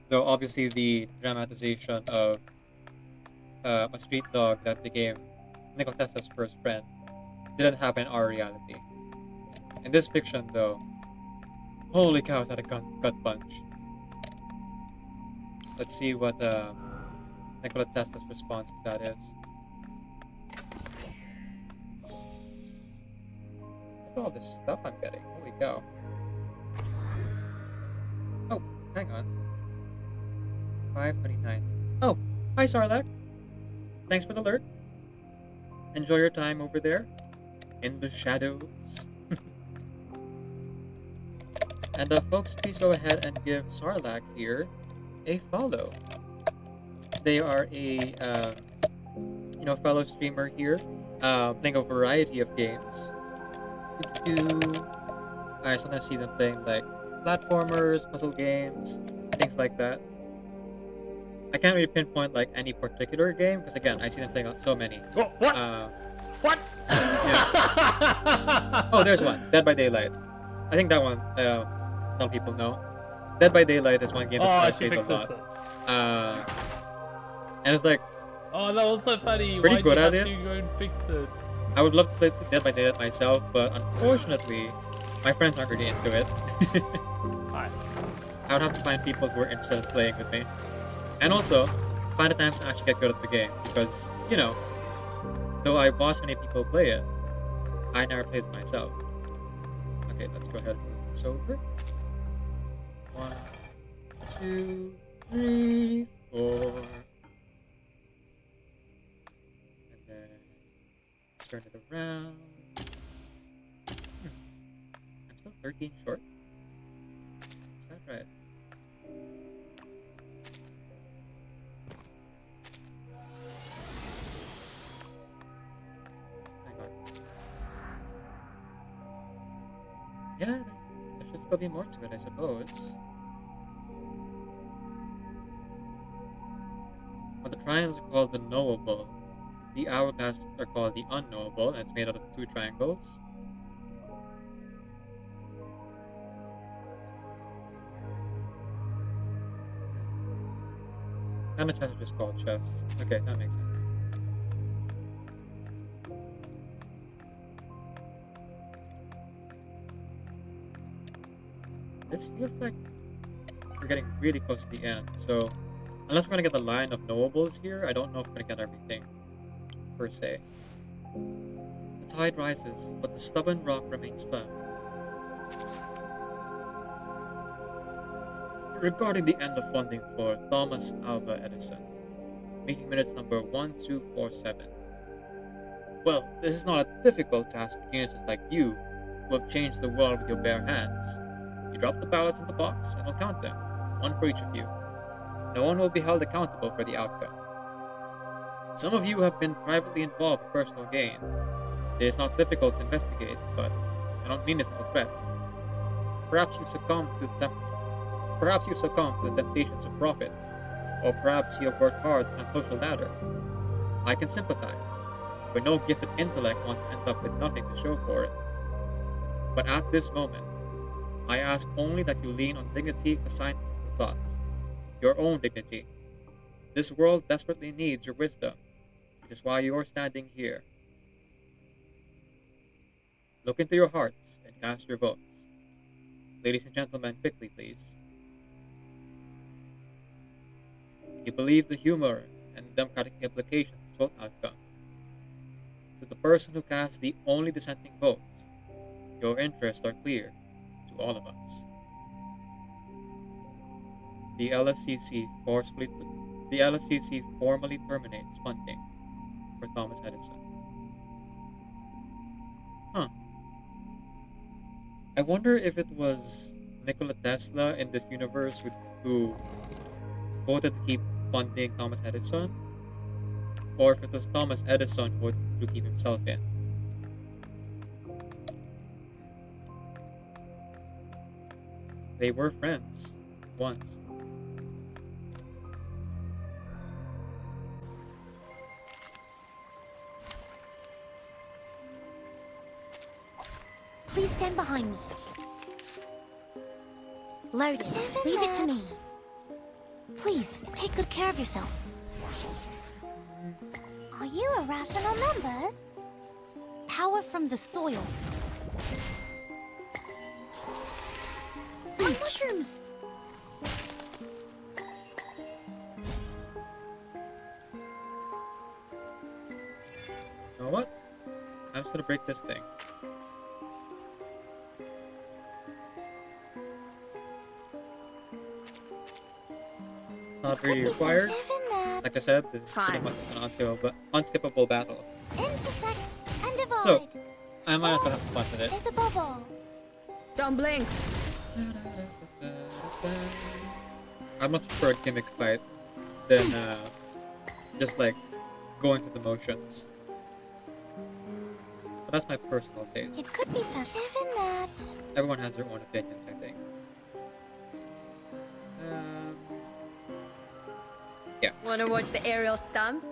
though obviously the dramatization of a street dog that became Nikola Tesla's first friend didn't happen in our reality. In this fiction, though, holy cow, is that a gut punch. Let's see what Nikola Tesla's response to that is. Look at all this stuff I'm getting. Holy cow. Oh, hang on. 5:29. Oh, hi Sarlacc. Thanks for the alert. Enjoy your time over there in the shadows. And folks, please go ahead and give Sarlacc here a follow. They are a fellow streamer here, playing a variety of games. I sometimes see them playing like platformers, puzzle games, things like that. I can't really pinpoint like any particular game because again, I see them playing so many. What? What? Yeah. Oh, there's one. Dead by Daylight. I think that one. Some people know. Dead by Daylight is one game that plays a lot. And it's like. Oh, that was so funny. Pretty Why good do you at have it. to go and fix it? I would love to play Dead by Daylight myself, but unfortunately, my friends aren't really into it. Alright. I would have to find people who are interested in playing with me. And also, find a time to actually get good at the game. Because, though I watch many people play it, I never played it myself. Okay, let's go ahead and move this over. 1, 2, 3, 4. And then turn it around. I'm still 13 short. Is that right? Yeah, there should still be more to it, I suppose. But the triangles are called the knowable. The hourglass are called the unknowable, and it's made out of 2 triangles. And the chests are just called chests. Okay, that makes sense. This feels like we're getting really close to the end, so unless we're gonna get the line of knowables here, I don't know if we're gonna get everything, per se. The tide rises, but the stubborn rock remains firm. Regarding the end of funding for Thomas Alva Edison, meeting minutes number 1247. Well, this is not a difficult task for geniuses like you, who have changed the world with your bare hands. You drop the ballots in the box, and we'll count them, one for each of you. No one will be held accountable for the outcome. Some of you have been privately involved for personal gain. It is not difficult to investigate, but I don't mean this as a threat. Perhaps you've succumbed to the temptations of profit, or perhaps you have worked hard on a social ladder. I can sympathize, for no gifted intellect wants to end up with nothing to show for it. But at this moment, I ask only that you lean on dignity assigned to the class, your own dignity. This world desperately needs your wisdom, which is why you are standing here. Look into your hearts and cast your votes. Ladies and gentlemen, quickly, please. You believe the humor and democratic implications, vote outcome. To the person who cast the only dissenting vote, your interests are clear to all of us. The LSCC formally terminates funding for Thomas Edison. Huh. I wonder if it was Nikola Tesla in this universe who voted to keep funding Thomas Edison, or if it was Thomas Edison who voted to keep himself in. They were friends once. Please stand behind me. Load it. Leave it to me. Please, take good care of yourself. Are you irrational numbers? Power from the soil. My mushrooms! You know what? I'm just gonna break this thing. Not really required. Like I said, this is pretty much an unskippable battle. Intersect and divide. So, I might as well have some fun with it. It's a bubble. Don't blink. I'm much for a gimmick fight than just like going through the motions. But that's my personal taste. It could be found even that. Everyone has their own opinions, I think. Yeah. Wanna watch the aerial stunts?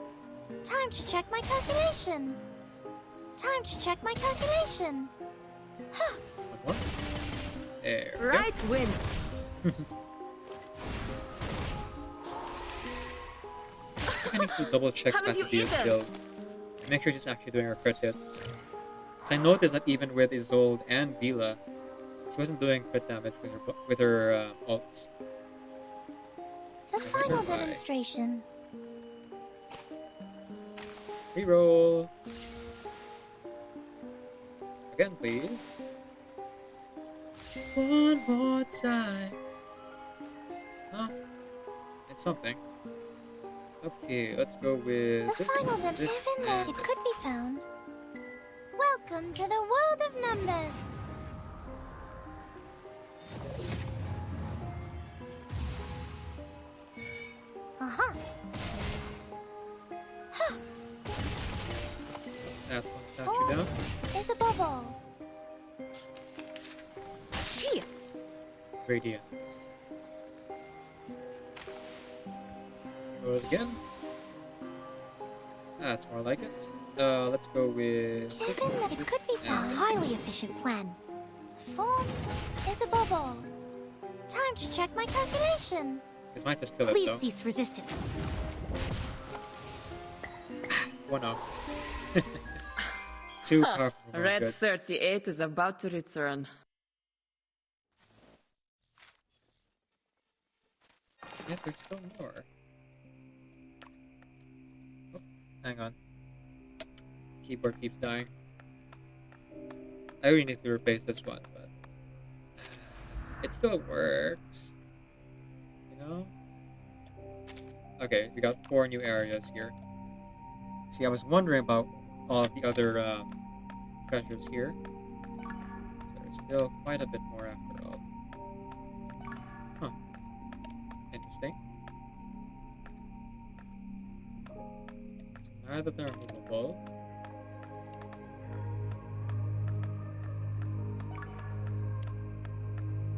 Time to check my calculation. Time to check my calculation. Huh. What? There we Right win. I need to double check Haven't you Spatadia's eaten? skill. Make sure she's actually doing her crit hits. So I noticed that even with Isolde and Vila, she wasn't doing crit damage with her ults. The final demonstration. Reroll. Again, please. One more time. Huh? It's something. Okay, let's go with The final demonstration that it could be found. Welcome to the world of numbers. Uh-huh. Huh. That's one statue down. Is a bubble. Shit. Radiance. Roll it again. That's more like it. Let's go with Given that it could be A found. highly efficient plan. Form is a bubble. Time to check my calculation. This might just kill it Please though. cease resistance. One off. Too powerful for my Red good. 38 is about to return. Yet there's still more. Oh, hang on. Keyboard keeps dying. I really need to replace this one, but it still works. You know? Okay, we got 4 new areas here. See, I was wondering about all of the other treasures here. So there's still quite a bit more after all. Huh. Interesting. So now that they're movable,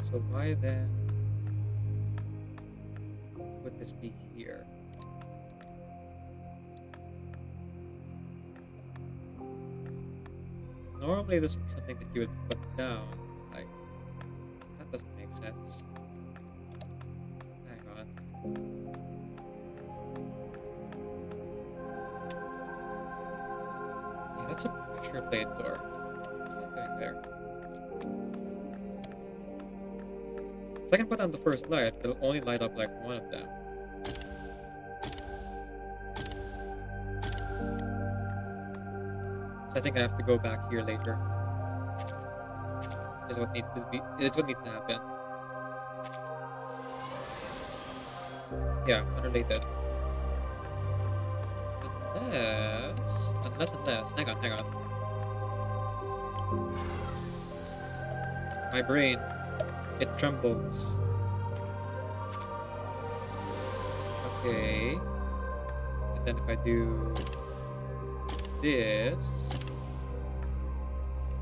so why then would this be here? Normally this would be something that you would put down. Like, that doesn't make sense. Hang on. Yeah, that's a pressure plate door. It's not doing there. So I can put on the first light, but it'll only light up like one of them. So I think I have to go back here later. Is what needs to happen. Yeah, unrelated. Unless, hang on. My brain, it trembles. Okay. And then if I do this,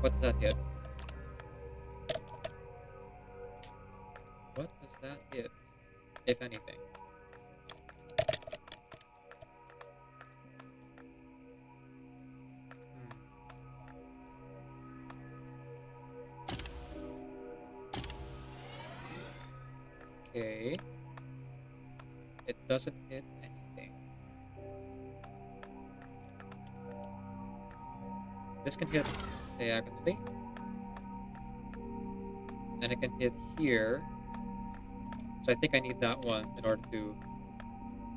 what does that hit? What does that hit, if anything? Okay. It doesn't hit anything. This can hit diagonally. And it can hit here. So I think I need that one in order to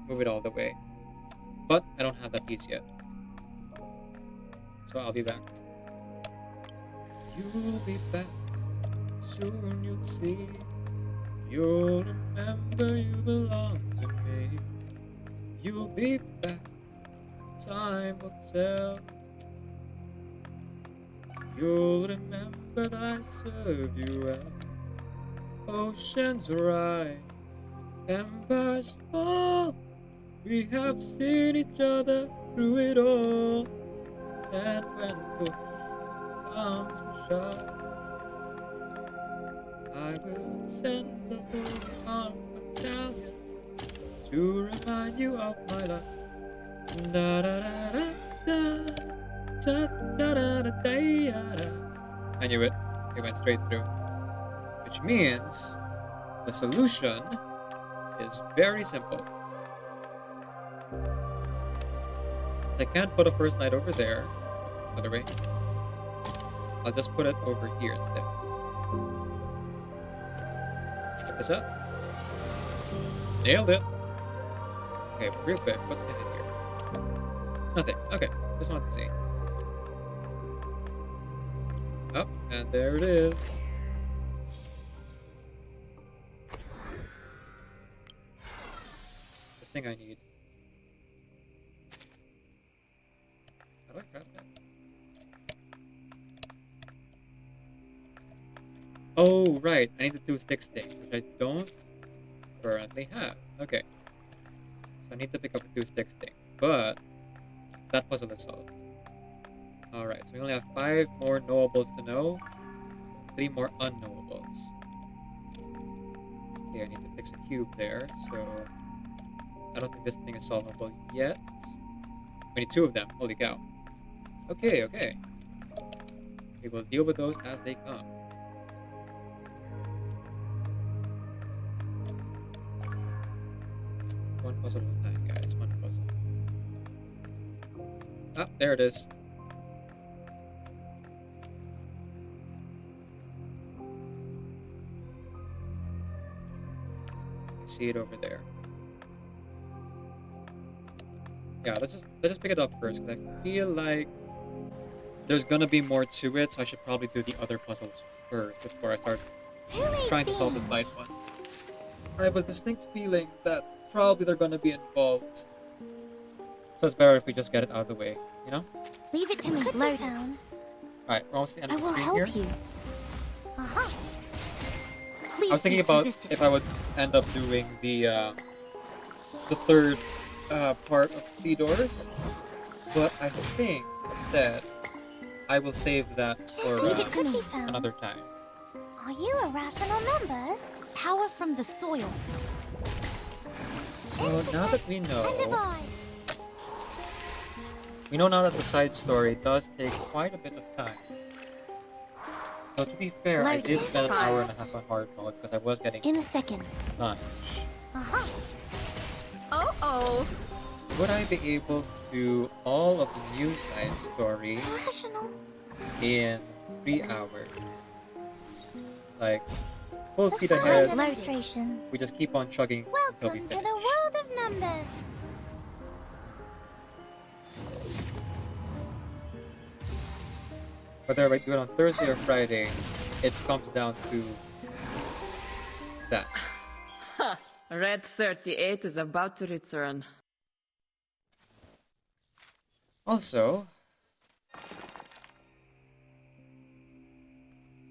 move it all the way. But I don't have that piece yet. So I'll be back. You'll be back. Soon you'll see. You'll remember you belong to me. You'll be back. Time will tell. You'll remember that I served you well. Oceans rise, embers fall. We have seen each other through it all. And when push comes to shove, I will send the Holy Arm Battalion to remind you of my life. Da da da da da da da da da da. I knew it. It went straight through. Which means the solution is very simple. Since I can't put a first light over there, other way, I'll just put it over here instead. Check this out. Nailed it. Okay, real quick, what's behind here? Nothing. Okay, just wanted to see. Oh, and there it is. The thing I need. How do I grab that? Oh, right. I need the 2-stick thing, which I don't currently have. Okay. So I need to pick up a 2-stick thing. But that puzzle is solved. Alright, so we only have 5 more knowables to know. 3 more unknowables. Okay, I need to fix a cube there, so I don't think this thing is solvable yet. We need 2 of them. Holy cow. Okay, okay. We will deal with those as they come. One puzzle at a time, guys. One puzzle. Ah, there it is. I see it over there. Yeah, let's just pick it up first, because I feel like there's gonna be more to it, so I should probably do the other puzzles first before I start trying to solve this light one. I have a distinct feeling that probably they're gonna be involved. So it's better if we just get it out of the way, you know? Leave it to me, Lowdown. Alright, we're almost at the end I of the will screen help here. you. Uh-huh. Please I was thinking cease about resistance. if I would end up doing the third part of the doors, but I think instead I will save that for Leave it to me. another time. Are you irrational numbers? Power from the soil. So now that we And know, divide. now that the side story does take quite a bit of time. So to be fair, I did spend an hour and a half on hard mode because I was getting In a second. lunch. Uh-huh. Oh. Would I be able to do all of the new side story Irrational. in 3 hours. Like, full speed Fun ahead. demonstration. We just keep on chugging until we Welcome to finish. the world of numbers. Whether I do it on Thursday or Friday, it comes down to that. Red 38 is about to return. Also,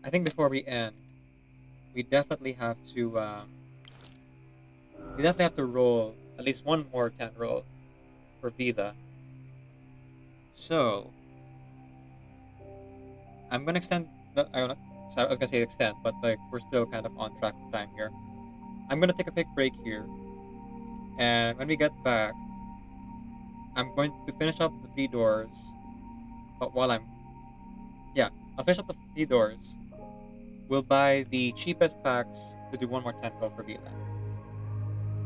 I think before we end, we definitely have to roll at least one more 10 roll for Vida. So I'm gonna extend the I was gonna say extend, but like we're still kind of on track with time here. I'm gonna take a quick break here, and when we get back, I'm going to finish up the 3 doors. But while I'll finish up the 3 doors. We'll buy the cheapest packs to do one more 10 roll for Vila.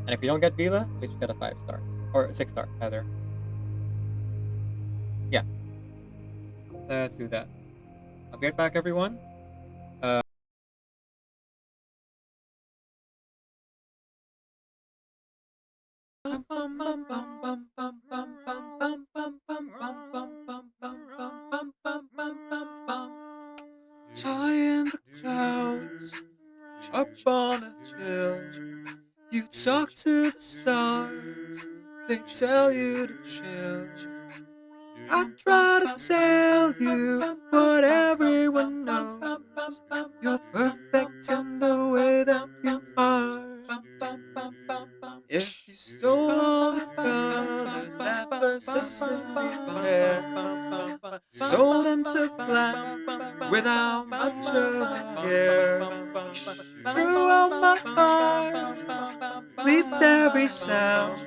And if we don't get Vila, at least we get a 5-star. Or a 6-star, rather. Yeah. Let's do that. I'll be right back, everyone. High in the clouds, up on a hill, you talk to the stars, they tell you to chill. I try to tell you what everyone knows, you're perfect in the way that you are. If you stole all the colors that persist in your hair, sold them to black without much of a care, threw out my heart, bleeped every sound.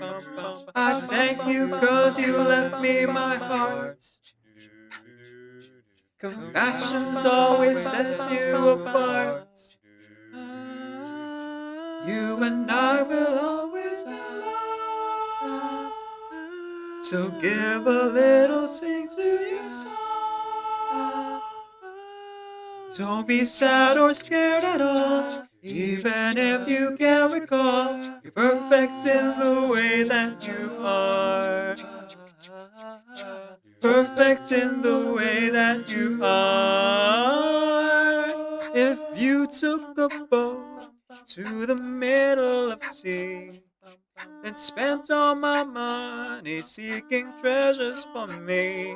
I thank you 'cause you left me my heart. Compassion's always sets you apart. You and I will always be loved. So give a little sing to your song. Don't be sad or scared at all, even if you can't recall. You're perfect in the way that you are. Perfect in the way that you are. If you took a boat to the middle of the sea and spent all my money seeking treasures for me,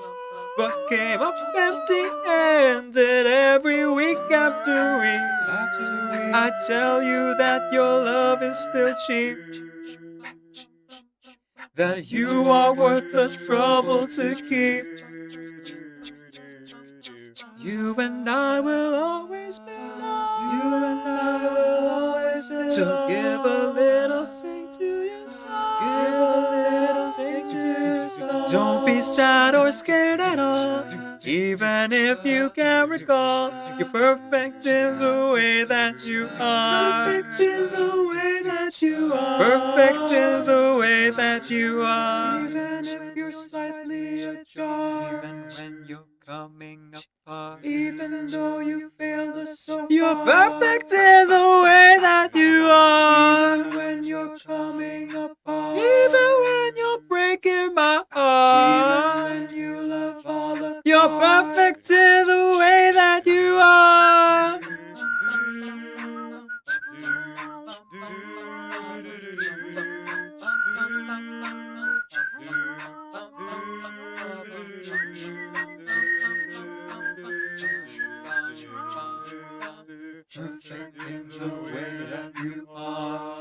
but came up empty-handed every week after week, I tell you that your love is still cheap, that you are worth the trouble to keep. You and I will always be loved. You and I will always be loved. So give a little sing to your song. Give a little sing to your song. Don't be sad or scared at all, even if you can't recall. You're perfect in the way that you are. Perfect in the way that you are. Perfect in the way that you are. Even if you're slightly ajar. Even when you're coming apart. Even though you feel the so you're perfect in the way that you are. Even when you're coming apart. Even when you're breaking my heart. Even when you love all of you're perfect in the way that you are. Perfect in the way that you are.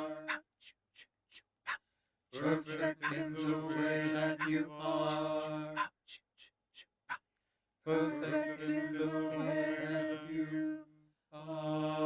Perfect in the way that you are. Perfect in the way that you are.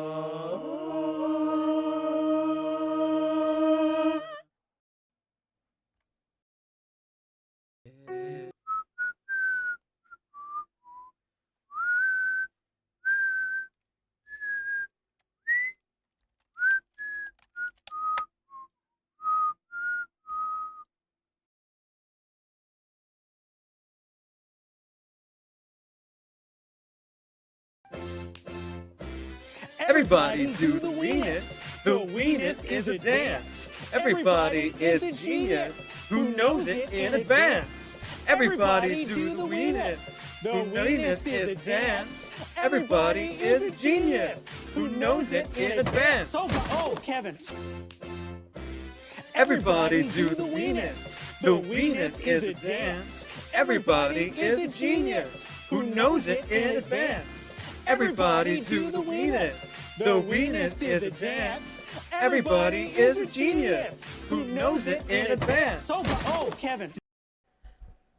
Everybody do the weenus. The weenus is a dance. Everybody is a genius who knows it in advance. Everybody do the weenus. The weenus is a dance. Everybody is a genius who knows it in advance. Oh, Kevin. Everybody do the weenus. The weenus is a dance. Everybody is a genius who knows it in advance. Everybody do the weenus. The weenus is a dance. Everybody is a genius who knows it in advance. Oh, Kevin.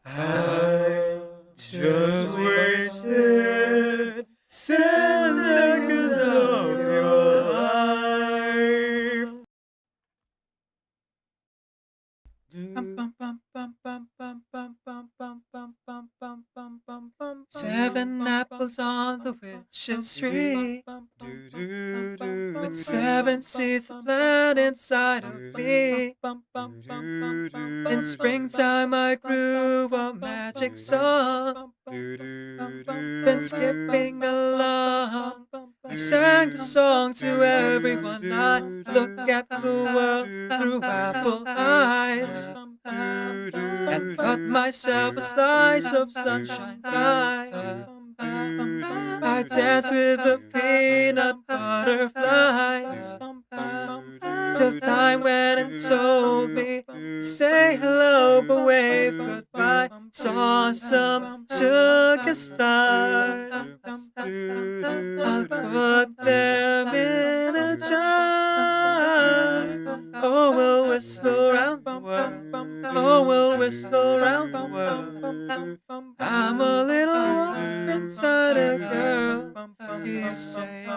I just wasted 10 seconds of your life. 7 apples on the witch's tree, with 7 seeds planted inside of me. In springtime I grew a magic song, then skipping along, I sang the song to everyone. I look at the world through apple eyes, and cut myself a slice of sunshine pie. I dance with the peanut butterflies, till time went and told me say hello but wave goodbye. Saw some sugar stars, I'll put them in a jar. Oh, we'll whistle around the world. Oh, we'll whistle around the world. I'm a little wolf inside a girl, you say,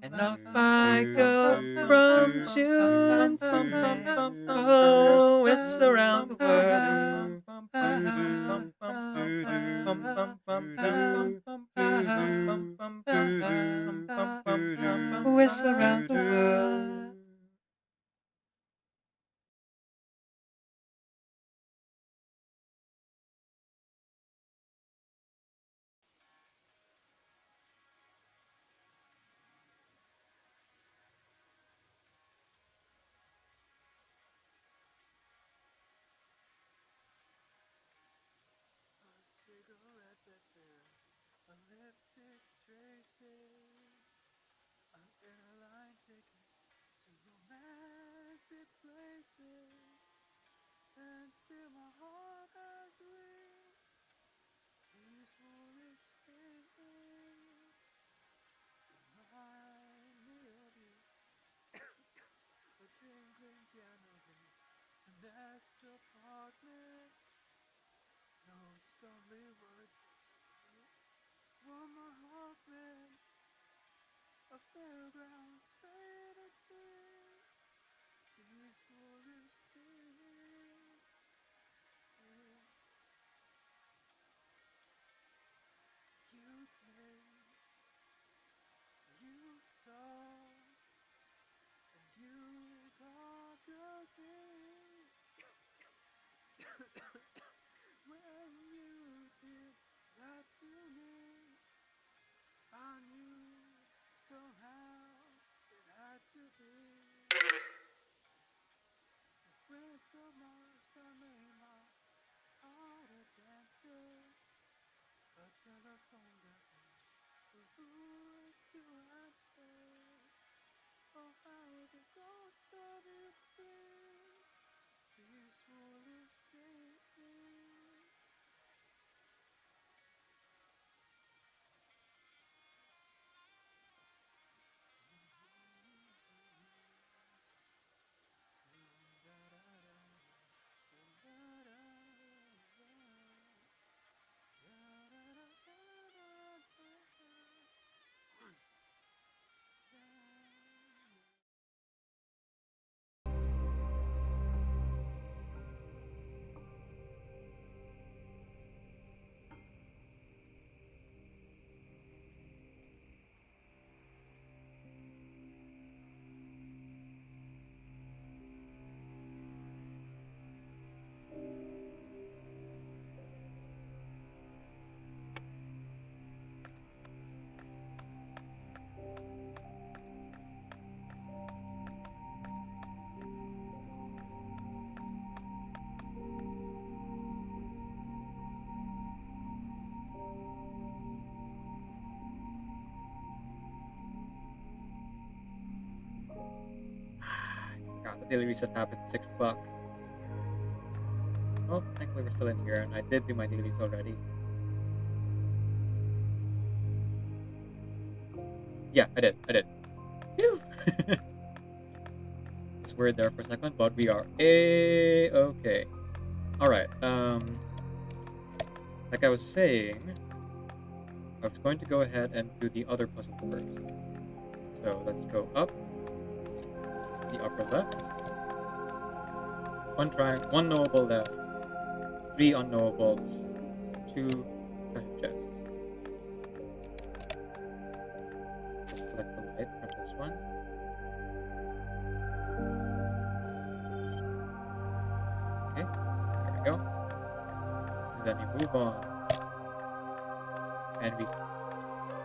and off I go from June to May. Oh, whistle around the world. Whistle around the world. Cigarette that bears a lipstick traces, an airline ticket to romantic places, and still my heart has wings. These foolish things remind me of you. A tinkling piano in the next apartment. No stumbling words substitute for my Hoffman. A fairground spade of trees. These foolish things. Yeah. You played, you saw, and you got the thing. When you did that to me, I knew somehow it had to be. It meant so much that made my heart a dancer. A telephone that rings, who is to answer? Oh, how the ghost of you please, these foolish things. the daily reset happens at 6 o'clock. Well, thankfully we're still in here, and I did do my dailies already. Yeah, I did. Phew! Just worried there for a second, but we are okay. Alright, like I was saying, I was going to go ahead and do the other puzzle first. So let's go up, the upper left, one knowable left, 3 unknowables, 2 treasure chests. Let's collect the light from this one. Okay, there we go. And then we move on, and we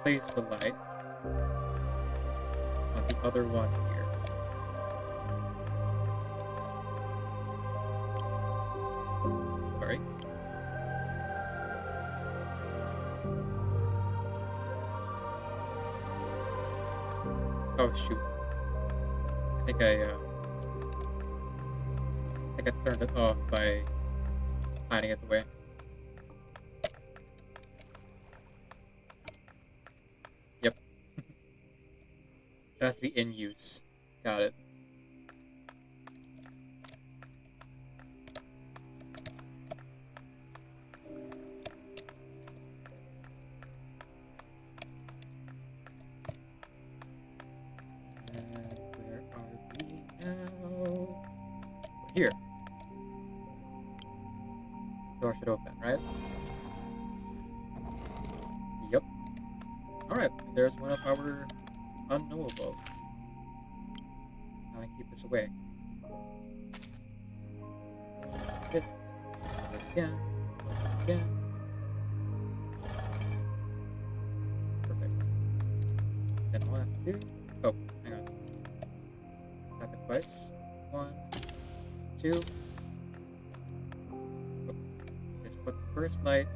place the light on the other one here. Sorry. Oh shoot. I think I turned it off by hiding it away. Yep. It has to be in use. Got it. And where are we now? We're here. Door should open, right? Yep. Alright, there's one of our unknowables. Now I keep this away. Hit. Again. Again. Perfect. Then all I have to do... Oh, hang on. Tap it twice. 1, 2. Oh. Just put the first light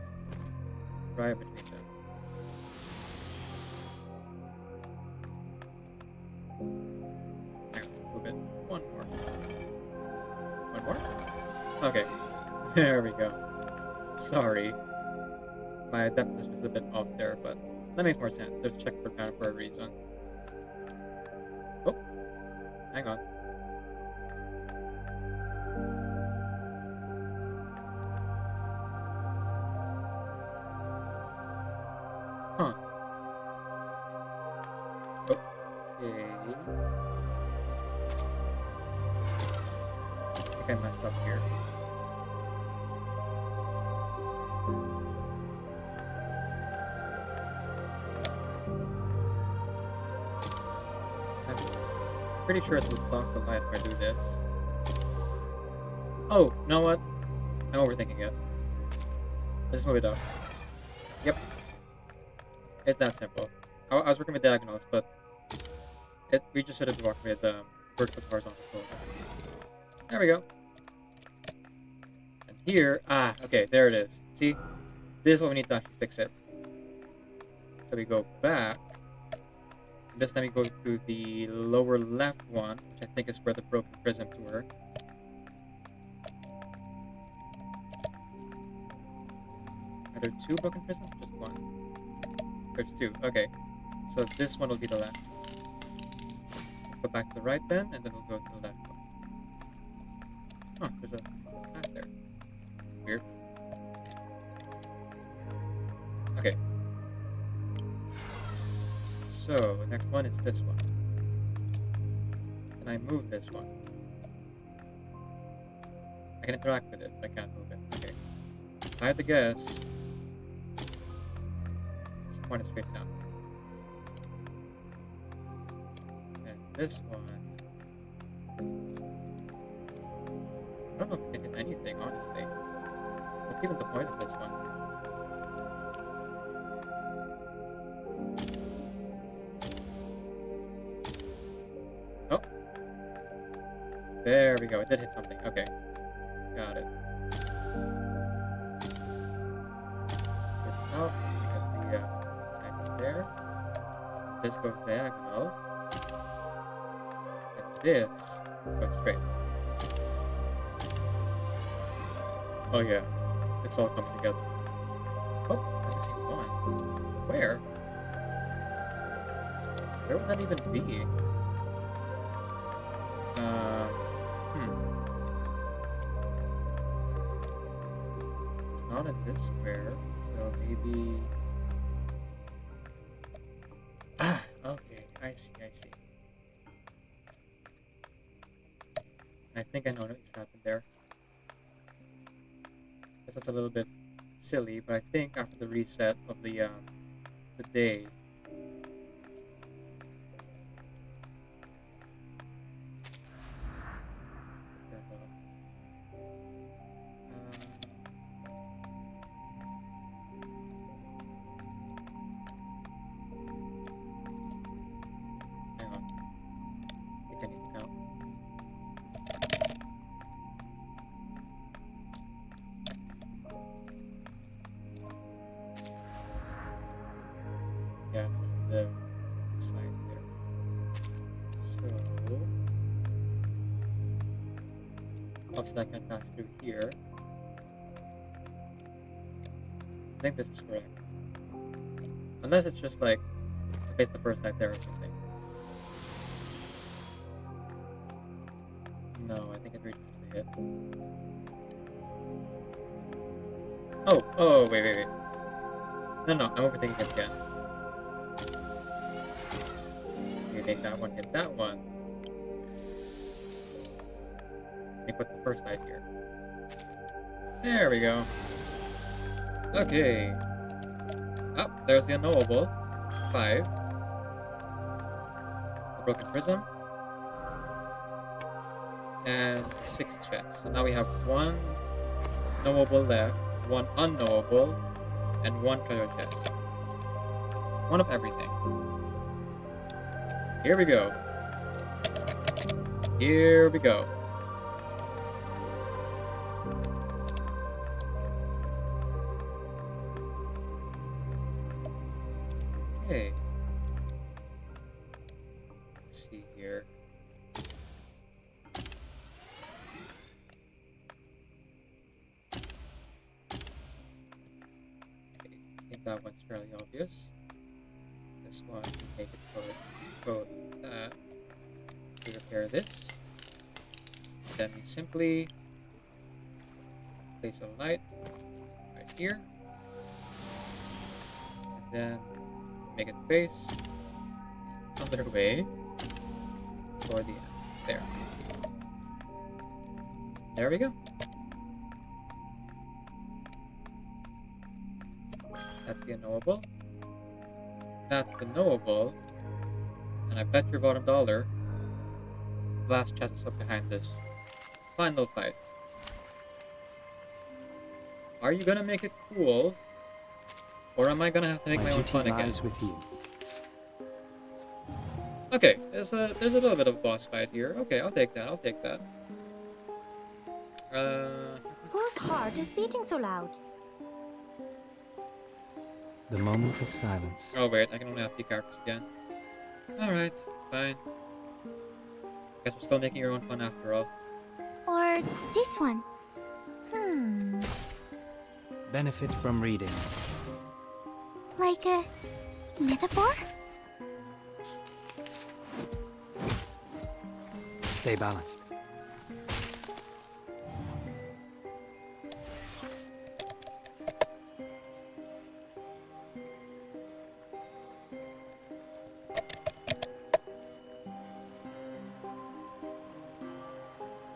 right between them. Hang on, move it. One more. One more? Okay. There we go. Sorry. My depth was a bit off there, but that makes more sense. There's a checkerboard pattern for a reason. Oh. Hang on. Huh. Okay. I think I messed up here. So I'm pretty sure it will block the light if I do this. Oh, you know what? I'm overthinking it. Let's just move it up. Yep. It's that simple. I was working with diagonals, but we just should have worked with verticals, horizontals. There we go. And here, okay, there it is. See? This is what we need to actually fix it. So we go back. And this time we go to the lower left one, which I think is where the broken prisms were. Are there 2 broken prisms? Just 1. There's 2. Okay. So this one will be the last. Let's go back to the right then, and then we'll go to the left one. Oh, there's a path there. Weird. Okay. So, the next one is this one. Can I move this one? I can interact with it, but I can't move it. Okay. If I had to guess... Just point it straight down. And this one... I don't know if I can hit anything, honestly. What's even the point of this one? Oh. There we go. It did hit something. Okay. Got it. This out. We got the segment there. This goes diagonal. And this goes straight. Oh yeah, it's all coming together. Oh, I see one. Where? Where would that even be? It's not in this square, so maybe... Ah, okay, I see. I think I know what's happened there. Guess that's a little bit silly, but I think after the reset of the day, turned off. Hang on. I think I need to count. Yeah, it's on the side there. So, obviously I can pass through here. I think this is correct. Unless it's just like, I placed the first light there or something. No, I think it really has to hit. Oh, wait. No, I'm overthinking it again. You make that one hit that one. Let me put the first light here. There we go. Okay. Oh, there's the unknowable. 5. The broken prism. And the 6th chest. So now we have 1 knowable left, 1 unknowable, and 1 treasure chest. 1 of everything. Here we go. Here we go. Okay. Let's see here. Okay, I think that one's fairly obvious. This one, make it code that. We repair this. Then we simply place a light right here. And then make it face the other way toward the end. There. There we go. That's the unknowable. That's the knowable. And I bet your bottom dollar the last chest is up behind this final fight. Are you gonna make it cool? Or am I gonna have to make my own fun again? With you. Okay, there's a little bit of a boss fight here. Okay, I'll take that. Whose heart is beating so loud? The moment of silence. Oh wait, I can only have 3 characters again. Alright, fine. Guess we're still making your own fun after all. Or this one. Benefit from reading. Like a metaphor? Stay balanced.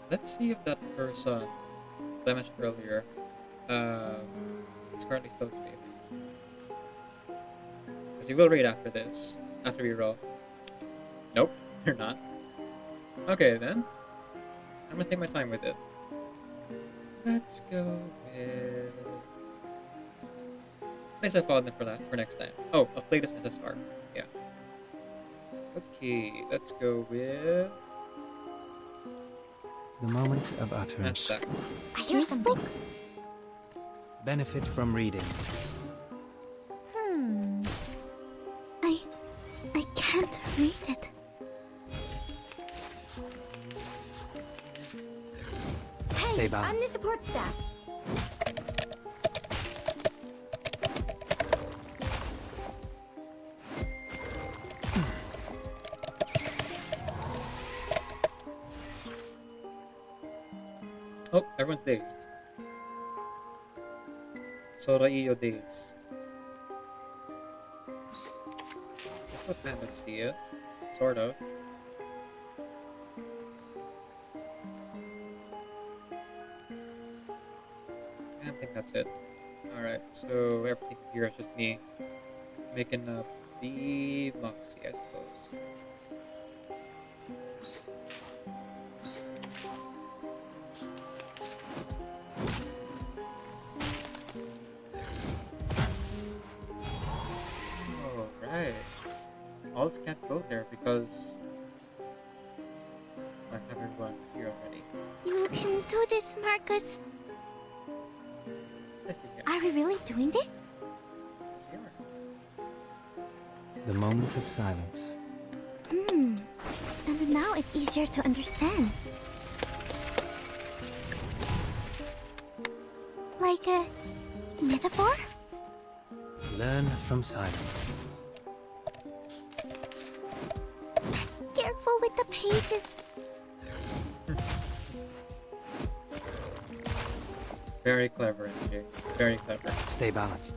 Let's see if that person that I mentioned earlier is currently still streaming. Because you will read after this, after we roll. Nope, you're not. Okay then, I'm gonna take my time with it. Let's go with... At least I followed them for next time. Oh, a flatus SSR. Yeah. Okay, let's go with... The moment of utterance. I hear something. Benefit from reading. I can't read it. Stay I'm the balanced. support staff. Oh, everyone's dazed. Sora iyo dazed. That's what time I see it. Sort of. I think that's it. Alright, so everything here is just me making up the Moxie, I suppose. Alright. Alts can't go there because I have everyone here already. You can do this, Marcus. Yes, you can. Are we really doing this? Yes, we are. The moment of silence. And now it's easier to understand. Like a metaphor? Learn from silence. Careful with the pages. Very clever, MJ. Very clever. Stay balanced.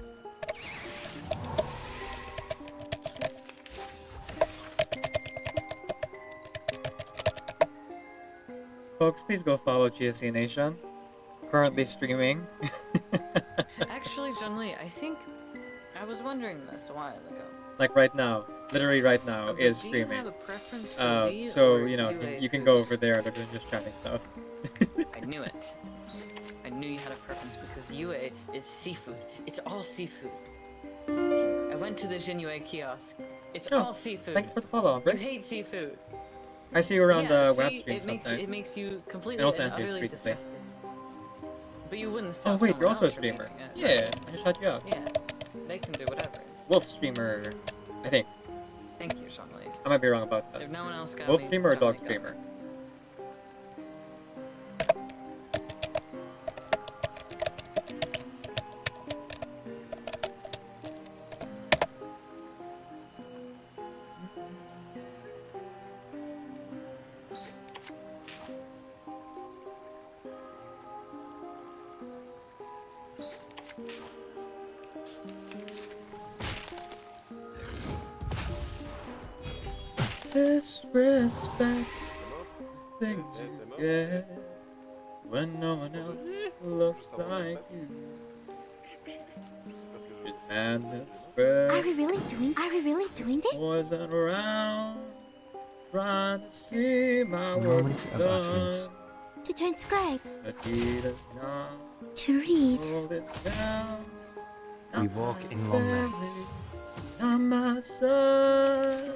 Folks, please go follow GSC Nation. Currently streaming. Actually, Zhongli, I think I was wondering this a while ago. Like right now, literally right now, is Do you streaming. have a preference for Lee So or you know, Yue? you can go over there. They're doing just chatting stuff. I knew it. I knew you had a preference because Yue is seafood. It's all seafood. I went to the Jinue kiosk. It's Oh, all seafood. thank you for the follow, You Umbra. hate seafood. I see you around Yeah, web see, streams sometimes. it makes you completely And also and MJ's utterly recently. disgusted. But you wouldn't Oh stop wait, you're someone also a else from streamer. making it. Yeah, I just shot you up. Yeah, they can do whatever. Wolf streamer, I think. Thank you, Zhongli. I might be wrong about that. If no one else got Wolf me, streamer or Zhongli dog got me. streamer? Disrespect the things you get when no one else looks like you. Is madness spread? Are we really doing this? Poison around, trying to see my A work moment of done. utterance. To transcribe. But he does not To read. hold this down. We walk in long nights. Not my son.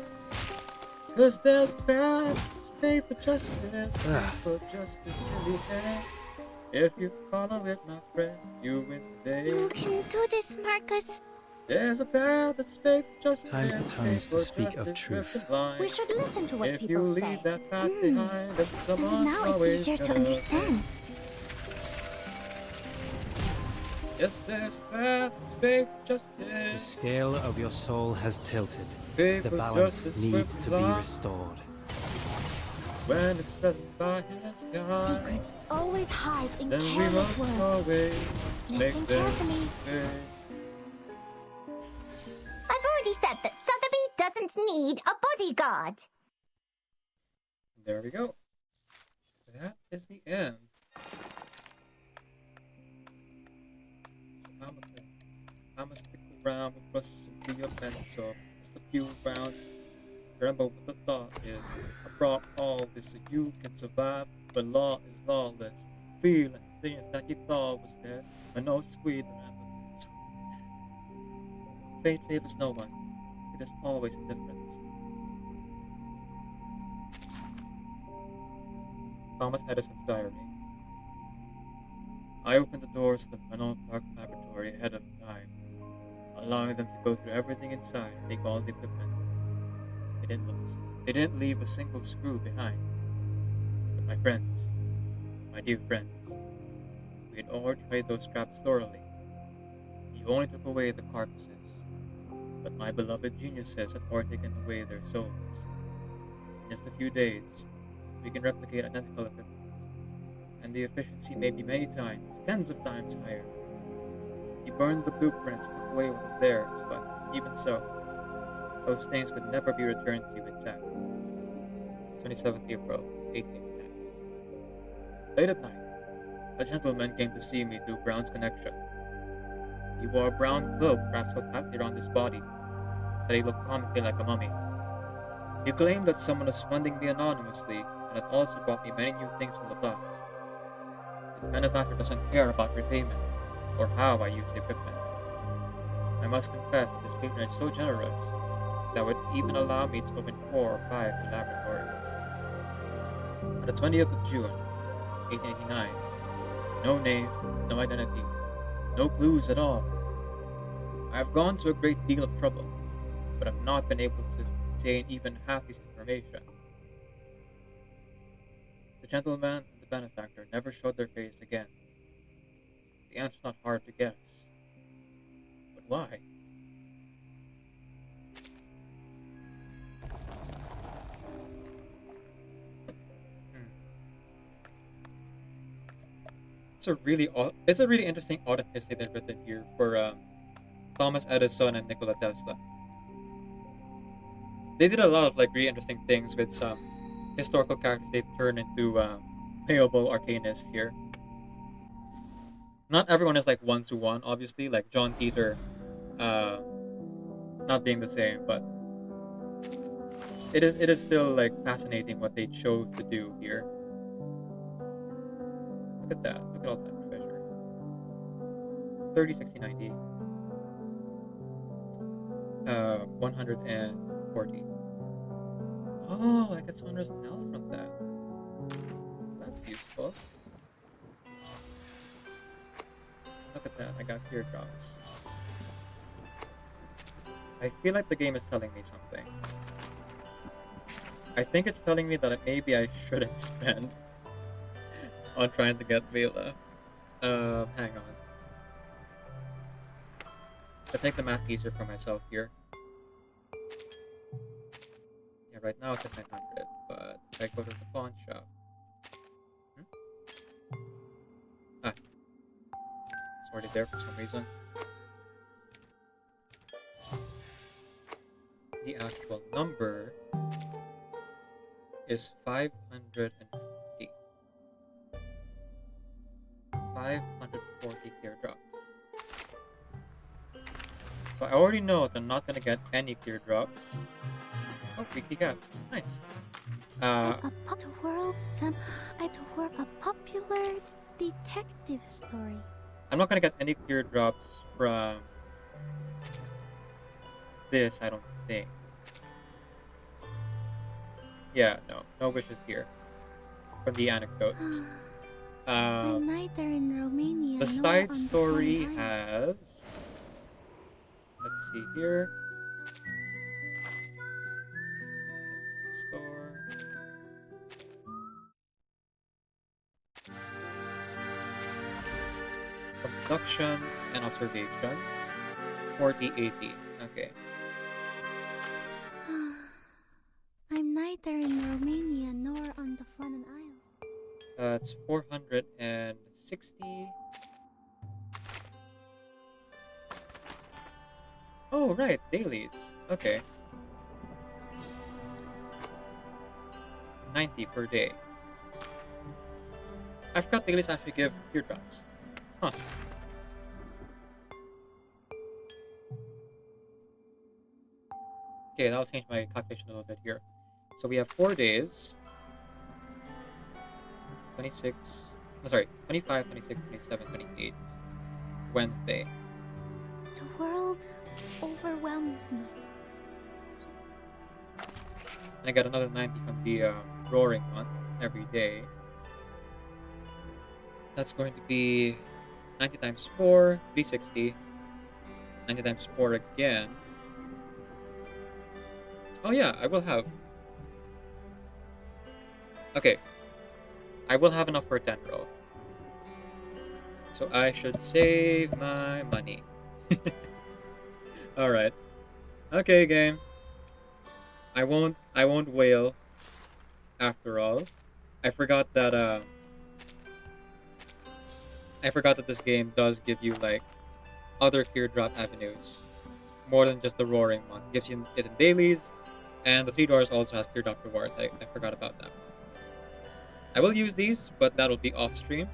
'Cause there's a path, space for justice, for justice in the end. If you follow it, my friend, you win the day. You can do this, Marcus. There's a path that's space for justice. Time for tongues to for speak of justice truth. with the blind. We should listen to what If you people leave say. that path behind, then And someone's now it's always easier to gonna understand. Yes, there's a path, space for The justice. scale of your soul has tilted. Space The for balance justice needs with to the be blind. restored. When it's threatened by his kind, Secrets always hide in then we careless must words. always make Listen them carefully. pay. I've already said that Sotheby doesn't need a bodyguard. There we go. That is the end. I'ma stick around with Russ and be your mentor. Just a few rounds. Remember what the thought is. I brought all this so you can survive, but law is lawless. Feeling things that you thought was there, are no sweet. Fate favors no one. It is always indifference. Thomas Edison's diary. I opened the doors of the Menlo Park laboratory ahead of time, allowing them to go through everything inside and take all the equipment. They didn't leave a single screw behind. But my friends, my dear friends, We had already traded those scraps thoroughly. You only took away the carcasses, but my beloved geniuses have already taken away their souls. In just a few days, we can replicate identical equipment, and the efficiency may be many times, tens of times higher. You burned the blueprints, took away what was theirs, but even so, those things would never be returned to you intact. 27th April, 1889. Late at night, a gentleman came to see me through Brown's connection. He wore a brown cloak wrapped so tightly around his body that he looked comically like a mummy. He claimed that someone was funding me anonymously and had also brought me many new things from the docks. His benefactor doesn't care about repayment or how I use the equipment. I must confess that this patron is so generous that would even allow me to open 4 or 5 new laboratories. On the 20th of June, 1889, no name, no identity, no clues at all. I have gone to a great deal of trouble, but have not been able to obtain even half this information. The gentleman and the benefactor never showed their face again. The answer's not hard to guess. But why? It's a really interesting audit history they've written here for Thomas Edison and Nikola Tesla. They did a lot of really interesting things with some historical characters they've turned into playable arcanists here. Not everyone is one-to-one, obviously, like John Peter not being the same, but it is still fascinating what they chose to do here. Look at that. Look at all that treasure. 30, 60, 90. 140. Oh, I get someone Resnell from that. That's useful. Look at that. I got teardrops. I feel like the game is telling me something. I think it's telling me that maybe I shouldn't spend on trying to get Vela. Hang on. Let's make the math easier for myself here. Yeah, right now it's just 900, but if I go to the pawn shop... Ah. It's already there for some reason. The actual number is 550. 540 teardrops. So I already know that I'm not gonna get any teardrops. Oh, weekly gap. Nice. The popular detective story. I'm not gonna get any teardrops from this, I don't think. Yeah, no wishes here. From the anecdotes. Neither in Romania. The side story has... Let's see here. Store. Abductions and observations. 4080. Okay. I'm neither in Romania nor on the Flannan Isles. That's 460. Oh, right, dailies. Okay. 90 per day. I forgot dailies actually give teardrops. Huh. Okay, that'll change my calculation a little bit here. So we have 4 days. 25, 26, 27, 28. Wednesday. The world overwhelms me. And I got another 90 from the roaring one every day. That's going to be 90 times 4, 360. 90 times 4 again. Oh yeah, I will have... Okay. I will have enough for a 10 roll. So I should save my money. Alright. Okay, game. I won't wail after all. I forgot that this game does give you like other clear drop avenues. More than just the roaring one. It gives you it in dailies, and the 3 doors also has clear drop rewards. I forgot about that. I will use these, but that'll be off stream.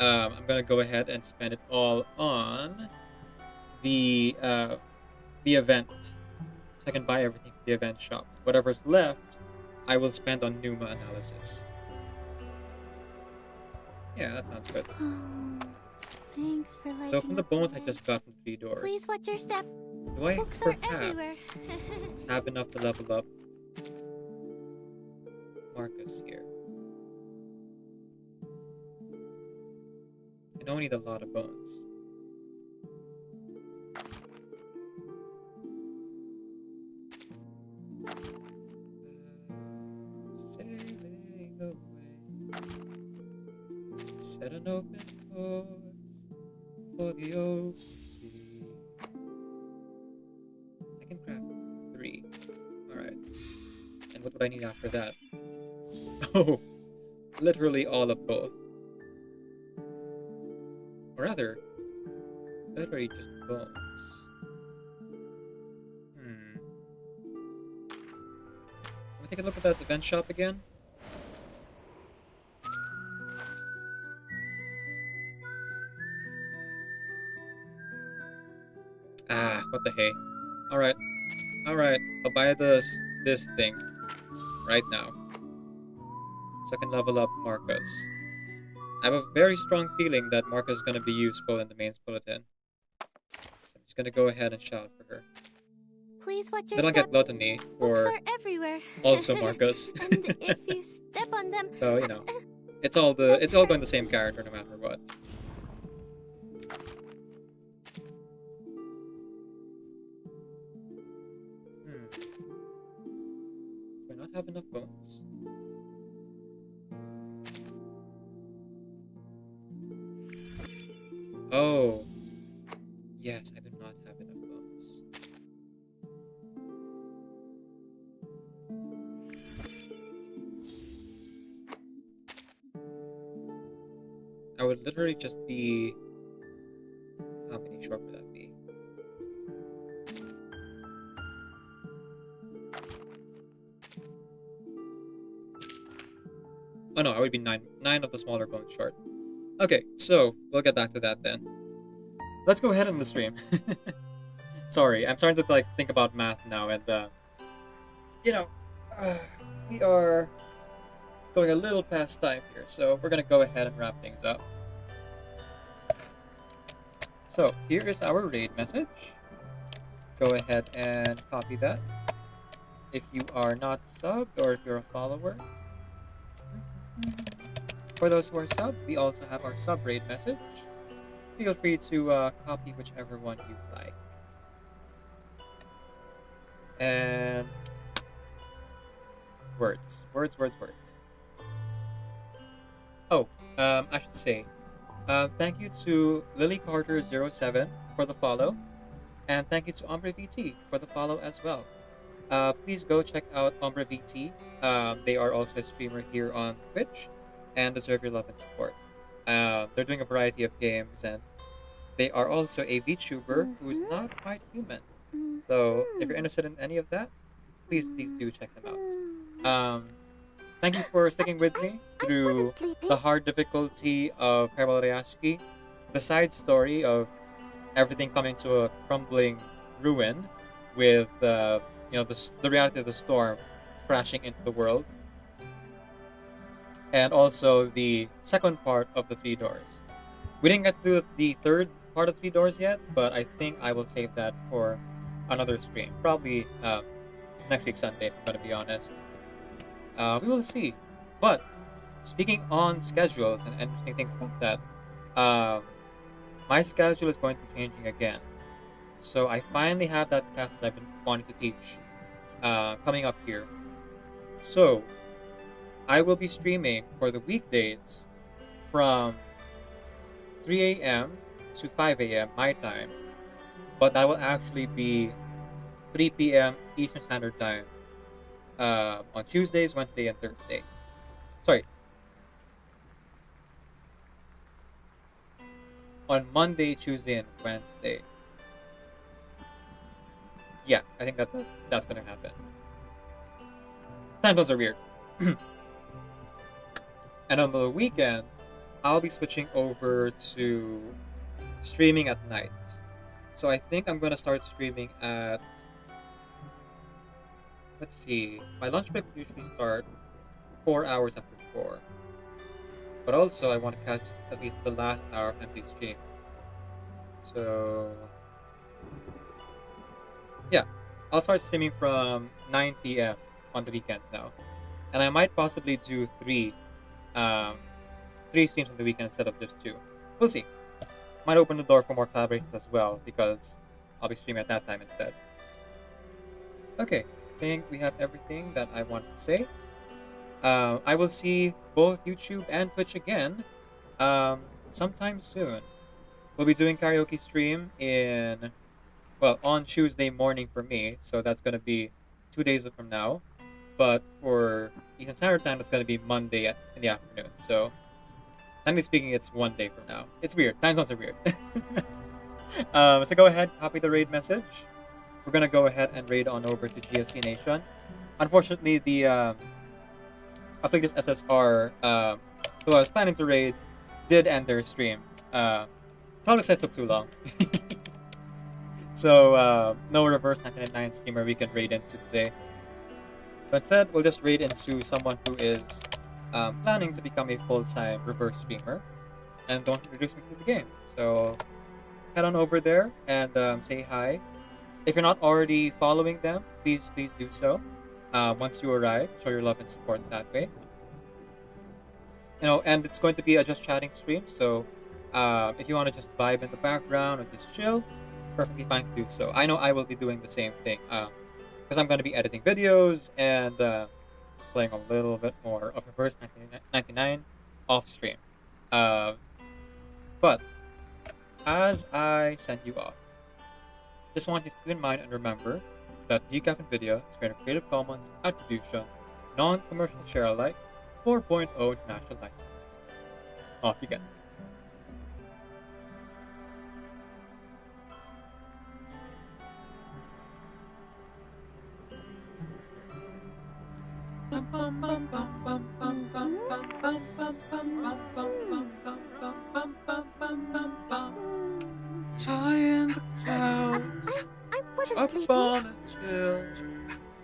I'm gonna go ahead and spend it all on the event, so I can buy everything from the event shop. Whatever's left, I will spend on Numa analysis. Yeah, that sounds good. Thanks for lighting So from the up bones I there. just got from 3 doors, Please watch your step. do I Books are everywhere. perhaps have enough to level up Marcus here? I don't need a lot of bones. Sailing away, set an open course for the open sea. I can craft 3. Alright. And what would I need after that? Oh, literally all of both. Or rather, literally just bones. Let me take a look at that event shop again. Ah, what the hey. Alright. Alright, I'll buy this thing right now. So I can level up Marcus. I have a very strong feeling that Marcus is going to be useful in the mains bulletin. So I'm just going to go ahead and shout for her. Please watch your Then I'll step. get Gluttony Books for are everywhere. also Marcus. And if you step on them. So, you know, it's all going the same character no matter what. Do I not have enough bones? Oh. Yes, I do not have enough bones. I would literally just be... How many short would that be? Oh no, I would be 9 of the smaller bones short. Okay, so we'll get back to that then. Let's go ahead in the stream. Sorry, I'm starting to like think about math now, and you know, we are going a little past time here, so we're gonna go ahead and wrap things up. So here is our raid message. Go ahead and copy that. If you are not subbed or if you're a follower. For those who are subbed, we also have our sub raid message. Feel free to copy whichever one you like. And words. Oh, I should say, thank you to Lily Carter07 for the follow, and thank you to Ombre VT for the follow as well. Please go check out Ombre VT. They are also a streamer here on Twitch and deserve your love and support. They're doing a variety of games, and they are also a VTuber who's not quite human. So if you're interested in any of that, please do check them out. Thank you for sticking with me through the hard difficulty of Kaibal Ryashiki, the side story of everything coming to a crumbling ruin with the reality of the storm crashing into the world, and also the second part of the 3 doors. We didn't get to the third part of 3 doors yet, but I think I will save that for another stream, probably next week Sunday, if I'm going to be honest. We will see. But speaking on schedules and interesting things about that, my schedule is going to be changing again. So I finally have that class that I've been wanting to teach coming up here. So I will be streaming for the weekdays from 3 a.m. to 5 a.m. my time, but that will actually be 3 p.m. Eastern Standard Time on Tuesdays, Wednesday, and Thursday. Sorry, on Monday, Tuesday, and Wednesday. Yeah, I think that's gonna happen. Time zones are weird. And on the weekend, I'll be switching over to streaming at night. So I think I'm gonna start streaming at, let's see, my lunch break usually start 4 hours after 4. But also I want to catch at least the last hour of empty stream. So yeah, I'll start streaming from 9 p.m. on the weekends now. And I might possibly do um, three streams on the weekend instead of just two. We'll see. Might open the door for more collaborations as well because I'll be streaming at that time instead. Okay, I think we have everything that I wanted to say. I will see both YouTube and Twitch again sometime soon. We'll be doing karaoke stream on Tuesday morning for me, so that's gonna be 2 days from now. But for Eastern Standard Time, it's gonna be Monday in the afternoon. So, technically speaking, it's 1 day from now. It's weird. Time zones are weird. So go ahead, copy the raid message. We're gonna go ahead and raid on over to GSC Nation. Unfortunately, the Afflictus SSR who I was planning to raid did end their stream. Probably because I took too long. So no reverse 999 streamer we can raid into today. So instead, we'll just raid into someone who is planning to become a full-time reverse streamer and don't introduce me to the game. So head on over there and say hi. If you're not already following them, please do so. Once you arrive, show your love and support that way. And it's going to be a just chatting stream, so if you want to just vibe in the background or just chill, perfectly fine to do so. I know I will be doing the same thing because I'm going to be editing videos and playing a little bit more of Reverse 99 off stream. But as I send you off, just want you to keep in mind and remember that Decaf Video is granted Creative Commons Attribution, Non-Commercial Share Alike 4.0 International License. Off you get. High in the clouds, up on a hill,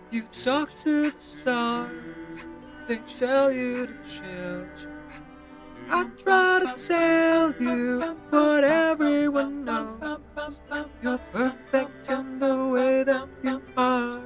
you talk to the stars, they tell you to chill. I try to tell you, but everyone knows you're perfect in the way that you are.